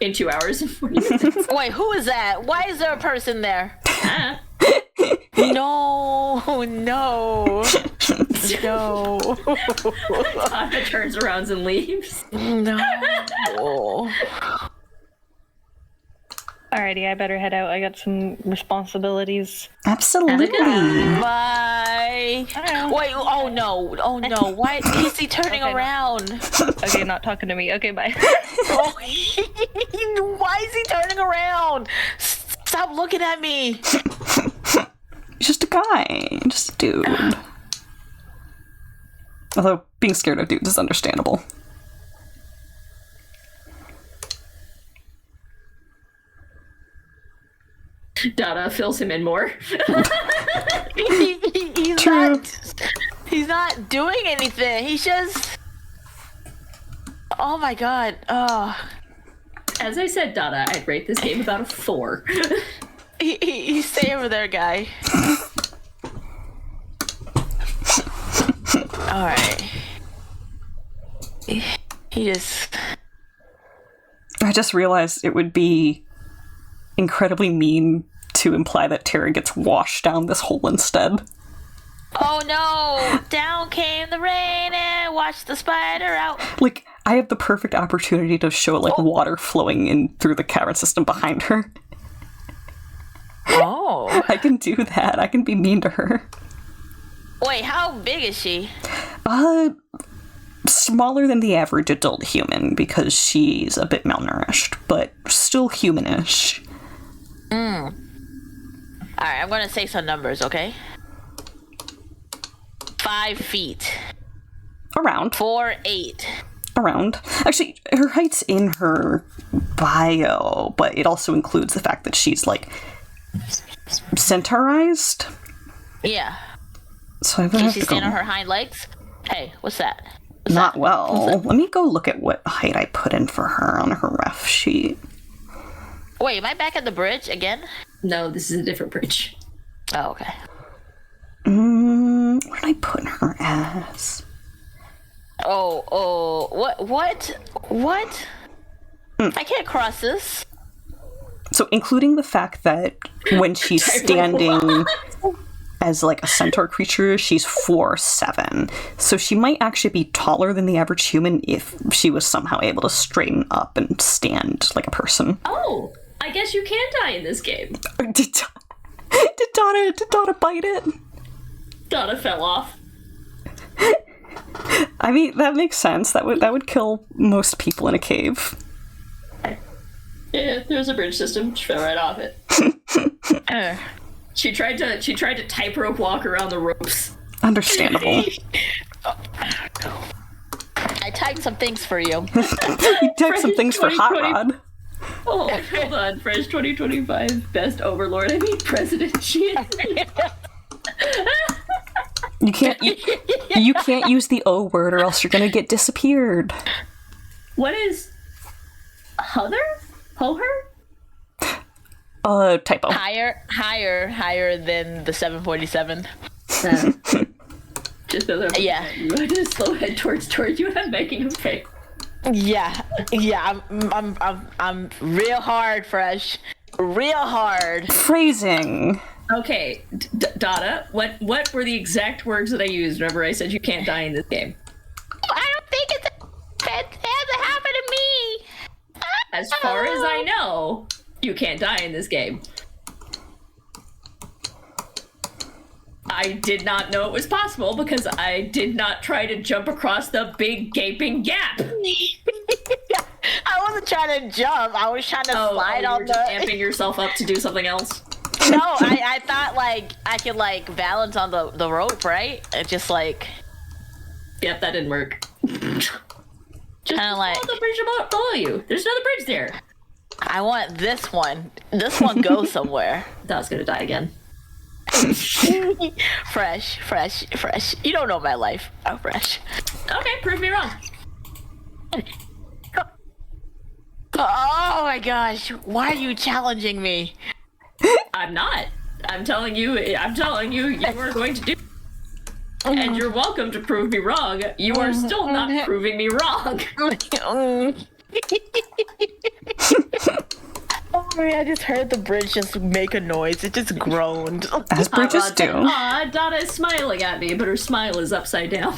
Speaker 10: In 2 hours and 40 minutes.
Speaker 2: Wait, who is that? Why is there a person there?
Speaker 10: Ah.
Speaker 2: No, no, no,
Speaker 10: Tana turns around and leaves.
Speaker 2: no.
Speaker 5: Alrighty, I better head out. I got some responsibilities.
Speaker 1: Absolutely.
Speaker 2: Bye. Wait, oh no. Why is he turning
Speaker 5: Okay, no.
Speaker 2: around?
Speaker 5: Okay, not talking to me. Okay, bye.
Speaker 2: Oh, why is he turning around? Stop looking at me.
Speaker 1: Just a guy. Just a dude. Although, being scared of dudes is understandable.
Speaker 10: Dada fills him in more.
Speaker 2: He's not doing anything. He's just... Oh my god. Oh.
Speaker 10: As I said, Dada, I'd rate this game about a 4.
Speaker 2: You stay over there, guy. Alright. He just...
Speaker 1: I just realized it would be incredibly mean to imply that Terra gets washed down this hole instead.
Speaker 2: Oh no! Down came the rain and washed the spider out.
Speaker 1: Like, I have the perfect opportunity to show, like, water flowing in through the cavern system behind her.
Speaker 2: Oh.
Speaker 1: I can do that. I can be mean to her.
Speaker 2: Wait, how big is she?
Speaker 1: Smaller than the average adult human because she's a bit malnourished, but still humanish.
Speaker 2: Alright, I'm gonna say some numbers, okay? 5 feet.
Speaker 1: Around.
Speaker 2: 4'8".
Speaker 1: Around. Actually, her height's in her bio, but it also includes the fact that she's, like, centaurized.
Speaker 2: Yeah.
Speaker 1: So I would
Speaker 2: Can
Speaker 1: have
Speaker 2: she
Speaker 1: to
Speaker 2: stand
Speaker 1: go...
Speaker 2: on her hind legs? Hey, what's that?
Speaker 1: Not well. Let me go look at what height I put in for her on her ref sheet.
Speaker 2: Wait, am I back at the bridge again?
Speaker 10: No, this is a different bridge.
Speaker 2: Oh, okay.
Speaker 1: What did I put her as?
Speaker 2: Oh, what? I can't cross this.
Speaker 1: So, including the fact that when she's standing as, like, a centaur creature, she's 4'7". So she might actually be taller than the average human if she was somehow able to straighten up and stand like a person.
Speaker 10: Oh, I guess you can die in this game.
Speaker 1: Did Donna bite it?
Speaker 10: Donna fell off.
Speaker 1: I mean, that makes sense. That would kill most people in a cave.
Speaker 10: Yeah, there's a bridge system. She fell right off it. She tried to tightrope walk around the ropes.
Speaker 1: Understandable.
Speaker 2: I typed some things for you.
Speaker 1: You typed some things for Hot
Speaker 10: 2020.
Speaker 1: Rod.
Speaker 10: Oh, hold on. Fresh 2025 Best Overlord. I mean, President. She is.
Speaker 1: You can't. You can't use the O word, or else you're gonna get disappeared.
Speaker 10: What is Hother? Hoher?
Speaker 1: Typo.
Speaker 2: Higher than the 747.
Speaker 10: Just so that
Speaker 2: Yeah.
Speaker 10: you had to slow head towards you and I'm making a face.
Speaker 2: Yeah. I'm real hard, Fresh. Real hard.
Speaker 1: Phrasing.
Speaker 10: Okay, Dada, what were the exact words that I used whenever I said you can't die in this game?
Speaker 2: I don't think it hasn't happened to me.
Speaker 10: As far as I know, you can't die in this game. I did not know it was possible because I did not try to jump across the big gaping gap.
Speaker 2: I wasn't trying to jump. I was trying to slide
Speaker 10: you
Speaker 2: on
Speaker 10: were just
Speaker 2: the.
Speaker 10: amping yourself up to do something else.
Speaker 2: No, I thought like I could like balance on the rope, right? It just like.
Speaker 10: Yep, that didn't work. Just
Speaker 2: Kind of like.
Speaker 10: follow the bridge below you. There's another bridge there.
Speaker 2: I want this one. This one goes somewhere.
Speaker 10: That was gonna die again.
Speaker 2: Fresh. You don't know my life. I'm fresh.
Speaker 10: Okay, prove me wrong.
Speaker 2: Oh my gosh! Why are you challenging me?
Speaker 10: I'm not. I'm telling you you are going to do. And you're welcome to prove me wrong. You are still not proving me wrong.
Speaker 2: Oh man, I just heard the bridge just make a noise. It just groaned.
Speaker 1: As bridges do.
Speaker 10: Dada is smiling at me, but her smile is upside down.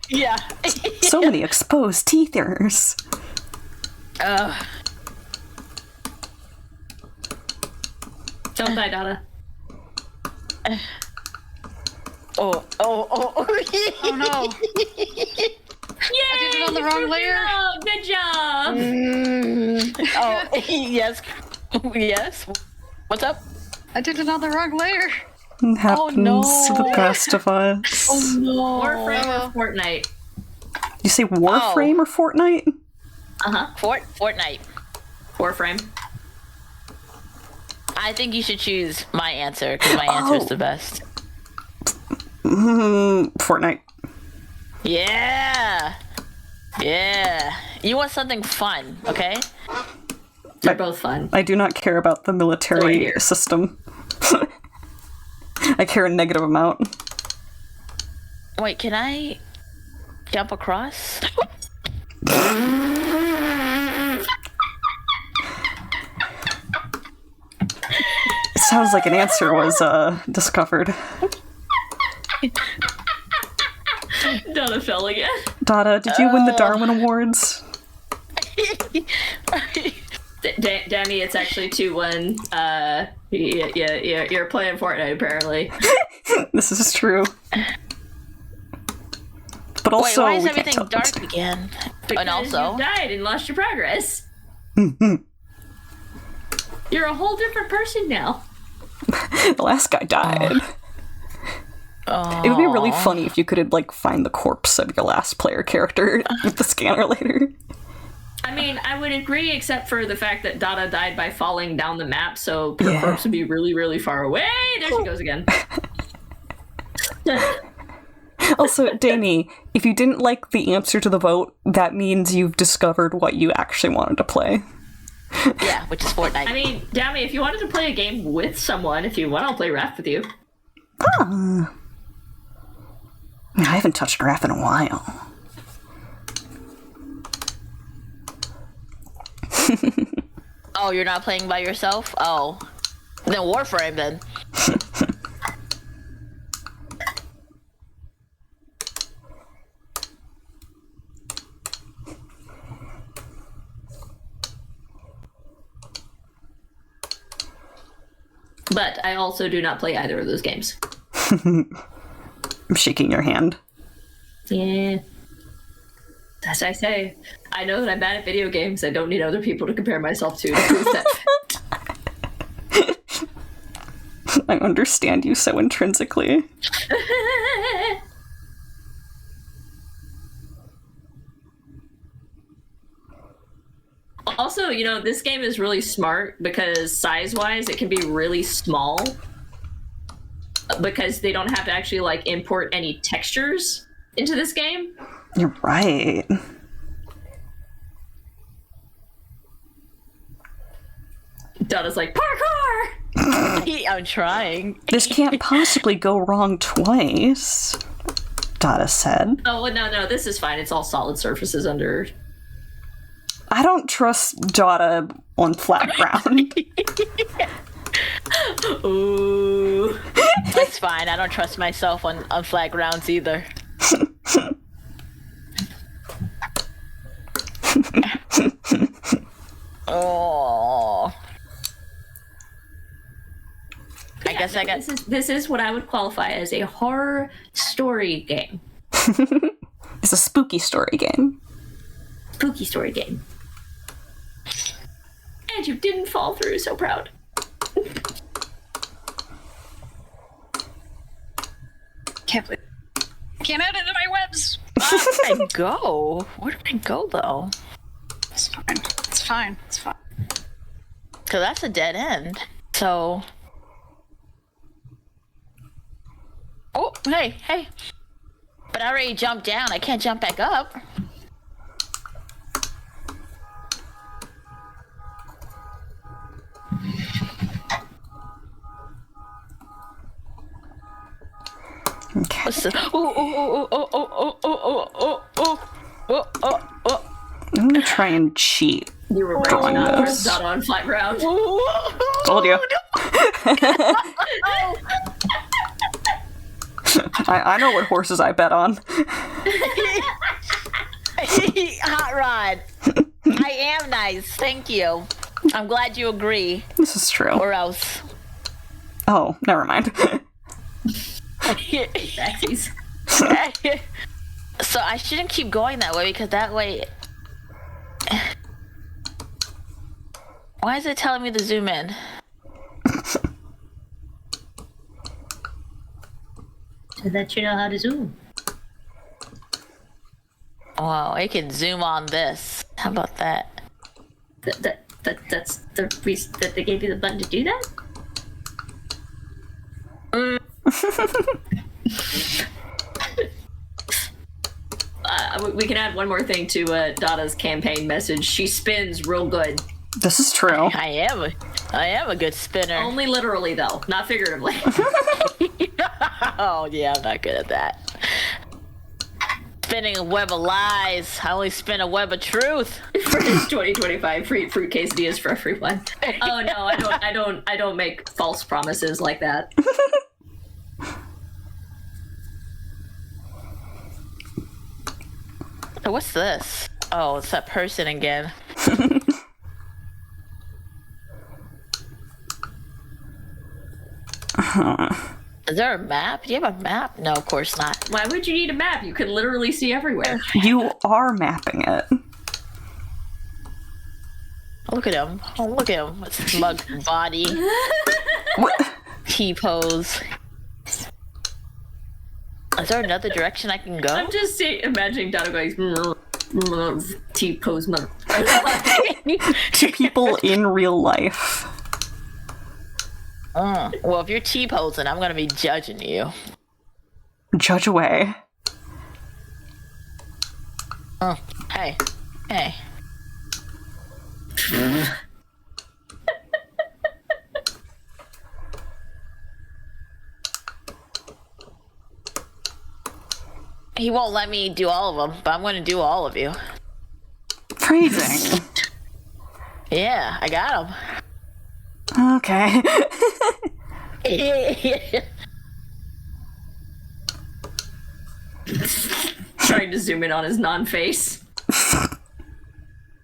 Speaker 2: Yeah.
Speaker 1: So many exposed teethers.
Speaker 10: Don't die, Dada.
Speaker 2: Oh.
Speaker 9: Oh no.
Speaker 10: Yay!
Speaker 9: I did it on the wrong layer.
Speaker 10: Good job!
Speaker 2: Oh, yes. What's up?
Speaker 9: I did it on the wrong layer.
Speaker 1: Happens to the best of us.
Speaker 2: Oh no.
Speaker 10: Warframe or Fortnite?
Speaker 1: You say Warframe or Fortnite?
Speaker 10: Uh-huh.
Speaker 2: Fortnite.
Speaker 10: Warframe.
Speaker 2: I think you should choose my answer because my answer is the best.
Speaker 1: Fortnite.
Speaker 2: Yeah. You want something fun, okay?
Speaker 10: They're both fun.
Speaker 1: I do not care about the military system. I care a negative amount.
Speaker 2: Wait, can I jump across?
Speaker 1: It sounds like an answer was discovered.
Speaker 10: Dada fell again.
Speaker 1: Dada, did you win the Darwin Awards?
Speaker 10: Danny, it's actually 2-1. Yeah, you're playing Fortnite apparently.
Speaker 1: This is true. But also,
Speaker 2: wait, why is
Speaker 1: we can't
Speaker 2: everything
Speaker 1: tell
Speaker 2: dark again?
Speaker 10: Because
Speaker 2: And also,
Speaker 10: you died and lost your progress. You're a whole different person now.
Speaker 1: the last guy died. It would be really funny if you could like find the corpse of your last player character with the scanner later.
Speaker 10: I mean, I would agree, except for the fact that Dada died by falling down the map, so her corpse would be really, really far away. There she goes again.
Speaker 1: Also, Damie, if you didn't like the answer to the vote, that means you've discovered what you actually wanted to play.
Speaker 2: yeah, which is Fortnite.
Speaker 10: I mean, Dammy, if you wanted to play a game with someone, if you want, I'll play Raft with you.
Speaker 1: I haven't touched Raph in a while.
Speaker 2: Oh, you're not playing by yourself? Oh. Then Warframe, then.
Speaker 10: But I also do not play either of those games.
Speaker 1: I'm shaking your hand.
Speaker 10: Yeah. As I say, I know that I'm bad at video games. I don't need other people to compare myself to prove that.
Speaker 1: I understand you so intrinsically.
Speaker 10: Also, you know, this game is really smart because size-wise, it can be really small. because they don't have to actually like import any textures into this game.
Speaker 1: You're right.
Speaker 10: Dada's like, parkour!
Speaker 2: I'm trying.
Speaker 1: This can't possibly go wrong twice, Dada said.
Speaker 10: Oh, no, this is fine. It's all solid surfaces under...
Speaker 1: I don't trust Dada on flat ground.
Speaker 10: Ooh.
Speaker 2: That's fine. I don't trust myself on flat grounds either. Oh. I guess I got...
Speaker 10: This is what I would qualify as a horror story game.
Speaker 1: It's a spooky story game.
Speaker 10: Spooky story game. And you didn't fall through, so proud.
Speaker 9: Can't believe. Can't add it to my webs.
Speaker 2: Where did I go? Where did I go, though?
Speaker 9: It's fine. It's fine. It's fine.
Speaker 2: Because that's a dead end. So... Oh, hey. But I already jumped down. I can't jump back up.
Speaker 1: Okay.
Speaker 2: What's this? Oh.
Speaker 1: I'm gonna try and cheat.
Speaker 10: You were
Speaker 1: Drawing this.
Speaker 10: not on flat ground.
Speaker 1: Told you. I know what horses I bet on.
Speaker 2: Hot Rod. I am nice. Thank you. I'm glad you agree.
Speaker 1: This is true.
Speaker 2: Or else.
Speaker 1: Oh, never mind.
Speaker 10: Backsies.
Speaker 2: So I shouldn't keep going that way because that way... Why is it telling me to zoom in?
Speaker 10: To let you know how to zoom.
Speaker 2: Wow, it can zoom on this. How about that?
Speaker 10: That's the reason that they gave you the button to do that? We can add one more thing to Dada's campaign message. She spins real good.
Speaker 1: This is true.
Speaker 2: I am a good spinner.
Speaker 10: Only literally, though, not figuratively.
Speaker 2: Oh, yeah, I'm not good at that. Spinning a web of lies. I only spin a web of truth.
Speaker 10: For his 2025 fruit quesadillas for everyone. Oh no, I don't make false promises like that.
Speaker 2: So what's this? Oh, it's that person again. Is there a map? Do you have a map? No, of course not.
Speaker 10: Why would you need a map? You can literally see everywhere.
Speaker 1: You are mapping it.
Speaker 2: Look at him. Oh, look at him. With smug body.
Speaker 1: What?
Speaker 2: T-pose. Is there another direction I can go?
Speaker 10: I'm just imagining Dada going T-pose.
Speaker 1: To people in real life.
Speaker 2: Well, if you're T-posing, I'm gonna be judging you.
Speaker 1: Judge away.
Speaker 2: Oh, hey. He won't let me do all of them, but I'm gonna do all of you.
Speaker 1: Phrasing.
Speaker 2: Yeah, I got him.
Speaker 1: Okay.
Speaker 10: Trying to zoom in on his non-face.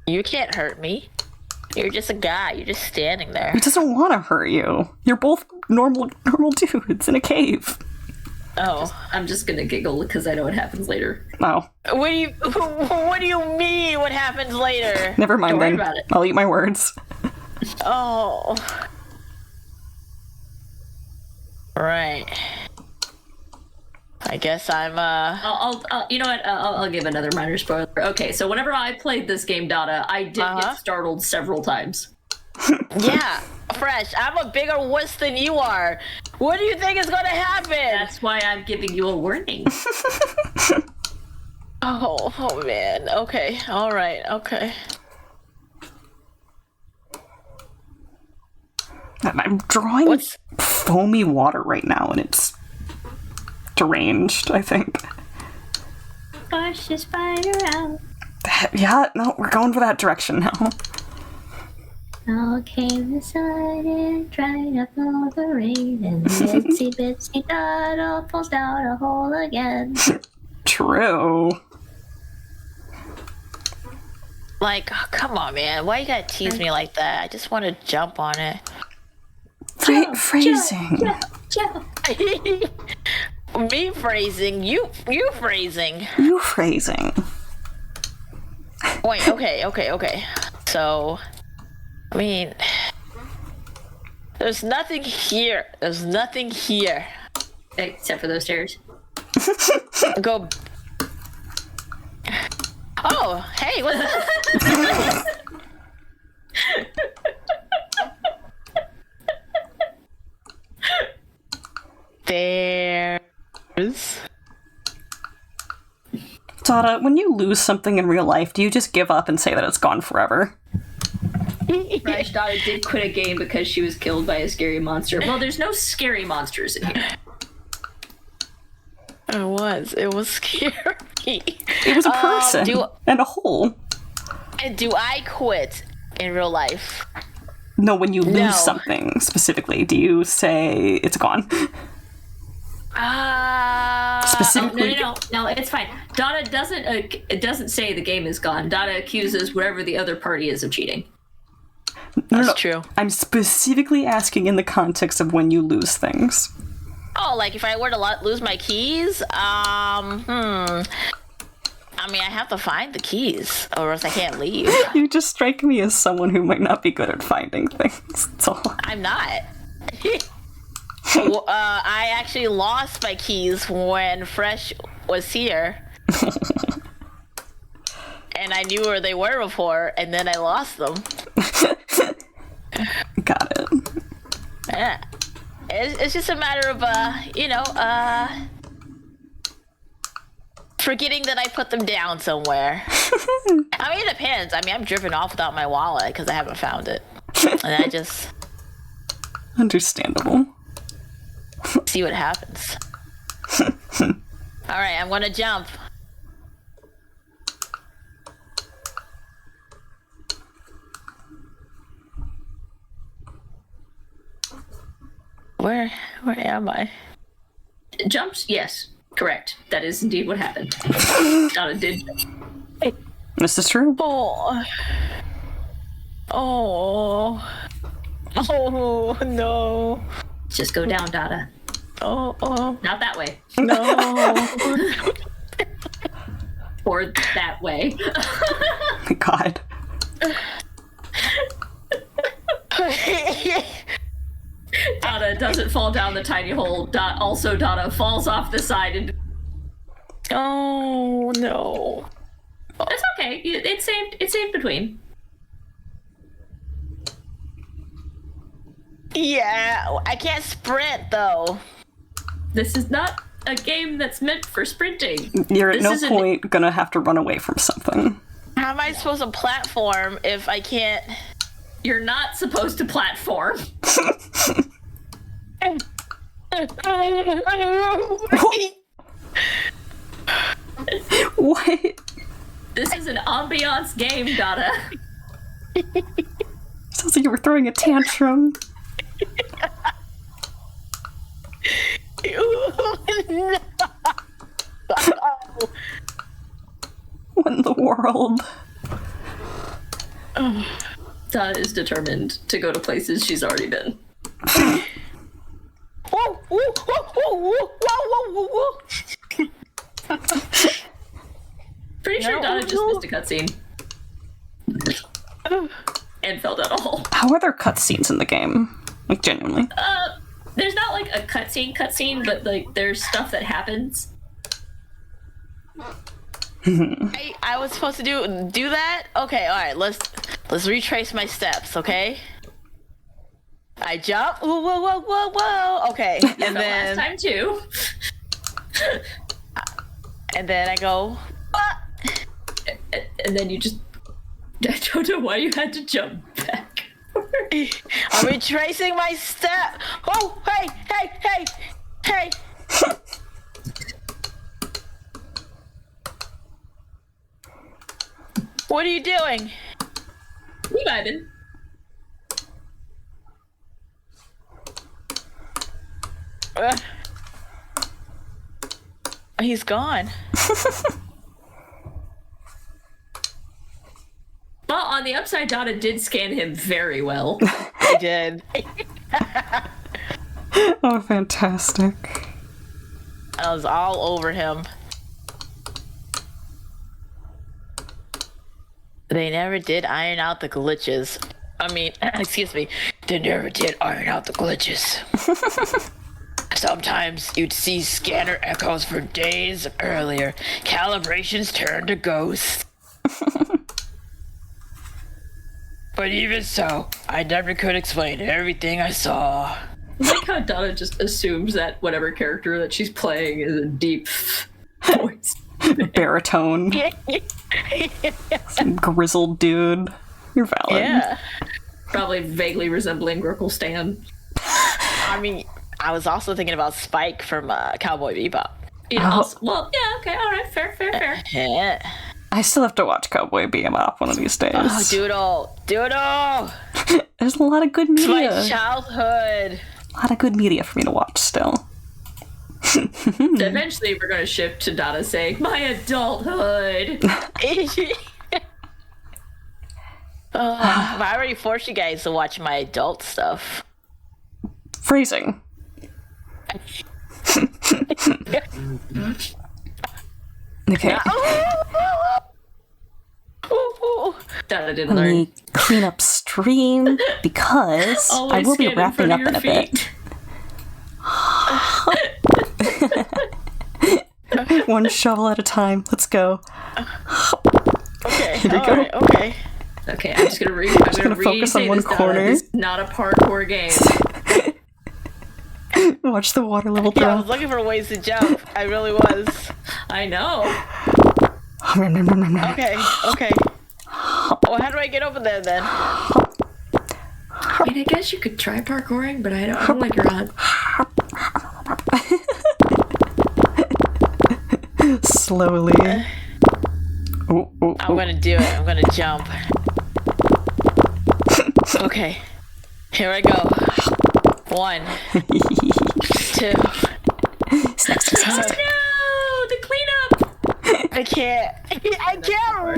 Speaker 2: You can't hurt me. You're just a guy. You're just standing there.
Speaker 1: He doesn't want to hurt you. You're both normal dudes in a cave.
Speaker 2: Oh,
Speaker 10: I'm just gonna giggle because I know what happens later.
Speaker 1: Oh.
Speaker 2: What do you mean? What happens later?
Speaker 1: Never mind.
Speaker 10: Don't worry
Speaker 1: then.
Speaker 10: about it.
Speaker 1: I'll eat my words.
Speaker 2: Oh. Right. I guess I'm
Speaker 10: I'll you know what? I'll give another minor spoiler. Okay, so whenever I played this game, Dada, I did get startled several times.
Speaker 2: Yeah. Fresh, I'm a bigger wuss than you are. What do you think is gonna happen?
Speaker 10: That's why I'm giving you a warning.
Speaker 2: Oh man. Okay. All right. Okay.
Speaker 1: I'm drawing foamy water right now, and it's deranged, I think.
Speaker 10: Push the spider out.
Speaker 1: Yeah, no, we're going for that direction now.
Speaker 10: All came the sun and dried up all the rain, and Bitsy Bitsy Doddle falls down a hole again.
Speaker 1: True.
Speaker 2: Like, oh, come on, man. Why you gotta tease me like that? I just want to jump on it.
Speaker 1: Phrasing.
Speaker 2: Me phrasing. You phrasing.
Speaker 1: You phrasing.
Speaker 2: Wait. Okay. So, I mean, there's nothing here.
Speaker 10: Except for those stairs.
Speaker 2: Go. Oh, hey, what's this? There's...
Speaker 1: Dada, when you lose something in real life, do you just give up and say that it's gone forever?
Speaker 10: Fresh Dada did quit a game because she was killed by a scary monster. Well, there's no scary monsters in here.
Speaker 2: It was scary.
Speaker 1: It was a person and a hole.
Speaker 2: Do I quit in real life?
Speaker 1: No, when you lose something specifically, do you say it's gone? Specifically,
Speaker 10: No, it's fine. Dada doesn't say the game is gone. Dada accuses whatever the other party is of cheating.
Speaker 1: That's
Speaker 2: true.
Speaker 1: I'm specifically asking in the context of when you lose things.
Speaker 2: Oh, like if I were to lose my keys? I mean, I have to find the keys, or else I can't leave.
Speaker 1: You just strike me as someone who might not be good at finding things. That's all.
Speaker 2: I'm not. I actually lost my keys when Fresh was here. And I knew where they were before, and then I lost them.
Speaker 1: Got it.
Speaker 2: Yeah. It's just a matter of, forgetting that I put them down somewhere. I mean, it depends. I mean, I'm driven off without my wallet because I haven't found it. And I just...
Speaker 1: Understandable.
Speaker 2: See what happens. Alright, I'm gonna jump. Where am I?
Speaker 10: Jumps? Yes. Correct. That is indeed what happened. Dada did.
Speaker 1: This is true.
Speaker 2: Oh, no.
Speaker 10: Just go down, Dada.
Speaker 2: Oh.
Speaker 10: Not that way.
Speaker 2: No.
Speaker 10: Or that way.
Speaker 1: My God.
Speaker 10: Dada doesn't fall down the tiny hole. Also, Dada falls off the side and...
Speaker 2: Oh, no.
Speaker 10: That's okay. It's saved between.
Speaker 2: Yeah, I can't sprint, though.
Speaker 10: This is not a game that's meant for sprinting.
Speaker 1: You're at no point gonna have to run away from something.
Speaker 2: How am I supposed to platform if I can't...
Speaker 10: You're not supposed to platform.
Speaker 1: What?
Speaker 10: This is an ambiance game, Dada.
Speaker 1: Sounds like you were throwing a tantrum.
Speaker 2: No.
Speaker 1: What in the world?
Speaker 10: Dada is determined to go to places she's already been. Pretty sure Dada just missed a cutscene. And fell down a hole.
Speaker 1: How are there cutscenes in the game? Like, genuinely.
Speaker 10: There's not like a cutscene, but like there's stuff that happens.
Speaker 2: I was supposed to do that? Okay, alright, let's retrace my steps, okay? I jump. Whoa, whoa, whoa, whoa, whoa. Okay, and then
Speaker 10: last time too.
Speaker 2: and then I go.
Speaker 10: And then you just. I don't know why you had to jump back.
Speaker 2: I'm retracing my step. Oh, hey, hey, hey, hey. What are you doing?
Speaker 10: We vibing.
Speaker 2: He's gone.
Speaker 10: Well, on the upside, Donna did scan him very well.
Speaker 2: I did.
Speaker 1: Oh, fantastic.
Speaker 2: I was all over him. They never did iron out the glitches. I mean, excuse me. They never did iron out the glitches. Sometimes you'd see scanner echoes for days earlier. Calibrations turned to ghosts. But even so, I never could explain everything I saw.
Speaker 10: I like how Donna just assumes that whatever character that she's playing is a deep voice.
Speaker 1: Baritone. Some grizzled dude. You're valid.
Speaker 2: Yeah.
Speaker 10: Probably vaguely resembling Gruckle Stan.
Speaker 2: I mean, I was also thinking about Spike from Cowboy Bebop.
Speaker 10: You know, also, well, yeah, okay, alright, fair.
Speaker 2: Yeah.
Speaker 1: I still have to watch Cowboy Bebop one of these days.
Speaker 2: Oh, Doodle!
Speaker 1: There's a lot of good
Speaker 2: It's
Speaker 1: media.
Speaker 2: my childhood.
Speaker 1: A lot of good media for me to watch still.
Speaker 10: Eventually, we're going to shift to Donna saying, my adulthood.
Speaker 2: I already forced you guys to watch my adult stuff.
Speaker 1: Phrasing. Okay.
Speaker 10: Donna didn't
Speaker 1: Let
Speaker 10: learn.
Speaker 1: me clean up stream because I
Speaker 10: Always
Speaker 1: will be
Speaker 10: stand in
Speaker 1: wrapping
Speaker 10: front
Speaker 1: up
Speaker 10: of
Speaker 1: in
Speaker 10: your
Speaker 1: a bit. One shovel at a time. Let's go.
Speaker 2: Okay,
Speaker 1: Here we go.
Speaker 2: alright, okay.
Speaker 10: Okay, I'm just gonna read. I'm
Speaker 1: gonna focus on one corner.
Speaker 10: It's not a parkour game.
Speaker 1: Watch the water level
Speaker 2: Yeah, I
Speaker 1: drop.
Speaker 2: was looking for ways to jump. I really was.
Speaker 10: I know.
Speaker 2: Okay. Well, how do I get over there then?
Speaker 10: I mean, I guess you could try parkouring, but I don't like your odds.
Speaker 1: Slowly. Ooh.
Speaker 2: I'm gonna do it. I'm gonna jump. Okay. Here I go. 1, 2.
Speaker 10: Oh no! The cleanup!
Speaker 2: I can't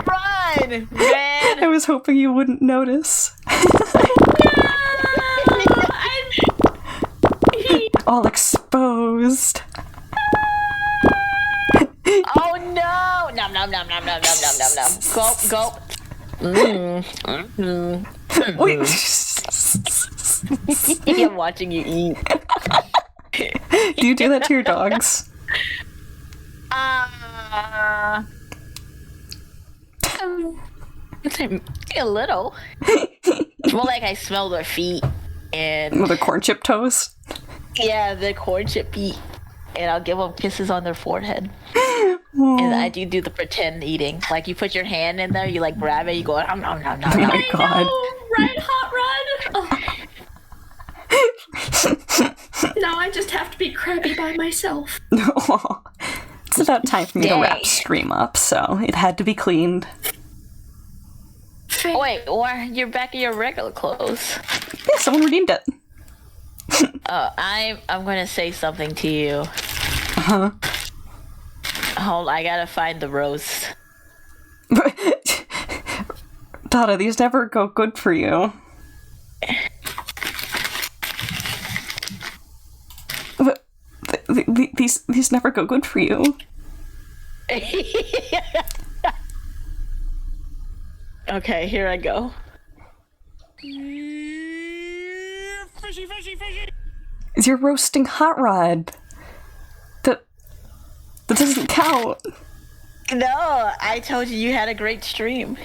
Speaker 2: run, man.
Speaker 1: I was hoping you wouldn't notice. All exposed.
Speaker 2: Oh no! Nom nom nom nom nom nom nom nom nom. Gulp.
Speaker 1: Wait.
Speaker 2: I'm watching you eat.
Speaker 1: Do you do that to your dogs?
Speaker 2: A little. It's more like I smell their feet and
Speaker 1: With the corn chip toes?
Speaker 2: yeah, the corn chip feet, and I'll give them kisses on their forehead. And I do the pretend eating. Like you put your hand in there, you like grab it, you go nom nom nom nom.
Speaker 1: Oh my god.
Speaker 10: Right, Hot Rod? Oh. Now I just have to be crabby by myself.
Speaker 1: It's about time for me to wrap
Speaker 2: Dang.
Speaker 1: stream up, so it had to be cleaned.
Speaker 2: Wait, why you're back in your regular clothes?
Speaker 1: Yeah, someone redeemed it.
Speaker 2: I'm gonna say something to you.
Speaker 1: Uh-huh.
Speaker 2: Hold, I gotta find the roast.
Speaker 1: Dada, these never go good for you. But these never go good for you.
Speaker 2: Okay, here I go.
Speaker 1: You're roasting Hot Rod. That doesn't count.
Speaker 2: No, I told you had a great stream.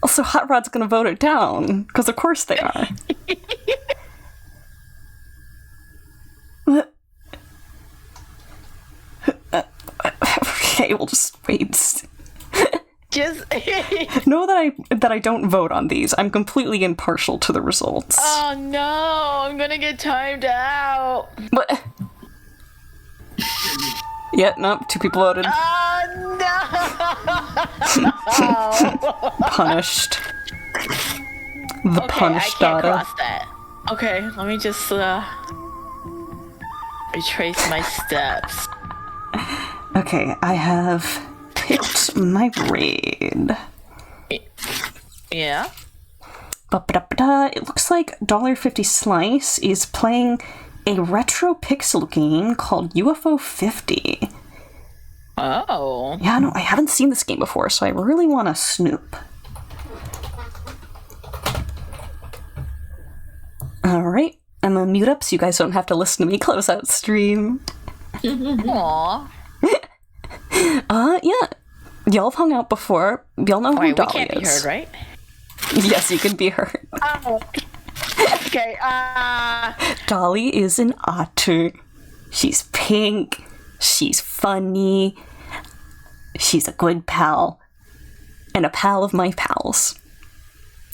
Speaker 1: Also, Hot Rod's gonna vote it down, because of course they are. Okay, we'll just wait.
Speaker 2: Just.
Speaker 1: Know that I don't vote on these. I'm completely impartial to the results.
Speaker 2: Oh no! I'm gonna get timed out.
Speaker 1: But yeah, no, 2 people voted.
Speaker 2: Oh no!
Speaker 1: Punished. The
Speaker 2: Okay,
Speaker 1: punished
Speaker 2: I can't
Speaker 1: daughter.
Speaker 2: cross that. Okay, let me just retrace my steps.
Speaker 1: Okay, I have picked my raid.
Speaker 2: Yeah.
Speaker 1: Ba-ba-da-ba-da. It looks like $1.50 Slice is playing a retro pixel game called UFO 50.
Speaker 2: Oh.
Speaker 1: Yeah, no, I haven't seen this game before, so I really want to snoop. Alright, I'm gonna mute up so you guys don't have to listen to me close out stream.
Speaker 2: Aww.
Speaker 1: Yeah. Y'all have hung out before. Y'all know who
Speaker 2: Wait, we
Speaker 1: Dolly
Speaker 2: can't be
Speaker 1: is.
Speaker 2: heard, right?
Speaker 1: Yes, you can be heard.
Speaker 2: Oh. Okay,
Speaker 1: Dolly is an otter. She's pink. She's funny. She's a good pal. And a pal of my pals.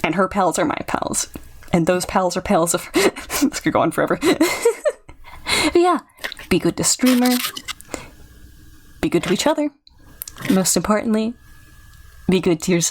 Speaker 1: And her pals are my pals. And those pals are pals of... This could go on forever. But yeah, be good to streamer. Be good to each other. Most importantly, be good to yourself.